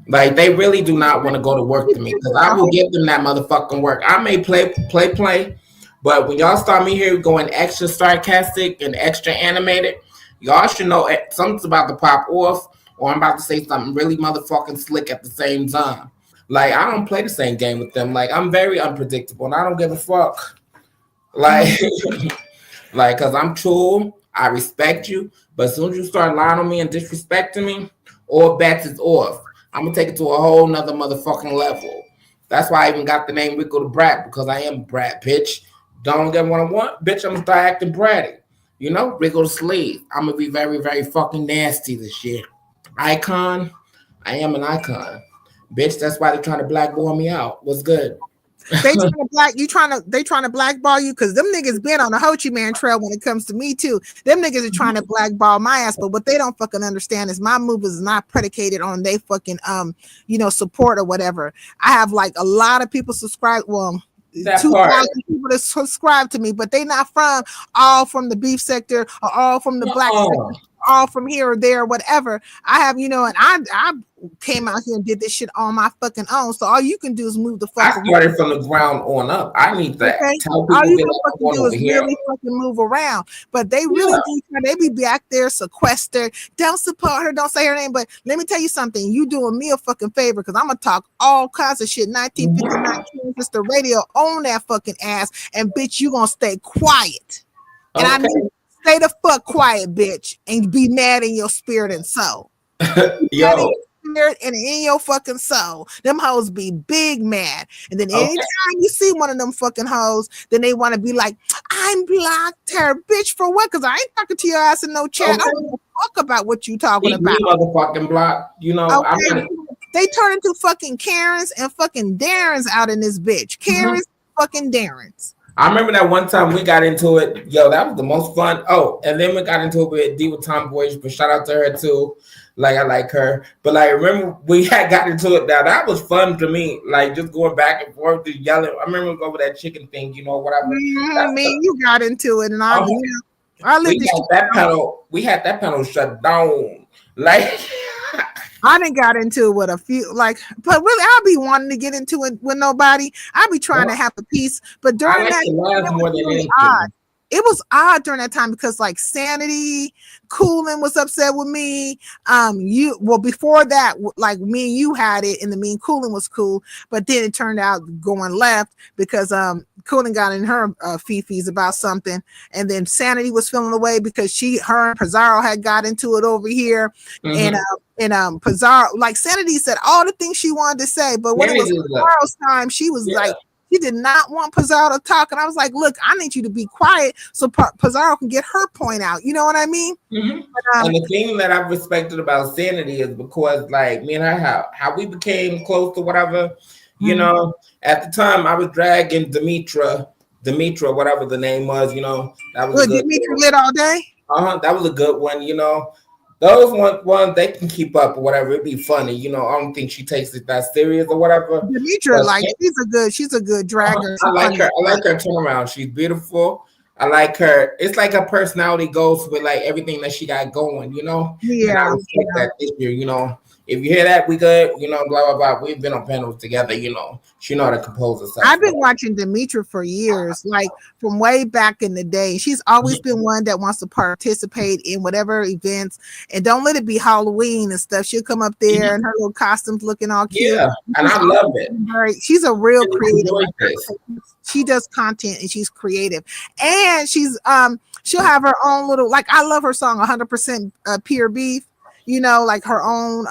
Like, they really do not want to go to work to me because I will give them that motherfucking work. I may play, but when y'all start me here going extra sarcastic and extra animated, y'all should know something's about to pop off or I'm about to say something really motherfucking slick at the same time. Like, I don't play the same game with them. Like, I'm very unpredictable and I don't give a fuck. Like, Like, cause I'm cool, I respect you, but as soon as you start lying on me and disrespecting me, all bets is off. I'm gonna take it to a whole nother motherfucking level. That's why I even got the name Rico the Brat, because I am Brat, bitch. Don't get what I want, bitch. I'm gonna start acting bratty. You know, Rico the Slave. I'm gonna be very, very fucking nasty this year. Icon, I am an icon. Bitch, that's why they're trying to blackball me out. What's good? They trying to blackball you because them niggas been on the Ho Chi Man trail when it comes to me too. Them niggas are trying to blackball my ass, but what they don't fucking understand is my move is not predicated on they fucking support or whatever. I have like a lot of people subscribe. Well, 2,000 people that subscribe to me, but they not all from the beef sector or all from the black sector, all from here or there, or whatever. I have, and I came out here and did this shit on my fucking own. So all you can do is move the fuck. I started from the ground on up. I need to tell people all you can fucking do is really fucking move around. But they really do. They be back there sequestered. Don't support her. Don't say her name. But let me tell you something. You doing me a fucking favor because I'm gonna talk all kinds of shit. 1959 Kansas, the radio on that fucking ass, and bitch, you gonna stay quiet. And I mean, stay the fuck quiet, bitch, and be mad in your spirit and soul. Yo. And in your fucking soul, them hoes be big mad. And then anytime you see one of them fucking hoes, then they want to be like, I'm blocked her, bitch, for what? Because I ain't talking to your ass in no chat. I don't give a fuck about what you talking about. Motherfucking block, They turn into fucking Karens and fucking Darrens out in this bitch. Karens, fucking Darrens. I remember that one time we got into it. Yo, that was the most fun. Oh, and then we got into it with D with Tomboyish, but shout out to her too. Like, I like her. But like, remember we had got into it. Now that was fun to me. Like, just going back and forth, just yelling. I remember over that chicken thing, whatever. You got into it, and I lived we had that panel shut down. Like, I done got into it with a few, but really, I'll be wanting to get into it with nobody. I'll be trying to have a piece, but during that, it was really odd. It was odd during that time because like Sanity, Coolin was upset with me. Before that, like me and you had it, and me and Coolin was cool, but then it turned out going left because Coolin got in her fifis about something, and then Sanity was feeling away because her and Pizarro had got into it over here, and Pizarro, like Sanity said all the things she wanted to say, but when it was Pizarro's time, she was like, she did not want Pizarro to talk, and I was like, look, I need you to be quiet so Pizarro can get her point out. You know what I mean? But, and the thing that I've respected about Sanity is because, like, me and her, how we became close to whatever, at the time I was dragging Demetra, whatever the name was, that was Demetra lit all day. That was a good one, Those ones they can keep up or whatever. It'd be funny, I don't think she takes it that serious or whatever. Demetra, she's a good dragger. I like her. I like her turnaround. She's beautiful. I like her. It's like her personality goes with like everything that she got going, Yeah. And I respect that this year, If you hear that, we good, blah blah blah. We've been on panels together, She know how to compose herself. I've been watching Demetra for years, like from way back in the day. She's always been one that wants to participate in whatever events, and don't let it be Halloween and stuff. She'll come up there in her little costumes, looking all cute. Yeah, and I love it. She's a real creative. She does content and she's creative, and she'll have her own little, like, I love her song 100% Pure Beef. Like her own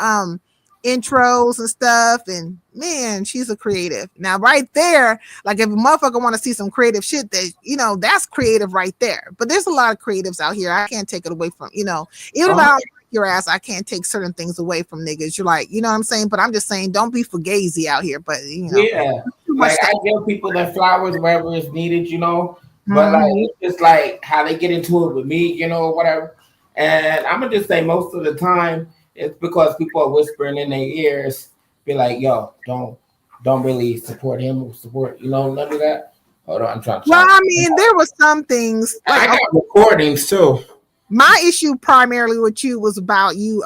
intros and stuff. And man, she's a creative. Now, right there, like if a motherfucker want to see some creative shit, that that's creative right there. But there's a lot of creatives out here. I can't take it away from, even if I don't like your ass, I can't take certain things away from niggas. You're like, you know what I'm saying? But I'm just saying, don't be fugazi out here. But yeah, like I give people their flowers wherever it's needed, But like it's just like how they get into it with me, whatever. And I'm gonna just say most of the time it's because people are whispering in their ears, be like, "Yo, don't really support him or support, none of that." Hold on, I'm trying to. Well, I mean, there were some things. Like, I got recordings too. My issue primarily with you was about you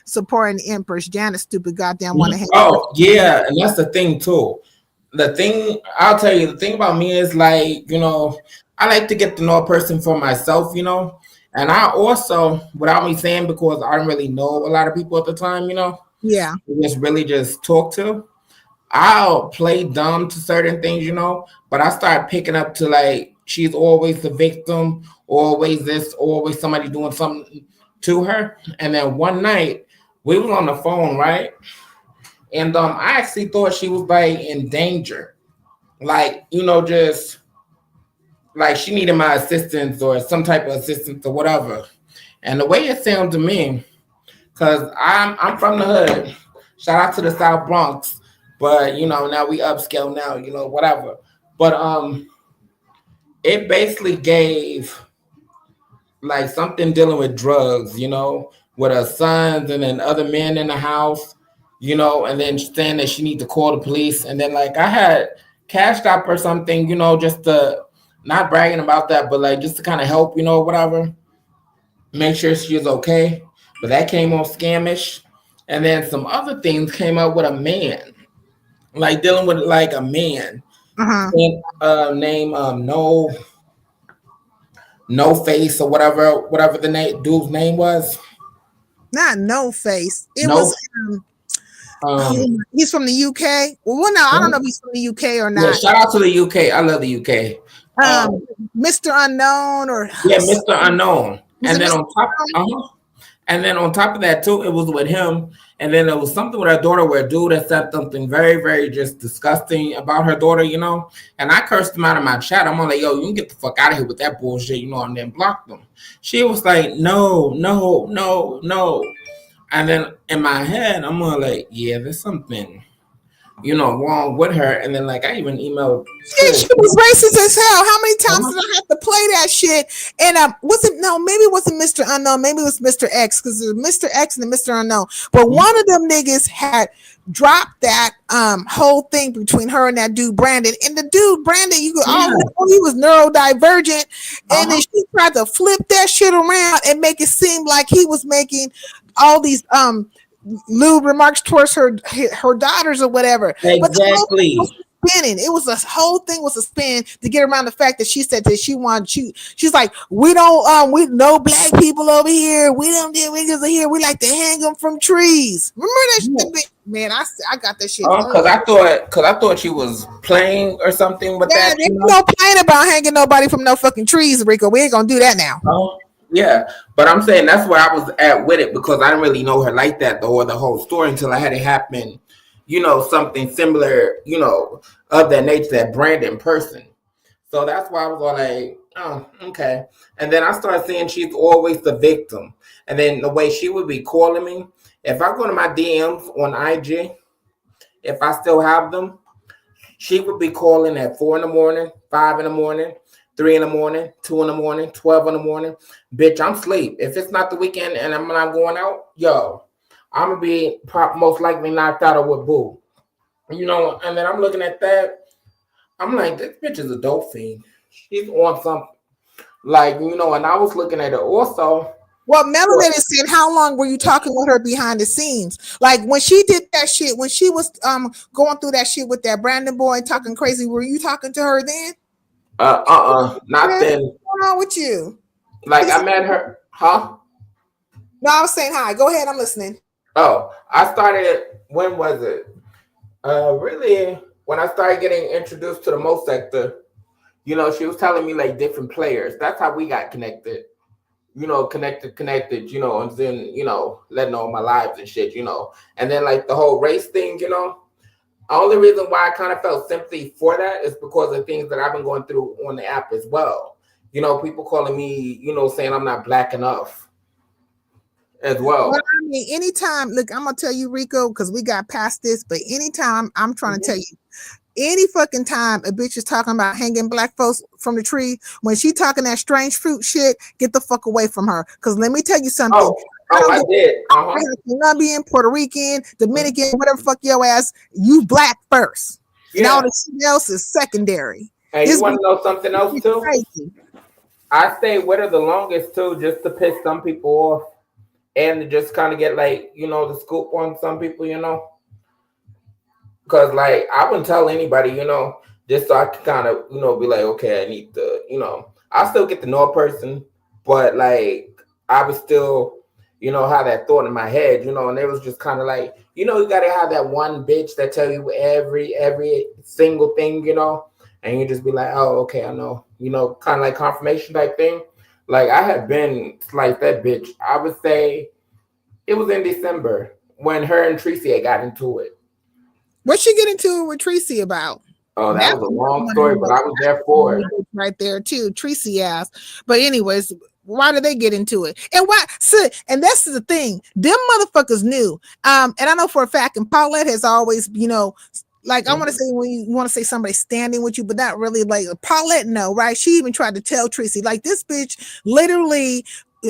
supporting the Empress. Janet, stupid goddamn want to. Oh yeah, and that's the thing too. The thing I'll tell you, the thing about me is like, I like to get to know a person for myself, And I also, without me saying, because I didn't really know a lot of people at the time, Yeah. Just talk to. I'll play dumb to certain things, but I start picking up to like she's always the victim, always this, always somebody doing something to her. And then one night we was on the phone, right? And I actually thought she was like in danger, like just like she needed my assistance or some type of assistance or whatever. And the way it sounded to me, because I'm from the hood. Shout out to the South Bronx. But now we upscale now, whatever. But it basically gave like something dealing with drugs, with her sons and then other men in the house, and then saying that she need to call the police. And then like I had cashed up or something, just to not bragging about that, but like just to kind of help, whatever, make sure she was okay. But that came on scamish. And then some other things came up with a man, like dealing with like a man. Name no face or whatever the dude's name was. Not No Face. It No. was he's from the UK. Well, no, I don't know if he's from the UK or not. Yeah, shout out to the UK. I love the UK. Mr. Unknown or Mr. Unknown. And then on top of that too, it was with him. And then there was something with her daughter where a dude had said something very, very just disgusting about her daughter, And I cursed him out of my chat. I'm like, yo, you can get the fuck out of here with that bullshit, and then blocked them. She was like, no. And then in my head, I'm like, yeah, there's something, wrong with her. And then like I even emailed. Yeah, she was racist as hell. How many times did I have to play that shit? And maybe it wasn't Mr. Unknown, maybe it was Mr. X, because there's Mr. X and Mr. Unknown. But one of them niggas had dropped that whole thing between her and that dude Brandon. And the dude Brandon, you could all know he was neurodivergent, and then she tried to flip that shit around and make it seem like he was making all these lewd remarks towards her daughters or whatever. Exactly. But spinning. It was a whole thing was a spin to get around the fact that she said that she wanted. She's like, we don't we no black people over here. We don't get niggas here. We like to hang them from trees. Remember that shit? Man, I got that shit. Because I thought she was playing or something with that. There's no playing about hanging nobody from no fucking trees, Rico. We ain't gonna do that now. Yeah, but I'm saying that's where I was at with it, because I didn't really know her like that though, or the whole story, until I had it happen. Something similar, of that nature, that Brandon person. So that's why I was all like, oh, okay. And then I started seeing she's always the victim. And then the way she would be calling me, if I go to my DMs on IG, if I still have them, she would be calling at 4 in the morning, 5 in the morning, 3 in the morning, 2 in the morning, 12 in the morning. Bitch, I'm asleep. If it's not the weekend and I'm not going out, I'm going to be most likely knocked out with boo. And then I'm looking at that. I'm like, this bitch is a dope fiend. She's on something. Like, and I was looking at it also. Well, Melanie said, how long were you talking with her behind the scenes? Like when she did that shit, when she was going through that shit with that Brandon boy talking crazy, were you talking to her then? Not then. What's going on with you? Like I met her, huh? No, I was saying hi. Go ahead, I'm listening. Oh, I started, when was it? Really, when I started getting introduced to the Mo sector, she was telling me like different players. That's how we got connected. Connected, and then, letting know my lives and shit, And then like the whole race thing, the only reason why I kind of felt sympathy for that is because of things that I've been going through on the app as well. People calling me, saying I'm not black enough as well. Well, I mean, anytime, look, I'm gonna tell you, Rico, because we got past this, but anytime I'm trying to tell you, any fucking time a bitch is talking about hanging black folks from the tree, when she talking that strange fruit shit, get the fuck away from her. Because let me tell you something. I did. Colombian, Puerto Rican, Dominican, whatever fuck your ass, you black first. And all the shit else is secondary. And you want to know something else too? Crazy. I stay with her the longest too, just to piss some people off. And to just kind of get like, the scoop on some people, Because like I wouldn't tell anybody, just so I can kind of, be like, okay, I need to, I still get to know a person, but like I would still, have that thought in my head, and it was just kind of like, you gotta have that one bitch that tell you every single thing, and you just be like, oh, okay, I know. kind of like confirmation type thing. Like I had been like that bitch. I would say it was in December when her and Tracy had got into it. What she get into it with Tracy about? Oh, that was a long story, but I was there for it. Right there too, Tracy ass. But anyways, why did they get into it? And why? So, and that's the thing. Them motherfuckers knew. And I know for a fact. And Paulette has always, like I want to say when you want to say somebody standing with you, but not really. Like Paulette, no, right? She even tried to tell Tracy, like this bitch, literally.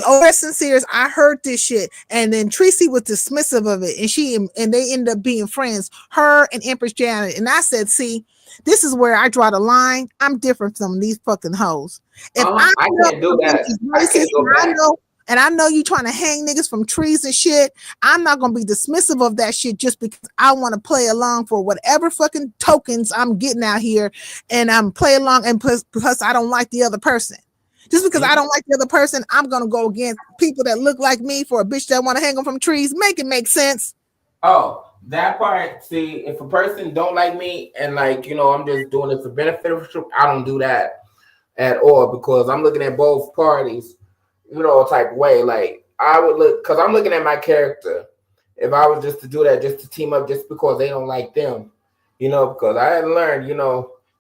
Oh, sincere. I heard this shit, and then Tracy was dismissive of it, and they ended up being friends. Her and Empress Janet, and I said, see. This is where I draw the line. I'm different from these fucking hoes. If I can't do that. I know you trying to hang niggas from trees and shit. I'm not gonna be dismissive of that shit just because I want to play along for whatever fucking tokens I'm getting out here, and I'm play along. And plus I don't like the other person. Just because I don't like the other person, I'm gonna go against people that look like me for a bitch that want to hang them from trees. Make it make sense. Oh. That part, see, if a person don't like me and like, I'm just doing it for benefit, I don't do that at all because I'm looking at both parties, type way. Like I would look, because I'm looking at my character. If I was just to do that, just to team up just because they don't like them, because I had learned,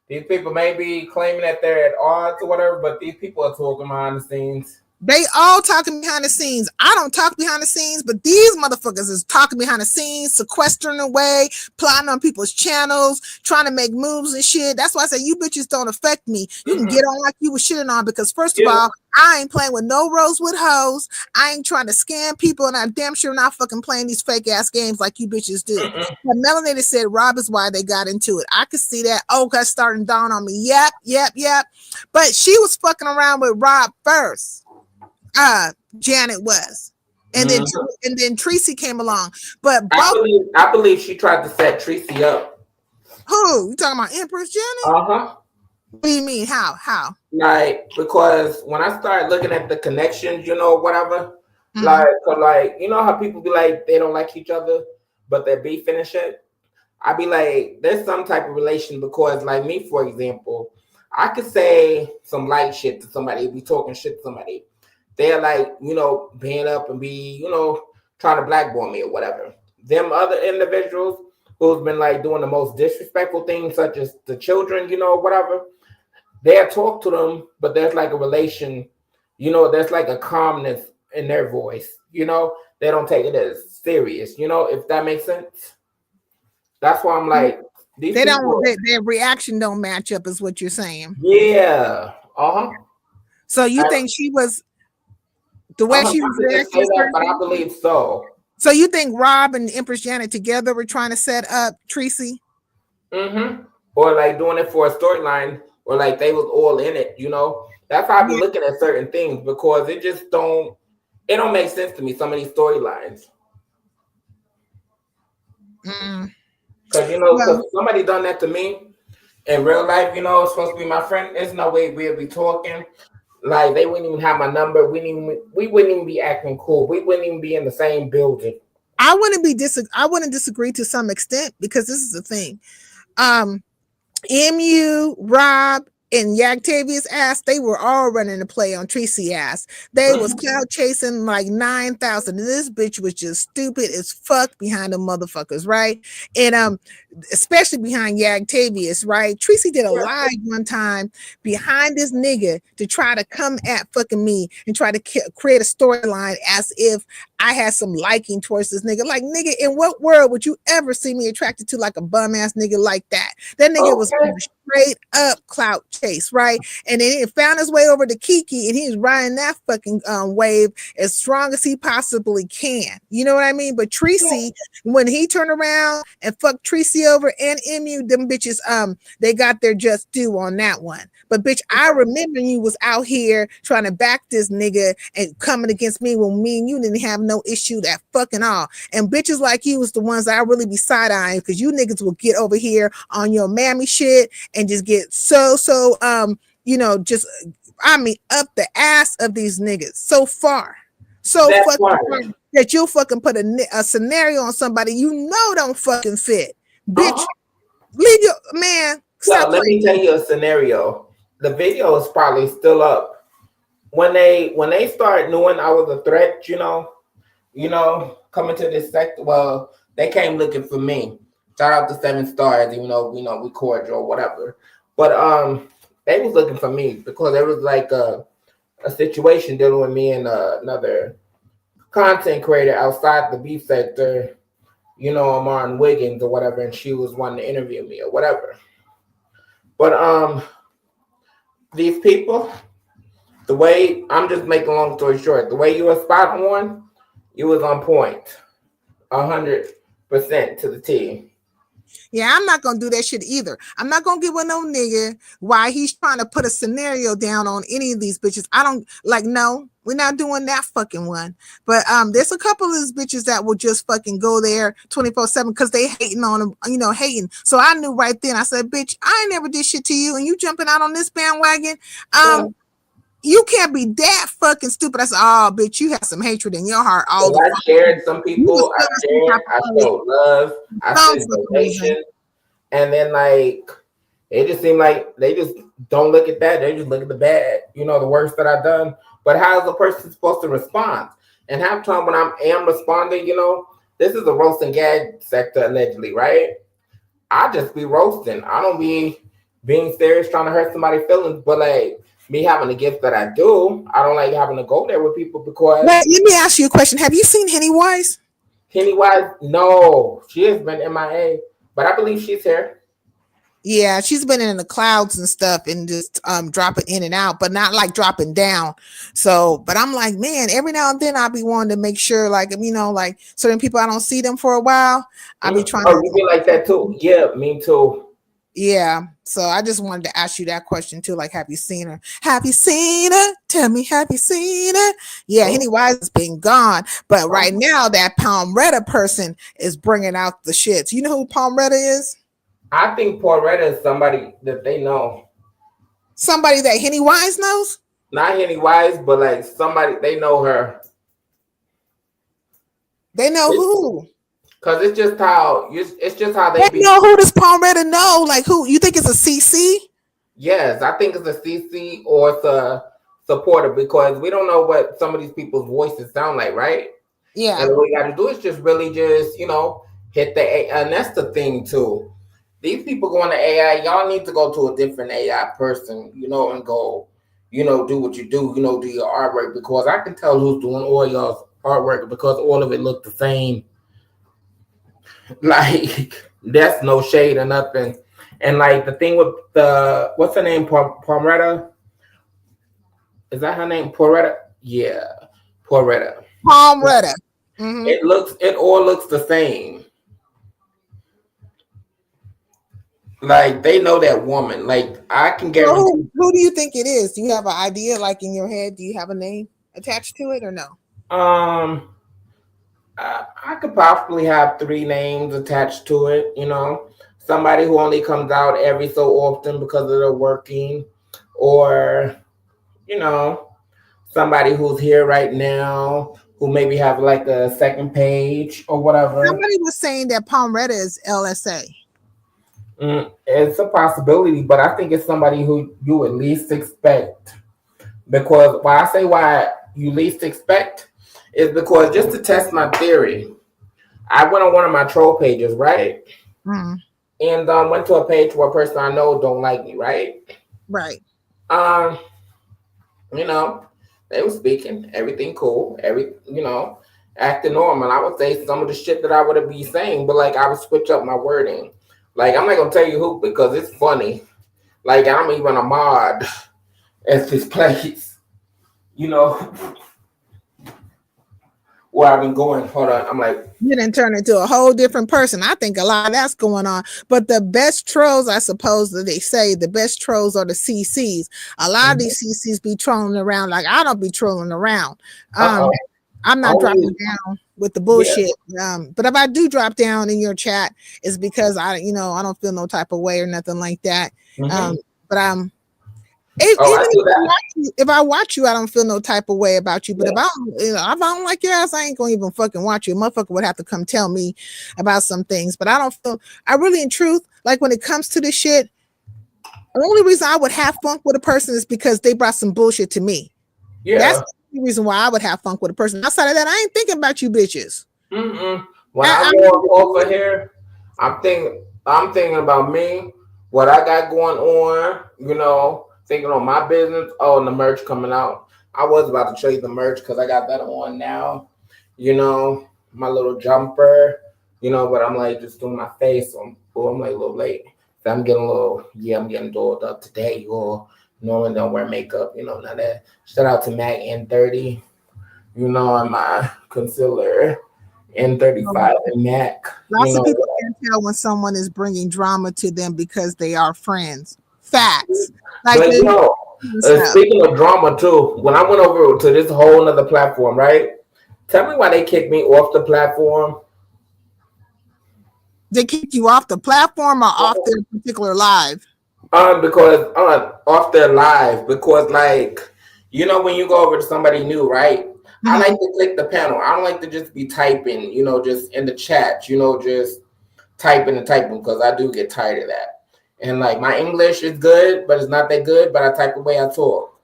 these people may be claiming that they're at odds or whatever, but these people are talking behind the scenes. They all talking behind the scenes. I don't talk behind the scenes, but these motherfuckers is talking behind the scenes, sequestering away, plotting on people's channels, trying to make moves and shit. That's why I say you bitches don't affect me. You can get on like you were shitting on because first of all, I ain't playing with no rosewood hoes. I ain't trying to scam people, and I'm damn sure not fucking playing these fake ass games like you bitches do. But Melanated said Rob is why they got into it. I could see that. Oh, that's starting down on me. Yep. But she was fucking around with Rob first. Janet was, and then Tracy came along. But I believe she tried to set Tracy up. Who you talking about, Empress Janet? What do you mean? How? Like because when I started looking at the connections, whatever, like how people be like they don't like each other, but they're beefing and shit. I be like, there's some type of relation because, like me, for example, I could say some light shit to somebody, be talking shit to somebody. They're like, being up and be, trying to blackball me or whatever. Them other individuals who's been like doing the most disrespectful things, such as the children, whatever, they'll talk to them, but there's like a relation, there's like a calmness in their voice, they don't take it as serious, if that makes sense. That's why I'm like, their reaction don't match up, is what you're saying. Yeah. So you think she was the way she was reacting? But I believe so. So you think Rob and Empress Janet together were trying to set up Tracy? Or like doing it for a storyline, or like they was all in it, That's how I be looking at certain things because it don't make sense to me, some of these storylines. Because somebody done that to me in real life, it's supposed to be my friend. There's no way we'll be talking. Like they wouldn't even have my number. We wouldn't even be acting cool. We wouldn't even be in the same building. I wouldn't disagree to some extent because this is the thing. MU, Rob, and Yagtavia's ass, they were all running the play on Tracy ass. They was cloud chasing like 9,000. This bitch was just stupid as fuck behind the motherfuckers, right? And especially behind Yagtavia's, right? Tracy did a live one time behind this nigga to try to come at fucking me and try to create a storyline as if I had some liking towards this nigga. Like, nigga, in what world would you ever see me attracted to like a bum ass nigga like that? That nigga was straight up clout chase, right? And then it found his way over to Kiki, and he's riding that fucking wave as strong as he possibly can. You know what I mean? But Tracy, when he turned around and fucked Tracy over and MU, them bitches, they got their just due on that one. But bitch, I remember you was out here trying to back this nigga and coming against me when me and you didn't have no issue that fucking all. And bitches like you was the ones that I really be side-eyeing because you niggas will get over here on your mammy shit and just get so just up the ass of these niggas so far. Fucking far that you'll fucking put a scenario on somebody don't fucking fit. Bitch, leave your man. So let me tell you a scenario. the video is probably still up. When they started knowing I was a threat, coming to this sector, well, they came looking for me. Shout out to 7 Stars, even though we cordial or whatever. But they was looking for me because there was like a situation dealing with me and another content creator outside the beef sector, Amon Wiggins or whatever, and she was wanting to interview me or whatever. But these people, the way, I'm just making a long story short, the way you were spot on, you was on point, 100% to the T. Yeah, I'm not gonna do that shit either. I'm not gonna get with no nigga while he's trying to put a scenario down on any of these bitches. I don't like. No, we're not doing that fucking one. But there's a couple of these bitches that will just fucking go there 24/7 because they hating on them, hating. So I knew right then. I said, bitch, I ain't never did shit to you, and you jumping out on this bandwagon. You can't be that fucking stupid. I said, oh, bitch, you have some hatred in your heart. I shared some people. I showed love. I sent donations. And then, like, it just seemed like they just don't look at that. They just look at the bad, the worst that I've done. But how is a person supposed to respond? And half time when I am responding, this is a roast and gag sector, allegedly, right? I just be roasting. I don't be being serious trying to hurt somebody's feelings. But, like, me having the gift that I do, I don't like having to go there with people because... Let me ask you a question. Have you seen Pennywise? Pennywise? No. She has been MIA, but I believe she's here. Yeah, she's been in the clouds and stuff and just dropping in and out, but not like dropping down. So, but I'm like, man, every now and then I'll be wanting to make sure, like, like certain people, I don't see them for a while. I'll be trying to... you be like that too? Yeah, me too. Yeah, so I just wanted to ask you that question too. Like, have you seen her? Have you seen her? Tell me, have you seen her? Yeah, Pennywise has been gone, but right now that Palmretta person is bringing out the shits. You know who Palmretta is? I think Palmretta is somebody that they know. Somebody that Pennywise knows? Not Pennywise, but like somebody they know her. They know who? Cause it's just how they be. Know who does Palmretta know? Like who? You think it's a CC? Yes, I think it's a CC or it's a supporter because we don't know what some of these people's voices sound like, right? Yeah. And what we got to do is just really just hit the AI, and that's the thing too. These people going to AI, y'all need to go to a different AI person, and go, do what you do, do your artwork because I can tell who's doing all y'all's artwork because all of it look the same. Like that's no shade or nothing. And like the thing with the what's her name? Palmretta? Is that her name? Palmretta? Yeah. Palmretta. Mm-hmm. It all looks the same. Like they know that woman. Like I can guarantee. Who do you think it is? Do you have an idea like in your head? Do you have a name attached to it or no? I could possibly have 3 names attached to it, somebody who only comes out every so often because they're working, or, somebody who's here right now who maybe have like a second page or whatever. Somebody was saying that Palmretta is LSA. It's a possibility, but I think it's somebody who you at least expect. Because why you least expect is because just to test my theory, I went on one of my troll pages, right? Mm-hmm. And went to a page where a person I know don't like me, right? Right. They were speaking, everything cool, acting normal. I would say some of the shit that I would be saying, but like I would switch up my wording. Like I'm not gonna tell you who because it's funny. Like I'm even a mod at this place, where I've been going. Hold on, I'm like, you didn't turn into a whole different person. I think a lot of that's going on. But the best trolls, I suppose that they say, the best trolls are the CCs. A lot of these CCs be trolling around like I don't be trolling around. I'm not dropping down with the bullshit. Yeah. But if I do drop down in your chat, it's because I don't feel no type of way or nothing like that. But if I watch you, I don't feel no type of way about you. But if I don't like your ass, I ain't gonna even fucking watch you. A motherfucker would have to come tell me about some things. But I really, in truth, like when it comes to this shit, The only reason I would have funk with a person is because they brought some bullshit to me. Yeah. That's the reason why I would have funk with a person. Outside of that, I ain't thinking about you bitches. When I walk over here, I'm thinking about me, what I got going on, thinking on my business. Oh, and the merch coming out. I was about to trade the merch because I got that on now. My little jumper, but I'm like just doing my face. I'm like a little late. So I'm getting dolled up today, or normally don't wear makeup, none of that. Shout out to Mac N30, and my concealer. N35 and Mac. Lots of people can tell when someone is bringing drama to them because they are friends. Facts. Like but speaking of drama too, when I went over to this whole other platform, right? Tell me why they kicked me off the platform. They kicked you off the platform or off their particular live? Because off their live, because when you go over to somebody new, right? I like to click the panel. I don't like to just be typing, just in the chat, just typing and typing, because I do get tired of that. And my English is good, but it's not that good, but I type the way I talk.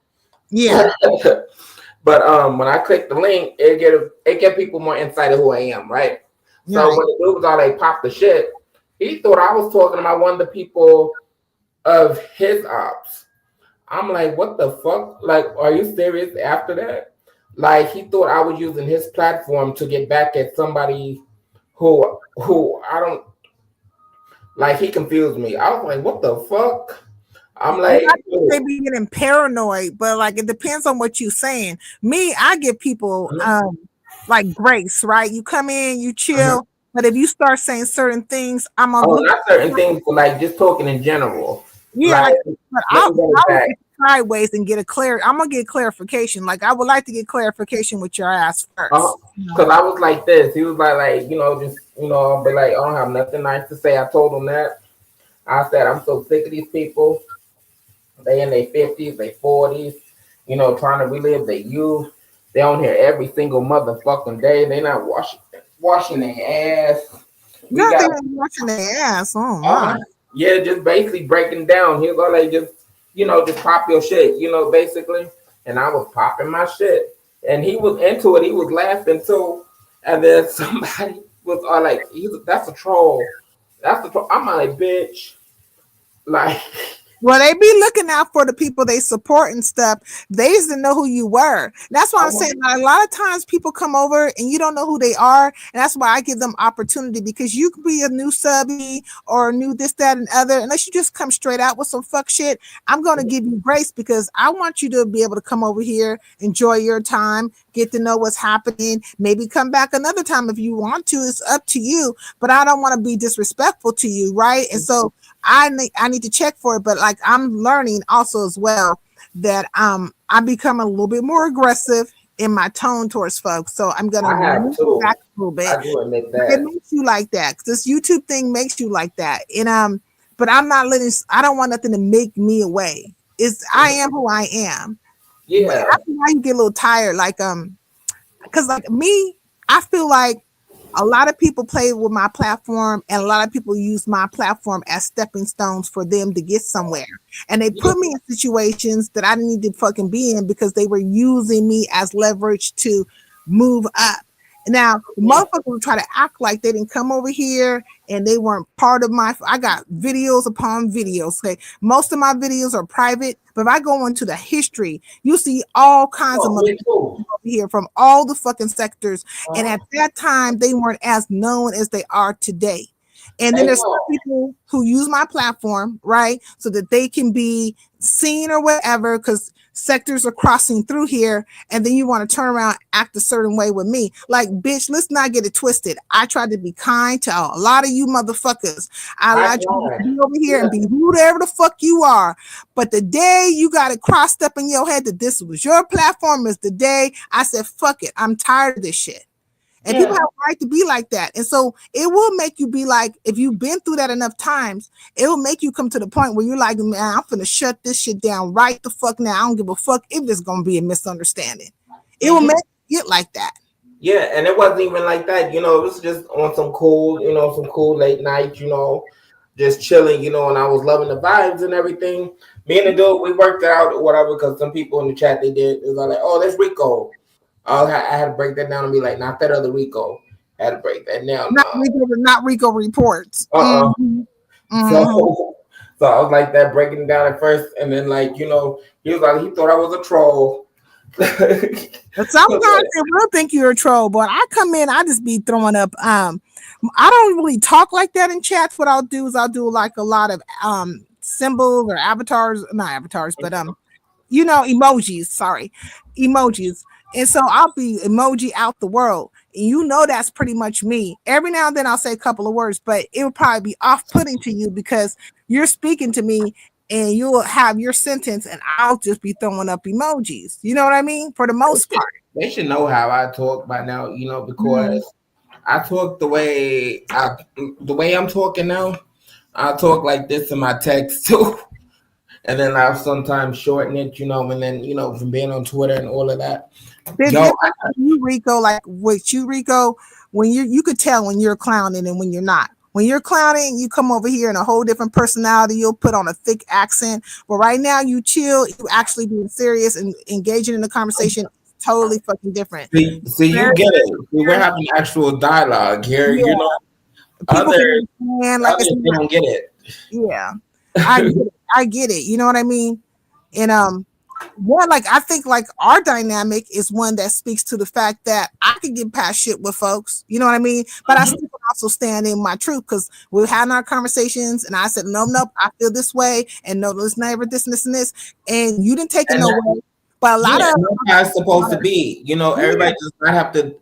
Yeah. But when I click the link, it get people more insight of who I am, right? So when the dude was all pop the shit, he thought I was talking about one of the people of his ops. I'm like, what the fuck? Are you serious after that? He thought I was using his platform to get back at somebody who I don't he confused me. I was like, what the fuck? I'm like, they be getting paranoid, but it depends on what you're saying. Me, I give people grace, right? You come in, you chill, but if you start saying certain things, I'm on not certain things, but just talking in general. Yeah, but I'll get sideways and get I'm gonna get clarification. I would like to get clarification with your ass first. Because I was like this. He was I'll be like, I don't have nothing nice to say. I told him that. I said, I'm so sick of these people. They in their 50s, their 40s, trying to relive their youth. They on here every single motherfucking day. They not washing their ass. They're washing their ass. Oh my. Yeah, just basically breaking down. He was all just pop your shit, basically. And I was popping my shit. And he was into it. He was laughing too. And then somebody was all that's a troll. That's a troll. I'm like, bitch. Well, they be looking out for the people they support and stuff. They used to know who you were. That's why I'm saying a lot of times people come over and you don't know who they are. And that's why I give them opportunity, because you could be a new subby or a new this, that, and other. Unless you just come straight out with some fuck shit, I'm going to give you grace, because I want you to be able to come over here, enjoy your time, get to know what's happening, maybe come back another time if you want to. It's up to you. But I don't want to be disrespectful to you, right? And so I need to check for it, but I'm learning also as well that I become a little bit more aggressive in my tone towards folks. So I'm gonna move back a little bit. I do admit that. It makes you like that. This YouTube thing makes you like that, and but I'm not letting. I don't want nothing to make me away. I am who I am. Yeah. But after a while, you get a little tired, because me, I feel like a lot of people play with my platform, and a lot of people use my platform as stepping stones for them to get somewhere. And they put me in situations that I didn't need to fucking be in, because they were using me as leverage to move up. Now, motherfuckers will try to act like they didn't come over here and they weren't part of I got videos upon videos. Okay. Most of my videos are private, but if I go into the history, you see all kinds of motherfuckers over here from all the fucking sectors. And at that time, they weren't as known as they are today. And then there's some people who use my platform, right, so that they can be seen or whatever, because sectors are crossing through here, and then you want to turn around, act a certain way with me. Bitch, let's not get it twisted. I tried to be kind to a lot of you motherfuckers. I allowed you to be over here and be whoever the fuck you are. But the day you got it crossed up in your head that this was your platform is the day I said, fuck it, I'm tired of this shit. And people have a right to be like that. And so it will make you be like, if you've been through that enough times, it will make you come to the point where you're like, man, I'm finna shut this shit down right the fuck now. I don't give a fuck if there's going to be a misunderstanding. It will make you get like that. Yeah, and it wasn't even like that. It was just on some cool, some cool late night, just chilling, you know, and I was loving the vibes and everything. Me and the dude, we worked it out or whatever, because some people in the chat, they did. It was like, oh, that's Rico. I had to break that down and be like, not that other Rico. I had to break that down. Not Rico reports. Mm-hmm. Mm-hmm. So I was like that, breaking it down at first, and then like, you know, he was like, he thought I was a troll. But sometimes they will think you're a troll, but I come in, I just be throwing up. I don't really talk like that in chats. What I'll do is I'll do like a lot of symbols or avatars, not avatars, but emojis. Sorry, emojis. And so I'll be emoji out the world. And you know that's pretty much me. Every now and then I'll say a couple of words, but it will probably be off-putting to you because you're speaking to me and you'll have your sentence and I'll just be throwing up emojis. You know what I mean? For the most part. They should know how I talk by now, you know, because I talk the way I'm talking now. I talk like this in my text too. And then I'll sometimes shorten it, you know, and then, you know, from being on Twitter and all of that. You, Rico, like with you, Rico, when you could tell when you're clowning and when you're not. When you're clowning, you come over here in a whole different personality. You'll put on a thick accent. But right now, you chill. You actually being serious and engaging in the conversation. Totally fucking different. See, you get it. See, we're having actual dialogue here. Yeah. You know, others don't get it. Yeah, I get it. You know what I mean? And like I think like our dynamic is one that speaks to the fact that I can get past shit with folks. You know what I mean? But I still also stand in my truth because we're having our conversations, and I said, nope, I feel this way, and no, it's never this and this and this, and you didn't take it no way. But a lot of how it's supposed to be. You know, everybody does not have to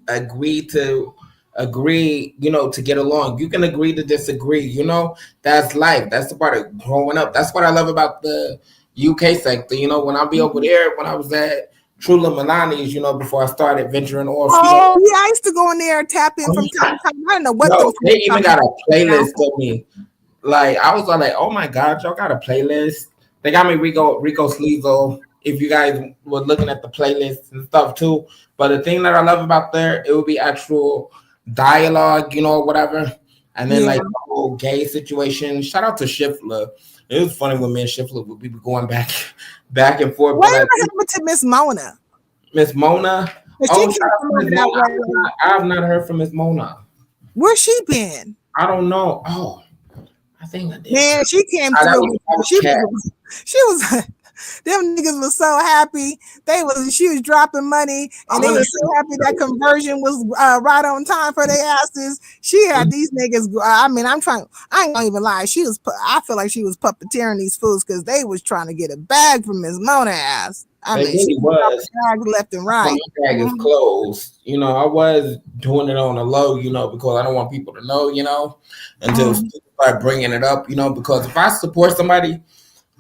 agree, you know, to get along. You can agree to disagree. You know, that's life. That's the part of growing up. That's what I love about the UK sector. You know, when I be over there, when I was at Trula Milani's, you know, before I started venturing off. Oh, yeah, I used to go in there and tap in from time to time. I don't know what those they even got a playlist of me. Like, I was like, oh my God, y'all got a playlist. They got me Rico Sleevo. If you guys were looking at the playlists and stuff too. But the thing that I love about there, it would be actual dialogue, you know, whatever. And then like the whole gay situation. Shout out to Schiffler. It was funny when me and Schiffler would be going back and forth. What happened to Miss Mona? Miss Mona? I have not heard from Miss Mona. Where's she been? I don't know. Oh, I think I did. Man, she came through. She was them niggas was so happy. She was dropping money, and they were so happy that conversion was right on time for their asses. She had these niggas. I mean, I ain't gonna even lie. I feel like she was puppeteering these fools because they was trying to get a bag from Miss Mona ass. I mean, she was bags left and right. My bag is closed. You know, I was doing it on the low, you know, because I don't want people to know, you know, until start bringing it up, you know, because if I support somebody,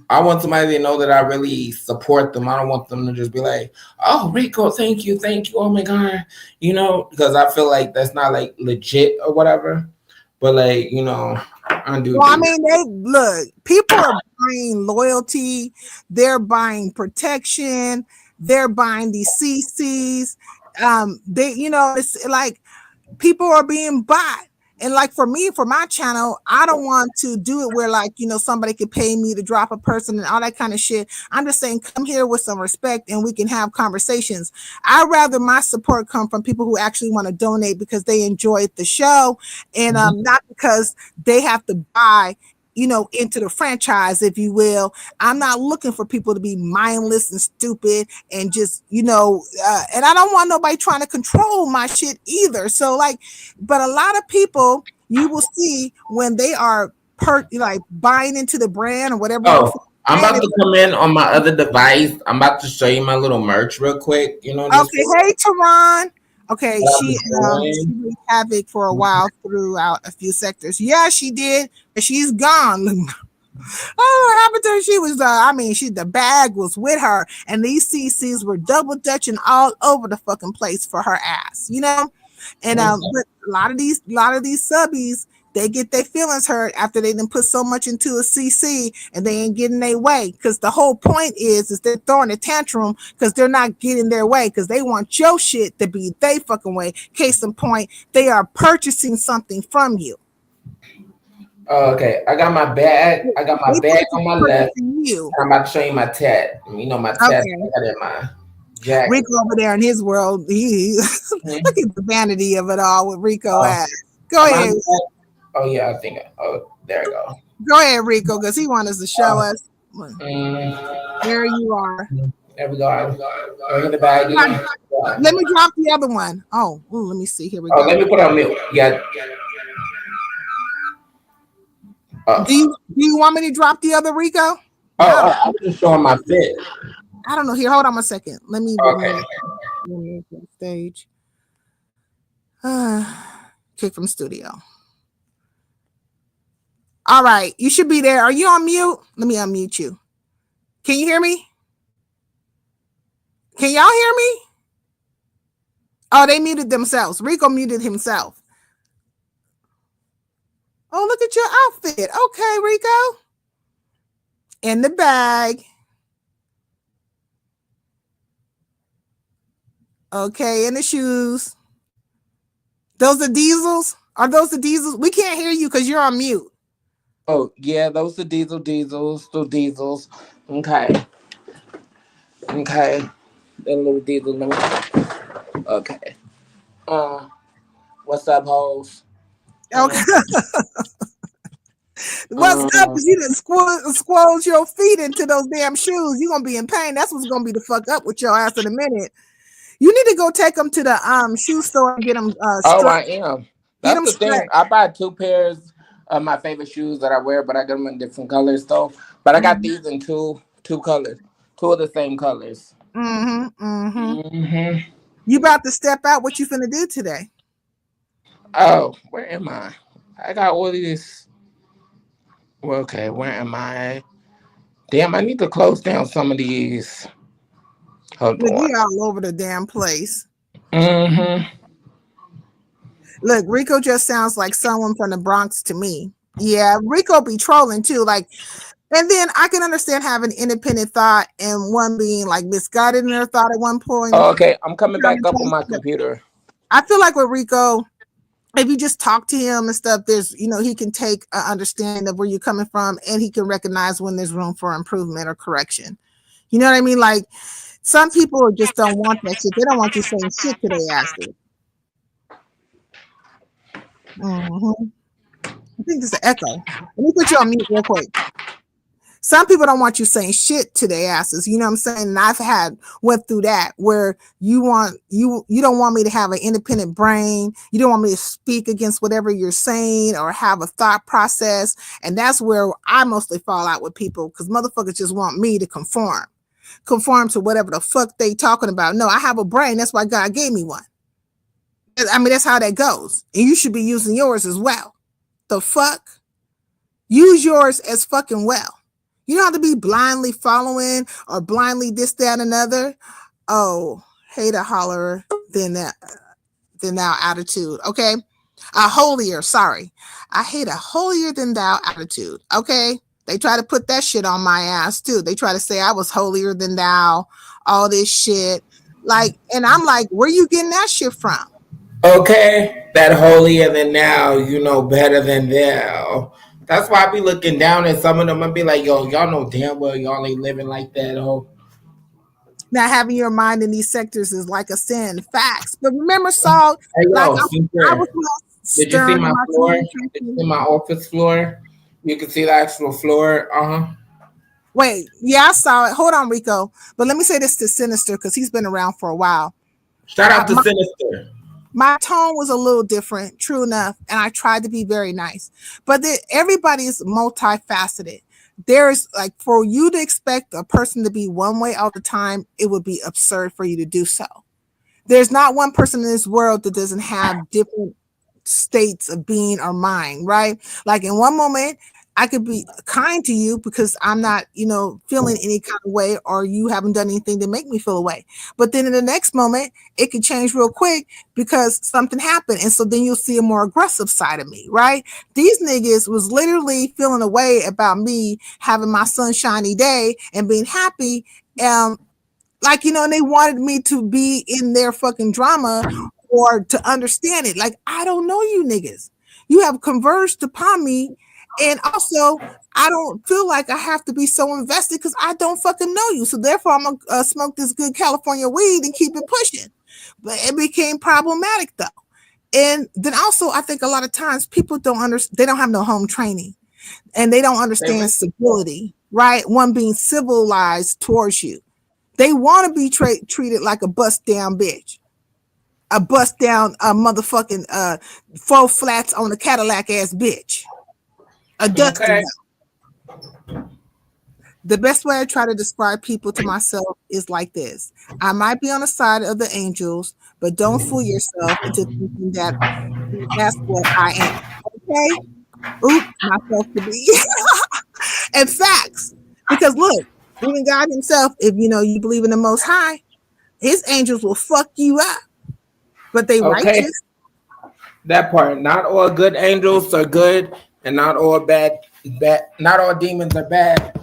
I want somebody to know that I really support them. I don't want them to just be like, oh, Rico, thank you. Oh my God. You know, because I feel like that's not like legit or whatever. But like, you know, I do. Well, I mean, people are buying loyalty, they're buying protection, they're buying these CCs. It's like people are being bought. And like for me, for my channel, I don't want to do it where like, you know, somebody could pay me to drop a person and all that kind of shit. I'm just saying, come here with some respect and we can have conversations. I'd rather my support come from people who actually want to donate because they enjoyed the show and not because they have to buy, you know, into the franchise, if you will. I'm not looking for people to be mindless and stupid and just, you know, and I don't want nobody trying to control my shit either. So like, but a lot of people you will see when they are like buying into the brand or whatever. Oh, I'm about to come in on my other device. I'm about to show you my little merch real quick. You know. Okay, hey Tehran. Okay, she wreaked havoc for a while throughout a few sectors. Yeah, she did, but she's gone. Oh, what happened to her? She was, the bag was with her, and these CCs were double dutching all over the fucking place for her ass, you know. And but a lot of these subbies, they get their feelings hurt after they done put so much into a CC and they ain't getting their way. Because the whole point is they're throwing a tantrum because they're not getting their way because they want your shit to be they fucking way. Case in point, they are purchasing something from you. Oh, okay. I got my bag. I got my They bag put on my left. protecting you. I'm about to show you my tat. You know my tat. Okay. I got it in my jacket. Rico over there in his world, he look Mhm. at the vanity of it all with Rico Oh, at. Go am I ahead. back? Oh yeah, I think. Oh, there you go. Go ahead, Rico, because he wants us to show Oh, us. mm, There you are. there we go. Go in the bag Now, again. Yeah. let me drop the other one. Oh, ooh, let me see. Here we Oh, let go. me put on mute. Yeah. Oh, Do you want me to drop the other Rico? Now I was just showing my fit. I don't know. Here, hold on a second. Let me Okay. remove the stage. Kick from studio. All right, you should be there. Are you on mute? Let me unmute you. Can you hear me? Can y'all hear me? Oh, they muted themselves. Rico muted himself. Oh, look at your outfit. Okay, Rico. In the bag. Okay, in the shoes. Those are diesels? Are those the diesels? We can't hear you because you're on mute. Oh yeah, those are diesels. Okay. Okay. That little diesel. Okay. What's up, hoes? Okay. What's up? Uh, Because you didn't squoze your feet into those damn shoes. You're gonna be in pain. That's what's gonna be the fuck up with your ass in a minute. You need to go take them to the shoe store and get them oh, I stretched. am. Get That's them the thing. stretched. I buy 2 pairs of my favorite shoes that I wear, but I get them in different colors though. But I got Mm-hmm. these in two colors, two of the same colors. Mm-hmm. Mm-hmm. Hmm. You about to step out? What you finna do today? Oh, where am I? I got all these. Well, okay, where am I? Damn, I need to close down some of these. Hold Look, on. you all over the damn place. Mm-hmm. Look, Rico just sounds like someone from the Bronx to me. Yeah, Rico be trolling too. Like, and then I can understand having independent thought and one being like misguided in their thought at one point. Oh, okay, I'm coming back up on my computer. I feel like with Rico, if you just talk to him and stuff, there's, he can take an understanding of where you're coming from and he can recognize when there's room for improvement or correction. You know what I mean? Like, some people just don't want that shit. They don't want you saying shit to their asses. Mm-hmm. I think there's an echo. Let me put you on mute real quick. Some people don't want you saying shit to their asses. You know what I'm saying? And I've went through that where you don't want me to have an independent brain. You don't want me to speak against whatever you're saying or have a thought process. And that's where I mostly fall out with people because motherfuckers just want me to conform to whatever the fuck they talking about. No, I have a brain. That's why God gave me one. I mean, that's how that goes. And you should be using yours as well. The fuck? Use yours as fucking well. You don't have to be blindly following or blindly this, that, another. Oh, hate a holler than thou attitude. Okay. A holier, sorry. I hate a holier than thou attitude. Okay. They try to put that shit on my ass too. They try to say I was holier than thou, all this shit. Like, and I'm like, where you getting that shit from? Okay, that holier than thou, you know better than thou. That's why I be looking down at some of them and be like, yo, y'all know damn well y'all ain't living like that, oh. Now, having your mind in these sectors is like a sin. Facts. But remember, Saul, Hey, like yo, I was did you see stern in my my floor? Did you communication. see my office floor? You can see the actual floor. Uh-huh. Wait, yeah, I saw it. Hold on, Rico. But let me say this to Sinister because he's been around for a while. Shout out to Sinister. My tone was a little different, true enough, and I tried to be very nice. But everybody's multifaceted. There's like for you to expect a person to be one way all the time, it would be absurd for you to do so. There's not one person in this world that doesn't have different states of being or mind, right? Like in one moment, I could be kind to you because I'm not, feeling any kind of way or you haven't done anything to make me feel a way. But then in the next moment, it could change real quick because something happened. And so then you'll see a more aggressive side of me, right? These niggas was literally feeling a way about me having my sunshiny day and being happy. Like, and they wanted me to be in their fucking drama or to understand it. Like, I don't know you niggas. You have converged upon me And also, I don't feel like I have to be so invested because I don't fucking know you. So therefore, I'm gonna smoke this good California weed and keep it pushing. But it became problematic though. And then also, I think a lot of times people don't understand. They don't have no home training, and they don't understand civility. Right? One being civilized towards you. They want to be treated like a bust down bitch. A bust down motherfucking four flats on a Cadillac ass bitch. A dusty. Okay. The best way I try to describe people to myself is like this. I might be on the side of the angels, but don't fool yourself into thinking that that's what I am. Okay? Oops, myself to be. And facts. Because look, even God himself, if you know you believe in the most high, his angels will fuck you up. But they Okay. righteous. That part. Not all good angels are good, and not all bad. Not all demons are bad.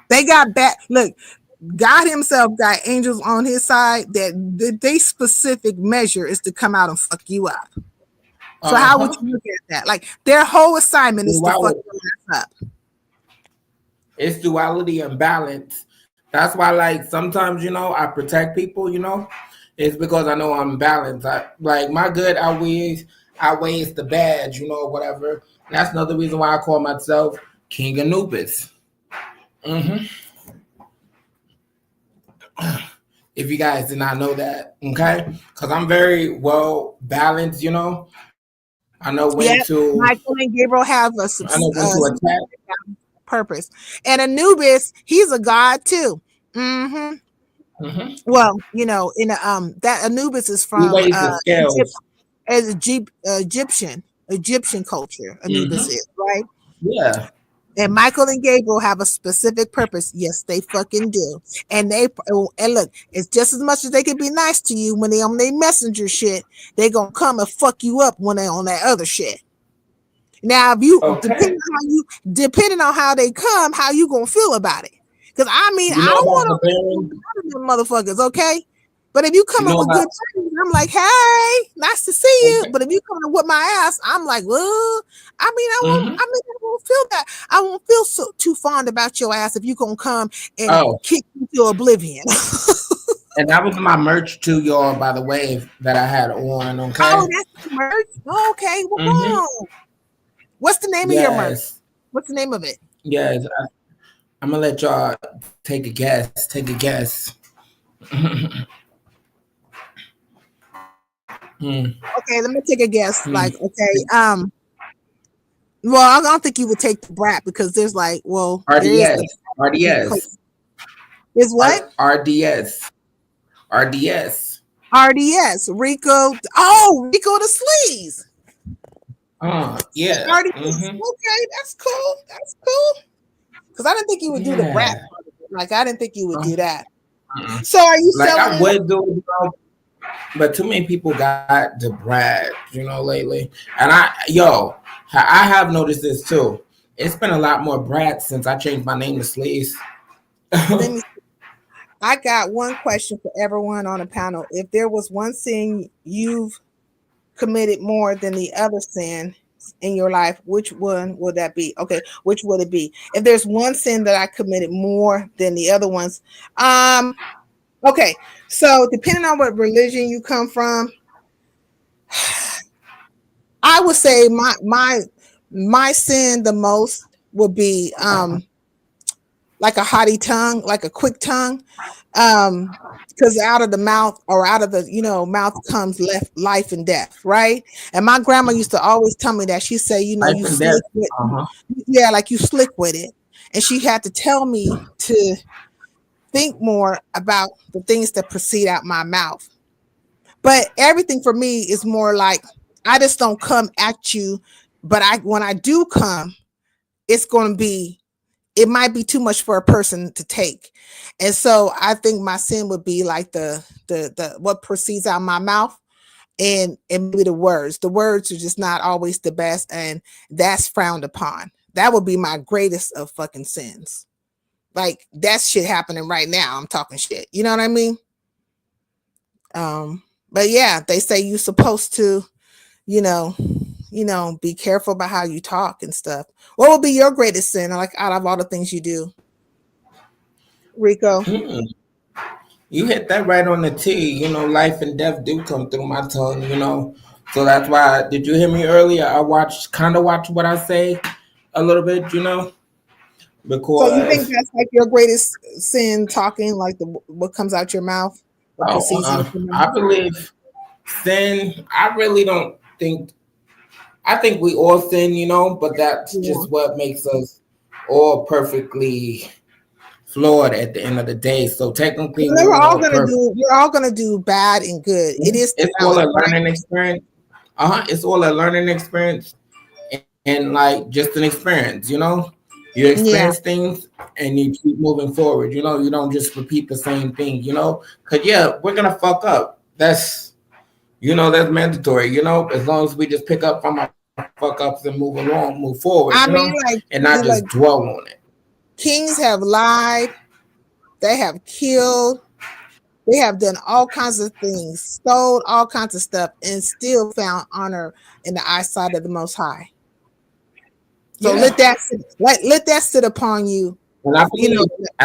They got bad. Look, God himself got angels on his side that they specific measure is to come out and fuck you up. So how would you look at that? Like their whole assignment is to fuck your ass up. It's duality and balance. That's why, like, sometimes, I protect people, it's because I know I'm balanced. Like my good outweighs the bad, whatever. That's another reason why I call myself King Anubis. If you guys did not know that, okay? Because I'm very well balanced, I know when to. Michael and Gabriel have a I know when to attack. Purpose. And Anubis, he's a god too. Well, in that Anubis is from Egyptian culture. Anubis is right. Yeah. And Michael and Gabriel have a specific purpose. Yes, they fucking do. And look, it's just as much as they can be nice to you when they on their messenger shit, they gonna come and fuck you up when they on that other shit. Now, if you depending on how they come, how you gonna feel about it? Because I don't want to motherfuckers, okay? But if you come up with good things, I'm like, hey, nice to see you. But if you come to whip my ass, I'm like, well, I won't feel that. I won't feel so too fond about your ass if you gonna come and kick you to oblivion. And that was my merch too, y'all, by the way, that I had on. Okay. Oh, that's the merch. Oh, okay. Well, what's the name of your merch? What's the name of it? Yes, I'm gonna let y'all take a guess. Take a guess. Okay, let me take a guess. Like, okay, well, I don't think you would take the brat because there's like, well, RDS. Is what? RDS. Rico. Oh, Rico the Sleaze. Yeah. RDS. Okay, that's cool. That's cool. Because I didn't think you would do the brat. Like, I didn't think you would do that. So, are you selling? I would do it, but too many people got the brat, lately. And I have noticed this too. It's been a lot more brats since I changed my name to Sleaze. I got one question for everyone on the panel. If there was one sin you've committed more than the other sin in your life, which one would that be? Okay, which would it be? If there's one sin that I committed more than the other ones, okay, so depending on what religion you come from, I would say my sin the most would be like a haughty tongue, like a quick tongue, because out of the mouth or out of the mouth comes life and death, right? And my grandma used to always tell me that. She say, you slick with, like you slick with it, and she had to tell me to think more about the things that proceed out my mouth. But everything for me is more like I just don't come at you, but when I do come, it's going to be. It might be too much for a person to take. And so I think my sin would be like the what proceeds out of my mouth and maybe the words. The words are just not always the best, and that's frowned upon. That would be my greatest of fucking sins. Like that shit happening right now. I'm talking shit. You know what I mean? But yeah, they say you're supposed to, be careful about how you talk and stuff. What would be your greatest sin, like out of all the things you do, Rico? You hit that right on the T. Life and death do come through my tongue. So that's why. Did you hear me earlier? I kind of watch what I say a little bit. So you think Because that's like your greatest sin, talking like what comes out your mouth, what proceeds out your mouth? I believe sin. I really don't think. I think we all sin, but that's Yeah. just what makes us all perfectly flawed at the end of the day. So technically, we We're were all all gonna perfect. do. We're all gonna do bad and good. It is the It's all balance, a right? learning experience. It's all a learning experience and like just an experience. You Yeah. experience things and you keep moving forward. You don't just repeat the same thing. Cause yeah, we're gonna fuck up. That's mandatory. As long as we just pick up from our fuck ups and move along, move forward. I mean, And not just dwell on it. kings have lied. They have killed. They have done all kinds of things, stole all kinds of stuff, and still found honor in the eyesight of the Most High. So Yeah. let that sit upon you. And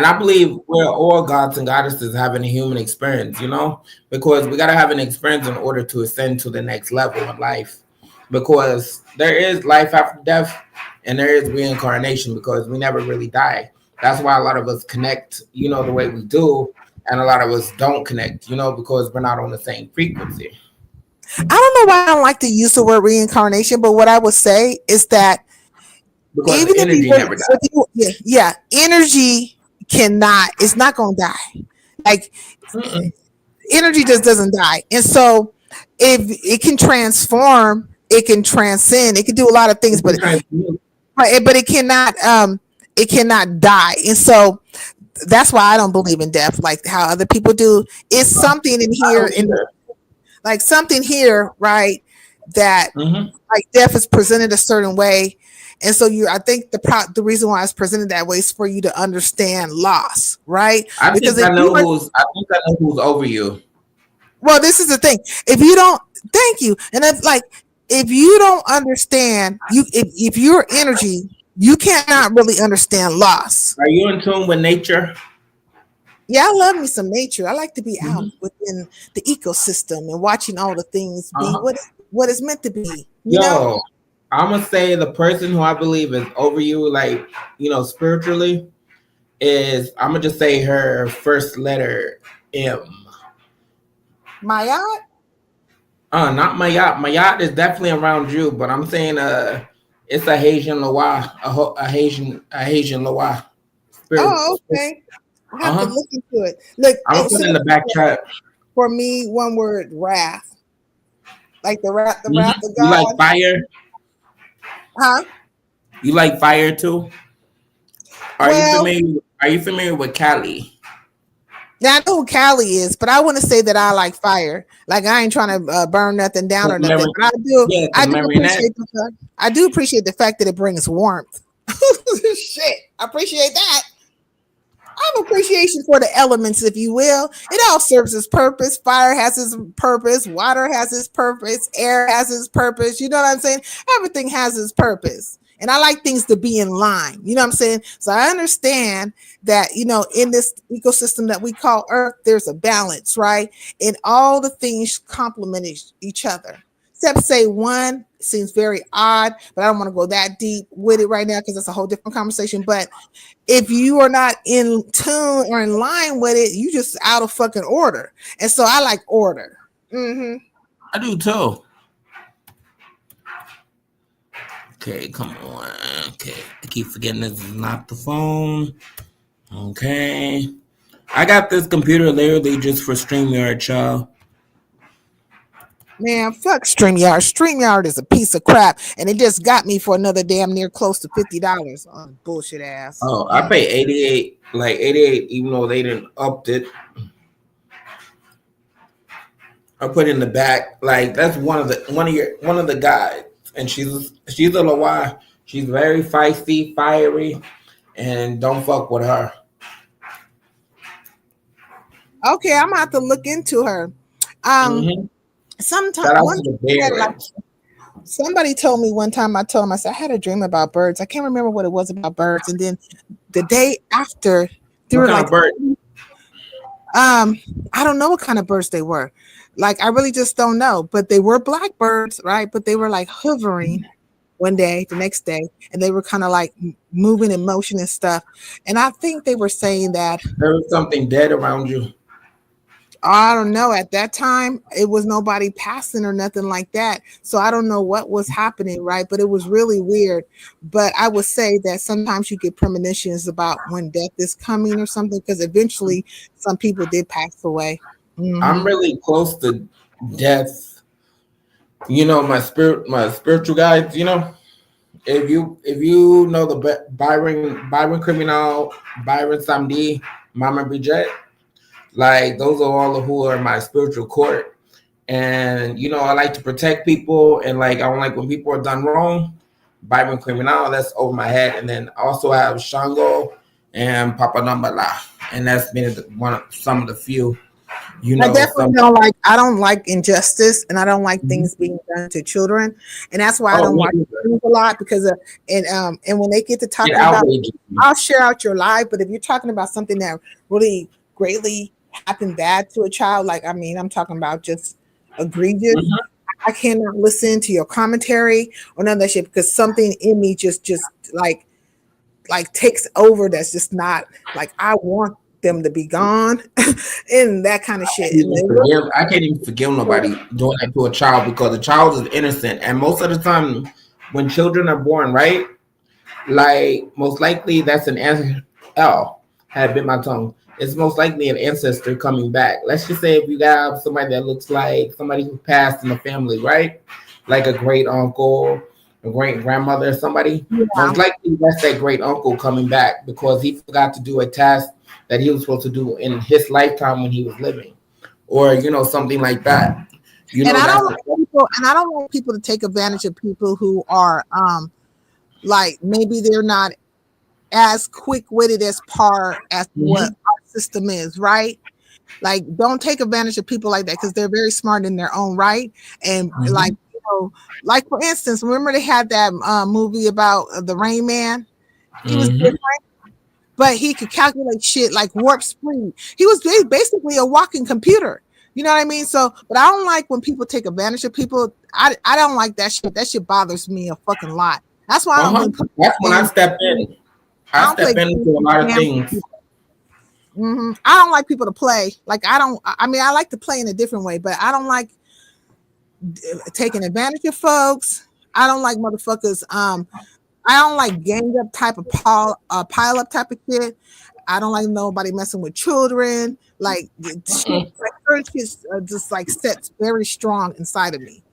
I believe we're all gods and goddesses having a human experience, because we gotta have an experience in order to ascend to the next level of life. Because there is life after death and there is reincarnation because we never really die. That's why a lot of us connect, the way we do, and a lot of us don't connect, because we're not on the same frequency. I don't know why I don't like to use the word reincarnation, but what I would say is that Because even the if energy never dies. energy it's not gonna die. Like Mm-mm. energy just doesn't die. And so if it can transform, it can transcend, it can do a lot of things, but it cannot die. And so that's why I don't believe in death like how other people do. It's something in I here don't either. like something here, right? That Mm-hmm. like death is presented a certain way. And so I think the reason why it's presented that way is for you to understand loss, right? I Because think I know who's over you. well, this is the thing. If you don't, thank you. And it's like, if you don't understand, if you're energy, you cannot really understand loss. Are you in tune with nature? Yeah, I love me some nature. I like to be out Mm-hmm. within the ecosystem and watching all the things be Uh-huh. what it's meant to be. Yo, I'm gonna say the person who I believe is over you, like spiritually, is I'm gonna just say her first letter M. Maya? Not Mayat. Mayat is definitely around you, but I'm saying it's a Haitian Loa, a Haitian Loa. Spirit. Oh, okay. I have to Uh-huh. look into it. Look, I'm gonna put it in the back chat. for me, one word, wrath. Like the wrath of You like God. fire? Huh? You like fire too? Well, Are you familiar with Cali? now I know who Callie is, but I want to say that I like fire. Like I ain't trying to burn nothing down or nothing. But Yeah, I the do marionette. appreciate the fact. I do appreciate the fact that it brings warmth. Shit, I appreciate that. I have appreciation for the elements, if you will. It all serves its purpose. Fire has its purpose. Water has its purpose. Air has its purpose. You know what I'm saying? Everything has its purpose. And I like things to be in line. You know what I'm saying? So I understand that, in this ecosystem that we call Earth, there's a balance, right? And all the things complement each other. Except say one seems very odd, but I don't want to go that deep with it right now because that's a whole different conversation. But if you are not in tune or in line with it, you just out of fucking order. And so I like order. Mm-hmm. I do too. Okay, come on. Okay, I keep forgetting this is not the phone. Okay. I got this computer literally just for StreamYard, y'all. Man, fuck StreamYard. StreamYard is a piece of crap, and it just got me for another damn near close to $50. Oh, bullshit ass. Oh, I pay 88, like 88, even though they didn't upped it. I put in the back, like that's one of the guys, and she's a Loa. She's very feisty, fiery, and don't fuck with her. Okay, I'm gonna have to look into her. Mm-hmm. Sometimes Shout out to the Somebody told me one time, I told him, I said, I had a dream about birds. I can't remember what it was about birds. And then the day after, they What were kind like, of bird? I don't know what kind of birds they were. Like, I really just don't know. But they were blackbirds, right? But they were like hovering one day, the next day, and they were kind of like moving in motion and stuff. And I think they were saying that There was something dead around you. I don't know. At that time, it was nobody passing or nothing like that. So I don't know what was happening, right? But it was really weird. But I would say that sometimes you get premonitions about when death is coming or something, because eventually some people did pass away. I'm Hmm. really close to death. You know, my spiritual guides. You know, if you know the Byron Criminal, Byron Samdi, Mama Bridget, like those are all who are my spiritual court. And you know, I like to protect people, and like I don't like when people are done wrong. Byron Criminal, that's over my head, and then also I have Shango and Papa Nambala, and that's been some of the few. You I know, definitely some. don't like. I don't like injustice, and I don't like Mhm. things being done to children, and that's why I Oh, don't me watch either. news a lot because and when they get to It talking about, outrages me. I'll share out your life, but if you're talking about something that really greatly happened bad to a child, like I mean, I'm talking about just egregious. Mhm. I cannot listen to your commentary or none of that shit because something in me just like takes over. That's just not like I want them to be gone and that kind of shit. And they I can't even forgive nobody doing that to a child because the child is innocent. And most of the time, when children are born, right? Like most likely that's an ancestor. Oh, had bit my tongue. It's most likely an ancestor coming back. Let's just say if you got somebody that looks like somebody who passed in the family, right? Like a great uncle, a great grandmother, somebody. yeah. Most likely that's that great uncle coming back because he forgot to do a task that he was supposed to do in his lifetime when he was living, or you know something like that. You And know I that's don't like people, and I don't want people to take advantage of people who are like maybe they're not as quick witted as par as what Mhm. our system is, right? Like, don't take advantage of people like that because they're very smart in their own right. And like, Mhm. like for instance, remember they had that movie about the Rain Man? He was Mhm. different, but he could calculate shit like warp speed. He was basically a walking computer. You know what I mean? So, but I don't like when people take advantage of people. I don't like that shit. That shit bothers me a fucking lot. That's why I don't Uh-huh. really play That's when I games. step in. I I don't play step into games a with lot of scam things. people. I don't like people to play. Like I don't. I mean, I like to play in a different way, but I don't like taking advantage of folks. I don't like motherfuckers. I don't like gang up type of pile up type of shit. I don't like nobody messing with children. Like shit, Mm-mm. like certain shit just like sets very strong inside of me.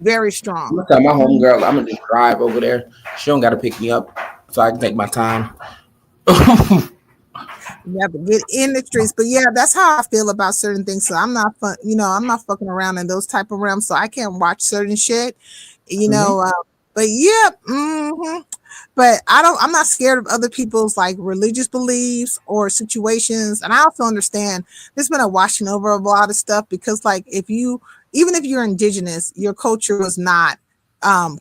Very I'm strong. gonna tell my homegirl I'm gonna just drive over there. She don't gotta pick me up, so I can take my time. You have to get in the streets. But yeah, that's how I feel about certain things. So I'm not fun, I'm not fucking around in those type of realms. So I can't watch certain shit, you Mhm. know. But yeah, but I'm not scared of other people's like religious beliefs or situations. And I also understand there's been a washing over of a lot of stuff because like even if you're indigenous, your culture was not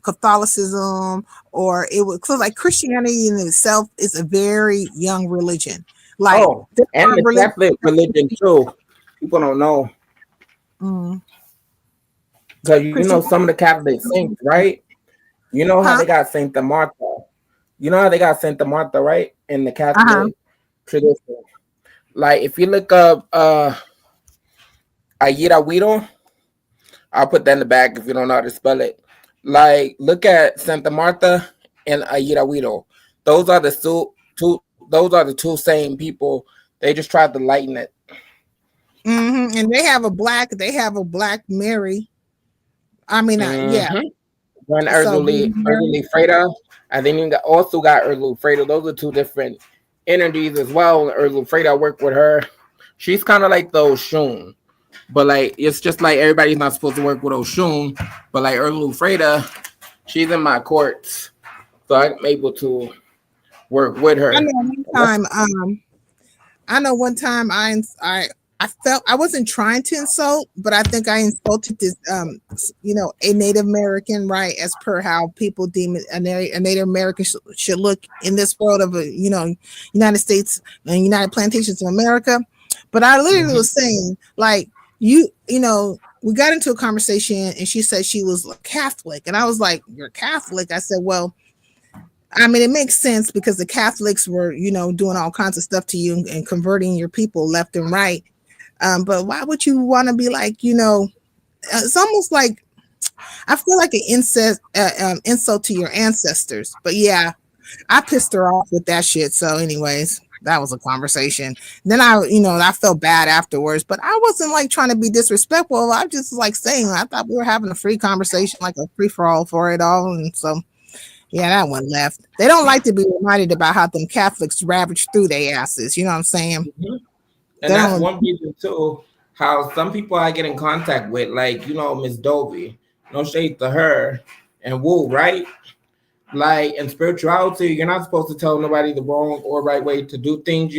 Catholicism, or it was cause like Christianity in itself is a very young religion. Like Oh, there and are the religions Catholic religion too. People don't know mm, because you know Christianity, some of the Catholic saints, right? You know how huh? they got Saint Martha. You know how they got Saint Martha, right? In the Uh-huh. Catholic tradition. Like if you look up Ayira Wido, I'll put that in the back if you don't know how to spell it. Like, look at Santa Marta and Ayirahuito. Those are the two. Those are the two same people. They just tried to lighten it. And they have a black Mary. I mean, yeah. Mm-hmm. When So Erzuli Freda, and then also got Erzuli Freda. Those are two different energies as well. Erzuli Freda, worked with her. She's kind of like the Oshun, but like it's just like everybody's not supposed to work with Oshun. But like Erzuli Freda, she's in my courts, so I'm able to work with I her. know one time, I I felt I wasn't trying to insult, but I think I insulted this, a Native American, right? As per how people deem it, a Native American should look in this world of United States and United Plantations of America. But I literally was saying, like, we got into a conversation and she said she was Catholic, and I was like, "You're Catholic?" I said, "Well, I mean, it makes sense because the Catholics were, doing all kinds of stuff to you and converting your people left and right." But why would you want to be like, it's almost like I feel like an insult to your ancestors. But yeah, I pissed her off with that shit. So, anyways, that was a conversation. Then I felt bad afterwards, but I wasn't like trying to be disrespectful. I just like saying I thought we were having a free conversation, like a free for all for it all. And so, yeah, that one left. They don't like to be reminded about how them Catholics ravaged through their asses. You know what I'm saying? And that's one reason too, how some people I get in contact with, like, Miss Dovey, no shade to her, and Woo, right? Like, in spirituality, you're not supposed to tell nobody the wrong or right way to do things,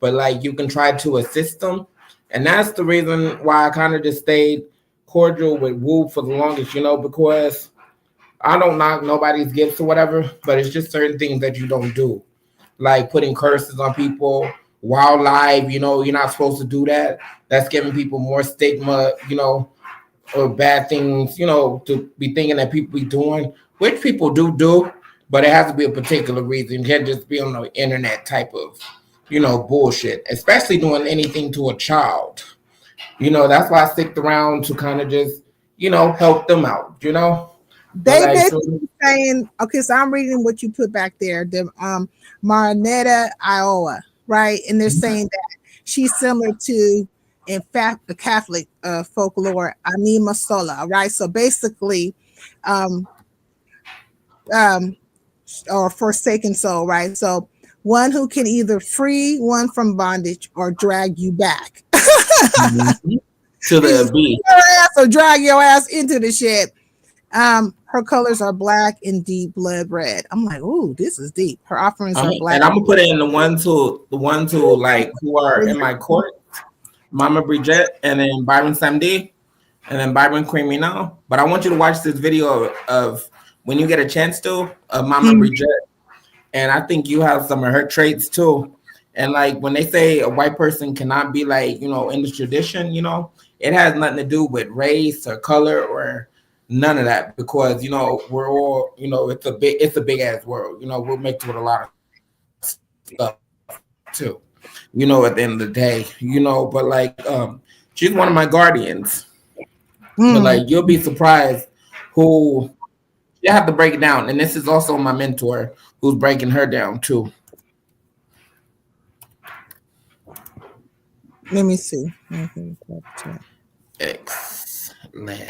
but like you can try to assist them. And that's the reason why I kind of just stayed cordial with Woo for the longest, because I don't knock nobody's gifts or whatever, but it's just certain things that you don't do, like putting curses on people, wildlife. You're not supposed to do that. That's giving people more stigma, or bad things, to be thinking that people be doing, which people do, but it has to be a particular reason. You can't just be on the internet type of, bullshit, especially doing anything to a child. That's why I stick around to kind of just, help them out, They basically saying, okay, so I'm reading what you put back there, the Marinetta, Iowa, right? And they're saying that she's similar to, in fact, the Catholic folklore, Anima Sola, right? So basically, or forsaken soul, right? So one who can either free one from bondage or drag you back to the abyss, or drag your ass into the shit. Her colors are black and deep blood red. I'm like, ooh, this is deep. Her offerings are black. And I'm gonna put it in the ones who like who are in my court, Mama Bridget, and then Byron Samdi, and then Byron Criminal. But I want you to watch this video of when you get a chance to, of Mama Bridget, and I think you have some of her traits too. And like when they say a white person cannot be like, in the tradition, it has nothing to do with race or color or none of that, because we're all, it's a big ass world. We're mixed with a lot of stuff too, at the end of the day, but like she's one of my guardians. But like you'll be surprised who you have to break it down. And this is also my mentor who's breaking her down too. Let me see. Excellent.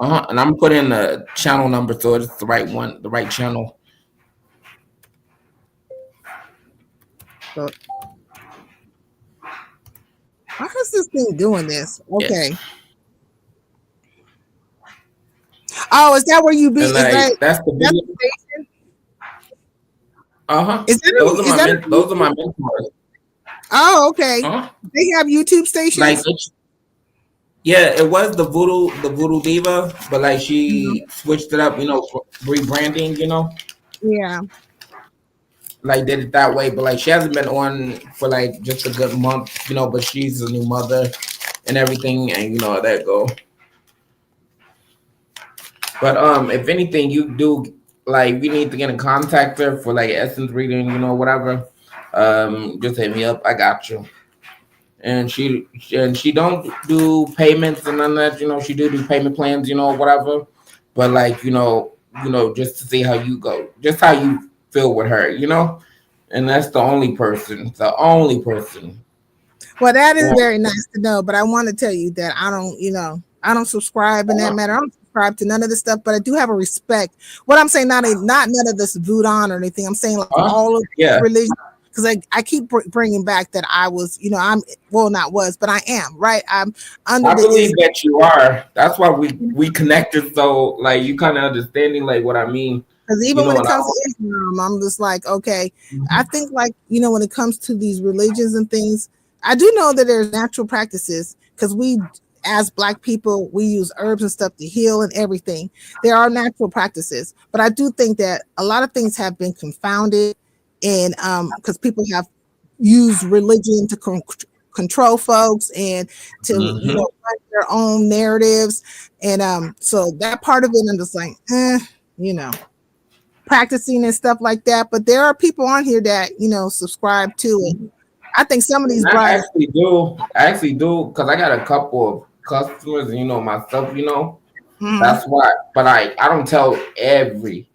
And I'm putting the channel number so it's the right one, the right channel. So, how is this thing doing this? Okay. Yes. Oh, is that where you be? Like, that's the video. Those are my mentors. Oh, okay. They have YouTube stations. Like, yeah, it was the Voodoo Diva, but like she switched it up, for rebranding, Yeah. Like did it that way, but like she hasn't been on for like just a good month, but she's a new mother and everything, and how that go. But if anything, you do like you need to get in contact her for like essence reading, whatever. Just hit me up. I got you. And she don't do payments and none of that, she do payment plans, whatever. But like, just to see how you go, just how you feel with her, and that's the only person. Well, that is very nice to know, but I want to tell you that I don't subscribe in that matter. I don't subscribe to none of this stuff, but I do have a respect. What I'm saying, not none of this voodoo or anything. I'm saying like all of religion. Because I keep bringing back that I was, I am, right? I'm under. I believe that you are. That's why we connected. So like you kind of understanding like what I mean. Because even when it comes to Islam, I'm just like, okay, I think like, when it comes to these religions and things, I do know that there's natural practices because we, as Black people, we use herbs and stuff to heal and everything. There are natural practices, but I do think that a lot of things have been confounded, and because people have used religion to control folks and to run their own narratives, and so that part of it, I'm just like, you know, practicing and stuff like that. But there are people on here that subscribe to it. I think some of these I brides actually do, because I got a couple of customers, myself, Mhm. that's why. But I don't tell everybody,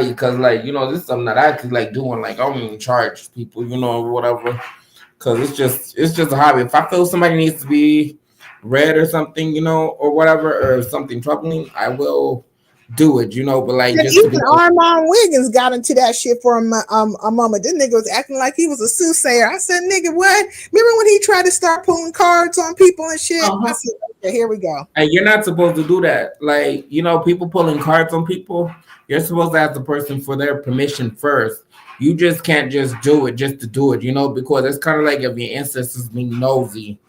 because this is something that I actually like doing. Like, I don't even charge people, or whatever, because it's just a hobby. If I feel somebody needs to be read or something, or whatever, or something troubling, I will do it, but like, And just to be even Armand Wiggins got into that shit for a moment. This nigga was acting like he was a soothsayer. I said, nigga, what? Remember when he tried to start pulling cards on people and shit? I said, okay, here we go. And you're not supposed to do that. Like, people pulling cards on people, you're supposed to ask the person for their permission first. You just can't just do it just to do it, because it's kind of like if your ancestors being nosy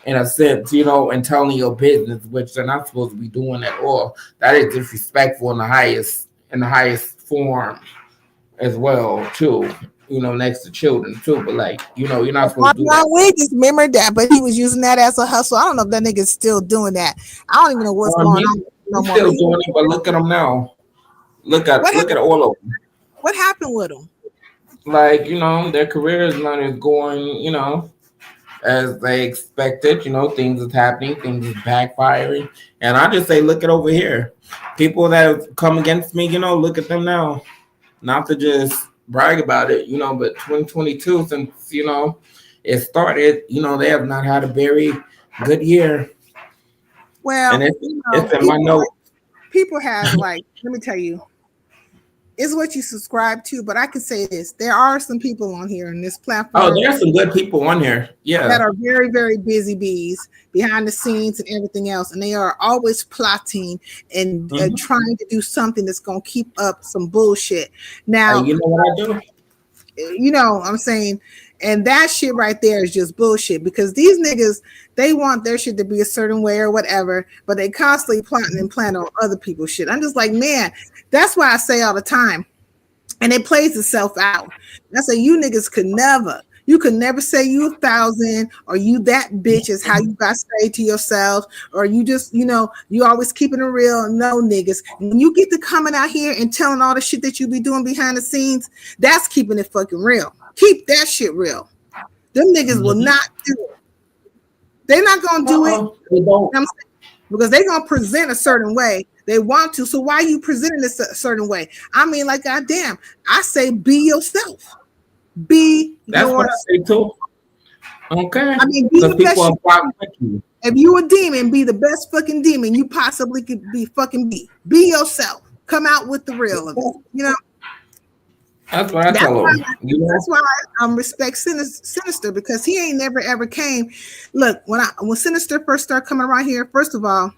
in a sense, and telling your business, which they're not supposed to be doing at all. That is disrespectful in the highest form as well, too. Next to children too. But like, you're not supposed to do that. Armand Wiggins, remember that, but he was using that as a hustle. I don't know if that nigga's still doing that. I don't even know what's going on no He's more. still doing it, but look at him now. Look at all of them. What happened with him? Like, their career is not as going, as they expected. Things is happening, things is backfiring. And I just say, look at over here. People that have come against me, look at them now. Not to just brag about it, but 2022, since, it started, they have not had a very good year. Well, and it's in my note. People have, like, let me tell you, it's what you subscribe to, but I can say this. There are some people on here in this platform. Oh, there are some good people on here. Yeah. That are very, very busy bees behind the scenes and everything else. And they are always plotting and trying to do something that's going to keep up some bullshit. Now, you know what I do? I'm saying, and that shit right there is just bullshit, because these niggas, they want their shit to be a certain way or whatever, but they constantly plotting and planning on other people's shit. I'm just like, man, that's why I say all the time, and it plays itself out. I say, you niggas could never say you 1,000 or you that bitch is how you got to say to yourself, or you just, you always keeping it real. No, niggas, when you get to coming out here and telling all the shit that you be doing behind the scenes, that's keeping it fucking real. Keep that shit real. Them niggas will not do it. They're not gonna do it. They don't. Because they're gonna present a certain way. They want to. So why are you presenting this a certain way? I mean, like, goddamn, I say be yourself. That's what I say too. Okay. I mean, be the best. If you a demon, be the best fucking demon you possibly could be. Fucking be. Be yourself. Come out with the real of it. That's what I tell them. That's why I respect Sinister, because he ain't never ever came. Look, when Sinister first started coming around here, first of all,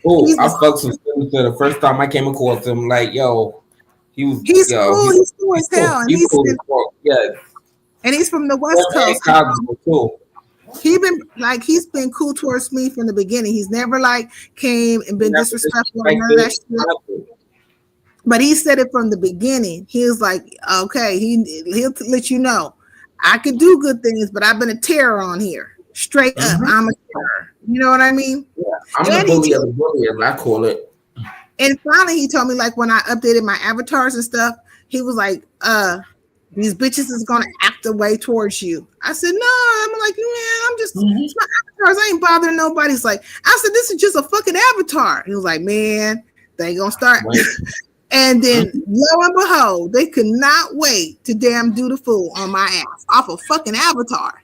I fucked with Sinister the first time I came across him. Like, yo, he's cool. He's cool as hell, and he's cool. And he's from the West Coast. He's been cool towards me from the beginning. He's never like came and been disrespectful or none of that shit. But he said it from the beginning. He was like, okay, he'll let you know, I could do good things, but I've been a terror on here. Straight up, I'm a terror. You know what I mean? Yeah, I'm the bully of the bully, as I call it. And finally, he told me, like, when I updated my avatars and stuff, he was like, these bitches is gonna act a way towards you. I said, no, I'm like, man, I'm just it's my avatars. I ain't bothering nobody. He's like, I said, this is just a fucking avatar. He was like, man, they gonna start. And then, lo and behold, they could not wait to damn do the fool on my ass off a fucking avatar.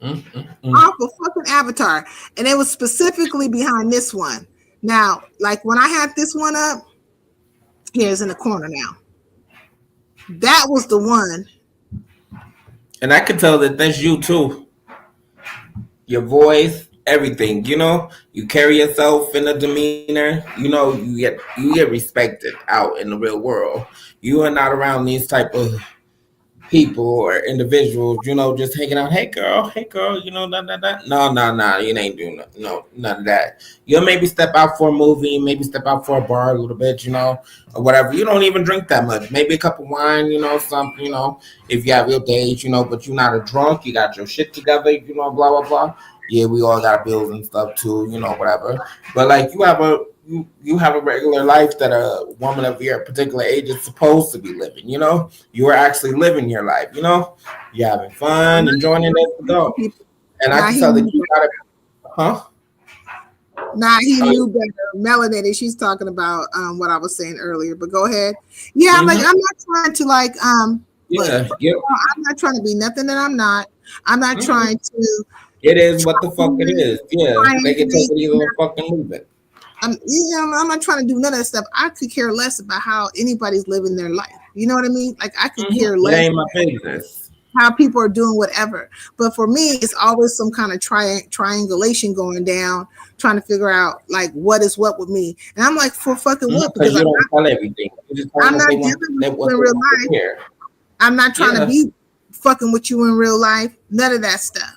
Off a fucking avatar. And it was specifically behind this one. Now, like when I had this one up, here's in the corner now. That was the one. And I could tell that that's you too. Your voice, everything, you carry yourself in a demeanor, you get respected out in the real world. You are not around these type of people or individuals, just hanging out. Hey girl, No, you ain't doing none of that. You'll maybe step out for a movie, maybe step out for a bar a little bit, or whatever. You don't even drink that much. Maybe a cup of wine, something, if you have your days, but you're not a drunk. You got your shit together, blah blah blah. Yeah, we all got bills and stuff too, whatever. But like you have a regular life that a woman of your particular age is supposed to be living. You are actually living your life. You're having fun, enjoying it as you go. And I Now can he tell that knew you got it, huh? Now he Oh, knew better. Melanated. She's talking about what I was saying earlier. But go ahead. Yeah, I'm mm-hmm. not trying to look, Yeah, yep. I'm not trying to be nothing that I'm not. I'm not Mm-hmm. trying to It is what the fuck it is. Yeah, they can take triangulate. it either or fucking leave it. I'm not trying to do none of that stuff. I could care less about how anybody's living their life. You know what I mean? Like I could care It less ain't my business. how people are doing whatever. But for me, it's always some kind of triangulation going down, trying to figure out like what is what with me. And I'm like, for fucking what? Because Because you don't tell everything. You just tell I'm them what not they dealing want. with What you in they real want to life. hear. I'm not trying to Yeah. be fucking with you in real life. None of that stuff.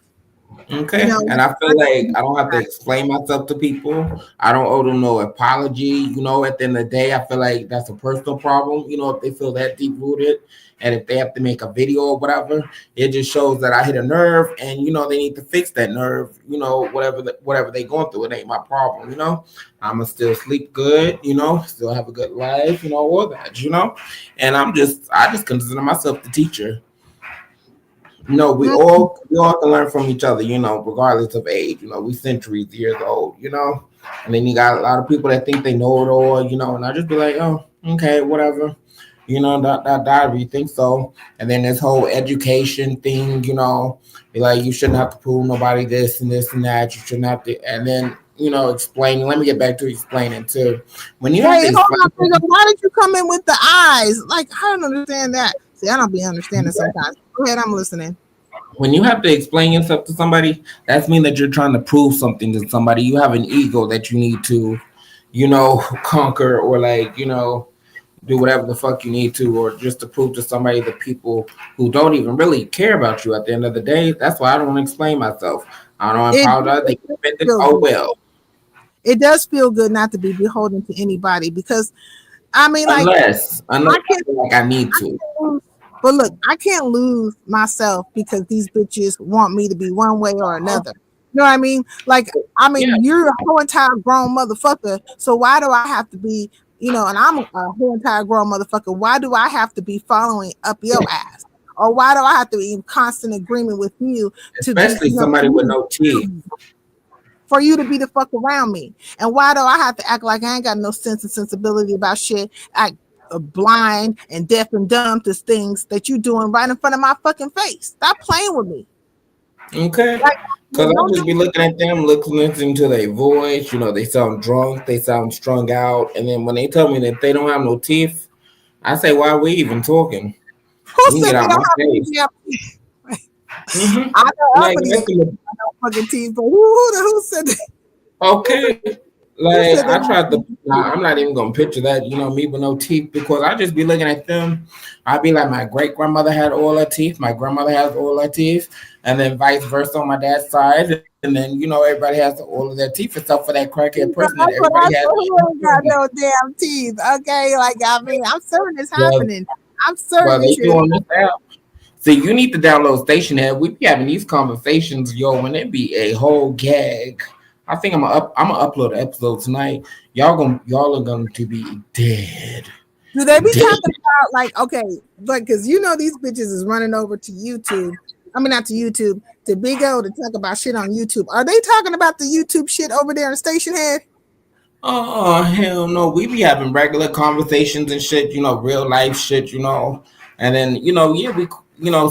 Okay. And I feel like I don't have to explain myself to people. I don't owe them no apology. At the end of the day, I feel like that's a personal problem. If they feel that deep rooted and if they have to make a video or whatever, it just shows that I hit a nerve and they need to fix that nerve, whatever they going through. It ain't my problem, I'ma still sleep good, still have a good life, all that, And I just consider myself the teacher. No, we all can learn from each other, regardless of age. We centuries years old, And then you got a lot of people that think they know it all, and I just be like, oh, okay, whatever. You think so. And then this whole education thing, be like you shouldn't have to prove nobody this and this and that. You shouldn't have to and then explaining. Let me get back to explaining too. When you have to Wait, hold on, explain why did you come in with the eyes? Like, I don't understand that. See, I don't be understanding sometimes. Go ahead, I'm listening. when you have to explain yourself to somebody, that's mean that you're trying to prove something to somebody. You have an ego that you need to, conquer or do whatever the fuck you need to, or just to prove to somebody the people who don't even really care about you at the end of the day. That's why I don't explain myself. I don't It apologize. They can spend it. feels Oh good. well. It does feel good not to be beholden to anybody because I mean, like, Unless I I can't, feel like I need I to. can't lose. But look, I can't lose myself because these bitches want me to be one way or another. You know what I mean? Like, I Yeah, mean, you're a whole entire grown motherfucker. So why do I have to be, and I'm a whole entire grown motherfucker. Why do I have to be following up your ass? Or why do I have to be in constant agreement with you to be, especially somebody with no teeth. for you to be the fuck around me? And why do I have to act like I ain't got no sense and sensibility about shit? Act blind and deaf and dumb to things that you doing right in front of my fucking face. Stop playing with me. Okay. Like, Because I'll don't just be looking at them, listening to their voice. They sound drunk, they sound strung out. And then when they tell me that they don't have no teeth, I say, why are we even talking? who You can said get they out don't my have face. any damn teeth? Mm-hmm. I know Like, uppity that's the- fucking teeth, but who said that? okay. Who Like, said they I don't tried have to, nah, I'm not even going to picture that, me with no teeth, because I just be looking at them. I'd be like, my great grandmother had all her teeth, my grandmother has all her teeth, and then vice versa on my dad's side. And then, everybody has all of their teeth, except for that crackhead teeth? person that That's what I everybody said. has. Who ain't got no damn teeth? Okay, like I mean, I'm certain it's Well, happening. I'm certain well, this they shit do is on this app. See, you need to download Station Head. We be having these conversations, yo, when it be a whole gag. I think I'm gonna upload an episode tonight. Y'all are going to be dead. Do they be Dead. talking about like okay, like because these bitches is running over to YouTube. I mean not to YouTube, to Big O to talk about shit on YouTube. Are they talking about the YouTube shit over there in Station Head? Oh hell no. We be having regular conversations and shit, real life shit, And then, yeah, we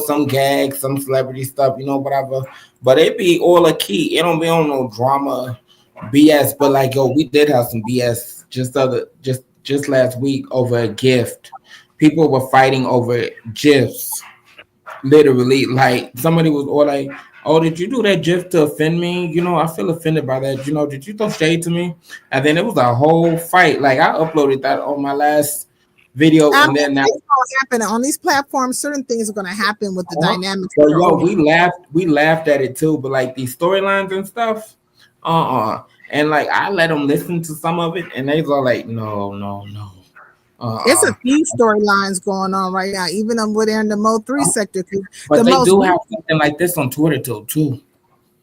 some gags, some celebrity stuff, whatever. But it be all a key. It don't be on no drama BS. But like yo, we did have some BS just last week over a gift. People were fighting over gifs. Literally, like somebody was all like, "Oh, did you do that GIF to offend me? I feel offended by that. Did you throw shade to me?" And then it was a whole fight. Like I uploaded that on my last video, I and mean, then now. it's gonna happen on these platforms. Certain things are gonna happen with the dynamics. So That are yo, over. we laughed at it too, but like these storylines and stuff, and like I let them listen to some of it, and they go like, no, no, no, It's a uh-uh. few storylines going on right now, even over there in the Mo 3 sector. 'Cause the But they most do have something like this on Twitter too.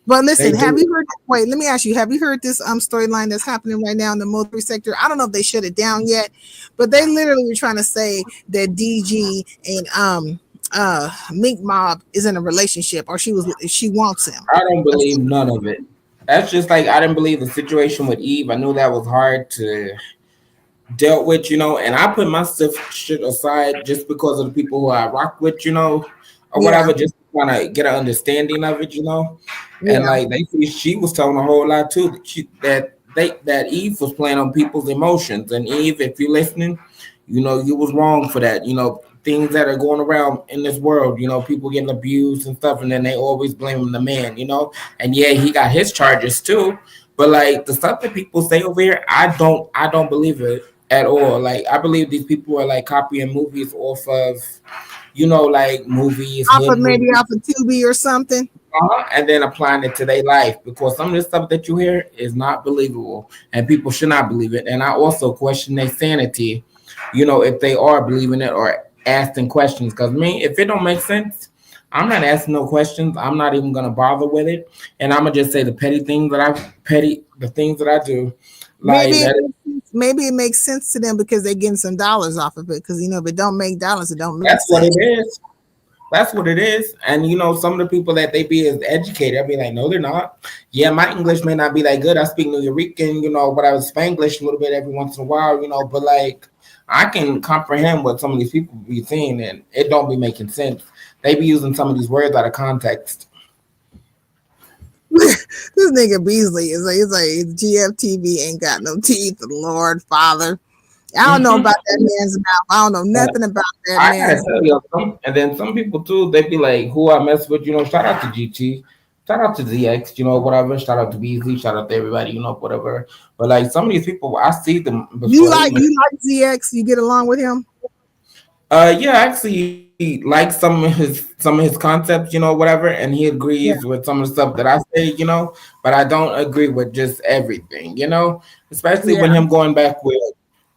But They listen, have do. you heard? Wait, let me ask you. Have you heard this storyline that's happening right now in the Mo 3 sector? I don't know if they shut it down yet, but they literally were trying to say that DG and Mink Mob is in a relationship, or she wants him. I don't believe none of it. That's just like I didn't believe the situation with Eve. I knew that was hard to dealt with, and I put my stuff shit aside just because of the people who I rock with, or Yeah, whatever, just kind of get an understanding of it, And yeah. like she was telling a whole lot too that Eve was playing on people's emotions. And Eve, if you're listening, you was wrong for that. Things that are going around in this world, people getting abused and stuff, and then they always blame the man. And yeah, he got his charges too. But like the stuff that people say over here, I don't believe it at all. Like I believe these people are like copying movies off of, like movies, Off hood of maybe movies, off of Tubi or something. and then applying it to their life because some of the stuff that you hear is not believable and people should not believe it. And I also question their sanity, if they are believing it or asking questions. Because me, if it don't make sense, I'm not asking no questions. I'm not even gonna bother with it, and I'm gonna just say the the things that I do, Maybe like that. maybe it makes sense to them because they're getting some dollars off of it. Because if it don't make dollars, it don't make That's what it sense. is. That's what it is. And some of the people that they be as educated, I'll be like, no, they're not. Yeah, my English may not be that good. I speak Nuyorican, but I was Spanglish a little bit every once in a while, but like I can comprehend what some of these people be saying and it don't be making sense. They be using some of these words out of context. This nigga Beasley is like, he's like GFTV ain't got no teeth, Lord Father. I don't know about that man's mouth. I don't know nothing about that I gotta man's tell you, and then some people too, they be like, who I mess with, shout out to GT, shout out to ZX, whatever, shout out to Beasley, shout out to everybody, whatever. But like some of these people, I see them You before they like even. you like ZX? You get along with him? Yeah, I actually like some of his concepts, whatever, and he Yeah, agrees with some of the stuff that I say, but I don't agree with just everything, especially yeah. when him going back with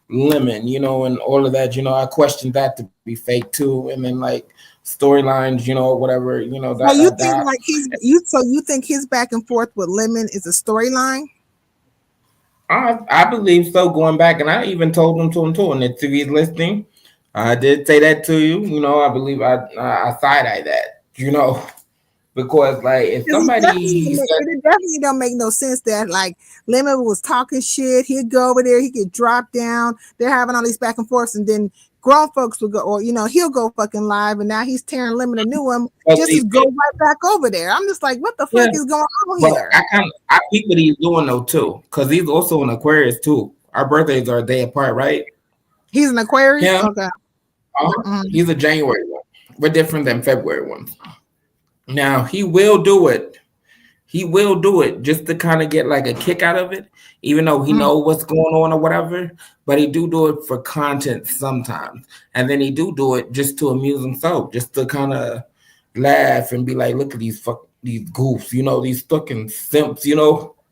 Lemon, and all of that, I questioned that to be fake too, and then like storylines, whatever, So you think that. like you think his back and forth with Lemon is a storyline? I believe so. Going back, and I even told him to him too, and if he's listening, I did say that to you. I believe I side eye that. Because like if Because somebody said, it definitely don't make no sense that like Lemon was talking shit. He'd go over there, he could drop down. They're having all these back and forths, and then grown folks will go, or he'll go fucking live, and now he's tearing Lemon a new one well, just to see, go right back over there. I'm just like, what the yeah, fuck is going on but here? I think what he's doing though too, because he's also an Aquarius too. Our birthdays are a day apart, right? He's an Aquarius. Him, Okay. Mhm. he's a January one. We're different than February ones. Now he will do it. He will do it just to kind of get like a kick out of it, even though he Mhm. know what's going on or whatever. But he do it for content sometimes, and then he do it just to amuse himself, just to kind of laugh and be like, "Look at these goofs, these fucking simps,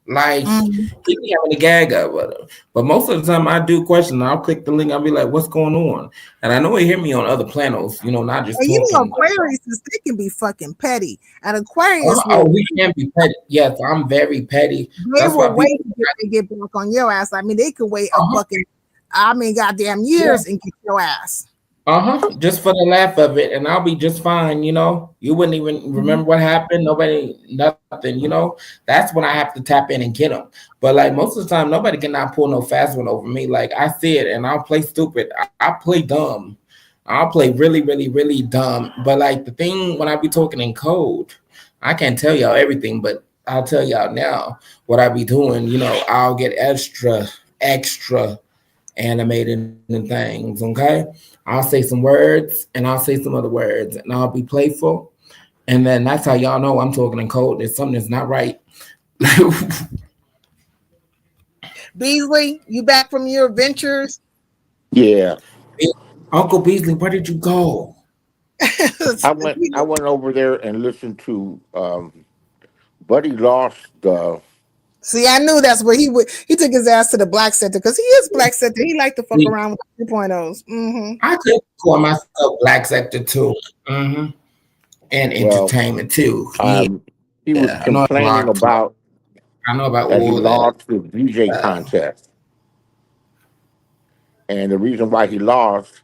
Like Mhm. he be having a gag of it. But most of the time, I do question. I'll click the link. I'll be like, "What's going on?" And I know he hear me on other planos, not just And talking. Aquarius they can be fucking petty. And Aquarius will We can be petty. Yes, I'm very petty. they That's why will wait people. to get back on your ass. I mean, they could wait a Uh-huh, fucking goddamn yeah. years and get your ass. Just for the laugh of it, and I'll be just fine. You wouldn't even remember what happened. Nobody, nothing. That's when I have to tap in and get them. But like most of the time, nobody cannot pull no fast one over me. Like I see it, and I'll play stupid. I play dumb. I'll play really, really, really dumb. But like the thing when I be talking in code, I can't tell y'all everything, but I'll tell y'all now what I be doing. I'll get extra animated and things. Okay, I'll say some words and I'll say some other words, and I'll be playful. And then that's how y'all know I'm talking in code. There's something that's not right. Beasley, you back from your adventures? Yeah. Uncle Beasley, where did you go? I went over there and listened to Buddy lost See, I knew that's where he would. He took his ass to the black center because he is black center. He liked to fuck See, around with 2.0s. I could call myself black sector too. hmm And well entertainment too. Yeah, um he was I know a complaining lot. about I know about that he all that. lost the DJ Uh, contest. And the reason why he lost,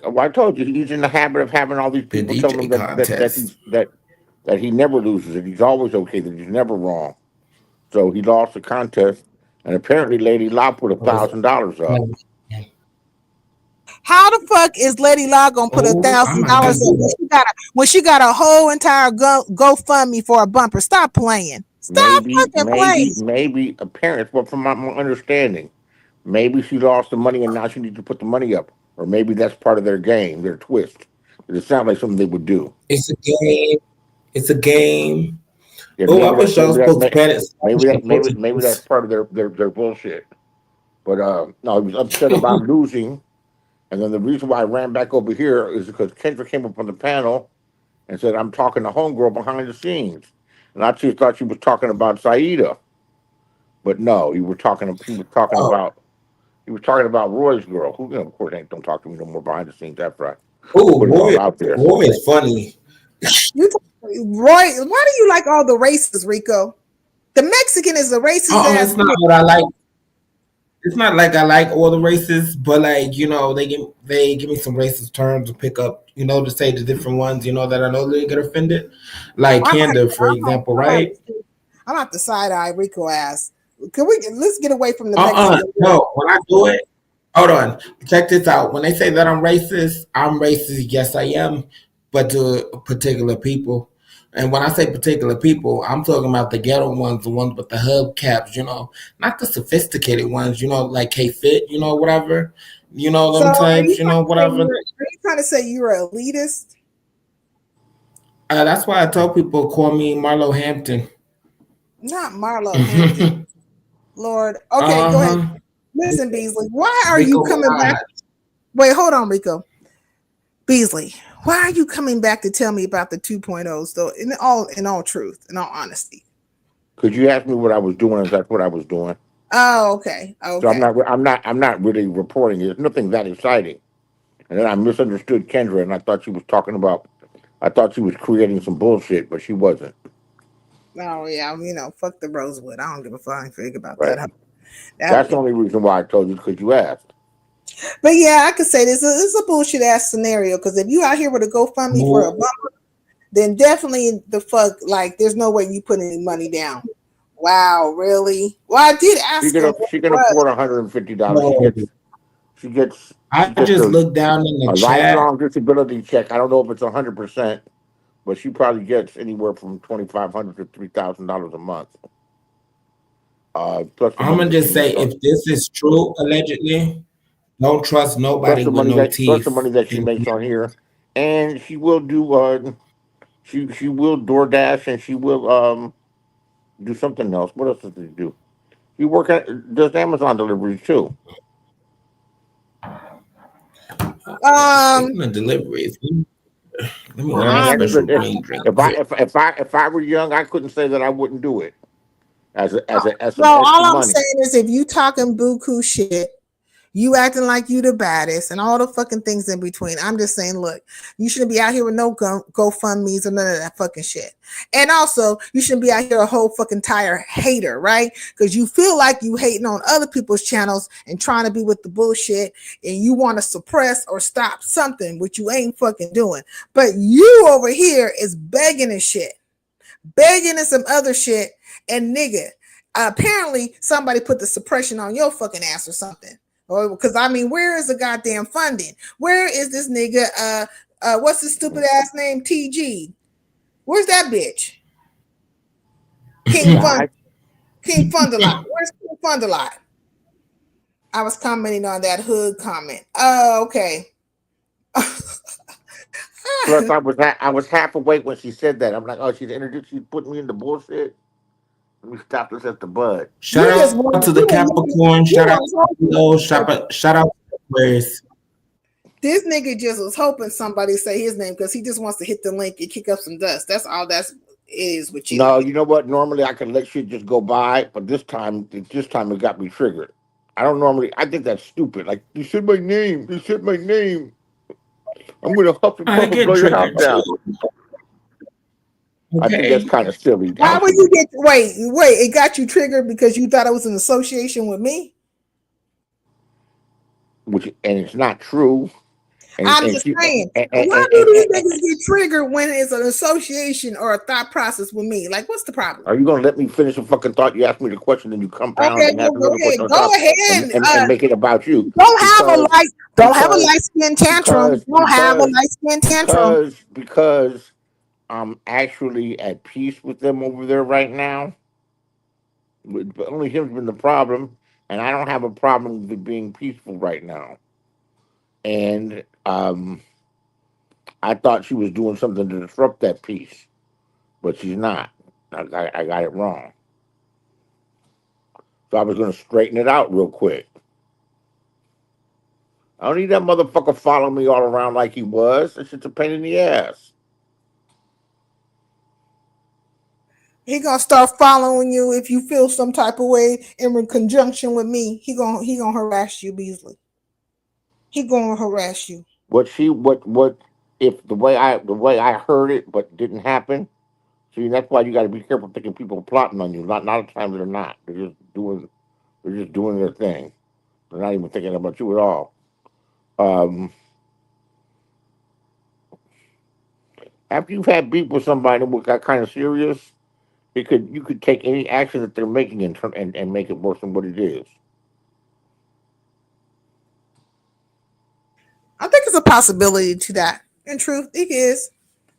well, I told you he's in the habit of having all these the people telling him DJ contest. that he never loses, that he's always okay, that he's never wrong. So he lost the contest, and apparently Lady La put $1,000 up. How the fuck is Lady Law gonna put Oh, I might $1,000 gotta do up that. when she got a whole entire GoFundMe for a bumper? Stop playing. Stop fucking playing. Maybe apparently, but from my understanding, maybe she lost the money and now she needs to put the money up, or maybe that's part of their game, their twist. It sounds like something they would do. It's a game. It's a game. Yeah, Oh, I wish y'all spoke Spanish. maybe that's part of their bullshit. But no, he was upset about losing, and then the reason why I ran back over here is because Kendra came up on the panel and said, "I'm talking to homegirl behind the scenes," and I just thought she was talking about Saida, but no, Oh, he was talking about Roy's girl, who of course ain't don't talk to me no more behind the scenes after I oh, put it all out there. Roy is funny. Roy, why do you like all the races, Rico? The Mexican is a racist ass. It's not what I like. It's not like I like all the races, but like they give me some racist terms to pick up, to say the different ones, that I know they get offended. Like Canada, for example, right? I'm not the side eye Rico ass. Let's get away from the Mexican. No, when I do it, hold on. Check this out. When they say that I'm racist. Yes, I am, but to particular people. And when I say particular people, I'm talking about the ghetto ones, the ones with the hubcaps, not the sophisticated ones, like K-Fit, whatever, them types, whatever. Are you trying to say you're an elitist? That's why I tell people call me Marlo Hampton. Not Marlo Hampton. Lord. Okay, go ahead. Listen, Beasley, why are you coming back? Wait, hold on, Rico. Beasley, why are you coming back to tell me about the 2.0s, though? In all truth, in all honesty. Could you ask me what I was doing? Is that what I was doing? Oh, okay. So I'm not really reporting it. It's nothing that exciting. And then I misunderstood Kendra, and I thought she was creating some bullshit, but she wasn't. Oh yeah, fuck the Rosewood. I don't give a fucking fig about Right. that. That's the only reason why I told you, because you asked. But yeah, I could say this is a bullshit ass scenario, because if you out here with a GoFundMe for a bumper, then definitely the fuck, like, there's no way you put any money down. Wow, really? Well, I did ask she can afford $150. I just looked down in the a chat. lifelong disability check. I don't know if it's 100%, but she probably gets anywhere from $2,500 to $3,000 a month. Plus I'm gonna just say, if this is true, allegedly, don't trust nobody with no teeth. Plus the money that she makes on here, and she will do she will DoorDash, and she will do something else. What else does she do? She does Amazon deliveries too. Speaking of deliveries, let me order a special green drink. If I were young, I couldn't say that I wouldn't do it. As all I'm saying is, if you talking buku shit, you acting like you the baddest, and all the fucking things in between. I'm just saying, look, you shouldn't be out here with no GoFundMe's or none of that fucking shit. And also, you shouldn't be out here a whole fucking tire hater, right? Because you feel like you hating on other people's channels and trying to be with the bullshit, and you want to suppress or stop something, which you ain't fucking doing. But you over here is begging and shit, begging and some other shit, and nigga, apparently somebody put the suppression on your fucking ass or something. Because where is the goddamn funding? Where is this nigga? What's his stupid ass name? TG. Where's that bitch? King Fundalot. Where's King Fundalot? I was commenting on that hood comment. Oh, okay. Plus, I was half awake when she said that. I'm like, oh, she's putting me in the bullshit. Let me stop this at the bud. Shout out to the Capricorn. Shout out to Leo. Shout out to Aquarius. This nigga just was hoping somebody say his name because he just wants to hit the link and kick up some dust. That's all that's is with you. No, you know what? Normally I can let shit just go by, but this time it got me triggered. I don't normally. I think that's stupid. Like you said my name. You said my name. I'm gonna huff and I puff and get blow your house triggered too. down. I think that's Okay. kind of silly. Why would you get wait? It got you triggered because you thought it was an association with me. And it's not true. And I'm and just she saying. and, Why and, do and, these and, niggas get triggered when it's an association or a thought process with me? Like, what's the problem? are you gonna let me finish a fucking thought? You asked me the question, and you compound Okay, and well, have go another ahead. question on Go top, ahead. and make it about you Don't have a because light. Don't have a because light skin tantrum. because Don't have a because light skin tantrum. because I'm actually at peace with them over there right now. But only him's been the problem, and I don't have a problem with it being peaceful right now. And I thought she was doing something to disrupt that peace, but she's not. I got it wrong. So I was going to straighten it out real quick. I don't need that motherfucker following me all around like he was. It's just a pain in the ass. He gonna start following you if you feel some type of way in conjunction with me. He gonna harass you, Beasley. He gonna harass you. What if the way I heard it, but didn't happen? See, that's why you got to be careful thinking people are plotting on you. Not a times they're not. They're just doing their thing. They're not even thinking about you at all. Um, After you've had beef with somebody that got kind of serious, you could take any action that they're making and make it worse than what it is. I think it's a possibility to that. In truth, it is.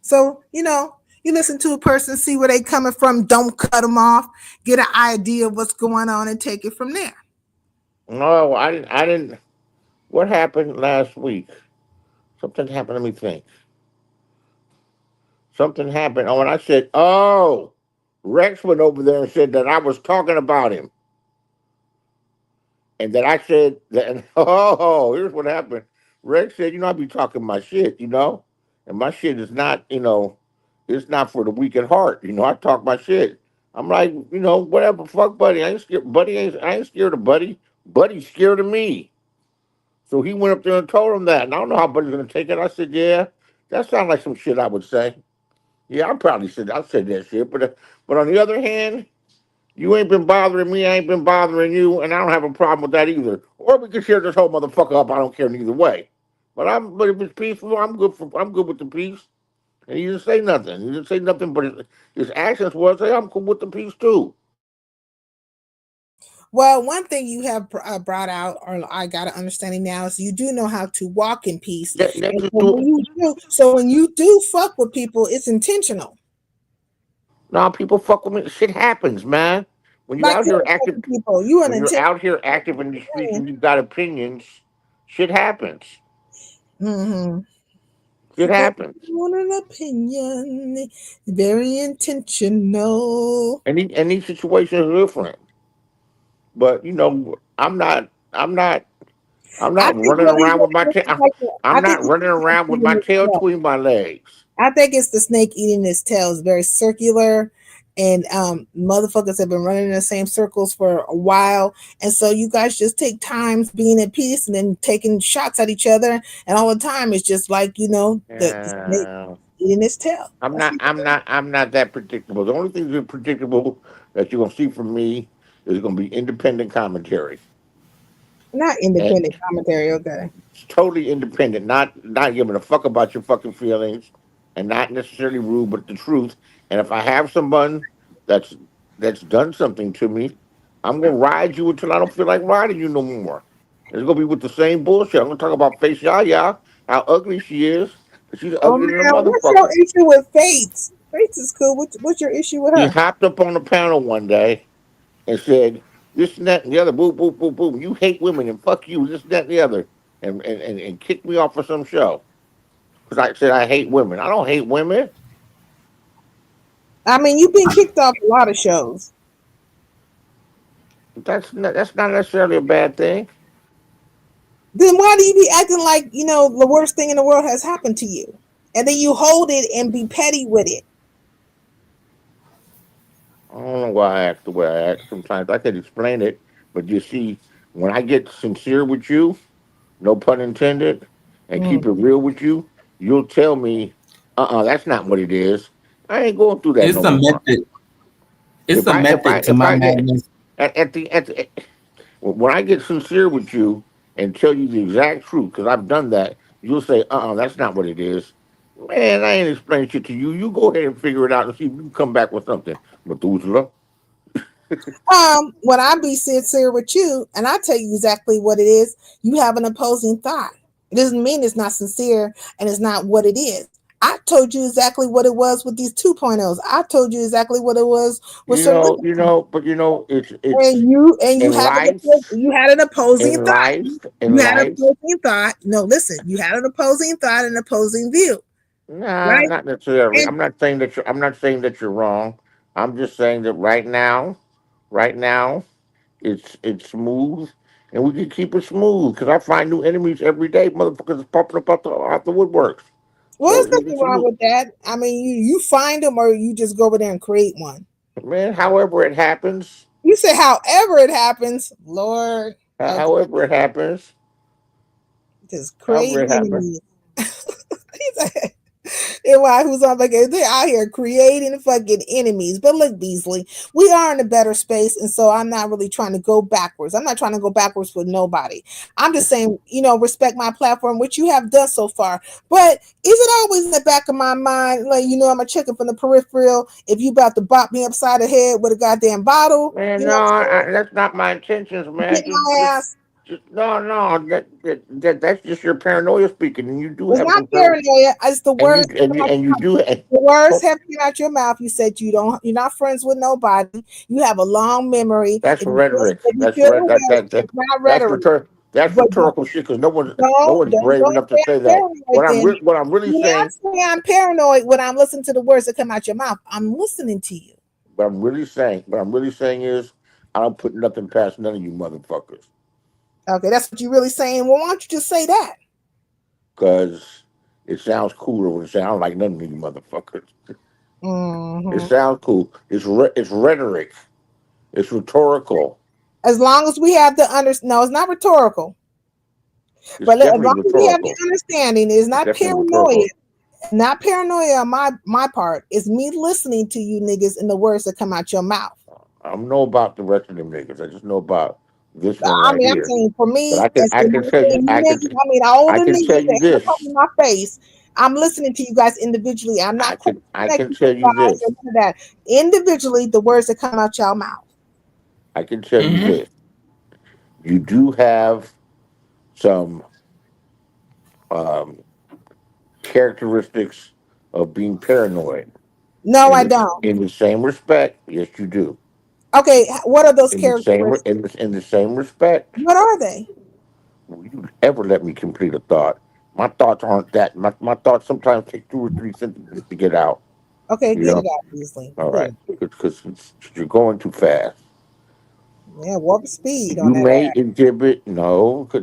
So, you listen to a person, see where they coming from, don't cut them off, get an idea of what's going on and take it from there. No, I didn't. I didn't. What happened last week? Something happened. Let me think. Something happened. Oh, and I said, "Oh, Rex went over there and said that I was talking about him, and that I said that." And, oh, here's what happened. Rex said, "I be talking my shit, and my shit is not, it's not for the weak at heart. I talk my shit." I'm like, whatever, fuck, buddy. I ain't scared. I ain't scared of Buddy. Buddy's scared of me. So he went up there and told him that. And I don't know how Buddy's gonna take it. I said, "Yeah, that sounds like some shit I would say." Yeah, I said that shit. But on the other hand, you ain't been bothering me. I ain't been bothering you, and I don't have a problem with that either. Or we can share this whole motherfucker up. I don't care neither way. But if it's peaceful, I'm good with the peace. And he didn't say nothing. He didn't say nothing, but his actions was, "Hey, I'm cool with the peace too." Well, one thing you have brought out, or I got an understanding now, is you do know how to walk in peace. Yeah, And just do. so when you do fuck with people, it's intentional. Now people fuck with me. Shit happens, man. When you Like out you here don't fuck active, with people, you an when you're intentional out here active in the streets thing. and you got opinions, shit happens. Mm-hmm. Shit Because happens. you want an opinion, very intentional. And these situations are different. But I'm I not think running what it around with my is, tail. like, I I'm think not it's running the snake around with eating my its tail tail. between my legs. I think it's the snake eating its tail. It's very circular, and motherfuckers have been running in the same circles for a while, and so you guys just take times being at peace and then taking shots at each other, and all the time it's just like the snake Yeah. eating its tail. I'm That's not. what I'm not. I'm not that predictable. The only thing that's predictable that you're gonna see from me is gonna be independent commentary. not And independent commentary. Okay. it's totally independent, not giving a fuck about your fucking feelings, and not necessarily rude, but the truth. And if I have someone that's that's done something to me, I'm gonna ride you until I don't feel like riding you no more. It's gonna be with the same bullshit. I'm gonna talk about Face Yaya, how ugly she is. She's Oh uglier than a man, what's your motherfucker. issue with Faith? Faith is cool. What's your issue with He her? hopped up on the panel one day and said, "This and that and the other, boom, boom, boom, boom. You hate women and fuck you, this and that and the other," and kicked me off of some show because I said I hate women. I don't hate women. I mean, you've been kicked off a lot of shows. That's not necessarily a bad thing. Then why do you be acting like the worst thing in the world has happened to you, and then you hold it and be petty with it? I don't know why I act the way I act. Sometimes I can explain it, but you see, when I get sincere with you, no pun intended, and keep Mm. it real with you, you'll tell me, that's not what it is. I ain't going through that It's no a more. method. It's If a I if I method to if my I get madness. at the when I get sincere with you and tell you the exact truth, because I've done that, you'll say, that's not what it is. Man, I ain't explaining shit to you. You go ahead and figure it out and see if you can come back with something. Methuselah. When I be sincere with you and I tell you exactly what it is, you have an opposing thought. It doesn't mean it's not sincere and it's not what it is. I told you exactly what it was with these 2.0s. I told you exactly what it was with Shenanigans. But it's And you in had life, an opposing in thought. life, You in had an life. opposing thought. No, listen, you had an opposing thought and opposing view, Nah, right? not necessarily. And I'm not saying that you're wrong. I'm just saying that right now, it's smooth, and we can keep it smooth because I find new enemies every day. Motherfuckers is popping up out the woodworks. well, So there's it's nothing wrong with that. I mean, you find them or you just go over there and create one. man. However it happens, You say, however it happens, Lord, okay, however it happens, just however create it happens. enemies. He said, and why who's on vacation? They're out here creating fucking enemies. But look, Beasley, we are in a better space, and so I'm not really trying to go backwards. I'm not trying to go backwards with nobody. I'm just saying, respect my platform, which you have done so far. But is it always in the back of my mind, like I'm a chicken from the peripheral? If you about to bop me upside the head with a goddamn bottle, Man, no, that's not my intentions, man. get my ass. No. That's just your paranoia speaking, and you do It's have not some very, paranoia. It's the and words. you do. The words have came out your mouth. You said you're not friends with nobody. You have a long memory. That's rhetoric. If you feel the way, it's not rhetoric. That's But rhetorical shit because no don't one's brave enough to say say I'm that. paranoid. Then What I'm really do not saying, say I'm paranoid when I'm listening to the words that come out your mouth. I'm listening to you. what I'm really saying is, I don't put nothing past none of you motherfuckers Okay, that's what you're really saying. Well, why don't you just say that? because it sounds cooler when it say I don't like none of you motherfuckers. It Hmm. sounds cool. It's rhetoric. It's rhetorical. As long as we have the no, it's not rhetorical. It's But as definitely long as we have the rhetorical. understanding, it's It's not definitely paranoia. rhetorical. Not paranoia on my part. It's me listening to you niggas and the words that come out your mouth. I don't know about the rest of them niggas. I just know about this one I right mean, I'm here. saying for But me, as I in can me tell you saying you niggas, all I the can tell niggas you that ever come this. in my face, I'm listening to you guys individually. I'm not I can connecting tell you you guys or this. none of that. Individually, the words that come out your mouth. I can tell you Hmm. this. You do have some um, characteristics of being paranoid. No, I don't. In the same respect, yes, you do. Okay, what are those characteristics? In the same respect, What are they? will you ever let me complete a thought? My thoughts aren't that. My thoughts sometimes take two or three sentences to get out. Okay, You get it know. out, Beasley. All Get right, it. because you're going too fast. Yeah, warp speed on You that may ass. exhibit no. 'Cause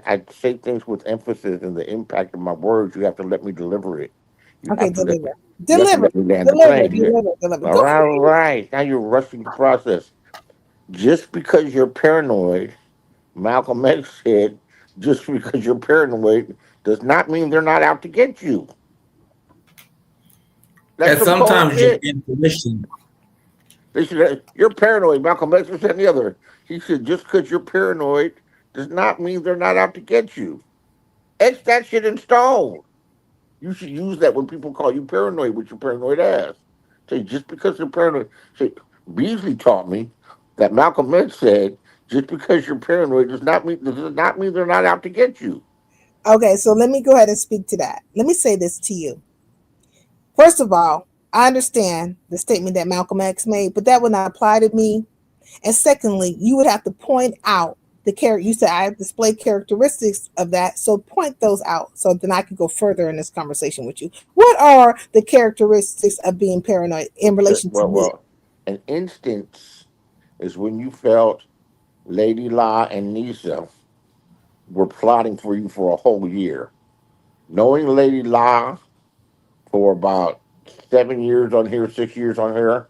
I say things with emphasis and the impact of my words. You have to let me deliver it. You Okay, have to let me. deliver. You have to Deliver. let me land the Deliver. plane. Deliver. Deliver. All Go right, all ahead. right. Now you're rushing the process. Just because you're paranoid, Malcolm X said, just because you're paranoid does not mean they're not out to get you. That's And some cold sometimes your shit. intuition. They said, you're paranoid. Malcolm X was and the other. He said, just because you're paranoid does not mean they're not out to get you. Etch that shit in stone. You should use that when people call you paranoid with your paranoid ass. Say, just because you're paranoid. Say, Beasley taught me that Malcolm X said, just because you're paranoid does not mean they're not out to get you. Okay, so let me go ahead and speak to that. Let me say this to you. First of all, I understand the statement that Malcolm X made, but that would not apply to me. And secondly, you would have to point out the character. You said I have displayed characteristics of that, so point those out so then I can go further in this conversation with you. What are the characteristics of being paranoid in relation to me? An instance is when you felt Lady La and Nisa were plotting for you for a whole year. Knowing Lady La for about 7 years on here, 6 years on here,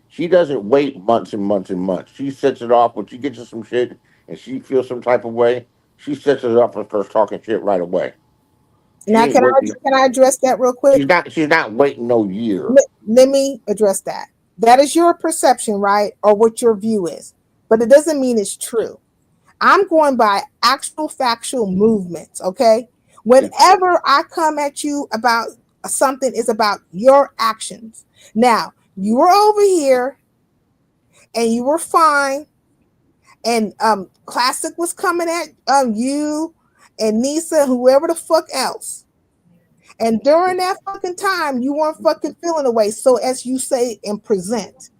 she doesn't wait months and months and months. She sets it off when she gets to some shit and she feels some type of way. She sets it up and starts talking shit right away. She Now, ain't waiting. can I address that real quick? She's not waiting no year. Let me address that. That is your perception, right? Or what your view is. But it doesn't mean it's true. I'm going by actual factual movements, okay? Whenever I come at you about something, it's about your actions. Now, you were over here and you were fine, and Classic was coming at you and Nisa, whoever the fuck else. And during that fucking time, you weren't fucking feeling away. So as you say and present.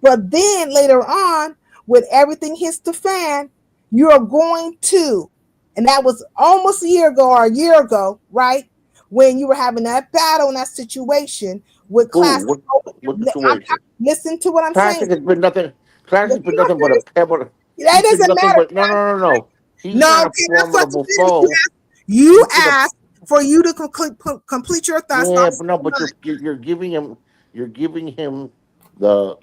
But then later on, when everything hits the fan, you're going to, and that was almost a year ago or a year ago, right? When you were having that battle in that situation with Classic. What situation? Listen to what I'm Classic saying. has been nothing. Classic has been nothing but a pebble. That He's been doesn't nothing matter. but no. He's No, not a can I fucking formidable finish? foe. You asked for you to complete your thoughts. Yeah, but no, but you're giving him the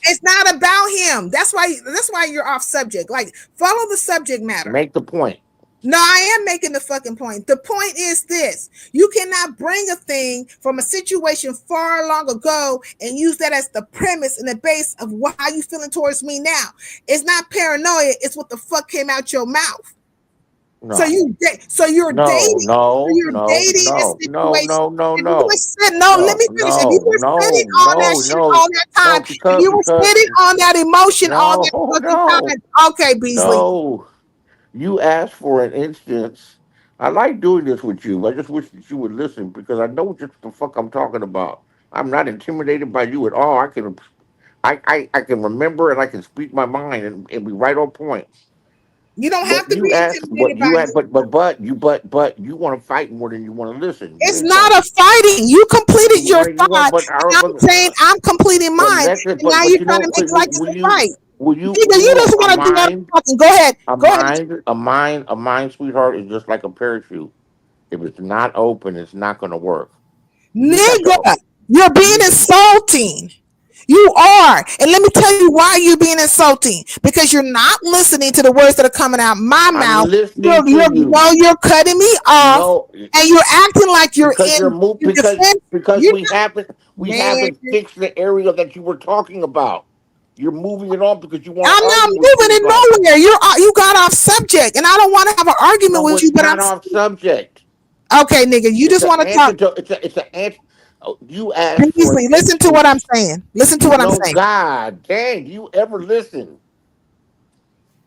It's not about him. That's why you're off subject. Like, follow the subject matter. make the point. No, I am making the fucking point. The point is this: you cannot bring a thing from a situation far long ago and use that as the premise and the base of how you feeling towards me now. It's not paranoia. It's what the fuck came out your mouth. No. So you're dating. No. You're dating a situation. No. Let me finish. If you were sitting on that shit all that time, if you were sitting on that emotion all that fucking time, okay, Beasley. No. You asked for an instance. I like doing this with you. I just wish that you would listen because I know just the fuck I'm talking about. I'm not intimidated by you at all. I can remember and I can speak my mind and be right on point. You don't have But to you be asked what intimidated you by had, me. but you want to fight more than you want to listen. It's not a fighting. You completed your You want, thought. And I'm saying I'm completing mine. And now you're trying to make it like it's a fight. Nigga, you just want to do that fucking. Go ahead. Go ahead. A mind, sweetheart, is just like a parachute. If it's not open, it's not going to work. Nigga, you're being insulting. You are. And let me tell you why you're being insulting. Because you're not listening to the words that are coming out my mouth. You're cutting me off. No, and you're acting like you're because we haven't fixed the area that you were talking about. You're moving it on because you want to I'm not argue moving it nowhere. You got off subject. And I don't want to have an argument with you, but I'm not off subject. Okay, nigga, you just want to talk. It's an answer. You asked for it. Listen to what I'm saying. Listen to what I'm saying. God dang, you ever listen?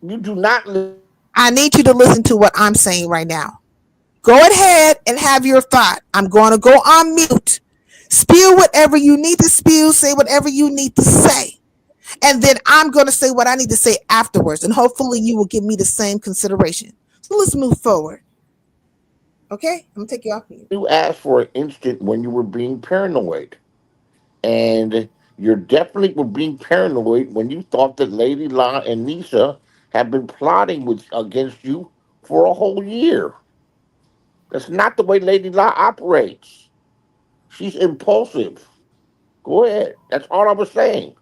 You do not listen. I need you to listen to what I'm saying right now. Go ahead and have your thought. I'm going to go on mute. Spew whatever you need to spew. Say whatever you need to say. And then I'm going to say what I need to say afterwards. And hopefully you will give me the same consideration. So let's move forward. Okay, I'm gonna take you off mute. You asked for an instant when you were being paranoid, and you're definitely were being paranoid when you thought that Lady La and Nisa have been plotting against you for a whole year. That's not the way Lady La operates. She's impulsive. Go ahead. That's all I was saying.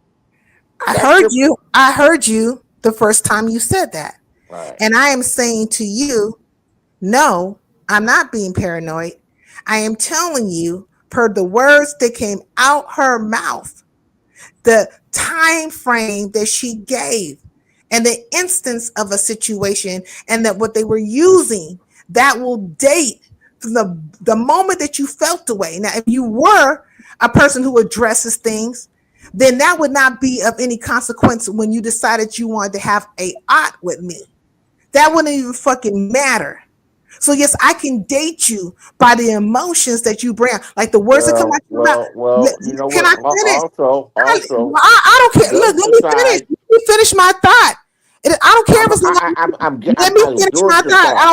I heard you the first time you said that, right. And I am saying to you, no. I'm not being paranoid. I am telling you, per the words that came out her mouth, the time frame that she gave, and the instance of a situation, and that what they were using, that will date from the moment that you felt the way. Now, if you were a person who addresses things, then that would not be of any consequence when you decided you wanted to have a ought with me. That wouldn't even fucking matter. So yes, I can date you by the emotions that you bring, like the words that come out your mouth. You know can what? I finish? Also, I don't care. Look, let me finish. Let me finish my thought. I don't care if it's long. Let me finish my thought. I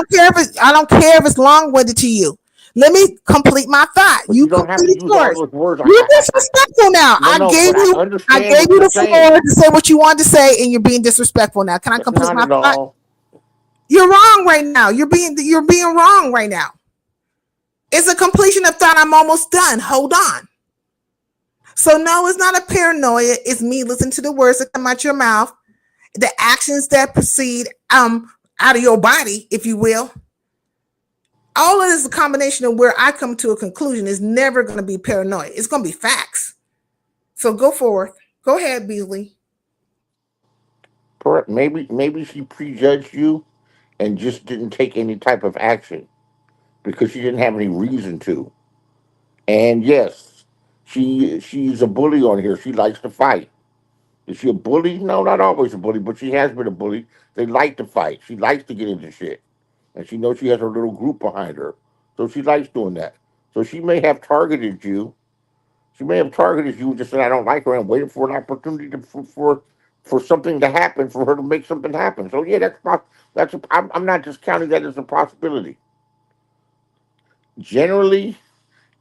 don't care if it's long-winded to you. Let me complete my thought. You don't have to use all those words. You're disrespectful now. I gave you the floor to say what you wanted to say, and you're being disrespectful now. Can I complete my thought? You're wrong right now. You're being wrong right now. It's a completion of thought. I'm almost done. Hold on. So no, it's not a paranoia. It's me listening to the words that come out your mouth, the actions that proceed out of your body, if you will. All of this is a combination of where I come to a conclusion. Is never going to be paranoia. It's going to be facts. So go forth. Go ahead, Beasley. Correct. Maybe she prejudged you and just didn't take any type of action because she didn't have any reason to. And yes, she's a bully on here. She likes to fight. Is she a bully? No, not always a bully, but she has been a bully. They like to fight. She likes to get into shit. And she knows she has her little group behind her. So she likes doing that. So she may have targeted you. She may have targeted you and just said, I don't like her and waited for an opportunity for something to happen, for her to make something happen. So yeah, I'm not discounting that as a possibility. Generally,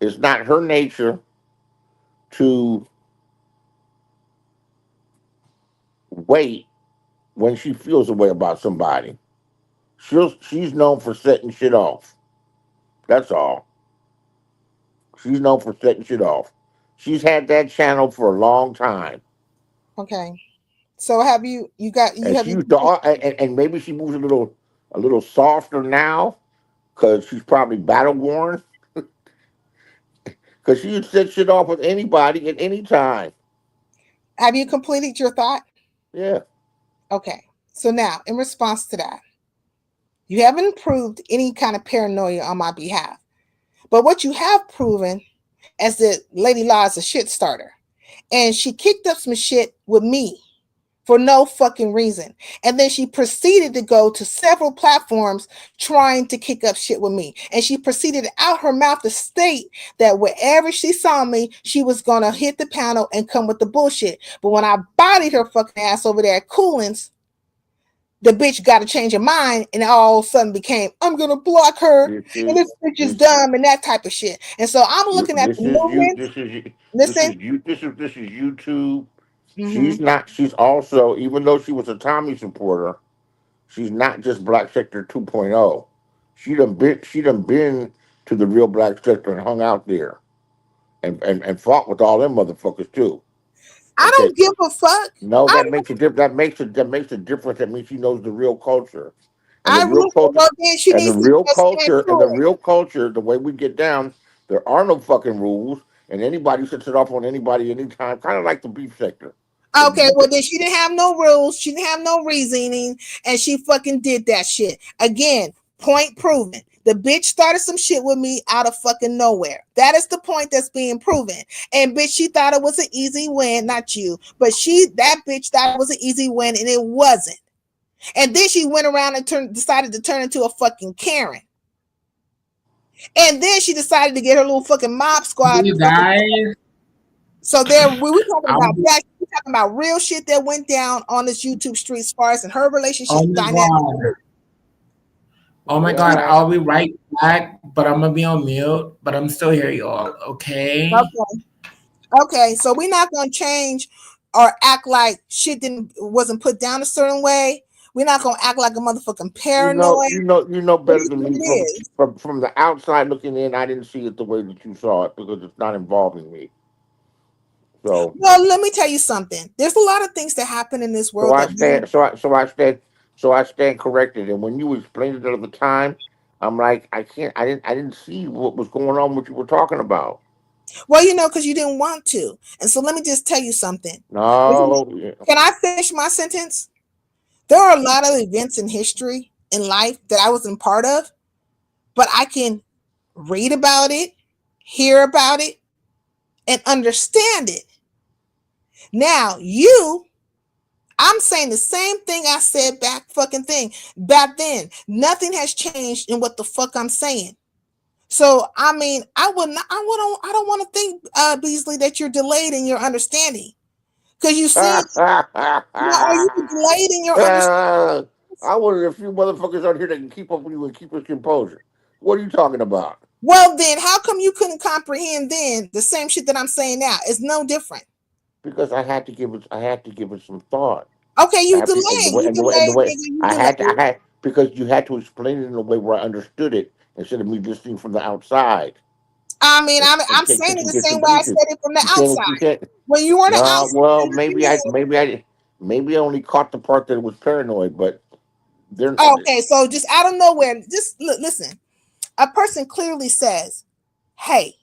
it's not her nature to wait when she feels a way about somebody. She's known for setting shit off. That's all. She's known for setting shit off. She's had that channel for a long time, Okay. So have you got you and have you and maybe she moves a little softer now because she's probably battle worn. Because she would set shit off with anybody at any time. have you completed your thought? Yeah. Okay. So now, in response to that, you haven't proved any kind of paranoia on my behalf. But what you have proven is that Lady Law is a shit starter. And she kicked up some shit with me for no fucking reason. And then she proceeded to go to several platforms trying to kick up shit with me. And she proceeded out her mouth to state that wherever she saw me, she was going to hit the panel and come with the bullshit. But when I bodied her fucking ass over there at Coolins, the bitch got to change her mind and all of a sudden became, I'm going to block her This and is this bitch is this dumb and that type of shit. And so I'm looking at the this is you movement. this is you Listen. this is YouTube. Mm-hmm. She's also, even though she was a Tommy supporter, she's not just Black Sector 2.0. She done been to the real Black Sector and hung out there and fought with all them motherfuckers too. I Okay. don't give a fuck. No, I that makes a difference. That means she knows the real culture. And the I real really culture well then she and the needs to real just stand culture and the through it. real culture, the way we get down, there are no fucking rules, and anybody sets it off on anybody anytime, kind of like the beef sector. The Okay, beef, well then she didn't have no rules, she didn't have no reasoning, and she fucking did that shit. Again, point proven. The bitch started some shit with me out of fucking nowhere. That is the point that's being proven. And bitch, she thought it was an easy win, not you, but that bitch thought it was an easy win, and it wasn't. And then she went around and decided to turn into a fucking Karen. And then she decided to get her little fucking mob squad to You fucking. guys, So there, we were talking I'm, about that. We're talking about real shit that went down on this YouTube street as far as in her relationship oh my dynamic. god. Oh my god, yeah, I'll be right back, but I'm gonna be on mute, but I'm still here, y'all. Okay. Okay. Okay. So we're not gonna change or act like shit wasn't put down a certain way. We're not gonna act like a motherfucking paranoid. you know It better is than what me it is. from the outside looking in. I didn't see it the way that you saw it because it's not involving me. So Well, let me tell you something. There's a lot of things that happen in this so world I that we. stand I stand corrected. And when you explained it at the time, I'm like, I didn't see what was going on, what you were talking about. Well, because you didn't want to. And so let me just tell you something. No, Can I finish my sentence? There are a lot of events in history in life that I wasn't part of, but I can read about it, hear about it, and understand it. Now, I'm saying the same thing I said back then. Nothing has changed in what the fuck I'm saying. So I mean, I don't want to think, Beasley, that you're delayed in your understanding. Because you see, now are you delayed in your understanding? I wanted a few motherfuckers out here that can keep up with you and keep us composure. What are you talking about? Well, then, how come you couldn't comprehend then the same shit that I'm saying now? It's no different. Because I had to give it some thought. Okay, I you have to, and delayed. You the delayed, way nigga. You delayed. because you had to explain it in a way where I understood it instead of me listening from the outside I mean, and I'm saying it taking the bits same and way I pieces. said it from the You outside. can't. When you on the No, outside well, looking in, maybe I only caught the part that it was paranoid, but they're. okay, so just out of nowhere, just listen. A person clearly says, "Hey,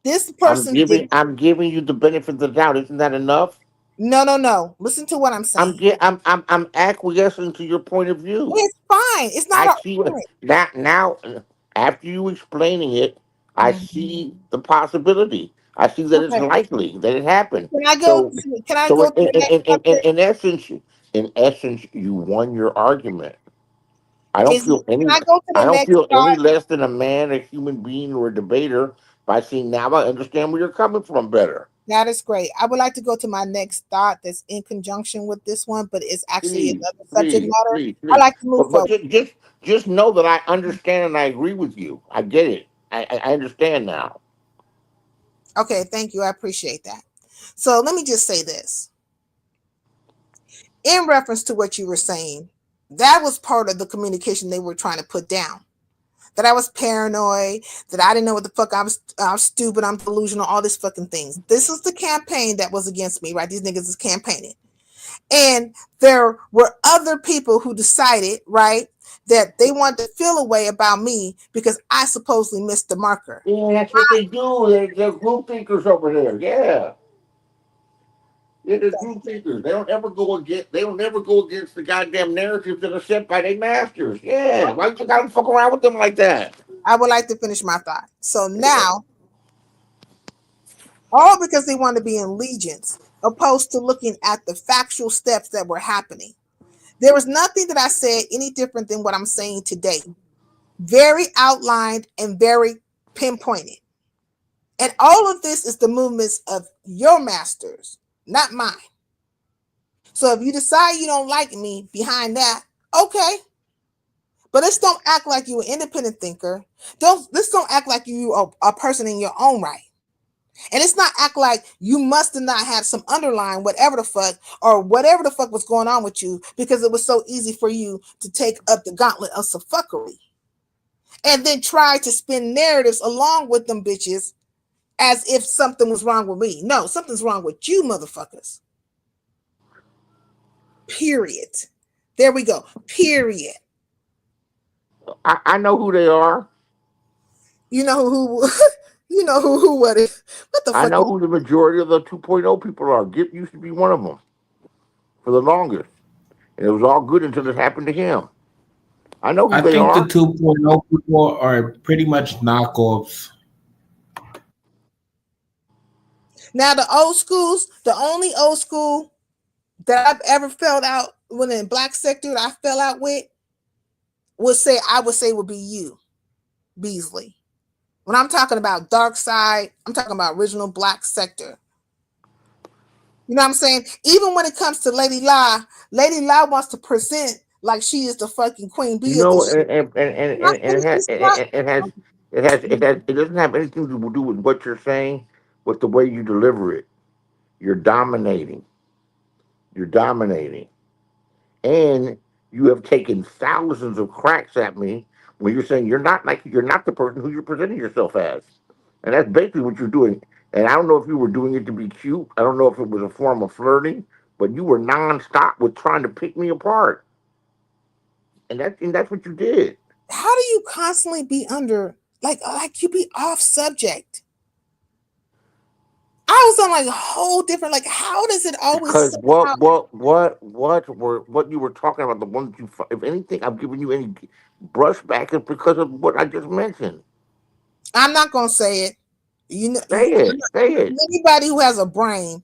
this person did." I'm giving you the benefit of the doubt. Isn't that enough? No, no, no. Listen to what I'm saying. I'm acquiescing to your point of view. It's fine. It's not I an see what argument. now. After you explaining it, I Mhm. see the possibility. I see that it's Okay. likely that it happened. Can I go? So, To, can I go to the next in subject? in essence, you won your argument. I don't Is feel any. can I go to I the don't next feel any part? less than a man, a human being, or a debater by seeing now I understand where you're coming from better. That is great. I would like to go to my next thought that's in conjunction with this one, but it's actually Please, another subject matter. I please. like to move But forward. just know that I understand and I agree with you. I get it. I understand now. Okay, thank you. I appreciate that. So let me just say this in reference to what you were saying. That was part of the communication they were trying to put down. That I was paranoid, that I didn't know what the fuck I'm stupid, I'm delusional, all these fucking things. This is the campaign that was against me, right? These niggas is campaigning. And there were other people who decided, right, that they wanted to feel a way about me because I supposedly missed the marker. Yeah, that's what they do. They're group thinkers over there. Yeah. Yeah, they're group thinkers. They don't ever go against. They don't ever go against the goddamn narratives that are set by their masters. Yeah, why you gotta fuck around with them like that? I would like to finish my thought. So Yeah. now, all because they want to be in allegiance, opposed to looking at the factual steps that were happening. There was nothing that I said any different than what I'm saying today. Very outlined and very pinpointed. And all of this is the movements of your masters, not mine. So if you decide you don't like me behind that, okay. But let's don't act like you're an independent thinker. Let's don't act like you are a person in your own right. And it's not act like you must have not had some underlying whatever the fuck or whatever the fuck was going on with you because it was so easy for you to take up the gauntlet of some fuckery and then try to spin narratives along with them bitches as if something was wrong with me. No, something's wrong with you, motherfuckers. Period. There we go. Period. I know who they are. You know who you know who what is what the I fuck know is who the majority of the 2.0 people are. Gip used to be one of them for the longest. And it was all good until it happened to him. I know who I they think the are. 2.0 people are pretty much knockoffs. now the old schools, the only old school that I've ever felt out when in black sector that I fell out with I would say would be you, Beasley. When I'm talking about dark side, I'm talking about original black sector. You know what I'm saying? Even when it comes to Lady La wants to present like she is the fucking queen bee You of know, this shit. Can I finish this part? it doesn't have anything to do with what you're saying, but the way you deliver it. You're dominating. You're dominating. And you have taken thousands of cracks at me when you're saying you're not the person who you're presenting yourself as. And that's basically what you're doing. And I don't know if you were doing it to be cute. I don't know if it was a form of flirting, but you were nonstop with trying to pick me apart. And that's what you did. How do you constantly be under like you be off subject? I was on like a whole different like how does it always Because somehow what you were talking about, the ones you, if anything, I'm giving you any brushback is because of what I just mentioned. I'm not gonna say it. You know Say it. anybody who has a brain,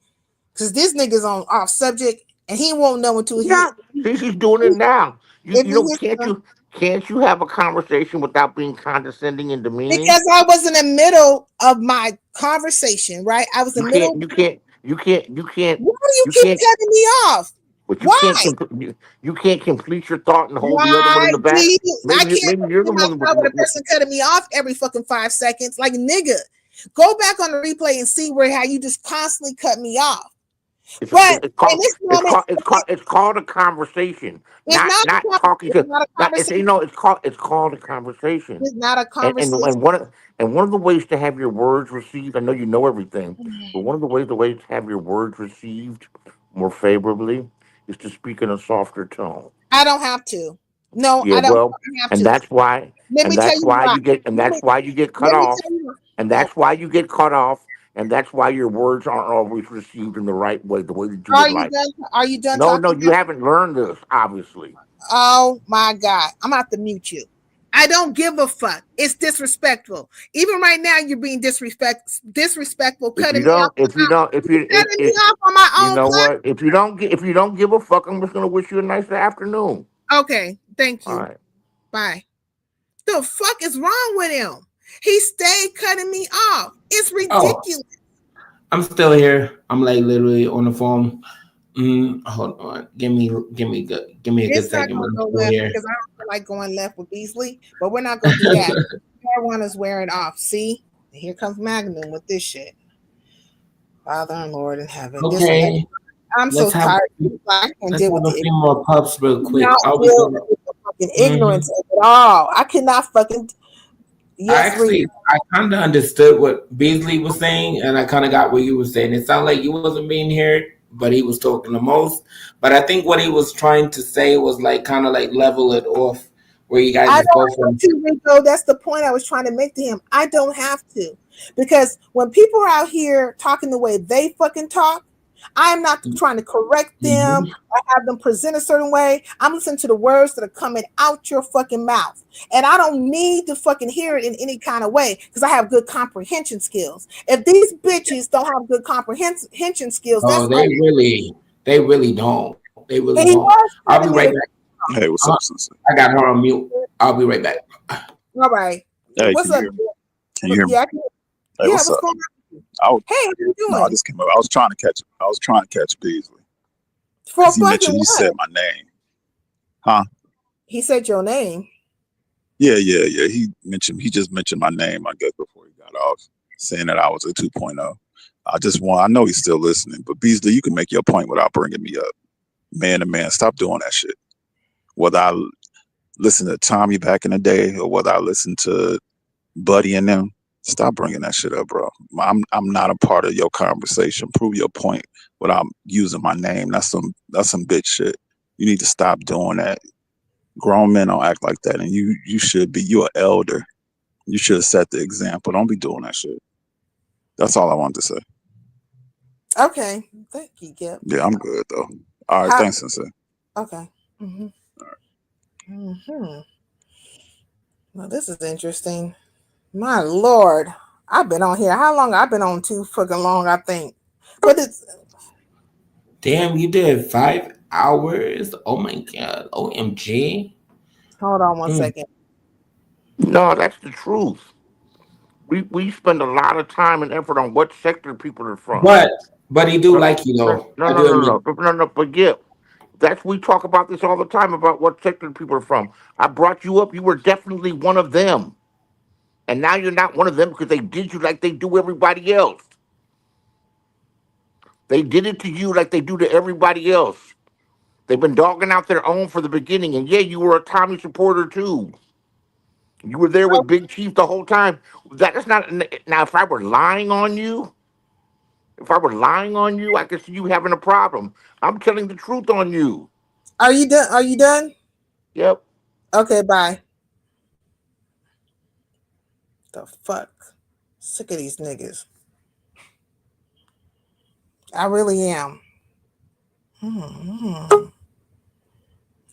because this nigga's on off subject and he won't know until Yeah, see, she's doing it now. if You he know, hits can't you have a conversation without being condescending and demeaning? because I was in the middle of my conversation, right? I was in the middle. Why do you you keep can't, cutting me off? but Why? you can't complete your thought and hold the other one Why in the do back. you, I can't Maybe you're the complete my one. thought with a person cutting me off every fucking 5 seconds. Like nigga, go back on the replay and see where how you just constantly cut me off. It's But it's in called this moment, it's called a conversation, it's not not a, talking it's to. not a Not, it's conversation. it's called a conversation, It's not a conversation. and one of the ways to have your words received. I know you know everything, but one of the ways to have your words received more favorably is to speak in a softer tone. I don't have to. No, Yeah, I don't well, have and to. that's why, Let me tell you why. Let me, that's why you get cut let me off, tell you and why. that's why you get cut off, and that's why your words aren't always received in the right way, the way that you would Are you like. done? Are you done No, no, talking you now? haven't learned this, obviously. Oh my God. I'm about to mute you. I don't give a fuck. It's disrespectful. Even right now, you're being disrespectful, If you cutting me off. don't, if you don't, if You're you, cutting me off on you my own know platform. what? If you don't give a fuck, I'm just gonna wish you a nice afternoon. Okay, thank All you. right. Bye. The fuck is wrong with him? He stayed cutting me off. It's Oh, ridiculous. I'm still here. I'm like literally on the phone. Hold on. Give me a good It's not second. But going to I'm go still left here. because I don't feel like going left with Beasley, but we're not going to do that. Everyone is wearing off. See, here comes Magnum with this shit. Father and Lord in heaven. Okay. I'm so Let's have tired. I can't let's deal have with a the few more puffs real quick. not I'll be deal going. with the fucking ignorance of it all. I cannot fucking yes, read. I kind of understood what Beasley was saying, and I kind of got what you were saying. It sounded like you wasn't being heard, but he was talking the most. But I think what he was trying to say was like kind of like level it off, where you guys I is don't both have from. to, Rico. That's the point I was trying to make to him. I don't have to. Because when people are out here talking the way they fucking talk, I'm not trying to correct them Mhm. or have them present a certain way. I'm listening to the words that are coming out your fucking mouth. And I don't need to fucking hear it in any kind of way because I have good comprehension skills. If these bitches don't have good comprehension skills, Oh, that's on. they really don't. They really And he don't. was I'll be telling me right to. back. Hey, what's up, Sensei? I got her on mute. I'll be right back. All right. Hey, What's can you up? hear me? Can you hear me? Yeah, Hey, yeah, what's what's up? going on? I was, Hey, how you no, I doing? just came up. I was trying to catch. I was trying to catch Beasley For because fucking he what? said my name, huh? He said your name. Yeah, yeah, yeah. He just mentioned my name, I guess, before he got off, saying that I was a 2.0. I know he's still listening, but Beasley, you can make your point without bringing me up. Man to man, stop doing that shit. Whether I listen to Tommy back in the day or whether I listen to Buddy and them, stop bringing that shit up, bro. I'm not a part of your conversation. Prove your point without using my name. That's some bitch shit. You need to stop doing that. Grown men don't act like that, and you should be. You're an elder. You should set the example. Don't be doing that shit. That's all I wanted to say. Okay. Thank you, Gip. Yeah, I'm good though. All right, How, thanks, Sensei. okay. Well, this is interesting. My Lord. I've been on here. How long? I've been on too fucking long, I think. But it's Damn, you did 5 hours. Oh my god. OMG. hold on one Mm. second. No, that's the truth. We spend a lot of time and effort on what sector people are from. But he do No, like you no, though. no, I no, do no, admit. no, no, no. Forget. That's we talk about this all the time about what sector people are from. I brought you up. You were definitely one of them, and now you're not one of them because they did you like they do everybody else. They did it to you like they do to everybody else. They've been dogging out their own for the beginning, and yeah, you were a Tommy supporter too. You were there with Big Chief the whole time. That is not now. If I were lying on you, I could see you having a problem. I'm telling the truth on you. Are you done? Are you done? Yep. Okay, bye. The fuck? Sick of these niggas. I really am.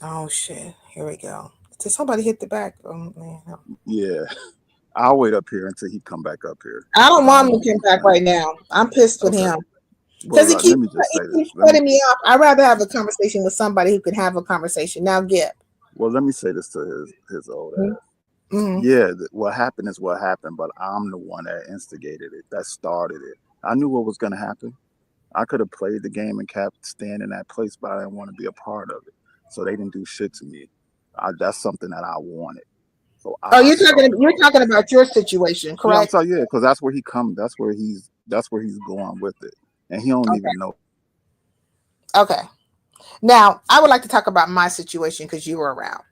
Oh shit. Here we go. Did somebody hit the back? Oh man. No. Yeah, I'll wait up here until he come back up here. I don't 'Cause I want don't him know to come what's back going right now. I'm pissed on. with Okay. him. Because Well, let me just he say this. keeps cutting me off. I'd rather have a conversation with somebody who can have a conversation. Now get. Let me say this to his old ass. Mm-hmm. Yeah, what happened is what happened, but I'm the one that instigated it, that started it. I knew what was gonna happen. I could have played the game and kept staying in that place, but I didn't want to be a part of it. So they didn't do shit to me. That's something that I wanted. So Oh, I started you're all talking this. about your situation, Yeah, I'm correct? sorry, yeah, because that's where he come. That's where he's going with it, and he don't Okay. even know. Okay. Now, I would like to talk about my situation because you were around.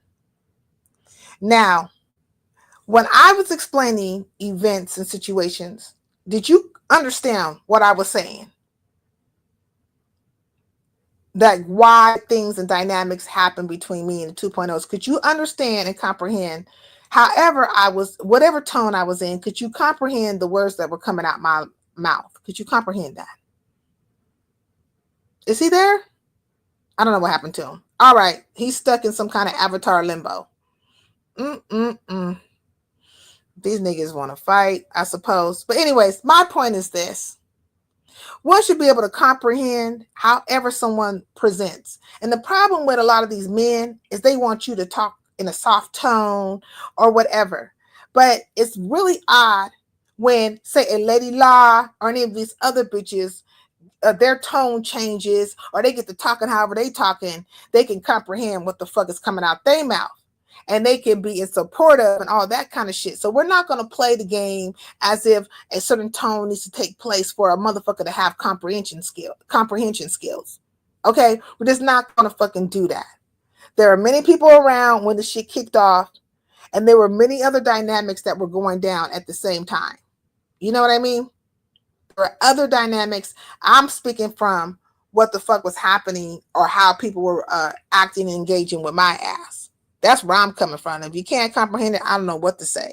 Now, when I was explaining events and situations, did you understand what I was saying? That why things and dynamics happen between me and the 2.0s. Could you understand and comprehend? However, whatever tone I was in, could you comprehend the words that were coming out my mouth? Could you comprehend that? Is he there? I don't know what happened to him. All right. He's stuck in some kind of avatar limbo. These niggas want to fight, I suppose. But anyways, my point is this. One should be able to comprehend however someone presents. And the problem with a lot of these men is they want you to talk in a soft tone or whatever. But it's really odd when, say, a Lady La or any of these other bitches, their tone changes or they get to talking however they talking, they can comprehend what the fuck is coming out their mouth. And they can be in supportive and all that kind of shit. So we're not going to play the game as if a certain tone needs to take place for a motherfucker to have comprehension skills. Okay? We're just not going to fucking do that. There are many people around when the shit kicked off, and there were many other dynamics that were going down at the same time. You know what I mean? There are other dynamics. I'm speaking from what the fuck was happening or how people were acting and engaging with my ass. That's where I'm coming from. If you can't comprehend it, I don't know what to say.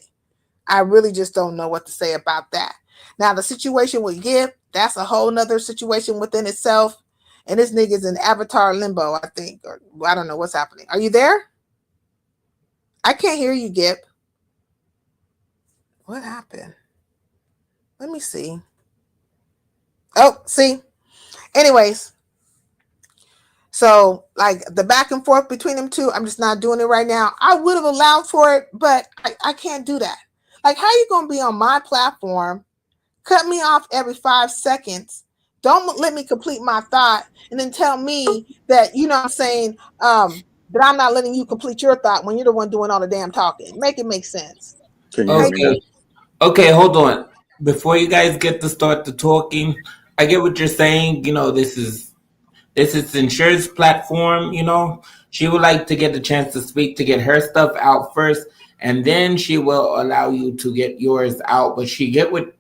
I really just don't know what to say about that. Now, the situation with Gibb, that's a whole nother situation within itself. And this nigga's in avatar limbo, I think. Or I don't know what's happening. Are you there? I can't hear you, Gibb. What happened? Let me see. Oh, see? Anyways. So, like, the back and forth between them two, I'm just not doing it right now. I would have allowed for it, but I can't do that. Like, how you going to be on my platform, cut me off every 5 seconds, don't let me complete my thought, and then tell me that, you know what I'm saying, that I'm not letting you complete your thought when you're the one doing all the damn talking. Make it make sense. Can you hear me now? Okay, hold on. Before you guys get to start the talking, I get what you're saying. You know, this is Insure's platform. You know, she would like to get the chance to speak, to get her stuff out first, and then she will allow you to get yours out. But she get what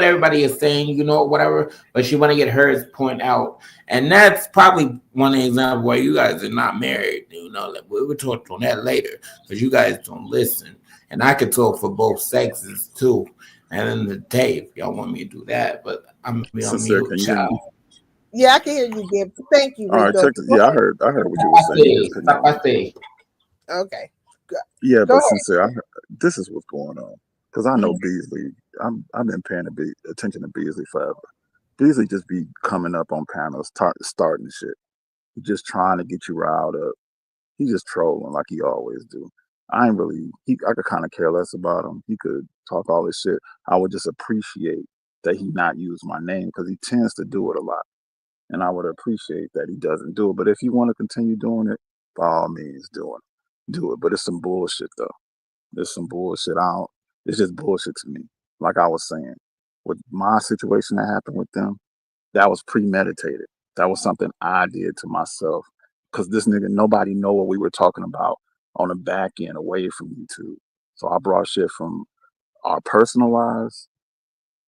everybody is saying, you know, whatever. But she want to get hers point out, and that's probably one example where you guys are not married. You know, like, we will talk on that later because you guys don't listen. And I could talk for both sexes too. And then the day, if y'all want me to do that, but I'm gonna be on Sincere, mute, can you hear me? child. Yeah, I can hear you, Gibb. Thank you, All right, Rico. check this. Yeah, I heard what you were saying. You just couldn't hear me. Okay. Yeah, Go but ahead. Sincere, this is what's going on. Because I know Beasley. I've been paying attention to Beasley forever. Beasley just be coming up on panels, starting shit. He just trying to get you riled up. He just trolling like he always do. I could kind of care less about him. He could talk all this shit. I would just appreciate that he not use my name because he tends to do it a lot. And I would appreciate that he doesn't do it. But if you want to continue doing it, by all means, do it. But it's some bullshit though. There's some bullshit. It's just bullshit to me. Like I was saying, with my situation that happened with them, that was premeditated. That was something I did to myself. Cause this nigga, nobody know what we were talking about on the back end away from YouTube. So I brought shit from our personal lives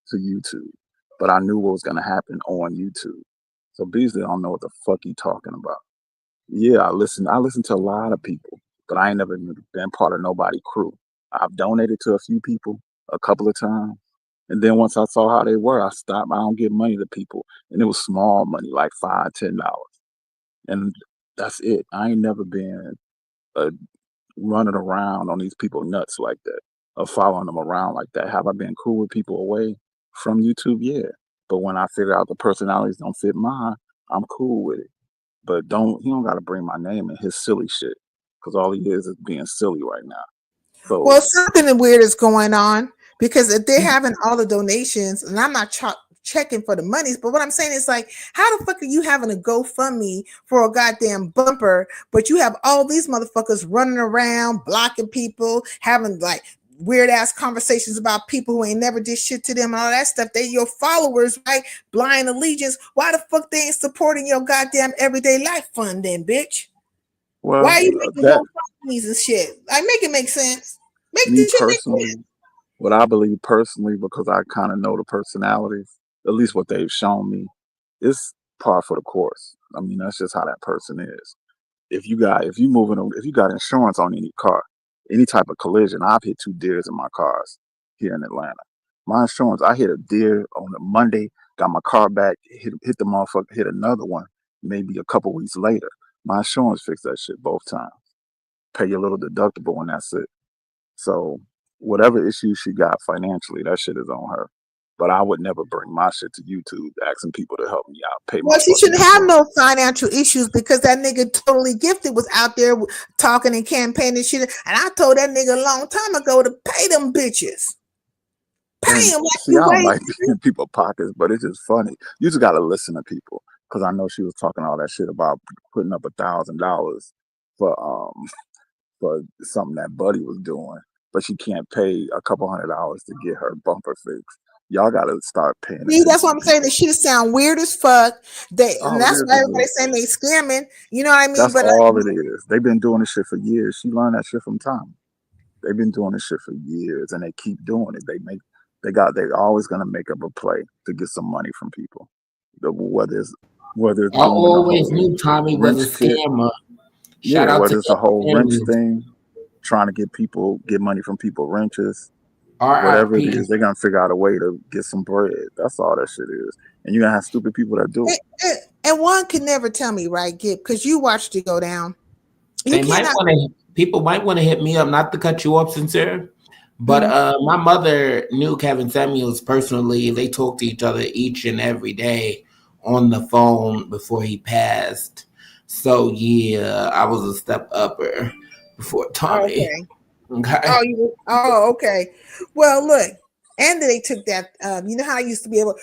to YouTube. But I knew what was gonna happen on YouTube. So Beasley don't know what the fuck he talking about. Yeah, I listen to a lot of people, but I ain't never been part of nobody crew. I've donated to a few people a couple of times. And then once I saw how they were, I stopped. I don't give money to people. And it was small money, like $5, $10. And that's it. I ain't never been running around on these people nuts like that or following them around like that. Have I been cool with people away from YouTube? Yeah. But when I figure out the personalities don't fit mine, I'm cool with it. But he don't got to bring my name in his silly shit because all he is being silly right now. So Well, something weird is going on because if they're having all the donations, and I'm not checking for the monies, but what I'm saying is like, how the fuck are you having a GoFundMe for a goddamn bumper, but you have all these motherfuckers running around, blocking people, having like weird ass conversations about people who ain't never did shit to them and all that stuff. They your followers, right? Blind allegiance. Why the fuck they ain't supporting your goddamn everyday life fund then, bitch? Well, Why are you making that GoFundMe's and shit? Like, make it make sense. Make me this shit make personally, sense. what I believe personally, because I kind of know the personalities, at least what they've shown me, it's par for the course. I mean, that's just how that person is. If you got insurance on any car, any type of collision, I've hit 2 deers in my cars here in Atlanta. My insurance, I hit a deer on a Monday, got my car back, hit the motherfucker, hit another one maybe a couple weeks later. My insurance fixed that shit both times. Pay your little deductible and that's it. So whatever issues she got financially, that shit is on her. But I would never bring my shit to YouTube asking people to help me out, pay my Well, she fucking shouldn't have insurance. no financial issues because that nigga Totally Gifted was out there talking and campaigning shit. And I told that nigga a long time ago to pay them bitches. Pay And them like see, you I don't wait. like being in people's pockets, but it's just funny. You just gotta listen to people because I know she was talking all that shit about putting up $1,000 for something that Buddy was doing, but she can't pay a couple $100 to get her bumper fixed. Y'all gotta start paying See, that's attention what to I'm saying. The people. shit sound weird as fuck. And All it that's is why is everybody's saying they scamming. You know what I mean? that's But all it is. They've been doing this shit for years. She learned that shit from Tommy. They've been doing this shit for years, and they keep doing it. They're always gonna make up a play to get some money from people. Whether it's I doing the always whole knew Tommy was wrench a kit, scammer. yeah, Shout out whether to it's the whole wrench Henry. thing, trying to get money from people wrenches, whatever it R.I.P. is, they're gonna figure out a way to get some bread. That's all that shit is. And you're gonna have stupid people that do it. and one can never tell me, right, Gib, because you watched it go down. You They might cannot. want to. People might want to hit me up, not to cut you off, sincere. But Mhm. my mother knew Kevin Samuels personally. They talked to each other each and every day on the phone before he passed. So yeah, I was a step upper before Tommy. Okay. Okay. Okay. Well, look, and they took that. You know how I used to be able.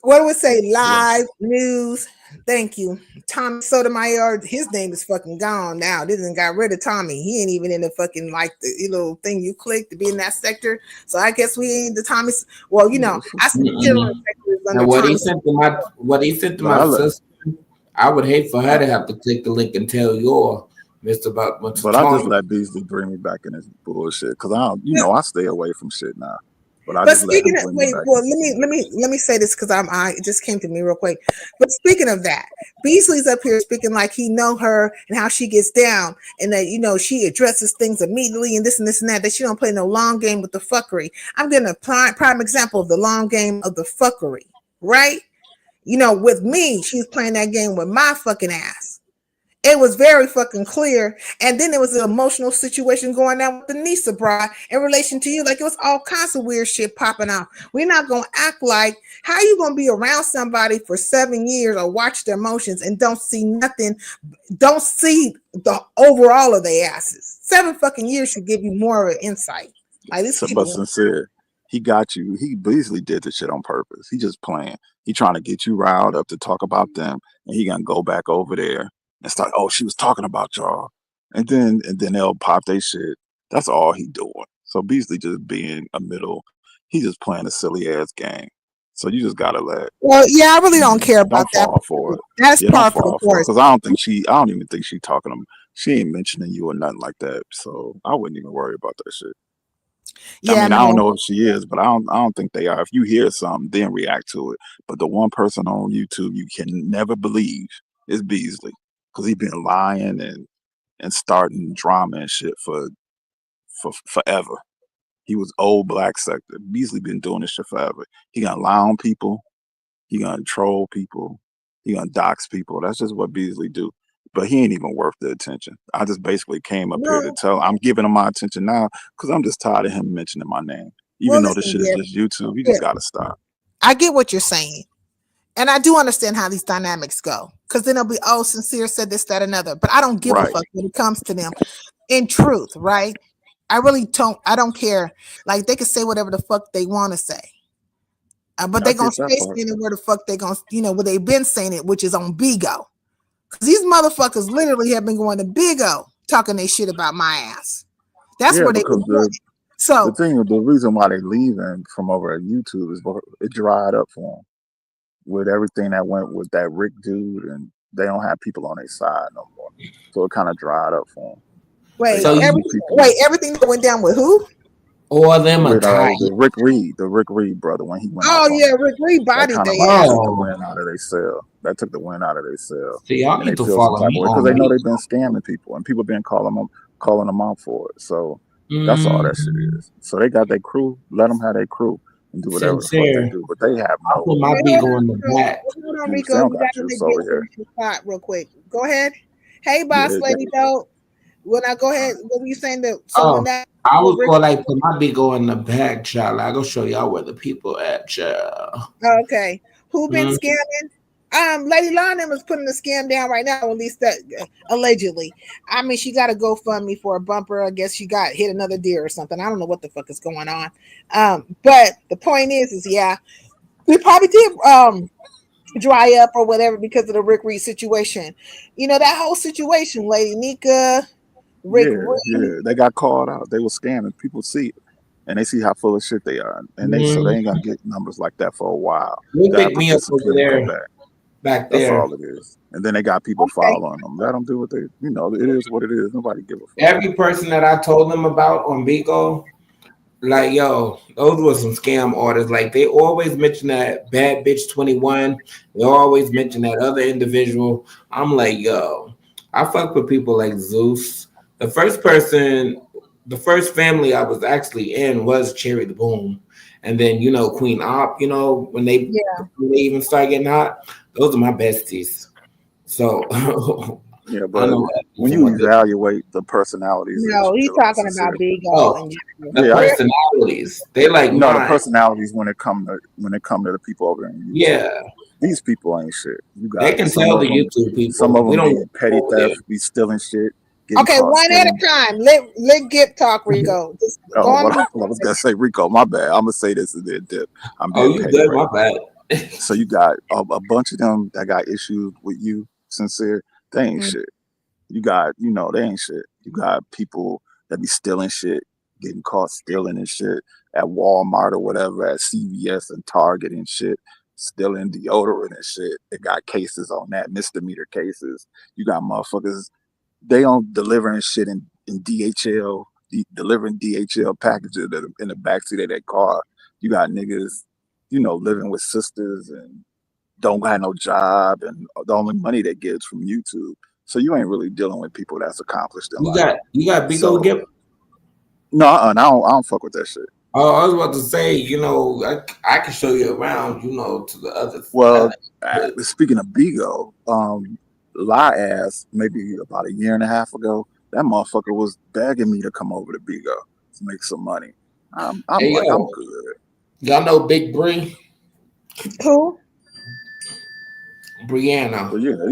What would say live news? Thank you, Tommy Sotomayor. His name is fucking gone now. They done got rid of Tommy. He ain't even in the fucking like the little thing you click to be in that sector. So I guess we ain't the Tommy. Well, you know, I still in the sector under And what he Tommy. sent to But I my let sister, I would hate for her to have to click the link and tell your Mr. about what's but I just Tommy. let Beasley bring me back in this bullshit because I don't, I stay away from shit now. But I But just let speaking him of bring me wait, back well, into some let me say this because I it just came to me real quick. But speaking of that, Beasley's up here speaking like he know her and how she gets down, and that she addresses things immediately and this and that. That she don't play no long game with the fuckery. I'm getting a prime example of the long game of the fuckery, right? With me, she's playing that game with my fucking ass. It was very fucking clear. And then there was an emotional situation going on with the Nisa bride in relation to you. Like, it was all kinds of weird shit popping out. We're not going to act like, how you going to be around somebody for 7 years or watch their emotions and don't see nothing, don't see the overall of their asses. 7 fucking years should give you more of an insight. Like, this So, but people. sincere, he got you. He Beasley did this shit on purpose. He just playing. He trying to get you riled up to talk about them, and he gonna go back over there and start. Oh, she was talking about y'all, and then they'll pop their shit. That's all he doing. So Beasley just being a middle. He just playing a silly ass game. So you just gotta Well, yeah, I really don't care about don't that. fall for it. That's Yeah, don't par for the fall for it. course. Because I don't even think she talking to him. She ain't mentioning you or nothing like that. So I wouldn't even worry about that shit. I Yeah, mean, I don't no. know if she is, but I don't think they are. If you hear something, then react to it. But the one person on YouTube you can never believe is Beasley, because he been lying and starting drama and shit for forever. He was old black sector. Beasley been doing this shit forever. He gonna lie on people. He gonna troll people. He gonna dox people. That's just what Beasley do. But he ain't even worth the attention. I just basically came up here to tell. I'm giving him my attention now because I'm just tired of him mentioning my name. Well, Even though this listen, shit is yeah, just YouTube, you yeah, just gotta stop. I get what you're saying. And I do understand how these dynamics go. Because then it'll be, oh, Sincere said this, that, another. But I don't give a Right. fuck when it comes to them. In truth, right? I really don't. I don't care. Like, they can say whatever the fuck they want to say. But I they going get to that stay part. saying it where the fuck they going to, where they've been saying it, which is on Bigo. Because these motherfuckers literally have been going to Bigo talking their shit about my ass. That's Yeah, where they because were doing it. So the reason why they leaving from over at YouTube is it dried up for them with everything that went with that Rick dude, and they don't have people on their side no more. So it kind of dried up for them. They wait, got a few people everything that went down with who? All of them are with tight. the Rick Reed brother when he went off Oh on yeah, them. Rick Reed That bodied kind of their like ass. took the Oh, wind out of their cell. That took the wind out of their cell, see, y'all and they need to feel some follow type of me way because they on know me. they've been scamming people, and people been calling them out for it. So that's all that shit Mm, is. So they got their crew. Let them have their crew and do whatever the fuck they sincere. do. But they have I put no my Wait, big hold on, on the Rico. back. Hold on, juice. They Rico. don't You got got to juice let over Gate here. finish your thought real quick. Go ahead. Hey, boss Yeah, lady, though. When I go ahead, what were you saying? That so when Oh, that I was Rick, going like put my big on the back, child. I go show y'all where the people at, child. okay, who been Mm, scamming? Lady Lana is putting the scam down right now. At least that allegedly. I mean, she got a GoFundMe for a bumper. I guess she got hit another deer or something. I don't know what the fuck is going on. But the point is yeah, we probably did dry up or whatever because of the Rick Reed situation. You know that whole situation, Lady Nika, Rick Reed. yeah. They got called out. They were scamming. People see it, and they see how full of shit they are, and they mm. ain't gonna get numbers like that for a while. You They'll pick me up over disappear and come there, back. back That's there. all it is. And then they got people Okay, following them. Let them do what they, it is what it is. Nobody give a fuck. Every person that I told them about on Bigo, like yo, those were some scam orders. Like they always mention that bad bitch 21. They always mention that other individual. I'm like, yo, I fuck with people like Zeus. The first person, the first family I was actually in was Cherry the Boom. And then Queen Op, yeah. when they even start getting hot, those are my besties. So Yeah, I but know what when and you what they evaluate the personalities that No, you're he's dealing with, talking about sincere. Bigo oh in general. the Yeah, Where personalities. They like the mine. personalities when it come to the people over in YouTube. Yeah. These people ain't shit. You They got can tell the YouTube some people. of We them don't be want to petty go over there. theft, be stealing shit, getting okay, caught one at a stealing. time. Let Gip talk, Rico. Just go Oh, on mute. I was gonna say, Rico, my bad. I'm gonna say this and then dip. I'm Oh, being you petty good? right My now. bad. So you got a bunch of them that got issues with you, sincere. They ain't Mm. shit. You got, they ain't shit. You got people that be stealing shit, getting caught stealing and shit at Walmart or whatever, at CVS and Target and shit, stealing deodorant and shit. They got cases on that, misdemeanor cases. You got motherfuckers, they on delivering shit in DHL, delivering DHL packages in the backseat of their car. You got niggas, living with sisters and don't got no job, and the only money they get is from YouTube. So you ain't really dealing with people that's accomplished in life. You got Big O So Gip. no, I don't fuck with that shit. Oh, I was about to say, I can show you around, to the other Well, side. speaking of Bigo, lie ass maybe about a year and a half ago, that motherfucker was begging me to come over to Bigo to make some money. I'm Hey like, I'm yo, good. y'all know Big Bree, Who? Brianna. But yeah, but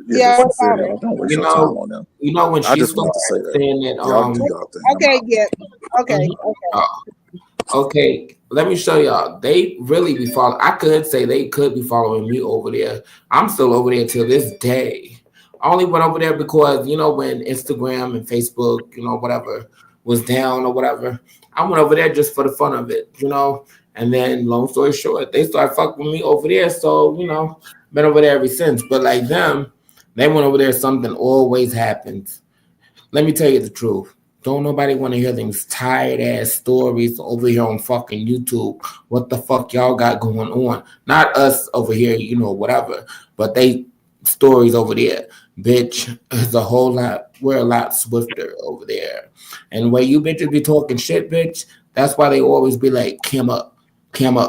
Yeah, what about sincerely, her? don't waste You your time know, on them. when I she just started wanted to say that. saying that, Y'all do y'all thing. I'm Okay, out. Gip. Okay, mhm. okay. Uh, okay, let me show y'all. They really be following. I could say they could be following me over there. I'm still over there till this day. I only went over there because when Instagram and Facebook, whatever was down or whatever. I went over there just for the fun of it. And then, long story short, they started fucking with me over there. So been over there ever since. But like them, they went over there. Something always happens. Let me tell you the truth. Don't nobody want to hear these tired ass stories over here on fucking YouTube. What the fuck y'all got going on? Not us over here, whatever. But they stories over there. Bitch, it's a whole lot. We're a lot swifter over there. And when you bitches be talking shit, bitch, that's why they always be like, cam up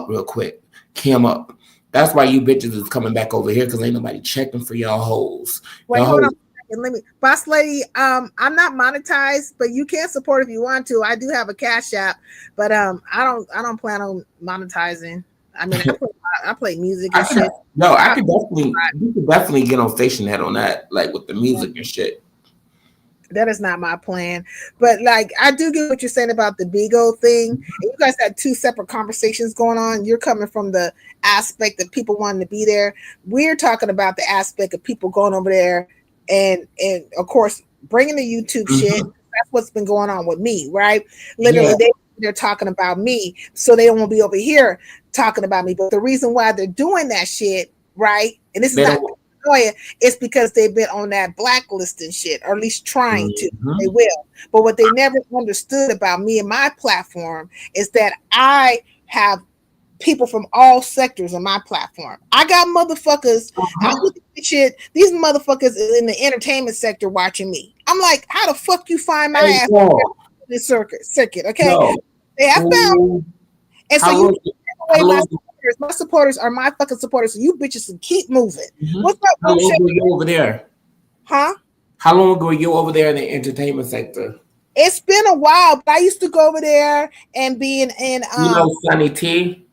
real quick. Cam up. That's why you bitches is coming back over here because ain't nobody checking for y'all hoes. Wait, Y'all hold on. hoes. A second. Let me, boss lady. I'm not monetized, but you can support if you want to. I do have a cash app, but I don't plan on monetizing. I mean, I play music and shit. I I, could definitely, you could definitely get on Station Head on that, like with the music and shit. that is not my plan, but like I do get what you're saying about the Bigo thing. And you guys had two separate conversations going on. You're coming from the aspect of people wanting to be there. We're talking about the aspect of people going over there and of course bringing the YouTube shit. Mhm. that's what's been going on with me, right? Literally, they're talking about me, so they don't want to be over here talking about me. But the reason why they're doing that shit, right? And this is not annoying, it's because they've been on that blacklist and shit, or at least trying to. They will. But what they never understood about me and my platform is that I have people from all sectors on my platform. I got motherfuckers. I look at this shit. These motherfuckers is in the entertainment sector watching me. I'm like, how the fuck you find my ass in this circuit? Okay, they have found. And so you take away my supporters are my fucking supporters. So you bitches can keep moving. What's up? How long ago you over there? Huh? How long ago you over there in the entertainment sector? It's been a while, but I used to go over there and be in you know Sunny T?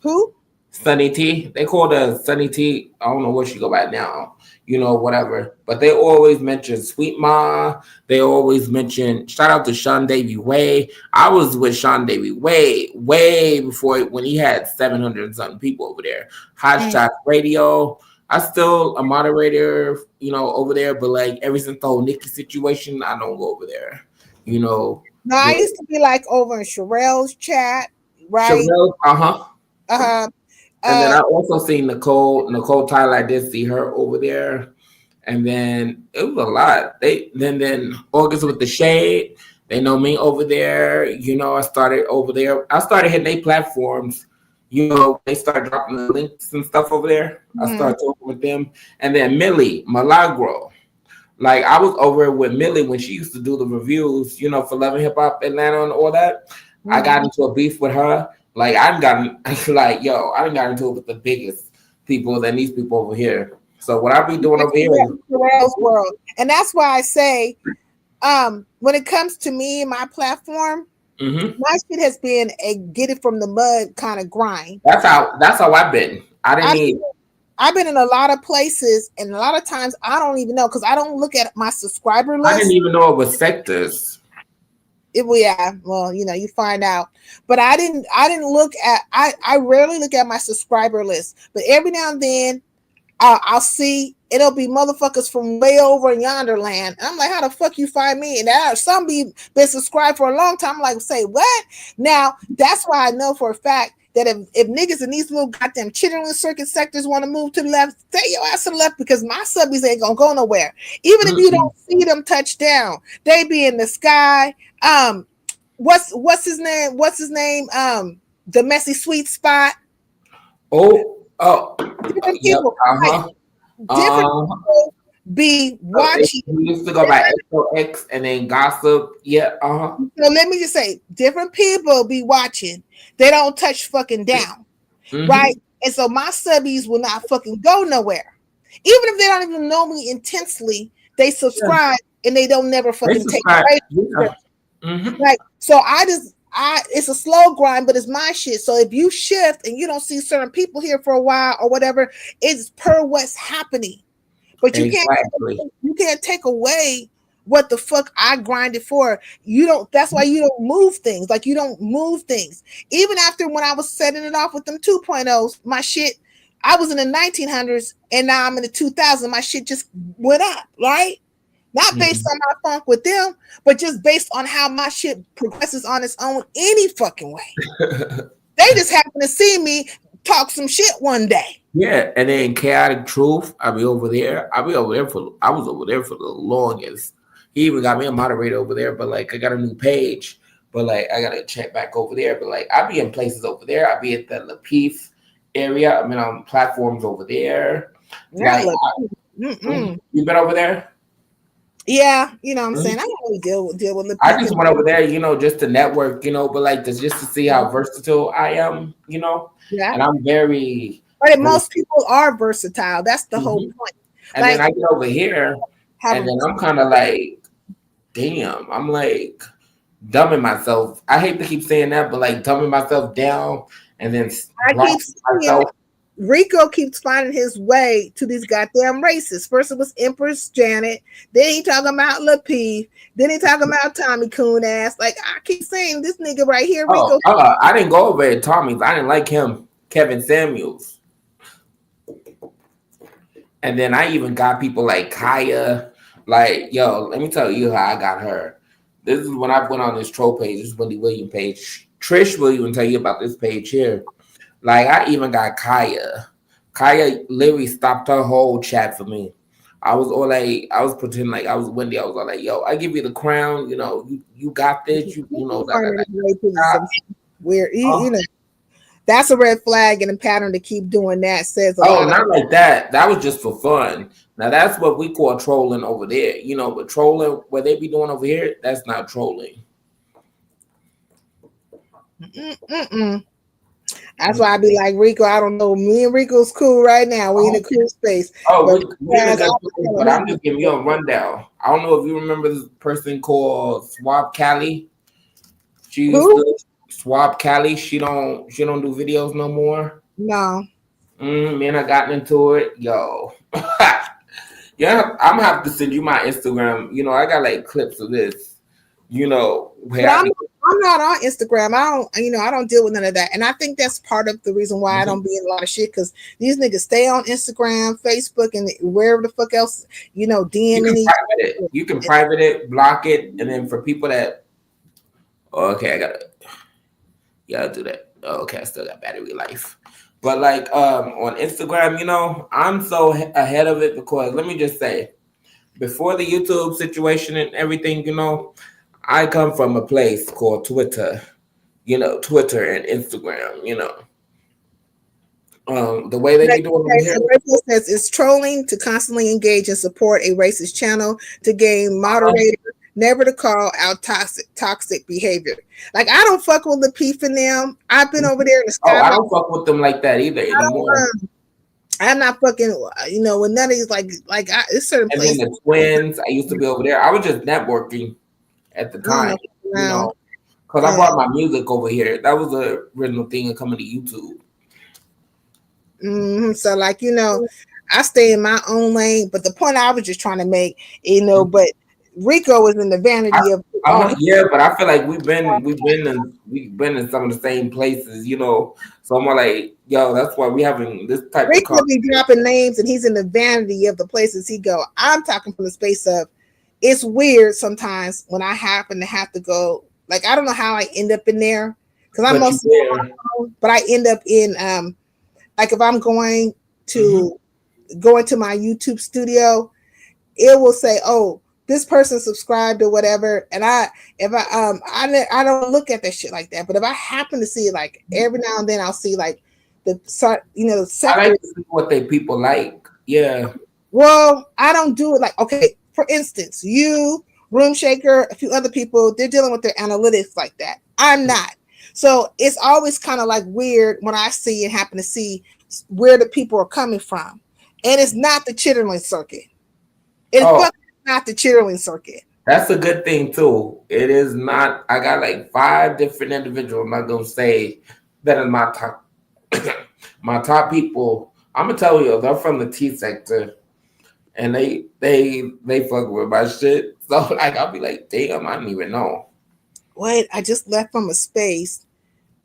Who? Sunny T. They call her Sunny T. I don't know what she go by now. You know, whatever. But they always mention Sweet Ma. They always mention, shout out to Sean Davy Way. I was with Sean Davy way before, when he had 700 and something people over there. Hot Shots Radio. I still a moderator, you know, over there, but like ever since the whole Nikki situation, I don't go over there. You know. No, I used to be like over in Sherelle's chat, right? Sherelle, and then I also seen Nicole Tyler. I did see her over there, and then it was a lot. Then August with the Shade. They know me over there. You know, I started over there. I started hitting their platforms. You know, they started dropping the links and stuff over there. I started talking with them, and then Millie Milagro. Like I was over with Millie when she used to do the reviews. You know, for Love and Hip Hop Atlanta and all that. I got into a beef with her. Like I done got into it with the biggest people than these people over here. So what I be doing over here is world, and that's why I say, when it comes to me and my platform, my shit has been a get it from the mud kind of grind. That's how I've been. I've been in a lot of places, and a lot of times I don't even know because I don't look at my subscriber list. I didn't even know it was sectors. Well, you know, you find out, but I didn't look at. I rarely look at my subscriber list, but every now and then, I'll see it'll be motherfuckers from way over in yonder land. And I'm like, how the fuck you find me? And there are some been subscribed for a long time. I'm like, say what? Now that's why I know for a fact that if niggas in these little goddamn Chittenden circuit sectors want to move to the left, stay your ass to the left because my subbies ain't gonna go nowhere. Even if you don't see them touch down, they be in the sky. What's his name? The Messy Sweet Spot. Different people. Different people be watching. We used to go by XOX and then gossip. So let me just say, different people be watching. They don't touch fucking down, right? And so my subbies will not fucking go nowhere, even if they don't even know me intensely. They subscribe and they don't never fucking take away. Like so, it's a slow grind, but it's my shit. So if you shift and you don't see certain people here for a while or whatever, it's per what's happening. But you can't take away what the fuck I grinded for. That's why you don't move things. Like you don't move things. Even after when I was setting it off with them 2.0s, my shit, I was in the 1900s and now I'm in the 2000s. My shit just went up, right? Not based on my funk with them, but just based on how my shit progresses on its own any fucking way. They just happen to see me talk some shit one day. Yeah, and then Chaotic Truth, I was over there for the longest. He even got me a moderator over there, but like I got a new page, but like I gotta check back over there. But like I be in places over there. I be at the Lapeef area. I mean on platforms over there. Right. Like, you been over there? Yeah, you know what I'm saying? I don't really deal with Lapeef. I just went over there, you know, just to network, you know, but like just to see how versatile I am, you know. Yeah. And I'm very most people are versatile. That's the whole point. And then I get over here and then I'm kind of like, damn, I'm like dumbing myself. I hate to keep saying that, but like dumbing myself down and then Rico keeps finding his way to these goddamn races. First it was Empress Janet, then he talking about Lapeef, then he talking about Tommy Coon ass. Like I keep saying this nigga right here, Rico. I didn't go over at Tommy's. I didn't like him, Kevin Samuels. And then I even got people like Kaya. Like, yo, let me tell you how I got her. This is when I went on this troll page. This is Wendy Williams page. Trish will even tell you about this page here. Like I even got Kaya. Kaya literally stopped her whole chat for me. I was pretending like I was Wendy. I was all like, "Yo, I give you the crown. You know, you got this. You know that." Where you know that's a red flag and a pattern to keep doing that says a Oh, lot. not like that. That was just for fun. Now that's what we call trolling over there. You know, but trolling what they be doing over here, that's not trolling. That's why I be like, Rico, I don't know. Me and Rico's cool right now. We in a cool space. Oh, but I'm just giving you a rundown. I don't know if you remember this person called Swab Cali. She used to Swab Cali. She don't do videos no more. No. Me and I got into it. Yo. Yeah, I'm gonna have to send you my Instagram. You know, I got like clips of this. You know, where I'm not on Instagram. I don't deal with none of that. And I think that's part of the reason why I don't be in a lot of shit, because these niggas stay on Instagram, Facebook, and wherever the fuck else, DMing. You can private it, block it, and then for people that okay, I gotta do that. Okay, I still got battery life. But like on Instagram, I'm so ahead of it because let me just say, before the YouTube situation and everything, I come from a place called Twitter, Twitter and Instagram, the way they be doing over here. The says it's trolling to constantly engage and support a racist channel to gain moderator, never to call out toxic behavior. Like I don't fuck with the Peef and them. I've been over there in the sky. I don't fuck with them like that either anymore. I'm not fucking, with none of these it's certain places. And then the twins, I used to be over there. I was just networking at the time, because I brought my music over here. That was the original thing of coming to YouTube. So I stay in my own lane, but the point I was just trying to make, but Rico was in the vanity of. But I feel like we've been in some of the same places, So I'm like, yo, that's why we having this type Rico of. Rico be dropping names, and he's in the vanity of the places he go. I'm talking from the space of. It's weird sometimes when I happen to have to go. Like I don't know how I end up in there because I'm mostly, but I end up in like if I'm going to go into my YouTube studio, it will say, "Oh, this person subscribed or whatever," and I don't look at that shit like that. But if I happen to see it, like every now and then, I'll see like the sector. I like to see what they people like. Yeah. Well, I don't do it like okay. For instance, you, Room Shaker, a few other people, they're dealing with their analytics like that. I'm not. So it's always kind of like weird when I see and happen to see where the people are coming from. And it's not the chittering circuit. It's not the chittering circuit. That's a good thing too. It is not. I got like 5 different individuals. I'm not going to say that is my top, my top people. I'm going to tell you, they're from the T sector. And they fuck with my shit. So like I'll be like, damn, I didn't even know. Wait, I just left from a space.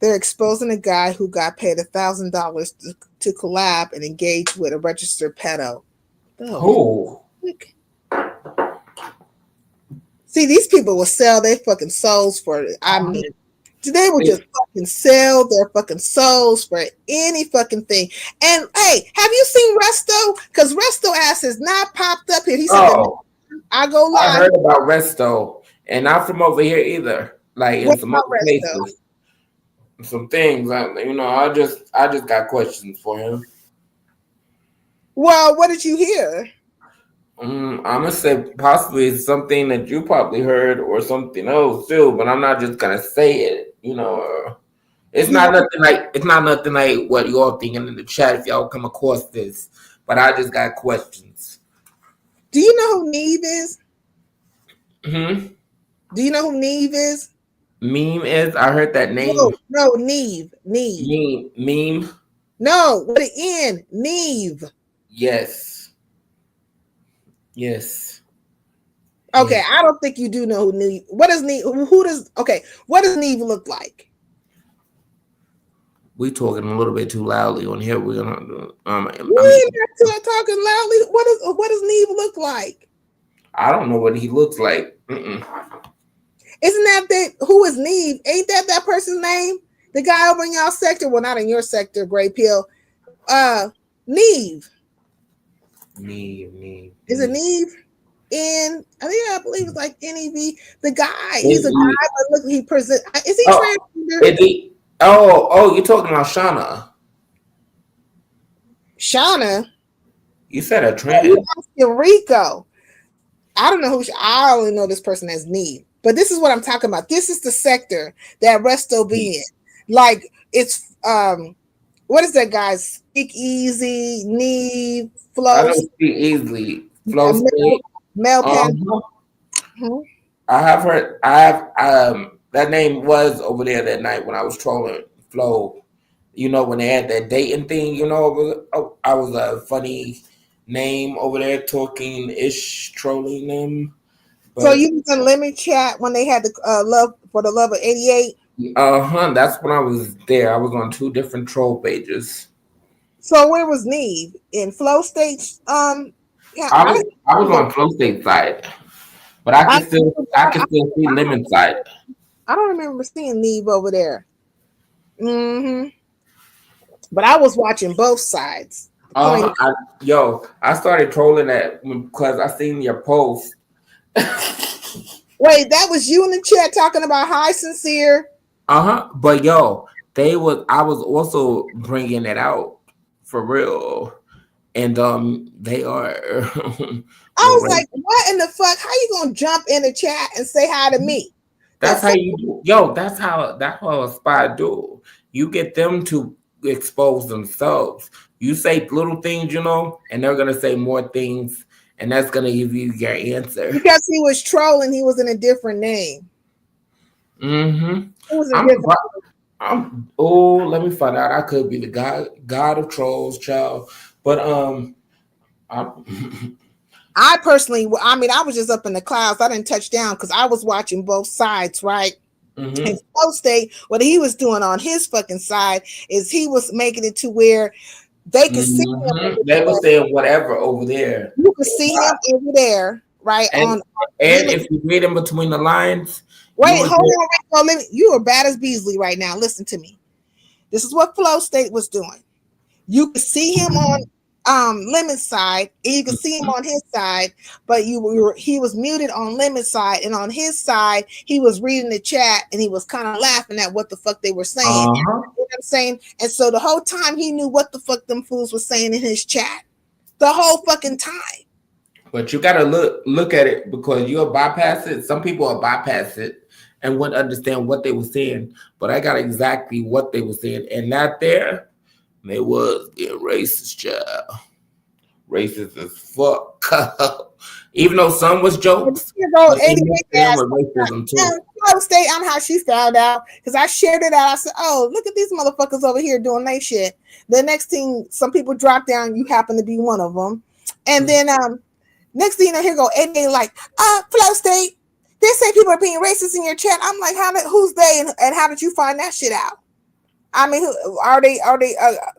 They're exposing a guy who got paid $1,000 to collab and engage with a registered pedo. Who? See, these people will sell their fucking souls for it. I mean, they will just fucking sell their fucking souls for any fucking thing. And hey, have you seen Resto? Because Resto ass has not popped up here. He said, I go live. I heard about Resto, and not from over here either. Like in some other places, some things. I just got questions for him. Well, what did you hear? I'm gonna say possibly it's something that you probably heard or something else too, but I'm not just gonna say it. It's not nothing like what you all thinking in the chat if y'all come across this. But I just got questions. Do you know who Neve is? Do you know who Neve is? Meme is? I heard that name. No, Neve. Meme. No, with an N. Neve. Yes. Okay, yeah. I don't think you do know who Neve. What does Neve? What does Neve look like? We talking a little bit too loudly on here. We're gonna. We're not talking loudly. What does Neve look like? I don't know what he looks like. Isn't that who is Neve? Ain't that person's name? The guy over in y'all sector? Well, not in your sector, Gray Pill. Neve. Neve. Is it Neve? I believe it's like NEV. The guy, he's a guy, but look, he present. Is he transgender? You're talking about Shauna. Shauna. You said a trans. Rico. I don't know who. I only know this person as Neve. But this is what I'm talking about. This is the sector that Resto be in. Like it's what is that guy? Speak Easy, Neve, Flow. I don't speak easily. Flow Mel Pan. I have heard. I have that name was over there that night when I was trolling Flow. You know when they had that dating thing. You know, I was a funny name over there talking ish trolling them. But, so you was in Lemon Chat when they had the love for the love of 88. That's when I was there. I was on 2 different troll pages. So where was Neve? In Flow State? Yeah, I was on Flow State side, but I can still see Lemon side. I don't remember seeing Neve over there. But I was watching both sides. I started trolling that because I seen your post. Wait, that was you in the chat talking about Hi Sincere? But I was also bringing it out for real, and they are. I was like, what in the fuck? How you gonna jump in the chat and say hi to me? That's how you do. That's how a spy do. You get them to expose themselves. You say little things, and they're gonna say more things. And that's gonna give you your answer. Because he was trolling, he was in a different name. It was a different. Let me find out. I could be the god of trolls, child. But I personally, I was just up in the clouds. I didn't touch down because I was watching both sides, right? And Flow State, what he was doing on his fucking side is he was making it to where they could see him. They were saying whatever over there. You could see him over there, right? And if you read in between the lines. Wait, hold on, Rico. You are bad as Beasley right now. Listen to me. This is what Flow State was doing. You could see him on Lemon's side, and you could see him on his side, but he was muted on Lemon's side, and on his side, he was reading the chat and he was kind of laughing at what the fuck they were saying. You know what I'm saying? And so the whole time he knew what the fuck them fools were saying in his chat. The whole fucking time. But you gotta look at it because you'll bypass it. Some people will bypass it and wouldn't understand what they were saying. But I got exactly what they were saying, and not there. They was getting racist, child. Racist as fuck. Even though some was jokes. Racism too. Flow State, I'm how she found out because I shared it out. I said, "Oh, look at these motherfuckers over here doing their shit." The next thing, some people drop down. You happen to be one of them, and then next thing you know, here go and they like, Flow State. They say people are being racist in your chat. I'm like, who's they and how did you find that shit out? I mean, are they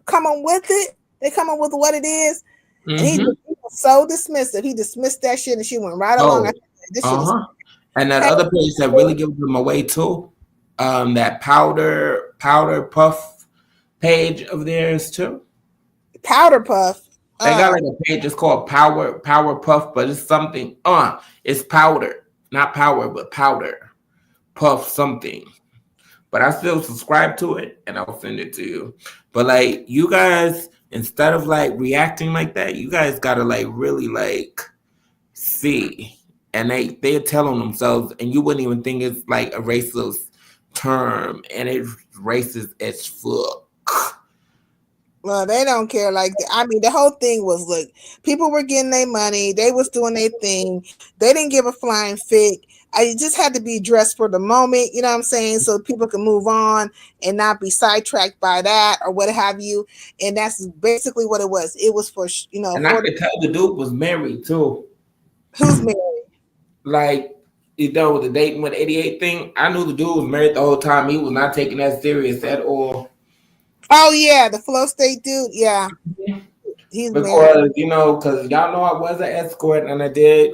coming with it? They coming with what it is? And he was so dismissive. He dismissed that shit and she went right along. And that other page that really gives them away too. That powder puff page of theirs too. Powder puff. They got like a page. It's called power puff, but it's something. It's powder, not power, but powder puff something. But I still subscribe to it and I'll send it to you. But like you guys, instead of like reacting like that, you guys gotta like really like see. And they're telling themselves, and you wouldn't even think it's like a racist term, and it's racist as fuck. Well, they don't care like that. I mean, the whole thing was, look, people were getting their money. They was doing their thing. They didn't give a flying fig. I just had to be dressed for the moment, you know what I'm saying? So people can move on and not be sidetracked by that or what have you. And that's basically what it was. It was for, And I could tell the dude was married too. Who's married? Like, with the dating with 88 thing, I knew the dude was married the whole time. He was not taking that serious at all. Oh, yeah, the Flow State dude, yeah. He's because, married. Because y'all know I was an escort and I did,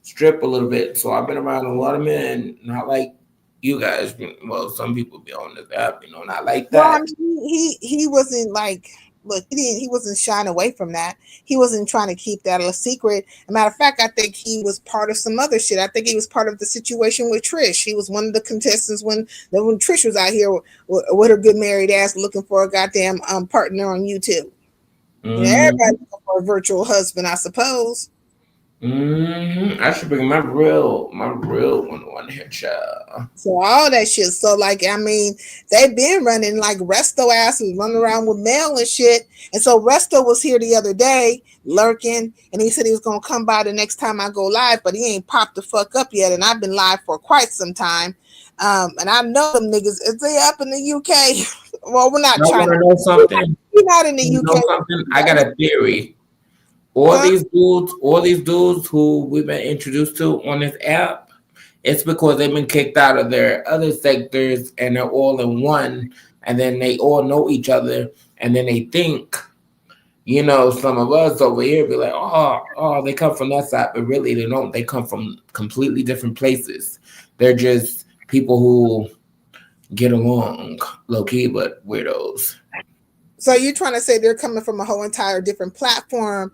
strip a little bit. So I've been around a lot of men, not like you guys. Well, some people be on this app, not like Well, I that. mean, he wasn't like, look, he wasn't shying away from that. He wasn't trying to keep that a secret. As a matter of fact, I think he was part of some other shit. I think he was part of the situation with Trish. He was one of the contestants when Trish was out here with her good married ass looking for a goddamn partner on YouTube. Everybody looking for a virtual husband, I suppose. I should bring my real one on here, child. So all that shit. So like, I mean, they've been running like Resto ass was running around with mail and shit. And so Resto was here the other day lurking, and he said he was gonna come by the next time I go live, but he ain't popped the fuck up yet. And I've been live for quite some time. And I know them niggas, is they up in the UK? Well, we're not trying to know something. We're not in the UK. Something? I got a theory. All these dudes who we've been introduced to on this app, it's because they've been kicked out of their other sectors and they're all in one, and then they all know each other, and then they think, some of us over here be like, oh, they come from that side, but really they don't. They come from completely different places. They're just people who get along low key, but weirdos. So you're trying to say they're coming from a whole entire different platform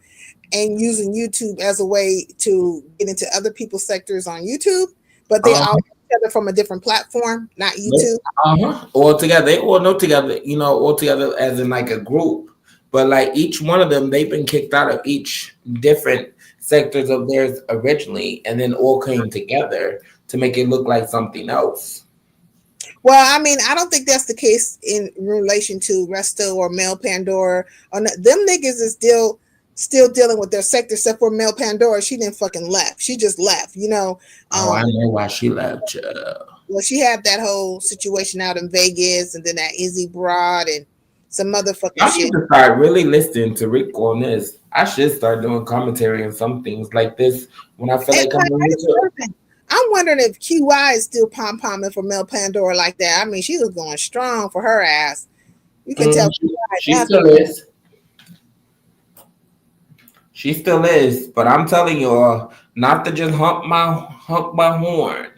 and using YouTube as a way to get into other people's sectors on YouTube, but they all together from a different platform, not YouTube. All together, they all know together, all together as in like a group. But like each one of them, they've been kicked out of each different sectors of theirs originally, and then all came together to make it look like something else. Well, I mean, I don't think that's the case in relation to Resto or Mel Pandora. Or them niggas is still dealing with their sector, except for Mel Pandora. She didn't fucking left. She just left, I know why she left. Well, she had that whole situation out in Vegas, and then that Izzy Broad and some motherfucking I shit. need to start really listening to Rick on this. I should start doing commentary on some things like this when I feel like I'm on YouTube. I'm wondering if QI is still pom-pomming for Mel Pandora like that. I mean, she was going strong for her ass. You can tell she still is. She still is, but I'm telling y'all not to just hump my horn.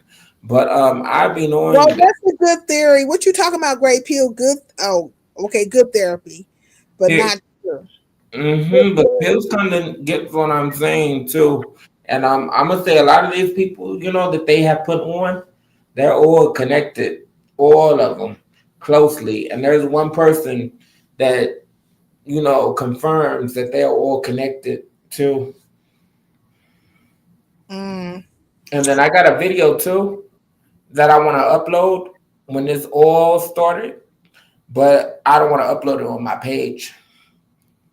But I've been on. Well, that's a good theory. What you talking about, Great Peel? Good. Oh, okay, good therapy, but not sure. But pills kind of get what I'm saying too. And I'm gonna say a lot of these people, that they have put on, they're all connected, all of them, closely. And there's one person that, confirms that they're all connected too. And then I got a video too that I want to upload when this all started, but I don't want to upload it on my page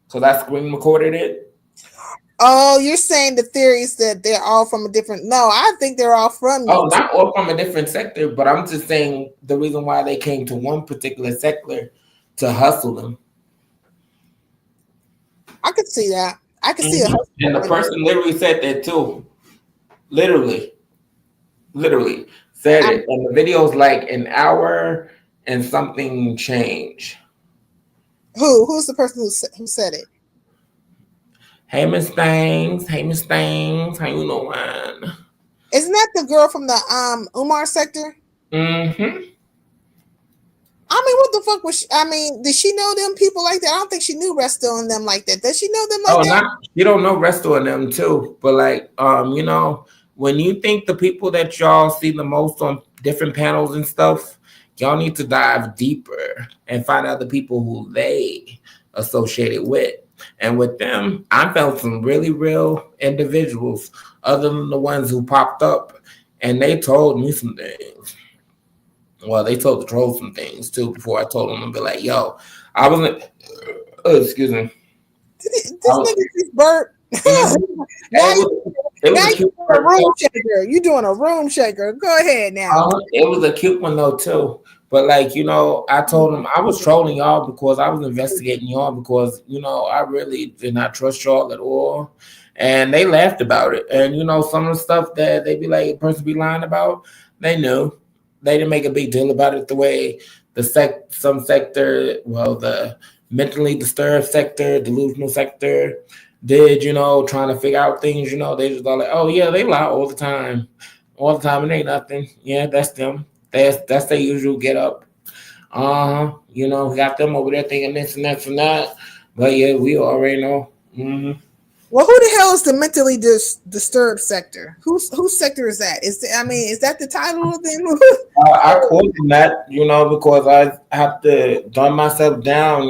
because I screen recorded it. Oh, you're saying the theories that they're all from a different... No, I think they're all from... Oh, not all from a different sector, but I'm just saying the reason why they came to one particular sector to hustle them. I could see that. I could see a hustle. And the person literally said that too. Literally said it. And the video's like an hour and something change. Who's the person who said it? Hey, Miss Things. How you doing? Isn't that the girl from the Umar sector? I mean, what the fuck was she? I mean, did she know them people like that? I don't think she knew Resto and them like that. Does she know them like that? You don't know Resto and them too. But like, when you think the people that y'all see the most on different panels and stuff, y'all need to dive deeper and find out the people who they associated with. And with them, I found some really real individuals other than the ones who popped up, and they told me some things. Well, they told the trolls some things too before I told them to be like, yo, I wasn't, excuse me. This nigga just burped. Now you're doing a room shaker. You're doing a room shaker. Go ahead now. It was a cute one though too. But like, I told them I was trolling y'all because I was investigating y'all because, I really did not trust y'all at all. And they laughed about it. And, some of the stuff that they be like, a person be lying about, they knew. They didn't make a big deal about it the way some sector, well, the mentally disturbed sector, delusional sector, did, trying to figure out things, they just all like, oh yeah, they lie all the time. All the time, it ain't nothing. Yeah, that's them. That's their usual get up. Got them over there thinking this and that and that. But yeah, we already know. Well, who the hell is the mentally disturbed sector? Whose sector is that? Is that the title of them? I call them that, because I have to dumb myself down,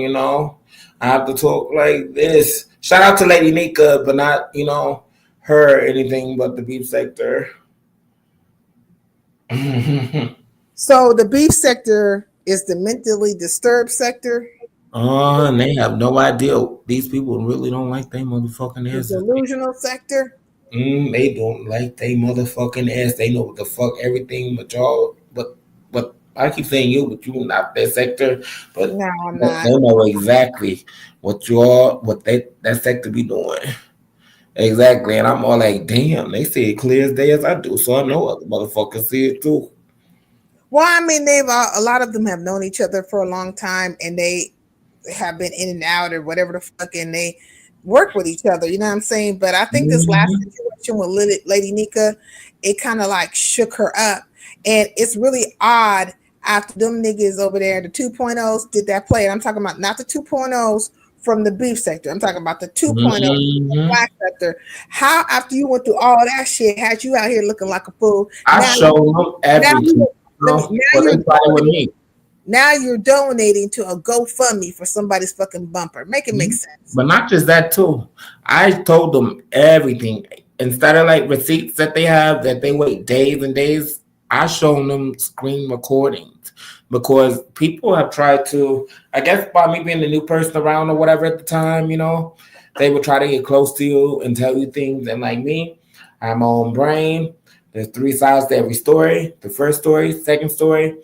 I have to talk like this. Shout out to Lady Nika, but not, her anything but the beef sector. So the beef sector is the mentally disturbed sector. And they have no idea. These people really don't like they motherfucking The ass. delusional sector. They don't like they motherfucking ass. They know what the fuck everything, but y'all, but I keep saying you, but you not that sector. But No, I'm not. they know exactly what that sector be doing. Exactly, and I'm all like, damn, they see it clear as day as I do, so I know other motherfuckers see it too. Well, I mean, they've a lot of them have known each other for a long time, and they have been in and out or whatever the fuck, and they work with each other. You know what I'm saying? But I think this last situation with Lady Nika, it kind of like shook her up, and it's really odd after them niggas over there, the 2.0s did that play. And I'm talking about not the 2.0s from the beef sector. I'm talking about the 2.0 from the black sector. How after you went through all that shit had you out here looking like a fool? I showed them everything. Now you're donating to a GoFundMe for somebody's fucking bumper. Make it make sense. But not just that too. I told them everything. Instead of like receipts that they have that they wait days and days, I showed them screen recordings because people have tried to, I guess by me being the new person around or whatever at the time, they would try to get close to you and tell you things. And like me, I have my own brain. There's 3 sides to every story. The first story, second story,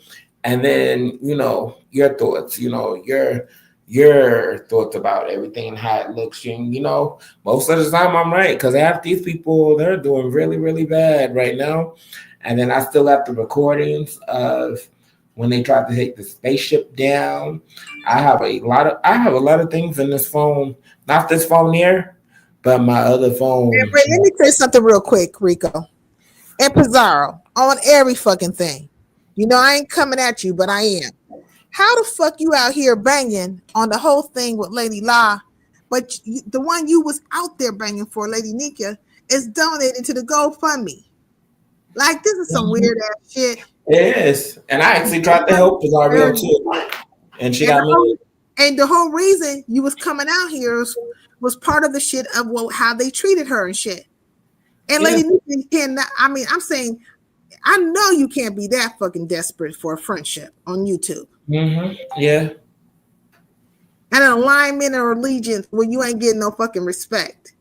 and then, your thoughts, your thoughts about everything and how it looks. And, most of the time I'm right because half these people, they're doing really, really bad right now. And then I still have the recordings of when they tried to take the spaceship down. I have a lot of things in this phone, not this phone here, but my other phone. Hey, Ray, let me say something real quick, Rico. And Pizarro on every fucking thing. I ain't coming at you, but I am. How the fuck you out here banging on the whole thing with Lady La, but the one you was out there banging for, Lady Nika, is donating to the GoFundMe? Like, this is some weird ass shit. It is. And I actually tried to help Pizarro too. And she got me. And the whole reason you was coming out here was part of the shit of how they treated her and shit. And Lady Nika cannot, I'm saying, I know you can't be that fucking desperate for a friendship on YouTube. Yeah. And an alignment or allegiance where you ain't getting no fucking respect.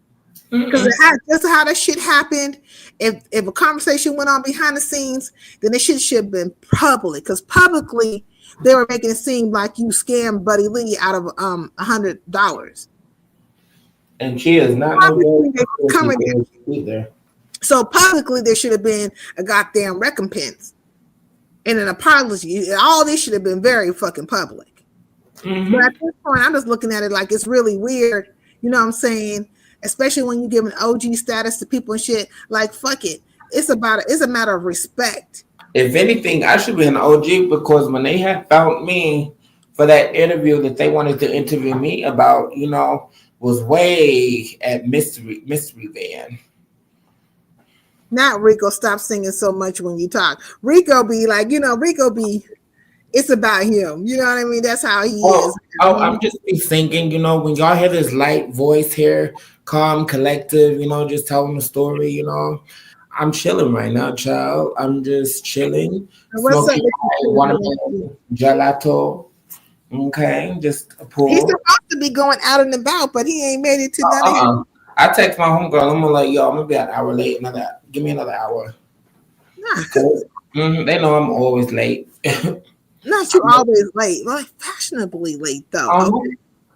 Because that's how that shit happened. If a conversation went on behind the scenes, then it should have been public. Because publicly, they were making it seem like you scammed Buddy Lee out of $100. And she is not coming either. So publicly, there should have been a goddamn recompense and an apology. All this should have been very fucking public. But at this point, I'm just looking at it like it's really weird. You know what I'm saying? Especially when you give an OG status to people and shit. Like, fuck it. It's a matter of respect. If anything, I should be an OG because when they had found me for that interview that they wanted to interview me about, was way at Mystery Van. Not Rico, stop singing so much when you talk. Rico be like, it's about him. You know what I mean? That's how he is. I'm just be thinking, when y'all hear this light voice here, calm, collective, just telling the story, I'm chilling right now, child. I'm just chilling. What's up? Gelato. Okay, just a pool. He's supposed to be going out and about, but he ain't made it to none of I text my homegirl. I'm like, yo, I'm gonna be an hour late. Give me another hour. They know I'm always late. Not you always late, like fashionably late though. Okay.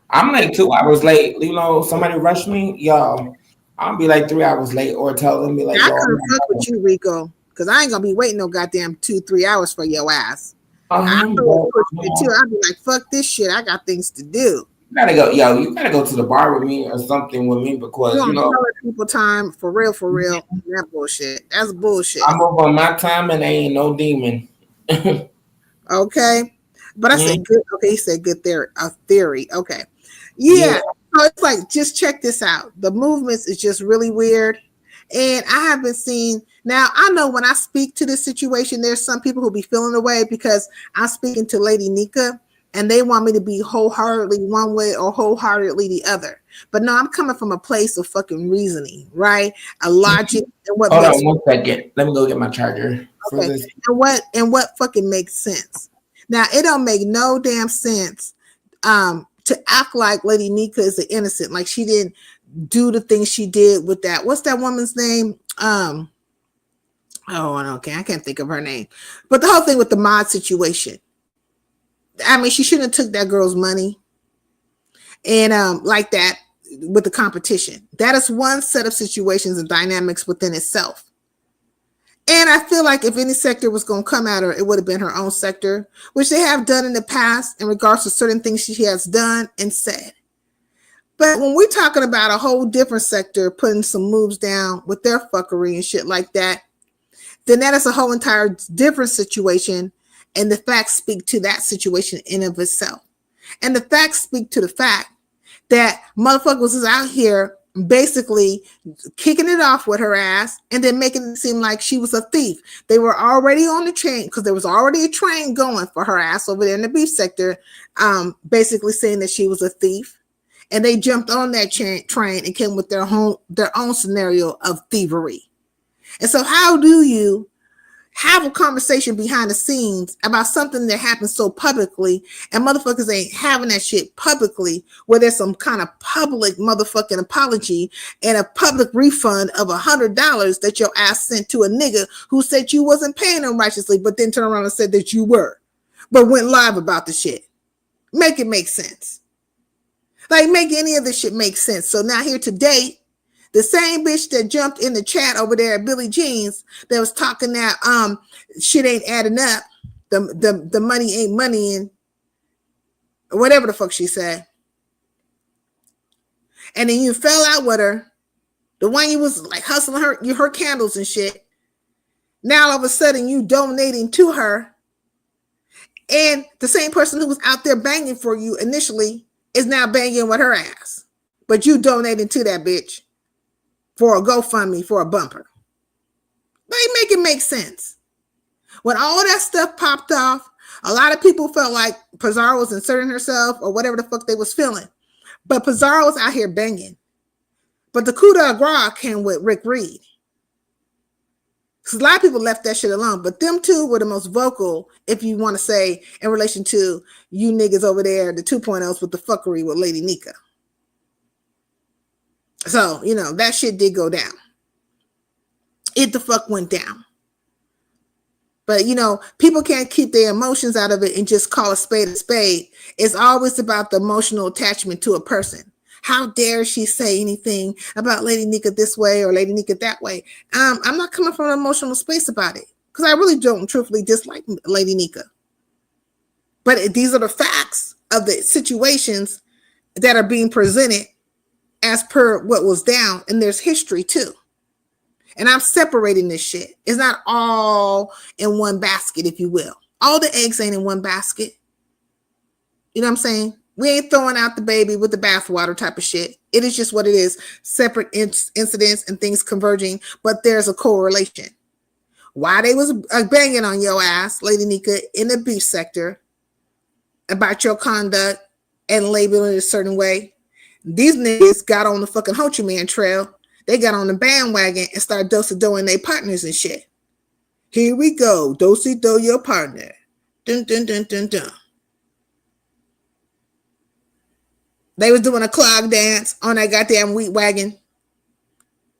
I'm like 2 hours late. Somebody rush me, y'all. I'll be like 3 hours late, or tell them be like, I couldn't fuck with you, Rico, because I ain't gonna be waiting no goddamn 2-3 hours for your ass. I'd be like, fuck this shit. I got things to do. You gotta go, yo. You gotta go to the bar with me or something with me because You you don't know tell people time for real, for real. That bullshit. That's bullshit. I'm up on my time and I ain't no demon. Okay. But I Mhm. said good. Okay, he said good theory. A theory. Okay. Yeah. Yeah. So it's like, just check this out. The movements is just really weird. And I have been seeing now. I know when I speak to this situation, there's some people who be feeling the way because I'm speaking to Lady Nika and they want me to be wholeheartedly one way or wholeheartedly the other. But no, I'm coming from a place of fucking reasoning, right? A logic and what Hold makes on 1 second. Let me go get my charger for okay. this. And what fucking makes sense. Now it don't make no damn sense to act like Lady Nika is the innocent, like she didn't do the things she did with that. What's that woman's name? Okay, I can't think of her name. But the whole thing with the mod situation. I mean, she shouldn't have took that girl's money and like that with the competition. That is one set of situations and dynamics within itself. And I feel like if any sector was going to come at her, it would have been her own sector, which they have done in the past in regards to certain things she has done and said. But when we're talking about a whole different sector putting some moves down with their fuckery and shit like that, then that is a whole entire different situation. And the facts speak to that situation in of itself. And the facts speak to the fact that motherfuckers is out here basically kicking it off with her ass and then making it seem like she was a thief. They were already on the train because there was already a train going for her ass over there in the beef sector, basically saying that she was a thief. And they jumped on that train and came with their own scenario of thievery. And so how do you have a conversation behind the scenes about something that happened so publicly and motherfuckers ain't having that shit publicly where there's some kind of public motherfucking apology and a public refund of $100 that your ass sent to a nigga who said you wasn't paying them righteously, but then turned around and said that you were, but went live about the shit. Make it make sense. Like, make any of this shit make sense. So now here today, the same bitch that jumped in the chat over there at Billie Jean's that was talking that shit ain't adding up, the money ain't money, or whatever the fuck she said. And then you fell out with her, the one you was like hustling her candles and shit. Now all of a sudden you donating to her, and the same person who was out there banging for you initially is now banging with her ass, but you donating to that bitch for a GoFundMe for a bumper. Like, make it make sense. When all that stuff popped off, a lot of people felt like Pizarro was inserting herself or whatever the fuck they was feeling. But Pizarro was out here banging. But the coup de grace came with Rick Reed. Because a lot of people left that shit alone. But them two were the most vocal, if you want to say, in relation to you niggas over there, the 2.0s with the fuckery with Lady Nika. So, that shit did go down. It the fuck went down. But, people can't keep their emotions out of it and just call a spade a spade. It's always about the emotional attachment to a person. How dare she say anything about Lady Nika this way or Lady Nika that way? I'm not coming from an emotional space about it because I really don't truthfully dislike Lady Nika. But these are the facts of the situations that are being presented as per what was down, and there's history too. And I'm separating this shit. It's not all in one basket, if you will. All the eggs ain't in one basket. You know what I'm saying? We ain't throwing out the baby with the bathwater type of shit. It is just what it is. Separate incidents and things converging, but there's a correlation. Why they was banging on your ass, Lady Nika, in the beef sector about your conduct and labeling it a certain way. These niggas got on the fucking Ho Chi Minh trail. They got on the bandwagon and started do-si-doing their partners and shit. Here we go. Do-si-do your partner. Dun, dun, dun, dun, dun. They was doing a clog dance on that goddamn wheat wagon.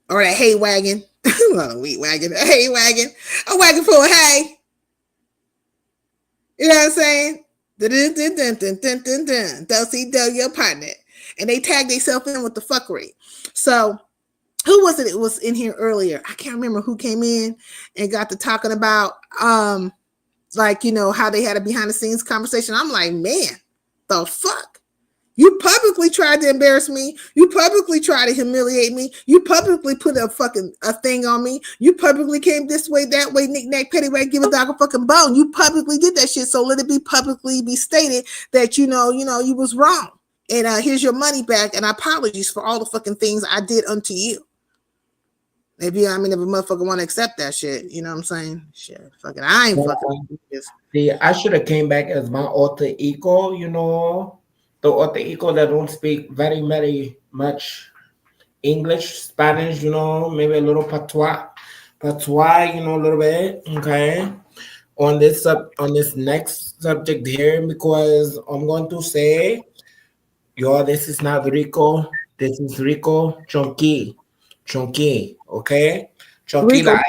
Or that hay wagon. Not a wheat wagon. A hay wagon. A wagon full of hay. You know what I'm saying? Dun, dun, dun, dun, dun, dun, dun, dun. Do-si-do your partner. And they tagged themselves in with the fuckery. So, who was it? It was in here earlier. I can't remember who came in and got to talking about, how they had a behind the scenes conversation. I'm like, man, the fuck? You publicly tried to embarrass me. You publicly tried to humiliate me. You publicly put a thing on me. You publicly came this way, that way, knick-knack, paddywhack, give a dog a fucking bone. You publicly did that shit. So let it be publicly be stated that you was wrong. And here's your money back and apologies for all the fucking things I did unto you. If a motherfucker want to accept that shit, you know what I'm saying? Shit, fucking, I ain't fucking this. See, I should have came back as my alter ego, the alter ego that don't speak very, very much English, Spanish, maybe a little patois, a little bit, okay? On this next subject here, because I'm going to say, this is not Rico, this is Rico Chunky, okay? Chunky Rico. like.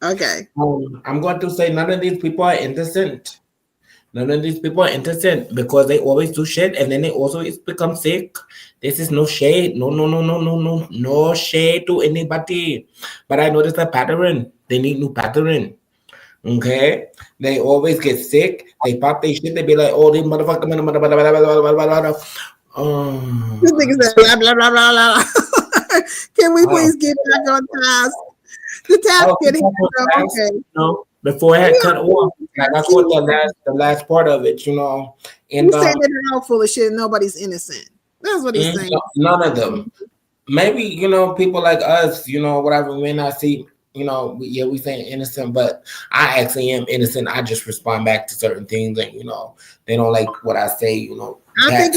Okay. I'm going to say none of these people are innocent. None of these people are innocent because they always do shit and then they also become sick. This is no shade. No shade to anybody. But I noticed a pattern. They need new pattern. Okay? They always get sick. They pop their shit. They be like, oh, these motherfucker. This nigga said blah, blah, blah, blah, blah. Can we please get back on task? The task getting okay. Before I had cut off, like I caught the last part of it, And you saying that they're all full of shit and nobody's innocent. That's what he's saying. None of them. Maybe, people like us, whatever, we may not see, we saying innocent, but I actually am innocent. I just respond back to certain things and, they don't like what I say, I think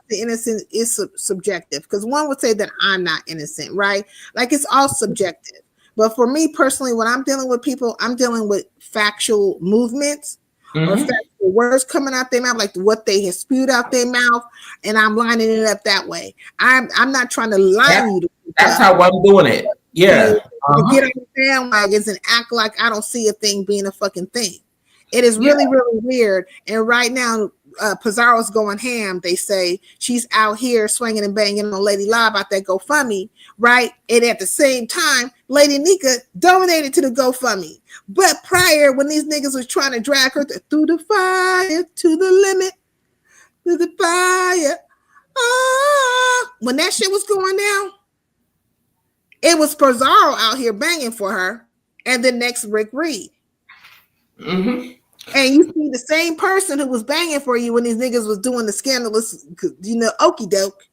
the innocent is subjective because one would say that I'm not innocent, right? Like it's all subjective. But for me personally, when I'm dealing with people, I'm dealing with factual movements or factual words coming out their mouth, like what they have spewed out their mouth, and I'm lining it up that way. I'm not trying to line you. That's how I'm doing it. Yeah. Get on the bandwagons and act like I don't see a thing being a fucking thing. It is really, really weird. And right now, Pizarro's going ham. They say she's out here swinging and banging on Lady Live out that GoFundMe, right? And at the same time, Lady Nika donated to the GoFundMe. But prior, when these niggas was trying to drag her through the fire, to the limit, to the fire, when that shit was going down, it was Pizarro out here banging for her, and the next Rick Reed. And you see the same person who was banging for you when these niggas was doing the scandalous, okie doke.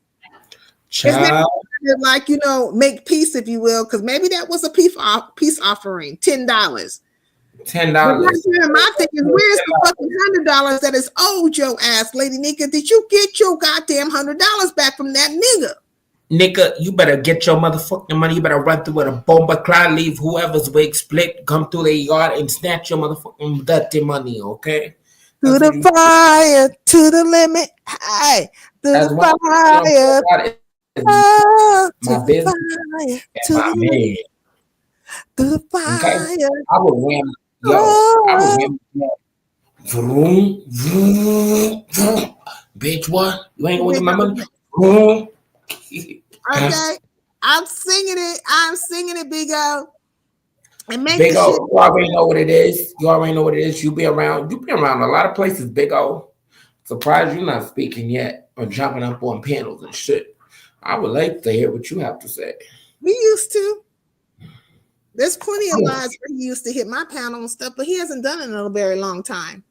Like, make peace, if you will, because maybe that was a peace offering, $10. $10. My thing is, where's the fucking $100 that is owed your ass, Lady Nika? Did you get your goddamn $100 back from that nigga? Nigga, you better get your motherfucking money. You better run through with a bomber, cry, leave whoever's wig split, come through their yard and snatch your motherfucking dirty money, okay? To the fire, to the limit, high, to the fire. My business to the fire. Okay? I would ram, vroom, vroom, vroom. Bitch, what? You ain't gonna get my money? Vroom. Okay, I'm singing it, Big O. And make Big O, you already know what it is. You be around a lot of places, Big O. Surprised you're not speaking yet or jumping up on panels and shit. I would like to hear what you have to say. We used to. There's plenty of lies where he used to hit my panel and stuff, but he hasn't done it in a very long time.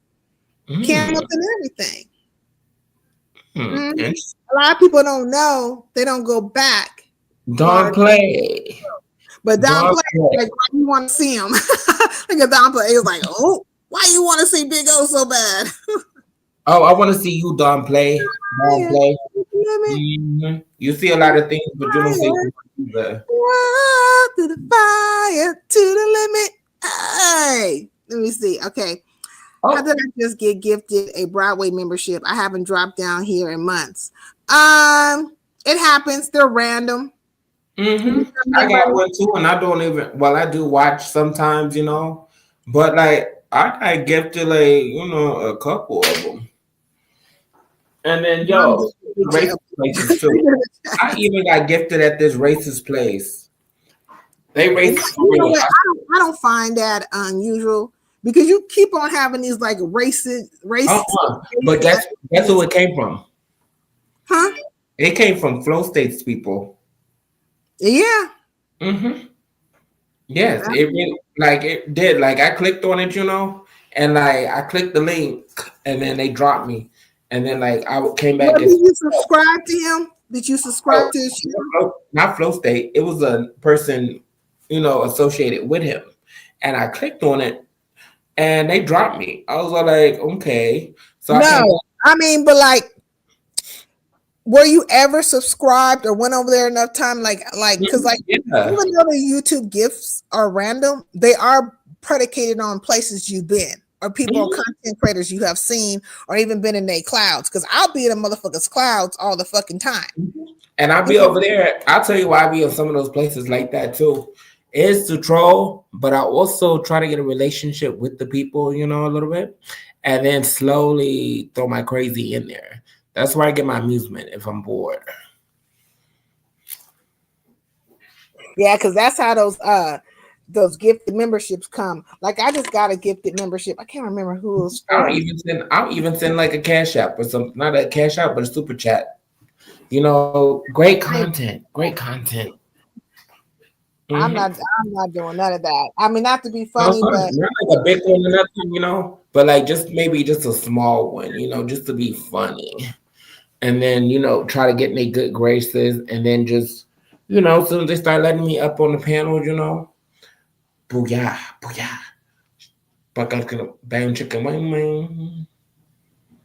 Cameras and everything. A lot of people don't know. They don't go back. Don't play. But Don Play, like, why you want to see him? Like a Don Play, he was like, oh, why you want to see Big O so bad? Oh, I want to see you, Don Play. Don Play. You see a lot of things, but you don't see the to the fire, to the limit. Hey, let me see. Okay. How did I just get gifted a Broadway membership? I haven't dropped down here in months. It happens. They're random. I got one too, and I don't even. Well, I do watch sometimes, but like I gifted a couple of them, and then racist places too. I even got gifted at this racist place. They racist. I don't find that unusual. Because you keep on having these like racist. But guess who it came from? Huh? It came from Flow States people. Yeah. Mm-hmm. Yes, it really, like it did. Like I clicked on it, and like I clicked the link, and then they dropped me, and then like I came Well, back did and you subscribe to him? Did you subscribe to his channel? not Flow State. It was a person, associated with him, and I clicked on it, and they dropped me. I was like, okay, so I came. No, I mean, but like, were you ever subscribed or went over there enough time? Because Yeah. even though the YouTube gifts are random, they are predicated on places you've been or people or content creators you have seen or even been in their clouds. Because I'll be in a motherfucker's clouds all the fucking time. And I'll be over there. I'll tell you why I be in some of those places like that too. Is to troll, but I also try to get a relationship with the people, a little bit, and then slowly throw my crazy in there. That's where I get my amusement if I'm bored. Yeah, because that's how those gifted memberships come. Like I just got a gifted membership. I can't remember who it was for. I'll even send like a cash app or something. Not a cash app, but a super chat. Great content. Great content. I'm not doing none of that. I mean, not to be funny, but not like a big one or nothing, but like maybe just a small one, just to be funny. And then, try to get in their good graces, and then just, as soon as they start letting me up on the panel, booyah, booyah. Bang chicken wing.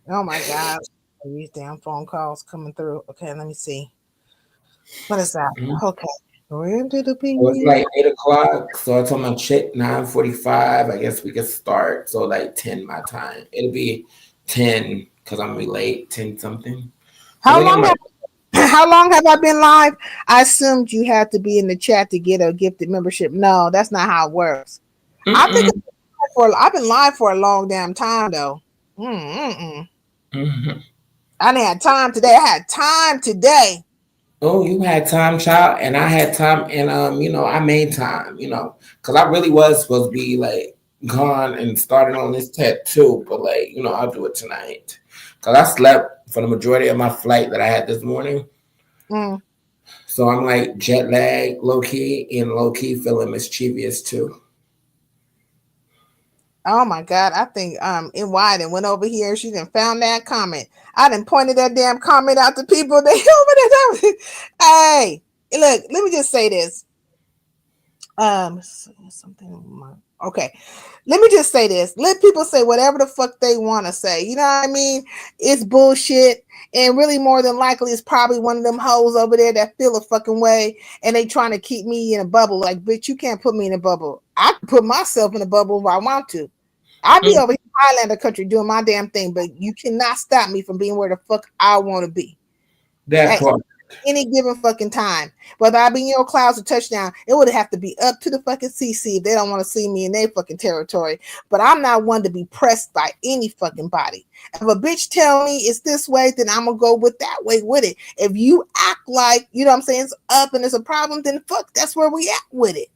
Oh my God. These damn phone calls coming through. Okay, let me see. What is that? Okay. Where did it be? It's like 8:00. So I told my chick 9:45. I guess we could start. So like 10 my time. It'll be 10 because I'm gonna be late, 10 something. How long have I been live? I assumed you had to be in the chat to get a gifted membership. No, that's not how it works. I think I've been live for a long damn time though. I didn't have time today. I had time today. Oh, you had time, child, and I had time, and I made time, because I really was supposed to be like gone and starting on this tattoo, but like, I'll do it tonight. Because I slept for the majority of my flight that I had this morning. So I'm like jet lag, low key, and low key feeling mischievous too. Oh my God, I think in Wyden went over here. She didn't found that comment. I didn't pointed that damn comment out to people. They over there. Hey, look, let me just say this. Something. Okay, let me just say this. Let people say whatever the fuck they want to say. You know what I mean? It's bullshit. And really, more than likely, it's probably one of them hoes over there that feel a fucking way, and they trying to keep me in a bubble. Like, bitch, you can't put me in a bubble. I can put myself in a bubble if I want to. I'll be over here in Highlander country doing my damn thing, but you cannot stop me from being where the fuck I want to be. That part. Any given fucking time. Whether I be in your clouds or touchdown, it would have to be up to the fucking CC if they don't want to see me in their fucking territory. But I'm not one to be pressed by any fucking body. If a bitch tell me it's this way, then I'm gonna go with that way with it. If you act like, you know what I'm saying, it's up and it's a problem, then fuck, that's where we at with it.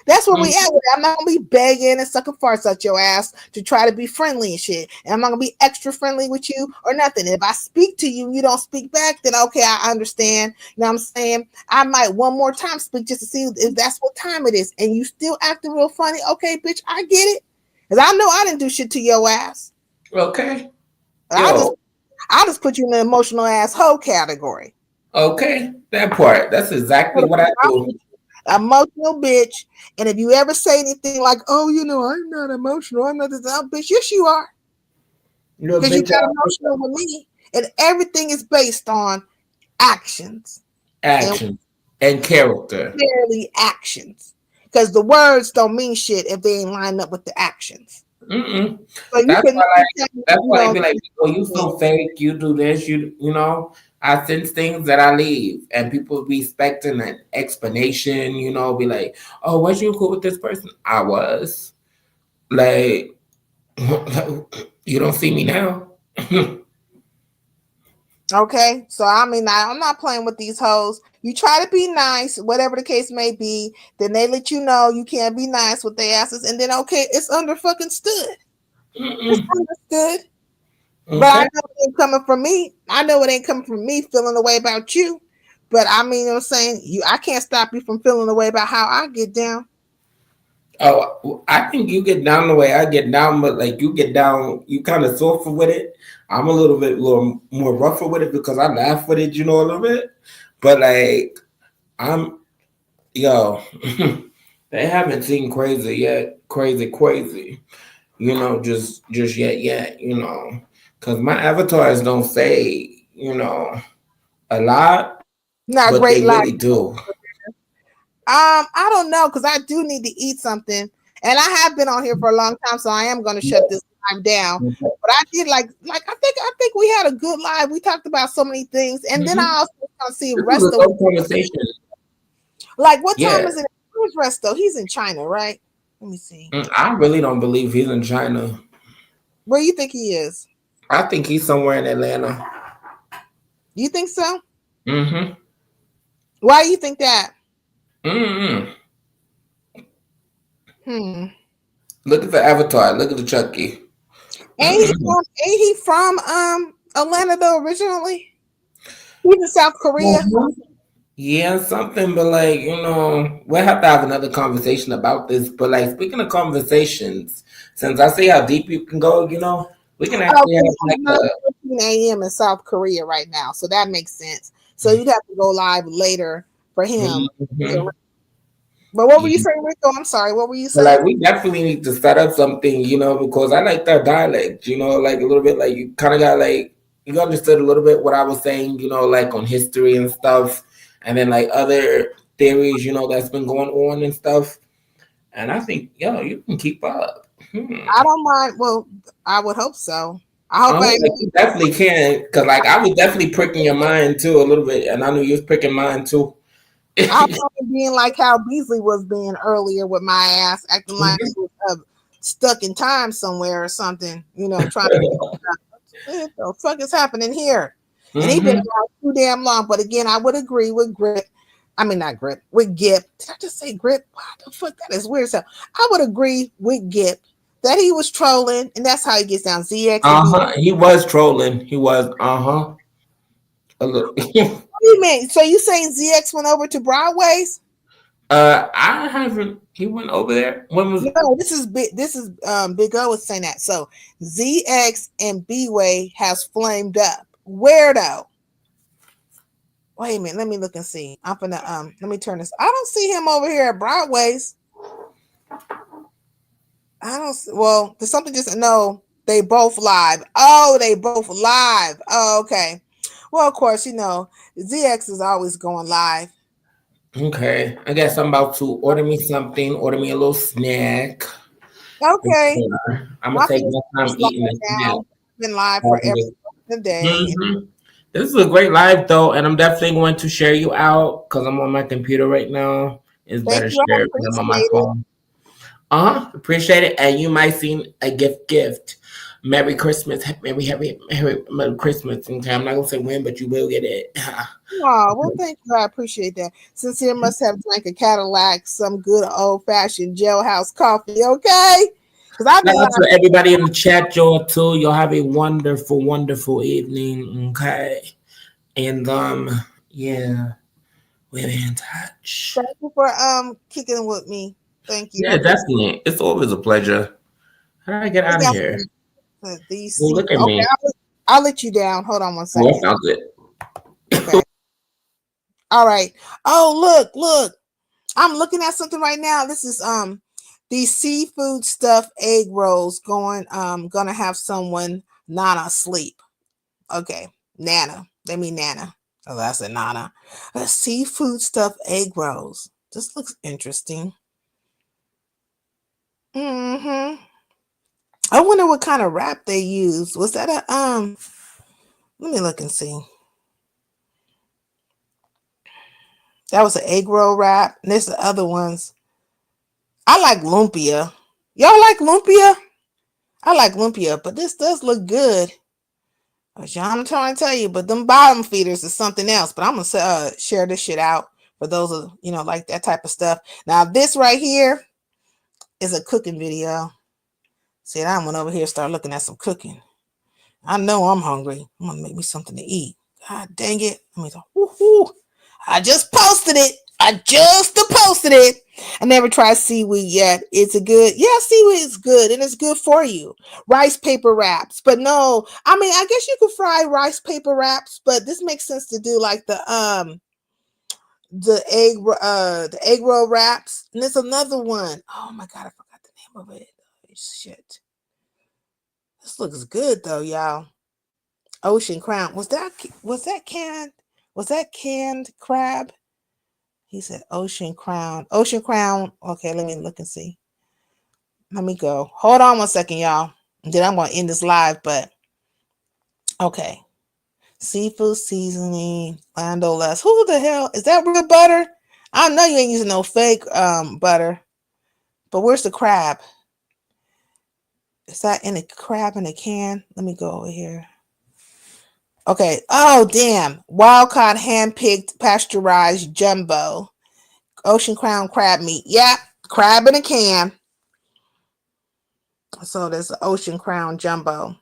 That's where we at with it. I'm not gonna be begging and sucking farts out your ass to try to be friendly and shit. And I'm not gonna be extra friendly with you or nothing. And if I speak to you and you don't speak back, then okay, I understand. You know what I'm saying? I might one more time speak just to see if that's what time it is. And you still acting real funny. Okay, bitch, I get it. Because I know I didn't do shit to your ass. Okay. I just put you in the emotional asshole category. Okay, that part. That's exactly what I do. Emotional bitch. And if you ever say anything like, oh, I'm not emotional, I'm not this, bitch, yes, you are. Because you got emotional with me. And everything is based on actions. And character. Clearly actions. Because the words don't mean shit if they ain't lined up with the actions. So that's why I be like, oh, you so fake, you do this, I sense things that I leave, and people be expecting an explanation, be like, oh, was you cool with this person? I was. Like, you don't see me now. Okay, so I mean, I'm not playing with these hoes. You try to be nice, whatever the case may be, then they let you know you can't be nice with their asses, and then okay, it's under fucking stood. It's understood. But I know it ain't coming from me. I know it ain't coming from me feeling the way about you. But I mean, you know what I'm saying? I can't stop you from feeling the way about how I get down. Oh, I think you get down the way I get down, but like you get down, you kind of softer with it. I'm a little more rougher with it because I laugh with it, a little bit. But like, I'm, yo, they haven't seen crazy yet, crazy. Just yet, because my avatars don't say, a lot, Not but great they life. really do. I don't know because I do need to eat something, and I have been on here for a long time, so I am going to shut this time down. But I did like I think we had a good live. We talked about so many things, and then I also want to see This was a Resto. good conversation. Like, what time Yeah. is it? Where's Resto? He's in China, right? Let me see. I really don't believe he's in China. Where you think he is? I think he's somewhere in Atlanta. You think so? Mm-hmm. Why do you think that? Mm-hmm. Look at the avatar. Look at the Chucky. Ain't he from Atlanta though originally? He's in South Korea. Yeah, something, but like, we'll have to have another conversation about this. But like, speaking of conversations, since I see how deep you can go, we can actually have like it's 9:14 a.m. in South Korea right now, so that makes sense. So you'd have to go live later for him. Mhm. But what were you saying, Rico? I'm sorry. What were you But saying? like, we definitely need to set up something, because I like that dialect, like a little bit, like you kind of got like you understood a little bit what I was saying, like on history and stuff, and then like other theories, that's been going on and stuff. And I think, you can keep up. I don't mind. Well, I would hope so. I hope I. You definitely can, because like I was definitely pricking your mind too a little bit, and I knew you was pricking mine too. I'm being like how Beasley was being earlier with my ass, acting like he was stuck in time somewhere or something. Trying to what the fuck is happening here? And he been around too damn long. But again, I would agree with Grip. I mean, not Grip, with Gip. Did I just say Grip? What the fuck? That is weird. So I would agree with Gip that he was trolling, and that's how he gets down. ZX. He was trolling. He was. A little. What do you mean? So you saying ZX went over to Broadway's? I haven't. He went over there. When was? No, this is Big O was saying that. So ZX and B-Way has flamed up. Where though? Wait a minute. Let me look and see. I'm gonna let me turn this. I don't see him over here at Broadway's. I don't. Well, there's something just no. They both live. Oh, they both live. Oh, okay. Well, of course, ZX is always going live. Okay, I guess I'm about to order me something. Order me a little snack. Okay. I'm gonna take my time eating the snack. Been live for every day. This is a great live though, and I'm definitely going to share you out because I'm on my computer right now. It's better shared when I'm on my phone. Appreciate it. And you might see a gift. Merry Christmas. Merry Christmas. Okay, I'm not gonna say when, but you will get it. Oh, well, thank you. I appreciate that. Sincere must have drank a Cadillac, some good old fashioned jailhouse coffee, okay? Because I've been to everybody in the chat, y'all too. Y'all have a wonderful evening. Okay. And yeah, we're in touch. Thank you for kicking with me. Thank you. Yeah, definitely. It's always a pleasure. How do I get out of here? Look at me. I'll let you down. Hold on one second. Sounds good. Okay. All right. Oh, look. I'm looking at something right now. This is these seafood stuffed egg rolls gonna have someone Nana sleep. Okay. Nana. They mean Nana. Oh, that's a Nana. Seafood stuffed egg rolls. This looks interesting. I wonder what kind of wrap they used. Was that a let me look and see. That was an egg roll wrap. And there's the other ones. I like lumpia. Y'all like lumpia? I like lumpia, but this does look good. I'm trying to tell you, but them bottom feeders is something else. But I'm gonna share this shit out for those of like that type of stuff. Now this right here is a cooking video. See, I went over here start looking at some cooking. I know I'm hungry. I'm gonna make me something to eat. God dang it. Let me go. Woo-hoo. I just posted it. I just posted it. I never tried seaweed yet. It's a good, yeah, seaweed is good and it's good for you. Rice paper wraps, but no, I mean, I guess you could fry rice paper wraps, but this makes sense to do like the egg roll wraps. And there's another one. Oh my god, I forgot the name of it. Shit. This looks good though, y'all. Ocean Crown. Was that canned crab? He said Ocean Crown. Ocean Crown. Okay, let me look and see. Let me go. Hold on 1 second, y'all. And then I'm gonna end this live, but okay. Seafood seasoning, Lando Less. Who the hell is that? Real butter? I know you ain't using no fake butter. But where's the crab? Is that in a crab in a can? Let me go over here. Okay. Oh, damn. Wild caught, hand-picked, pasteurized jumbo. Ocean Crown crab meat. Yeah. Crab in a can. So there's the Ocean Crown jumbo.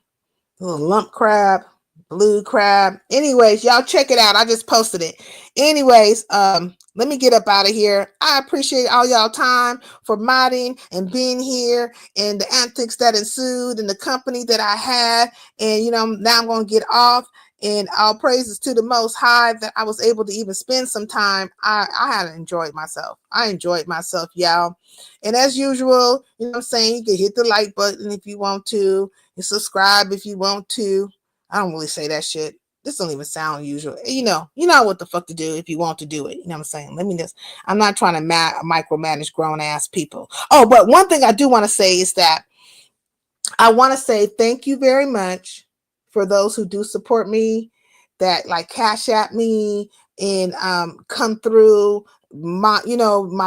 Little lump crab. Blue crab. Anyways, y'all check it out. I just posted it. Anyways, let me get up out of here. I appreciate all y'all time for modding and being here and the antics that ensued and the company that I had. And now I'm gonna get off. And all praises to the Most High that I was able to even spend some time. I had enjoyed myself. I enjoyed myself, y'all. And as usual, what I'm saying, you can hit the like button if you want to, and subscribe if you want to. I don't really say that shit. This don't even sound usual. You know what the fuck to do if you want to do it. You know what I'm saying? I'm not trying to micromanage grown ass people. Oh, but one thing I do want to say is that I want to say thank you very much for those who do support me, that like cash at me and come through my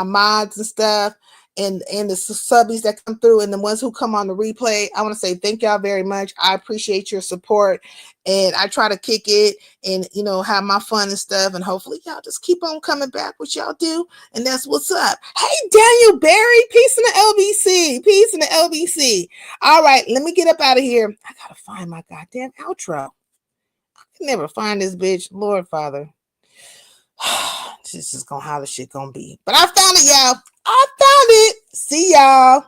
mods and stuff, and the subbies that come through and the ones who come on the replay. I want to say thank y'all very much. I appreciate your support, and I try to kick it and have my fun and stuff, and hopefully y'all just keep on coming back, what y'all do, and that's what's up. Hey, Daniel Barry, peace in the LBC. All right, let me get up out of here. I gotta find my goddamn outro. I can never find this bitch. Lord Father. This is how the shit gonna be. But I found it, y'all. I found it. See y'all.